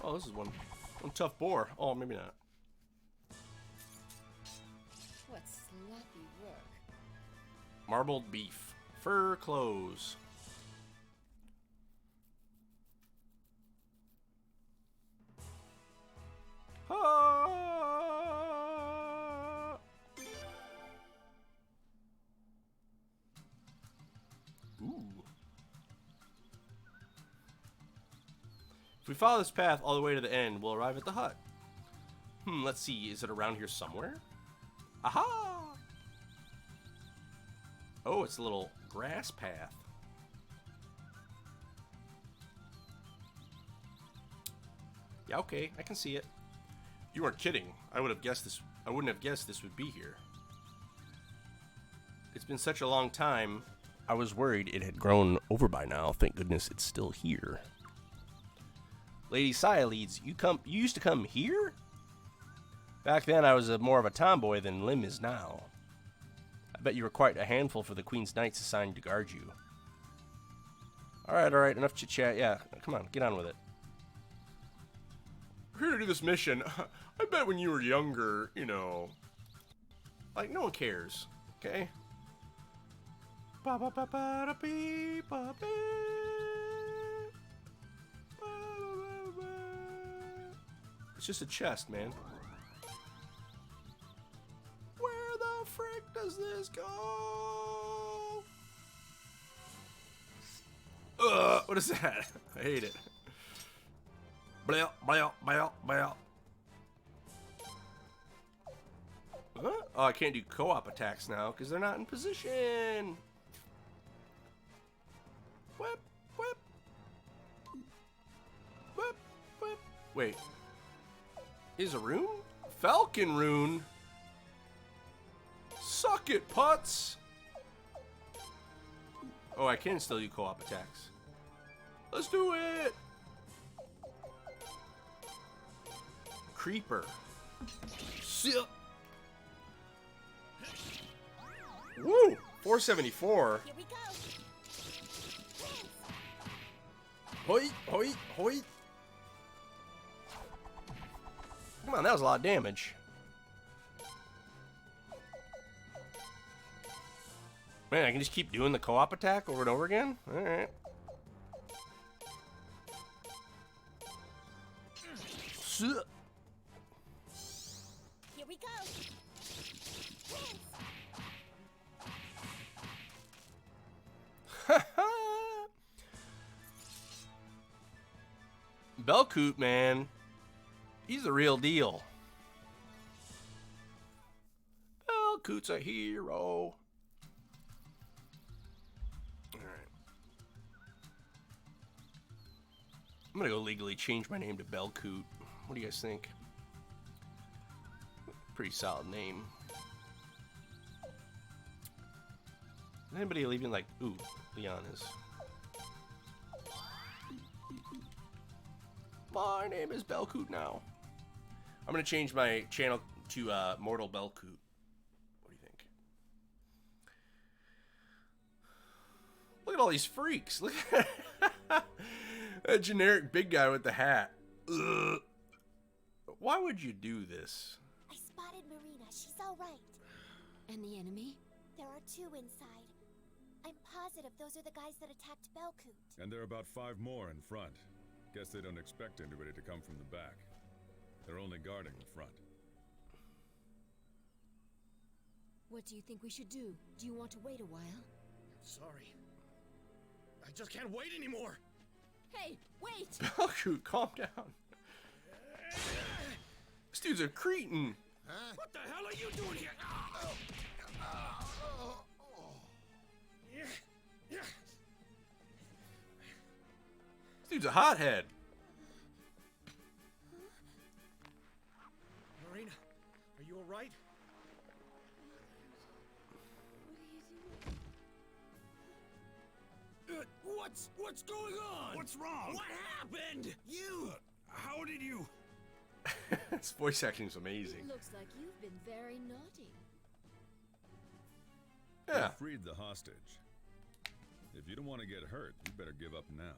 Oh, this is one tough boar. Oh, maybe not. What sloppy work. Marbled beef. Fur clothes. Ah! Ooh. If we follow this path all the way to the end, we'll arrive at the hut. Let's see. Is it around here somewhere? Aha! Oh, it's a little grass path. Yeah, okay. I can see it. You aren't kidding. I wouldn't have guessed this would be here. It's been such a long time. I was worried it had grown over by now. Thank goodness it's still here. Lady Sialeeds, you used to come here? Back then I was more of a tomboy than Lim is now. I bet you were quite a handful for the Queen's Knights assigned to guard you. Alright, enough chit-chat. Yeah, come on, get on with it. We're here to do this mission. I bet when you were younger, you know... Like, no one cares, okay? It's just a chest, man. Where the frick does this go? What is that? I hate it. Blah, blah, blah, blah. Huh? Oh, I can't do co-op attacks now because they're not in position. Whip, whip. Whip, whip. Wait. Is a rune? Falcon rune? Suck it, putz! Oh, I can still do co-op attacks. Let's do it! Creeper. Sip. Woo! 474. Here we go. Hoi, hoi, hoi. Come on, that was a lot of damage. Man, I can just keep doing the co-op attack over and over again? Alright. Here we go. Belcoot, man. He's the real deal. Belcoot's a hero. Alright. I'm gonna go legally change my name to Belcoot. What do you guys think? Pretty solid name. Is anybody even like, ooh, Leon is. My name is Belcoot now. I'm gonna change my channel to Mortal Belcoot. What do you think? Look at all these freaks. Look at that generic big guy with the hat. Ugh. Why would you do this? I spotted Marina. She's all right. And the enemy? There are 2 inside. I'm positive those are the guys that attacked Belcoot. And there are about 5 more in front. Guess they don't expect anybody to come from the back. They're only guarding the front. What do you think we should do? Do you want to wait a while? Sorry. I just can't wait anymore. Hey, wait! Belcoot, calm down. This dude's a cretin. What the hell are you doing here? This dude's a hothead. Marina, are you alright? What's going on? What's wrong? What happened? You! How did you... This voice acting is amazing. It looks like you've been very naughty. Yeah. We freed the hostage. If you don't want to get hurt, you better give up now.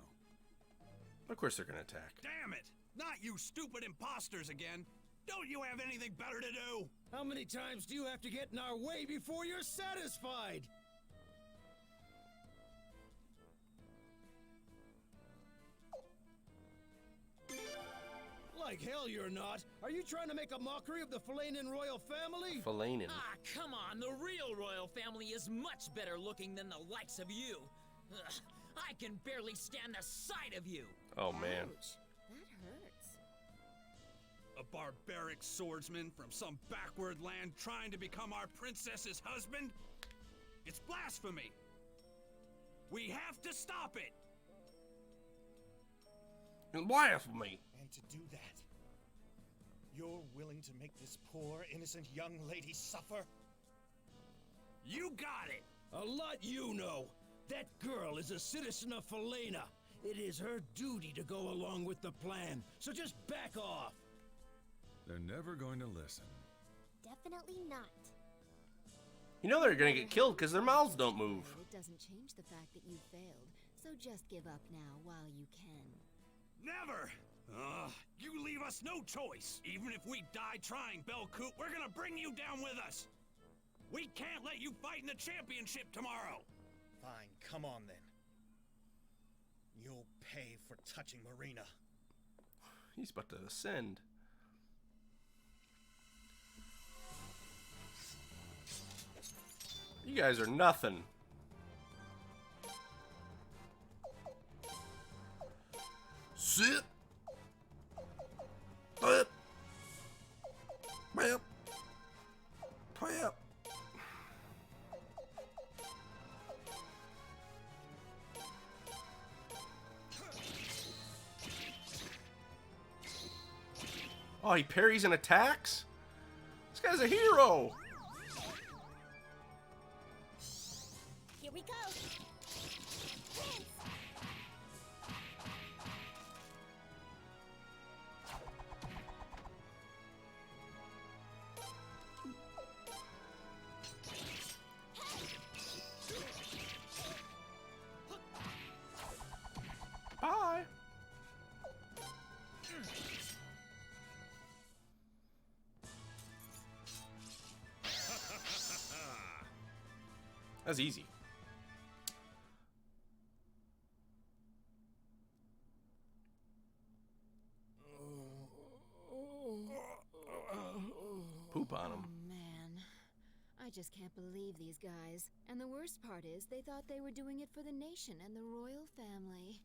Of course they're gonna attack. Damn it! Not you stupid imposters again! Don't you have anything better to do? How many times do you have to get in our way before you're satisfied? Like hell you're not. Are you trying to make a mockery of the Falanan royal family? Falanan. Ah, come on. The real royal family is much better looking than the likes of you. Ugh, I can barely stand the sight of you. Oh, man. Ouch. That hurts. A barbaric swordsman from some backward land trying to become our princess's husband? It's blasphemy! We have to stop it! It's blasphemy. And to do that, you're willing to make this poor, innocent young lady suffer? You got it! A lot you know. That girl is a citizen of Falena. It is her duty to go along with the plan, so just back off. They're never going to listen. Definitely not. You know they're gonna get killed because their mouths don't move. It doesn't change the fact that you failed, so just give up now while you can. Never! You leave us no choice. Even if we die trying, Belcoot, we're gonna bring you down with us. We can't let you fight in the championship tomorrow. Fine, come on then. You'll pay for touching Marina. He's about to ascend. You guys are nothing. Sit. Pip. Pip. Pip. Oh, he parries and attacks? This guy's a hero! Here we go! Bye! That's easy. Poop on him. Oh, man. I just can't believe these guys. And the worst part is, they thought they were doing it for the nation and the royal family.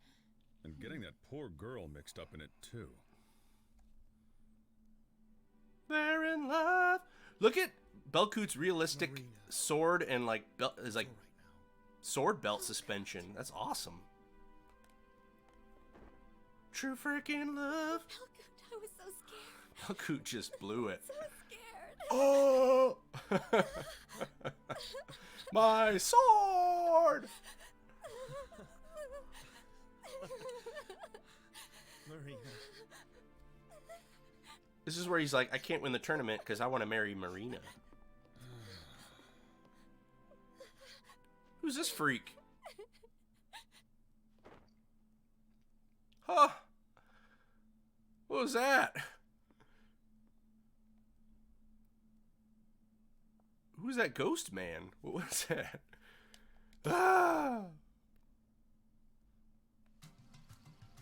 And getting that poor girl mixed up in it, too. They're in love. Look at Belcoot's realistic sword and like belt is like sword belt suspension. That's awesome. True freaking love. I was so scared. Belcoot just blew it. So scared. Oh! My sword! Marina. This is where he's like, I can't win the tournament because I want to marry Marina. Who's this freak? Huh? What was that? Who's that ghost man? What was that? Ah!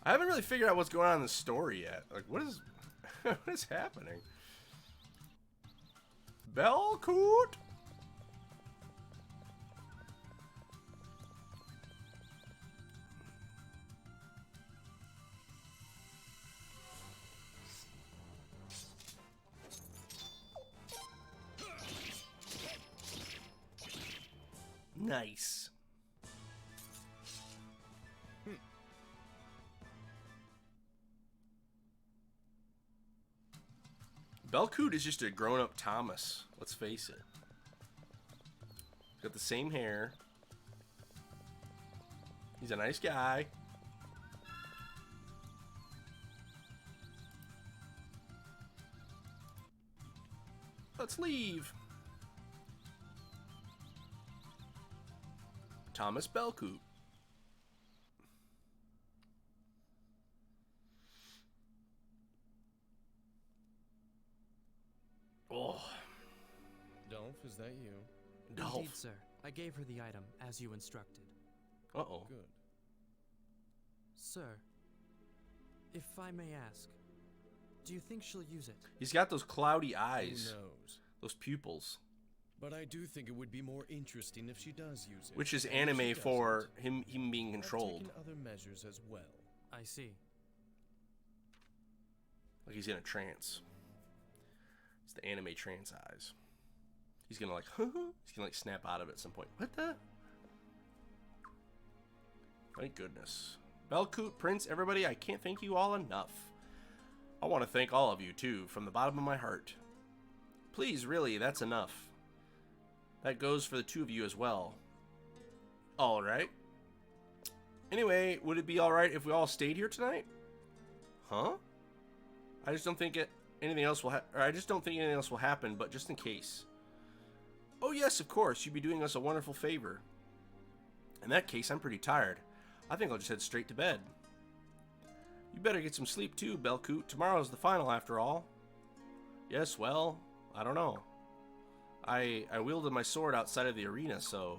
I haven't really figured out what's going on in the story yet. Like, what is what is happening? Belcoot? Nice. Belcoot is just a grown-up Thomas. Let's face it. He's got the same hair. He's a nice guy. Let's leave. Thomas Belcoot. Oh. Dolph, is that you? Dolph. Indeed, sir. I gave her the item, as you instructed. Uh-oh. Good. Sir, if I may ask, do you think she'll use it? He's got those cloudy eyes. Who knows? Those pupils. But I do think it would be more interesting if she does use it. Which is And if anime she for doesn't, him being controlled. I've taken other measures as well. I see. Like he's in a trance. It's the anime trance eyes. He's gonna like, he's gonna like snap out of it at some point. What the? Thank goodness. Belcoot, Prince, everybody, I can't thank you all enough. I want to thank all of you too, from the bottom of my heart. Please, really, that's enough. That goes for the two of you as well. Alright. Anyway, would it be alright if we all stayed here tonight? Huh? I just don't think anything else will happen, but just in case. Oh yes, of course, you'd be doing us a wonderful favor. In that case, I'm pretty tired. I think I'll just head straight to bed. You better get some sleep too, Belcoot. Tomorrow's the final after all. Yes, well, I don't know. I wielded my sword outside of the arena, so...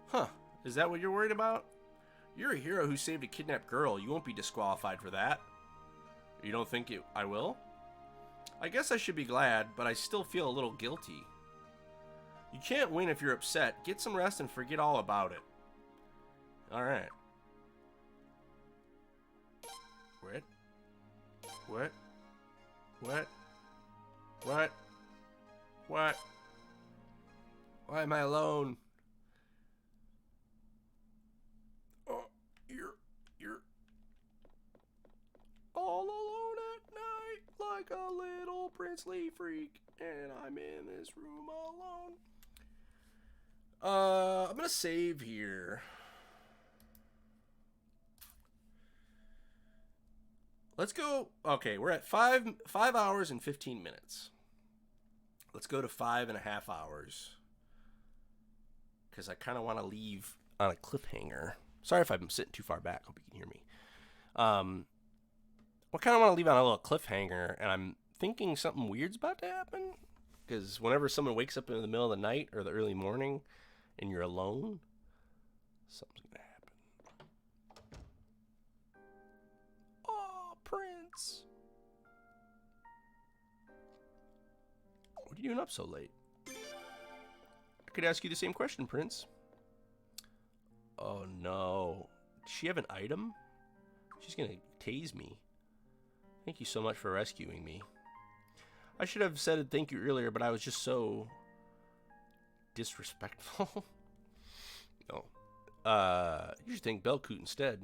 Huh, is that what you're worried about? You're a hero who saved a kidnapped girl. You won't be disqualified for that. You don't think I will? I guess I should be glad, but I still feel a little guilty. You can't win if you're upset. Get some rest and forget all about it. Alright. What? What? What? What? What? Why am I alone? Oh, you're all alone at night like a little princely freak, and I'm in this room alone. I'm gonna save here. Let's go. Okay, we're at 5 hours and 15 minutes. Let's go to 5.5 hours. Because I kind of want to leave on a cliffhanger. Sorry if I'm sitting too far back. Hope you can hear me. I kind of want to leave on a little cliffhanger. And I'm thinking something weird's about to happen. Because whenever someone wakes up in the middle of the night or the early morning and you're alone, something's gonna happen. Oh, Prince. What are you doing up so late? I could ask you the same question, Prince. Oh no. Does she have an item? She's gonna tase me. Thank you so much for rescuing me. I should have said thank you earlier, but I was just so disrespectful. No. You should thank Belcoot instead.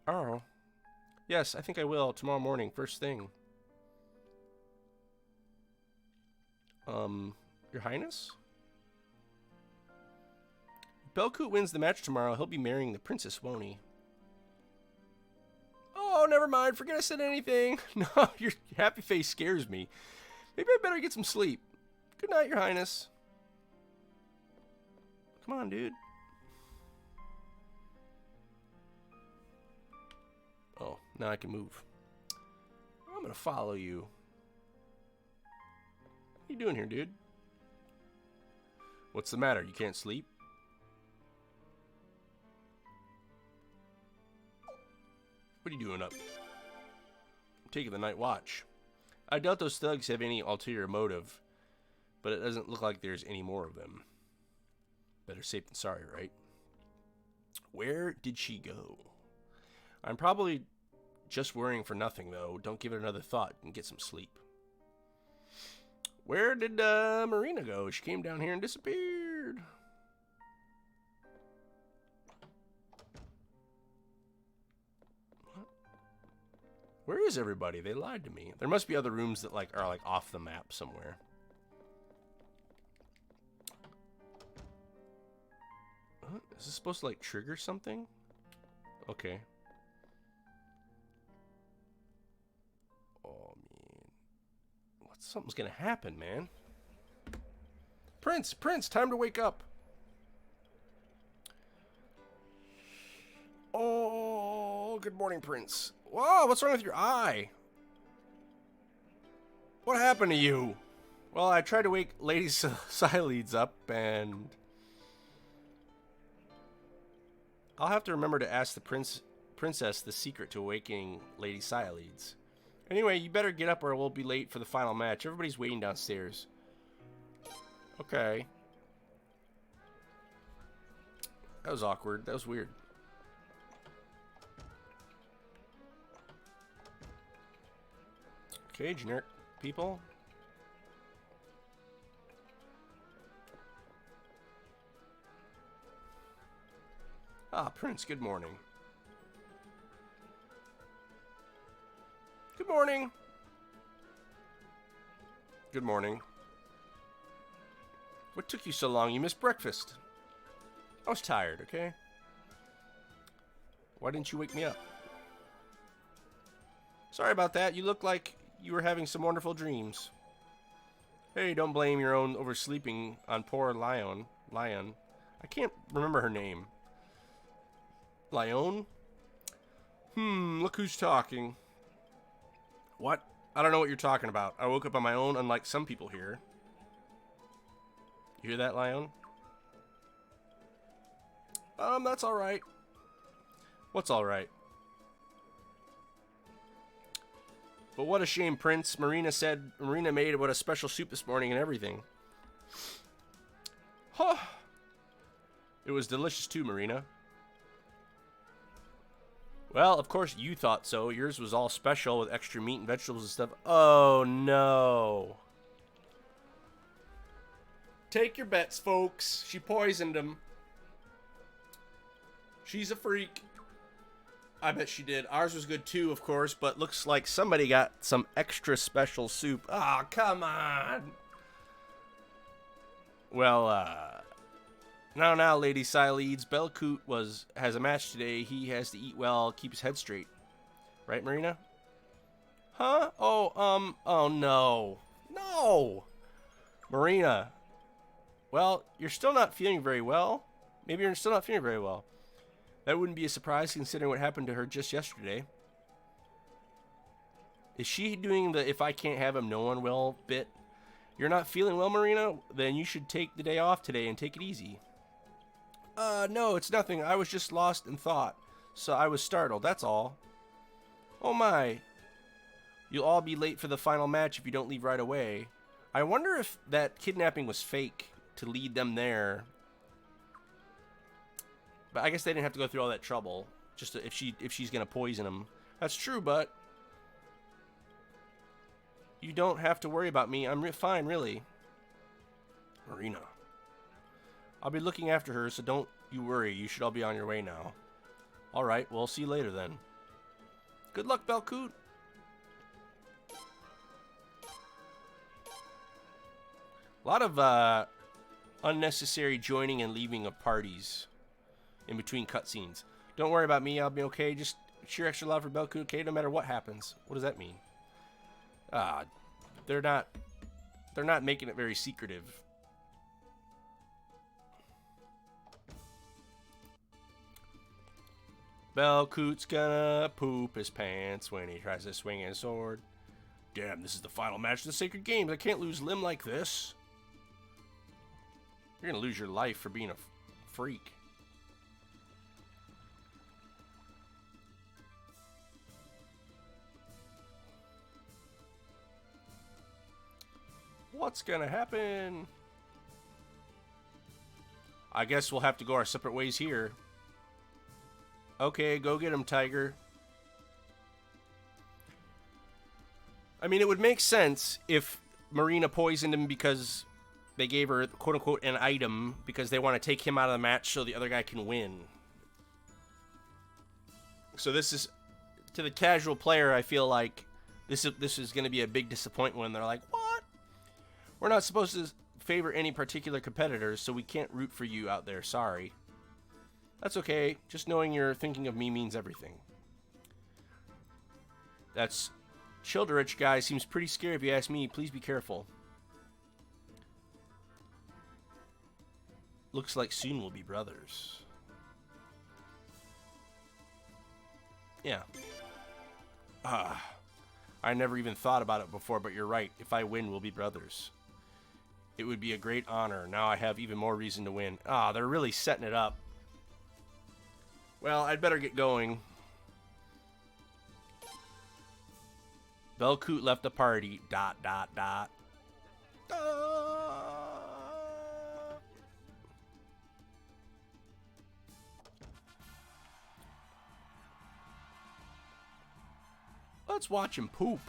Oh. Yes, I think I will. Tomorrow morning, first thing. Your Highness? If Belcoot wins the match tomorrow, he'll be marrying the princess, won't he? Oh, never mind. Forget I said anything. No, your happy face scares me. Maybe I better get some sleep. Good night, Your Highness. Come on, dude. Oh, now I can move. I'm gonna follow you. What are you doing here, dude? What's the matter? You can't sleep? What are you doing up? I'm taking the night watch. I doubt those thugs have any ulterior motive, but it doesn't look like there's any more of them. Better safe than sorry, right? Where did she go? I'm probably just worrying for nothing, though. Don't give it another thought and get some sleep. Where did Marina go? She came down here and disappeared. What? Where is everybody? They lied to me. There must be other rooms that are like off the map somewhere. What? Is this supposed to like trigger something? Okay. Oh man. Something's gonna happen, man. Prince, time to wake up. Oh, good morning, Prince. Whoa, what's wrong with your eye? What happened to you? Well, I tried to wake Lady Siledes up, and I'll have to remember to ask the princess the secret to awakening Lady Siledes. Anyway, you better get up or we'll be late for the final match. Everybody's waiting downstairs. Okay. That was awkward. That was weird. Okay, generic people. Ah, Prince, good morning. Good morning. Good morning. What took you so long? You missed breakfast. I was tired, okay? Why didn't you wake me up? Sorry about that. You look like you were having some wonderful dreams. Hey, don't blame your own oversleeping on poor Lion. I can't remember her name. Lion? Look who's talking. What? I don't know what you're talking about. I woke up on my own, unlike some people here. You hear that, Lion? That's alright. What's alright? But what a shame, Prince. Marina made what a special soup this morning and everything. Huh. It was delicious too, Marina. Well, of course you thought so. Yours was all special with extra meat and vegetables and stuff. Oh, no. Take your bets, folks. She poisoned him. She's a freak. I bet she did. Ours was good too, of course, but looks like somebody got some extra special soup. Ah, oh, come on. Well, now, Lady Siledes, Belcoot has a match today. He has to eat well, keep his head straight. Right, Marina? Huh? Oh, no. No! Marina. Well, you're still not feeling very well. Maybe you're still not feeling very well. That wouldn't be a surprise considering what happened to her just yesterday. Is she doing the if I can't have him, no one will bit? You're not feeling well, Marina? Then you should take the day off today and take it easy. No, it's nothing. I was just lost in thought. So I was startled, that's all. Oh my. You'll all be late for the final match if you don't leave right away. I wonder if that kidnapping was fake to lead them there. But I guess they didn't have to go through all that trouble. Just if she's gonna poison him. That's true, but you don't have to worry about me. I'm fine, really. Marina. I'll be looking after her, so don't you worry. You should all be on your way now. All right, well, see you later then. Good luck, Belcoot. A lot of unnecessary joining and leaving of parties in between cutscenes. Don't worry about me. I'll be okay. Just cheer extra loud for Belcoot, okay? No matter what happens. What does that mean? They're not making it very secretive. Belcoot's gonna poop his pants when he tries to swing his sword. Damn, this is the final match of the Sacred Games. I can't lose Lim like this. You're gonna lose your life for being a freak. What's gonna happen? I guess we'll have to go our separate ways here. Okay, go get him, Tiger. I mean, it would make sense if Marina poisoned him because they gave her, quote-unquote, an item because they want to take him out of the match so the other guy can win. So this is, to the casual player, I feel like this is going to be a big disappointment when they're like, what? We're not supposed to favor any particular competitors, so we can't root for you out there. Sorry. That's okay. Just knowing you're thinking of me means everything. That's Childerich guy seems pretty scary if you ask me. Please be careful. Looks like soon we'll be brothers. Yeah. I never even thought about it before, but you're right. If I win, we'll be brothers. It would be a great honor. Now I have even more reason to win. They're really setting it up. Well, I'd better get going. Belcoot left the party. ... Let's watch him poop.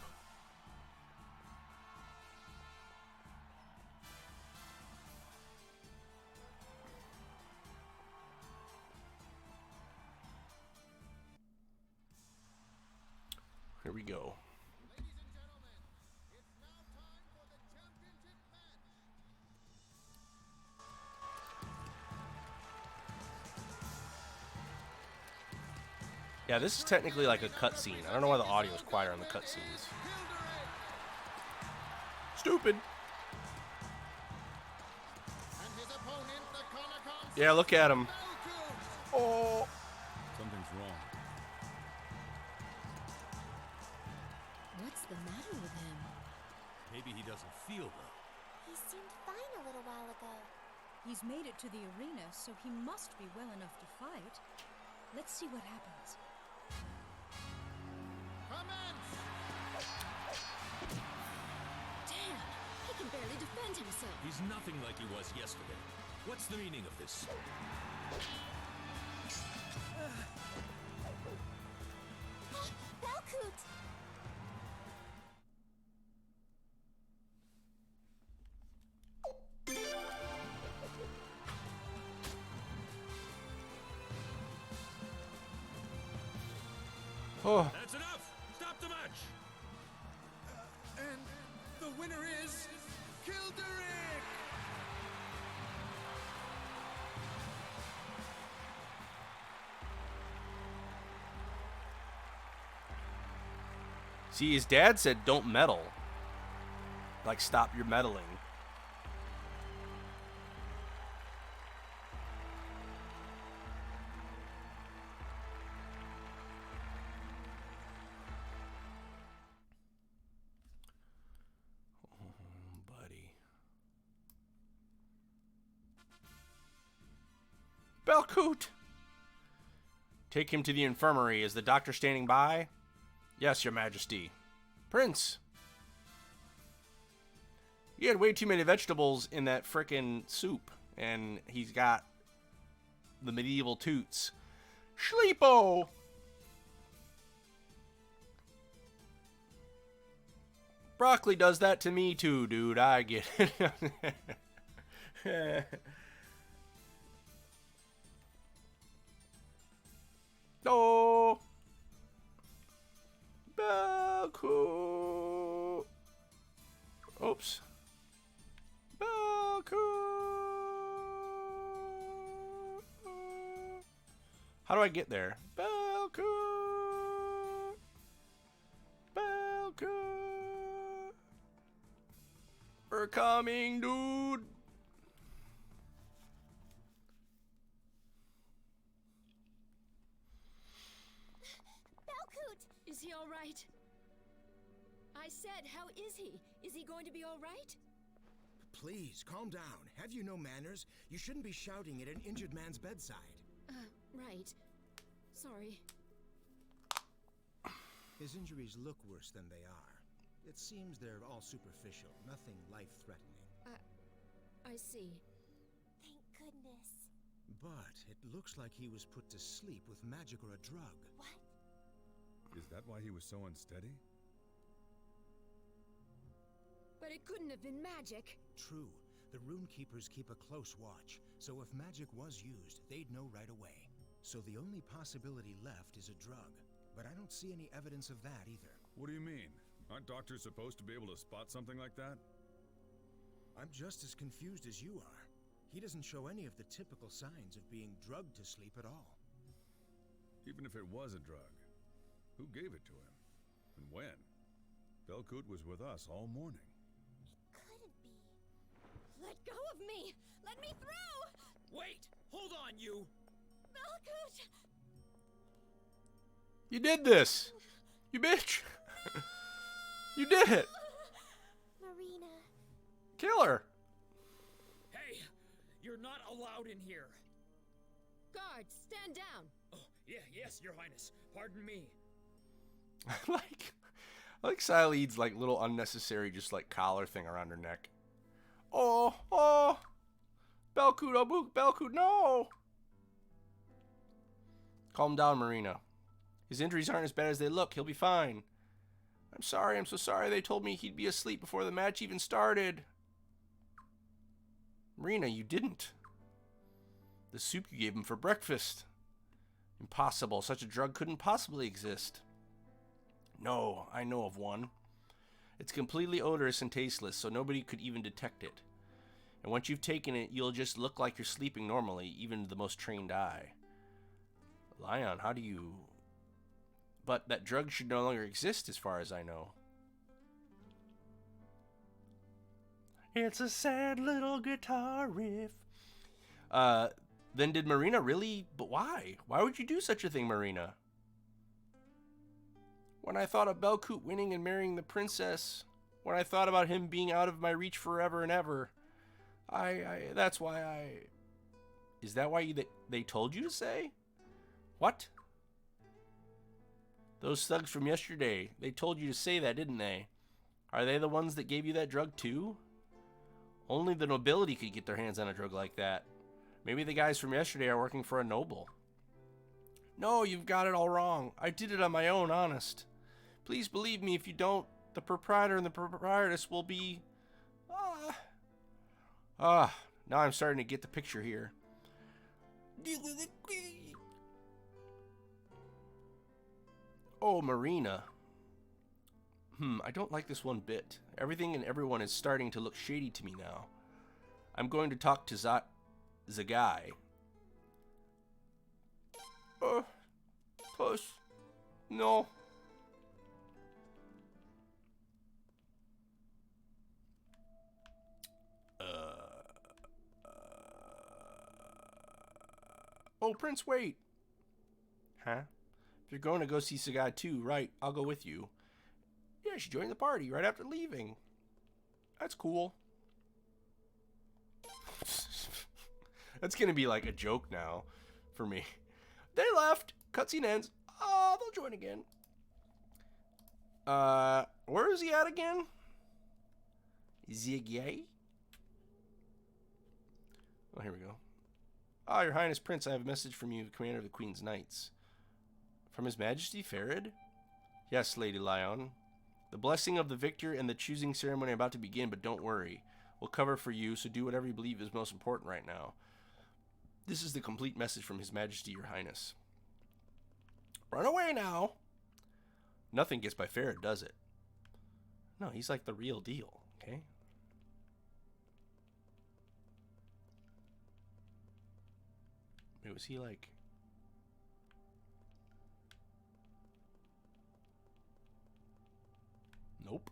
Here we go. Yeah, this is technically like a cutscene. I don't know why the audio is quieter on the cutscenes. Stupid. Yeah, look at him. Oh. Something's wrong. What's the matter with him? Maybe he doesn't feel well. He seemed fine a little while ago. He's made it to the arena, so he must be well enough to fight. Let's see what happens. Damn! He can barely defend himself. He's nothing like he was yesterday. What's the meaning of this? Belcoot! Oh. That's enough! Stop the match! And the winner is Kilderic! See, his dad said don't meddle. Like, stop your meddling. Oh, buddy. Belcoot! Take him to the infirmary. Is the doctor standing by? Yes, your majesty. Prince! He had way too many vegetables in that frickin' soup, and he's got the medieval toots. Sleepo! Broccoli does that to me too, dude. I get it. No! Belcoot! Oops. Belcoot! How do I get there? Belcoot! Belcoot! We're coming, dude! Belcoot! Is he all right? I said, how is he? Is he going to be all right? Please, calm down. Have you no manners? You shouldn't be shouting at an injured man's bedside. Right. Sorry. His injuries look worse than they are. It seems they're all superficial, nothing life-threatening. I see. Thank goodness. But it looks like he was put to sleep with magic or a drug. What? Is that why he was so unsteady? But it couldn't have been magic. True. The rune keepers keep a close watch, so if magic was used, they'd know right away. So the only possibility left is a drug. But I don't see any evidence of that either. What do you mean? Aren't doctors supposed to be able to spot something like that? I'm just as confused as you are. He doesn't show any of the typical signs of being drugged to sleep at all. Even if it was a drug, who gave it to him? And when? Belcoot was with us all morning. Couldn't be. Let go of me! Let me through! Wait! Hold on, you! Belcoot! You did this! You bitch! You did it! Marina. Kill her! Hey! You're not allowed in here! Guards, stand down! Oh, yes, your highness. Pardon me. I like Sileid's like little unnecessary just like collar thing around her neck. Oh! Belcoot, oh, Belcoot, no! Calm down, Marina. His injuries aren't as bad as they look. He'll be fine. I'm sorry. I'm so sorry. They told me he'd be asleep before the match even started. Marina, you didn't. The soup you gave him for breakfast. Impossible. Such a drug couldn't possibly exist. No, I know of one. It's completely odorless and tasteless, so nobody could even detect it. And once you've taken it, you'll just look like you're sleeping normally, even to the most trained eye. Lion, how do you... But that drug should no longer exist as far as I know. It's a sad little guitar riff. Then did Marina really... But why? Why would you do such a thing, Marina? When I thought of Belcoot winning and marrying the princess, when I thought about him being out of my reach forever and ever, that's why I... Is that why they told you to say? What? Those thugs from yesterday, they told you to say that, didn't they? Are they the ones that gave you that drug too? Only the nobility could get their hands on a drug like that. Maybe the guys from yesterday are working for a noble. No, you've got it all wrong. I did it on my own, honest. Please believe me. If you don't, the proprietor and the proprietress will be... now I'm starting to get the picture here. Oh, Marina. I don't like this one bit. Everything and everyone is starting to look shady to me now. I'm going to talk to Zagai. Push. No. Oh, Prince, wait. Huh? If you're going to go see Zagai too, right, I'll go with you. Yeah, she joined the party right after leaving. That's cool. That's gonna be like a joke now. for me. They left. Cutscene ends. Oh, they'll join again. Where is he at again? Ziggy? Oh, here we go. Ah, Your Highness Prince, I have a message from you, Commander of the Queen's Knights. From His Majesty Farid? Yes, Lady Lion. The blessing of the victor and the choosing ceremony are about to begin, but don't worry. We'll cover for you, so do whatever you believe is most important right now. This is the complete message from His Majesty, Your Highness. Run away now! Nothing gets by Farid, does it? No, he's like the real deal, okay? Wait, was he like... Nope.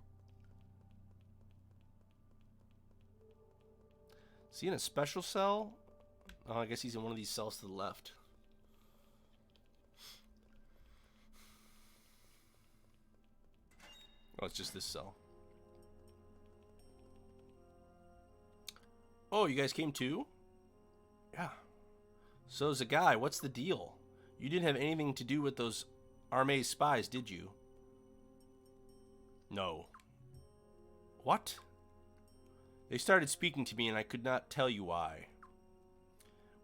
Is he in a special cell? Oh, I guess he's in one of these cells to the left. Oh, it's just this cell. Oh, you guys came too? Yeah. So, Zagai, what's the deal? You didn't have anything to do with those Armee's spies, did you? No. What? They started speaking to me and I could not tell you why.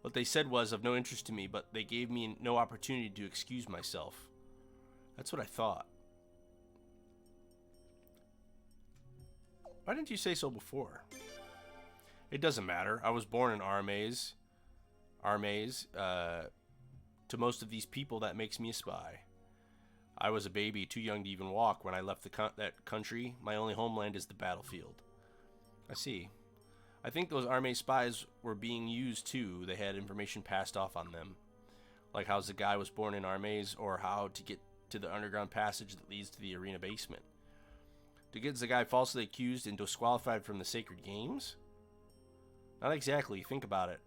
What they said was of no interest to me, but they gave me no opportunity to excuse myself. That's what I thought. Why didn't you say so before? It doesn't matter. I was born in Armees. To most of these people, that makes me a spy. I was a baby, too young to even walk when I left that country. My only homeland is the battlefield. I see. I think those Armee spies were being used too. They had information passed off on them. Like how Zagai was born in Armees, or how to get to the underground passage that leads to the arena basement. To get Zagai falsely accused and disqualified from the Sacred Games? Not exactly. Think about it.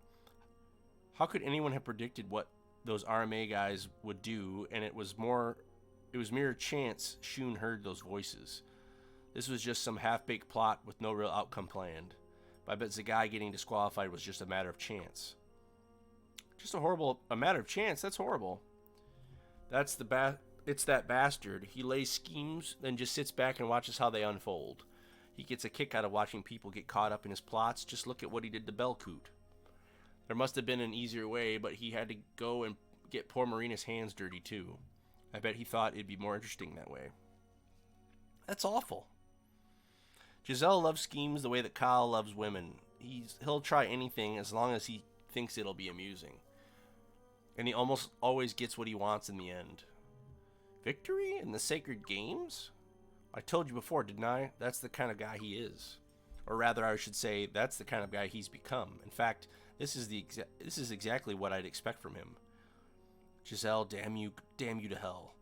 How could anyone have predicted what those RMA guys would do? And it was mere chance Shun heard those voices. This was just some half-baked plot with no real outcome planned. But I bet Zagai getting disqualified was just a matter of chance. Just a matter of chance? That's horrible. It's that bastard. He lays schemes, then just sits back and watches how they unfold. He gets a kick out of watching people get caught up in his plots. Just look at what he did to Belcoot. There must have been an easier way, but he had to go and get poor Marina's hands dirty too. I bet he thought it'd be more interesting that way. That's awful. Giselle loves schemes the way that Kyle loves women. He'll try anything as long as he thinks it'll be amusing. And he almost always gets what he wants in the end. Victory in the Sacred Games? I told you before, didn't I? That's the kind of guy he is. Or rather, I should say, that's the kind of guy he's become. In fact, this is exactly what I'd expect from him. Giselle, damn you to hell.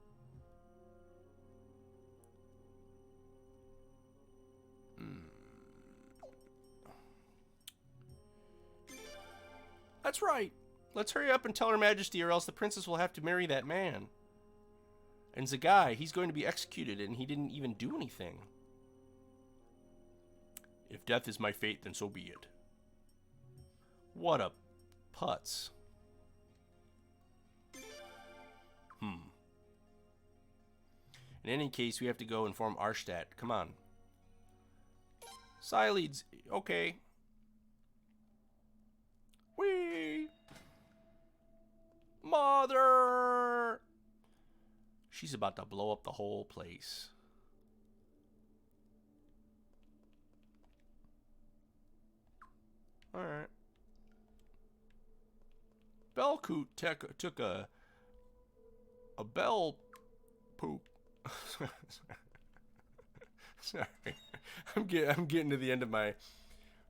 That's right. Let's hurry up and tell Her Majesty, or else the princess will have to marry that man. And Zagai, he's going to be executed, and he didn't even do anything. If death is my fate, then so be it. What a putz. In any case, we have to go inform Arshtat. Come on. Sileads. Okay. Whee! Mother! She's about to blow up the whole place. Alright. Belcoot took a bell poop. Sorry. I'm getting to the end of my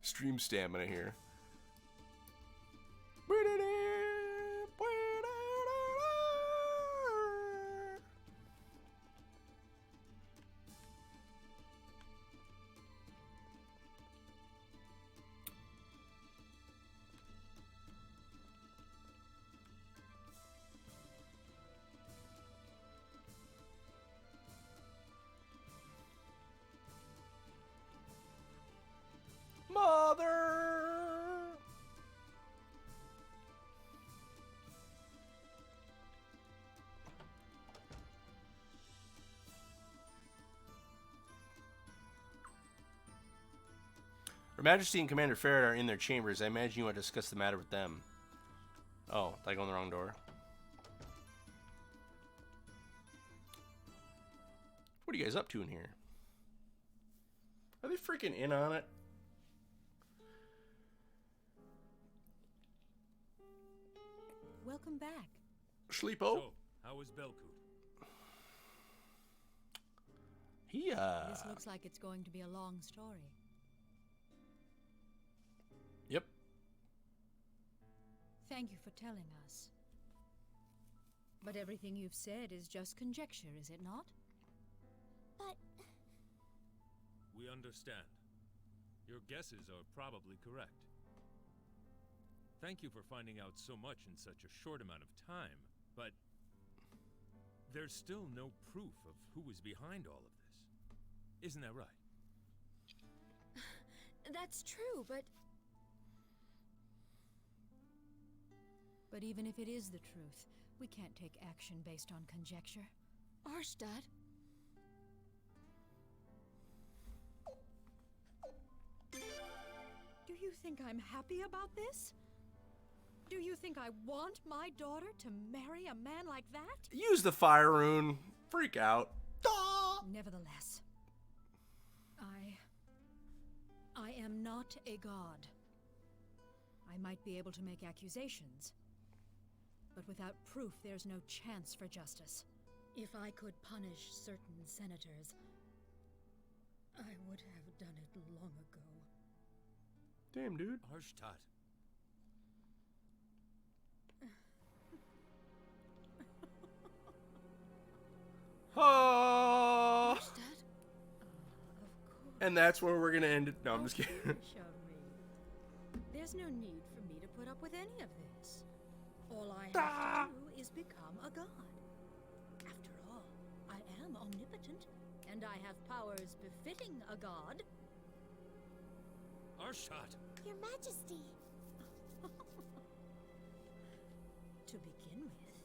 stream stamina here. Mother! Her Majesty and Commander Farrett are in their chambers. I imagine you want to discuss the matter with them. Oh, did I go in the wrong door? What are you guys up to in here? Are they freaking in on it? Welcome back. Sleepo. So, how was Belkut? This looks like it's going to be a long story. Yep. Thank you for telling us. But everything you've said is just conjecture, is it not? But... We understand. Your guesses are probably correct. Thank you for finding out so much in such a short amount of time, but there's still no proof of who is behind all of this. Isn't that right? That's true, but... But even if it is the truth, we can't take action based on conjecture. Arstad? Do you think I'm happy about this? Do you think I want my daughter to marry a man like that? Use the fire rune. Freak out. Nevertheless, I am not a god. I might be able to make accusations, but without proof, there's no chance for justice. If I could punish certain senators, I would have done it long ago. Damn, dude. Arstad. Oh. And that's where we're gonna end it. No, I'm just kidding. There's no need for me to put up with any of this. All I have to do is become a god. After all, I am omnipotent, and I have powers befitting a god. Arstad! Your Majesty! To begin with,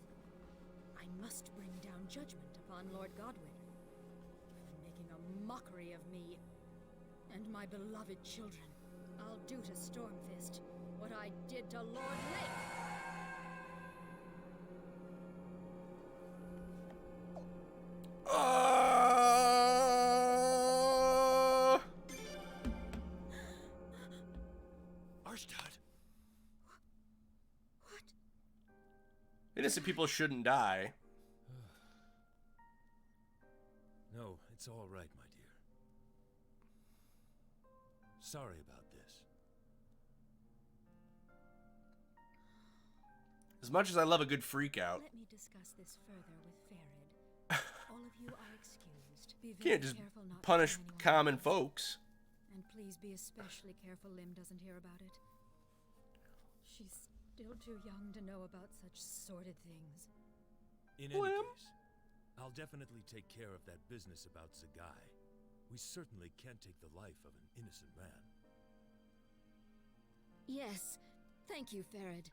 I must bring down judgment upon Lord Godwin for making a mockery of me and my beloved children. I'll do to Stormfist what I did to Lord Lake. Arstad! What? Innocent people shouldn't die. No, it's all right, my dear. Sorry about this. As much as I love a good freak out, Let me discuss this further with Farid. All of you are excused. Be very can't just careful not to punish tell anyone common about this. folks. And please be especially careful Lim doesn't hear about it. She's still too young to know about such sordid things. In any case, I'll definitely take care of that business about Zagai. We certainly can't take the life of an innocent man. Yes. Thank you, Farid.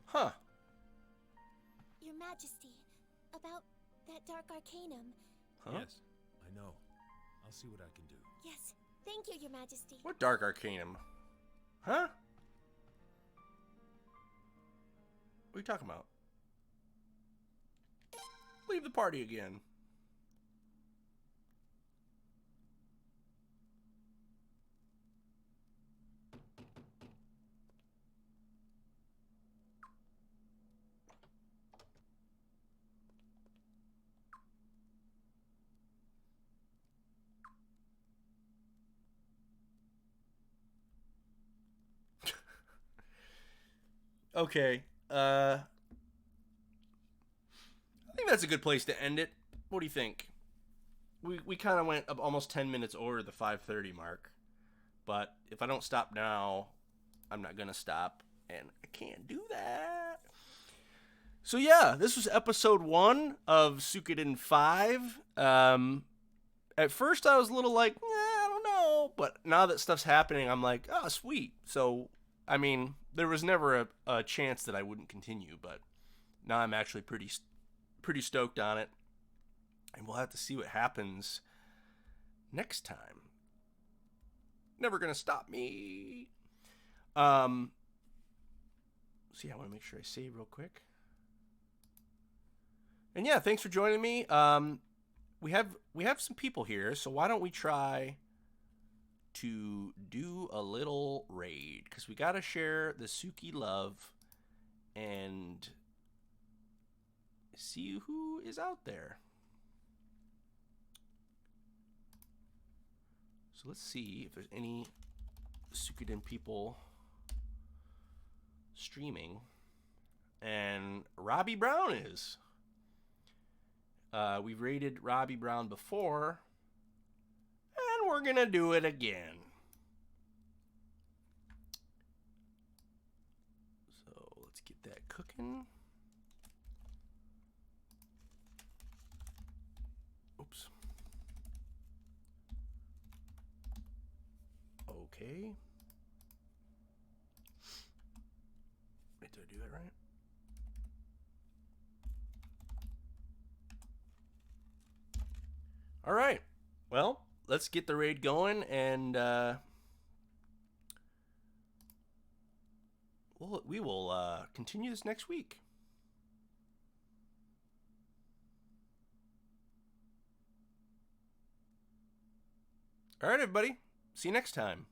Huh. Your Majesty, about that dark arcanum. Huh? Yes, I know. I'll see what I can do. Yes, thank you, Your Majesty. What dark arcanum? Huh? What are you talking about? Leave the party again. Okay. I think that's a good place to end it. What do you think? We kind of went up almost 10 minutes over the 5:30 mark. But if I don't stop now, I'm not going to stop. And I can't do that. So yeah, this was episode 1 of Suikoden V. At first I was a little like, I don't know. But now that stuff's happening, I'm like, oh, sweet. So, I mean, there was never a chance that I wouldn't continue. But now I'm actually pretty stoked on it. And we'll have to see what happens next time. Never gonna stop me. So yeah, I want to make sure I save real quick. And yeah, thanks for joining me. We have some people here, so why don't we try to do a little raid, because we got to share the Suki love and see who is out there. So let's see if there's any Suikoden people streaming. And Robbie Brown is. We've raided Robbie Brown before, and we're gonna do it again. So let's get that cooking. Oops. Okay. Wait, did I do that right? All right. Well, let's get the raid going, and we will continue this next week. All right, everybody. See you next time.